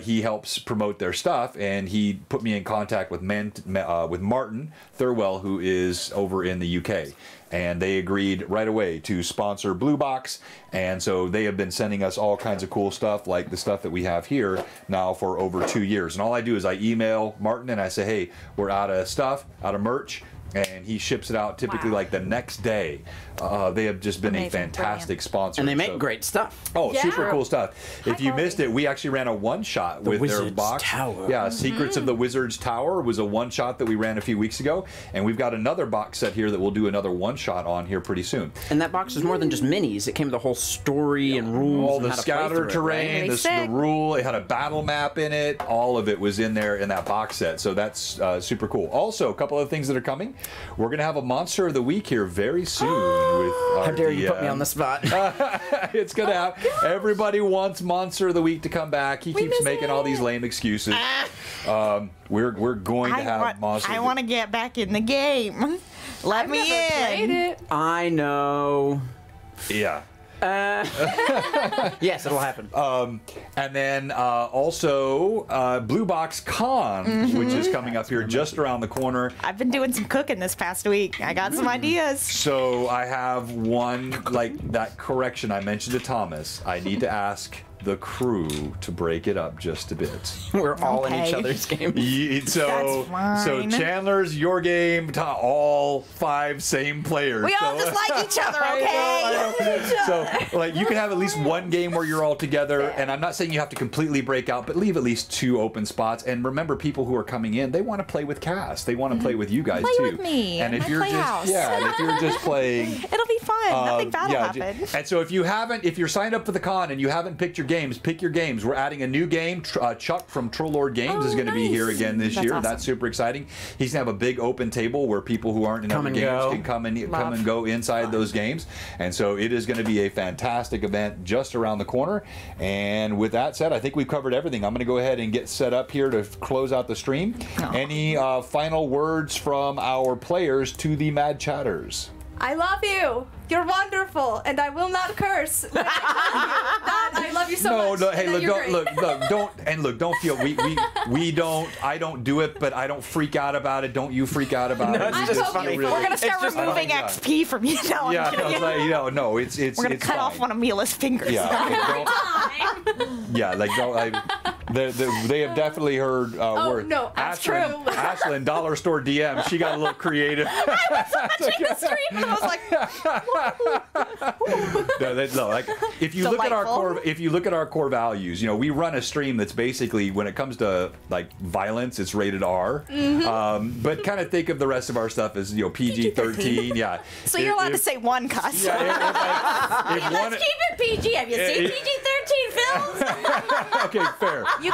A: he helps promote their stuff, and he put me in contact with Martin Thurwell, who is over in the UK. And they agreed right away to sponsor Blue Box, and so they have been sending us all kinds of cool stuff, like the stuff that we have here now for over 2 years. And all I do is I email Martin and I say, hey, we're out of stuff, out of merch, and he ships it out typically like the next day. They have just been a fantastic sponsor.
D: and they make great stuff.
A: Oh,
B: Yeah.
A: super cool stuff. If you missed it, we actually ran a one-shot with their
D: Wizard's
A: box.
D: Tower.
A: Yeah, Secrets of the Wizard's Tower was a one-shot that we ran a few weeks ago, and we've got another box set here that we'll do another one-shot on here pretty soon.
D: And that box was more than just minis. It came with the whole story and rules.
A: All
D: and
A: the
D: how to play
A: scatter
D: through it,
A: terrain,
D: right?
A: the rule, it had a battle map in it. All of it was in there in that box set, so that's super cool. Also, a couple of things that are coming. We're going to have a Monster of the Week here very soon. With
D: How dare you put me on the spot?
A: It's gonna happen. Everybody wants Monster of the Week to come back. He keeps
B: miss
A: making all these lame excuses. We're going to have Monster.
C: I want to get back in the game. Let me
B: Played
C: in.
B: it.
D: I know.
A: Yeah.
D: Yes, it'll happen.
A: And then also Blue Box Con, which is coming up here just around the corner.
C: I've been doing some cooking this past week. I got some ideas.
A: So I have one, like that correction I mentioned to Thomas. I need to ask the crew to break it up just a bit.
D: We're all in each
C: Okay.
D: other's games.
A: So
C: That's fine.
A: Chandler's your game, all 5 same players.
C: We all
A: So-
C: just like each other,
A: I
C: okay?
A: know. So, like, you can have at least one game where you're all together, and I'm not saying you have to completely break out, but leave at least 2 open spots. And remember, people who are coming in, they want to play with Cass. They want to play with you guys
C: Play
A: too.
C: with me
A: And
C: in
A: if
C: my
A: you're
C: playhouse.
A: and if you're just playing.
C: It'll be fun. Nothing bad will
A: Yeah,
C: happen.
A: and so if you're signed up for the con and you haven't picked your games, pick your games. We're adding a new game. Chuck from Troll Lord Games is going to be here again this year.
C: awesome.
A: That's super exciting. He's going to have a big open table where people who aren't in
D: Come
A: other
D: and
A: games
D: go.
A: can come and go inside those games. And so it is going to be a fantastic event just around the corner. And with that said, I think we've covered everything. I'm going to go ahead and get set up here to close out the stream. Any final words from our players to the Mad Chatters?
B: I love you. You're wonderful, and I will not curse. When I tell you that I love you so much.
A: No, hey,
B: and that you're
A: look,
B: great.
A: don't feel we don't. I don't do it, but I don't freak out about it. Don't you freak out about it?
D: it's
B: I'm
D: just
B: hoping
D: funny.
B: for
C: We're gonna start
D: It's just
C: removing
A: funny, yeah.
C: XP from you now.
A: Yeah,
C: I'm kidding.
A: no, it's like, no, it's
C: We're gonna
A: it's
C: cut off
A: fine.
C: one of Mila's fingers.
A: Yeah, yeah, like they have definitely heard words.
B: no, that's true.
A: Ashlyn, Dollar Store DM, she got a little creative.
C: Watching the stream, and I was like,
A: No, like if you look at our
C: Delightful.
A: core values, we run a stream that's basically, when it comes to like violence, it's rated R. But kind of think of the rest of our stuff as PG-13. Yeah.
C: so you're allowed to say one cuss.
A: Yeah, if one,
E: Let's keep it PG. Have you seen PG-13 films?
A: okay, fair.
C: You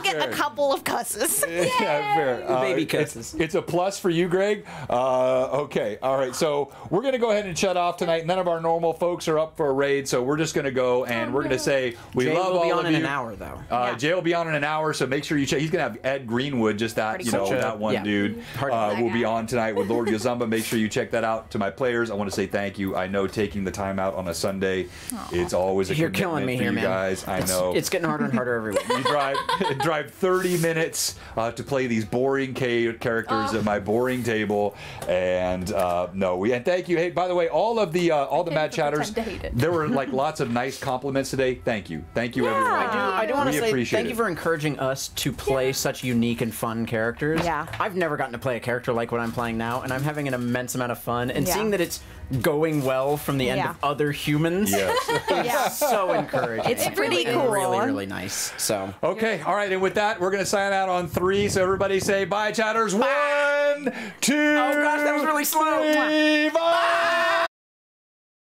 C: get
A: fair.
C: a couple of cusses.
A: Yeah, fair.
D: Baby
A: it's-
D: kisses.
A: It's a plus for you, Greg. Okay, all right. So we're gonna go ahead and shut off tonight. None of our normal folks are up for a raid, so we're just gonna go and we're gonna say we
D: Jay
A: love
D: will be
A: all
D: on
A: of
D: in
A: you.
D: an hour, though.
C: Yeah.
A: Jay will be on in an hour, so make sure you check. He's gonna have Ed Greenwood, just that
C: Pretty cool.
A: that one
D: Yeah.
A: dude,
D: Hard to
A: will be on tonight with Lord Gazumba. Make sure you check that out. To my players, I want to say thank you. I know taking the time out on a Sunday, it's always a
D: You're
A: commitment
D: killing me
A: for
D: here,
A: you
D: man.
A: guys. I know.
D: It's getting harder and harder every week.
A: You drive 30 minutes to play these boring characters at my boring table, and and thank you. Hey, by the way, all the Mad
B: to
A: Chatters,
B: pretend to hate it.
A: there were like lots of nice compliments today. Thank you, everyone.
D: I do want to
A: We
D: say
A: appreciate
D: thank you
A: it.
D: for encouraging us to play such unique and fun characters.
C: Yeah.
D: I've never gotten to play a character like what I'm playing now, and I'm having an immense amount of fun. And
C: Yeah.
D: seeing that it's going well from the end
C: Yeah.
D: of other humans
A: Yes.
C: Yeah.
D: is so encouraging.
C: It's pretty
B: really
C: cool.
D: Really, really nice. So.
A: Okay, all right, and with that, we're gonna sign out on 3. So everybody say bye, Chatters. 1. 1, 2.
D: Oh gosh, that was really slow.
A: Three, bye.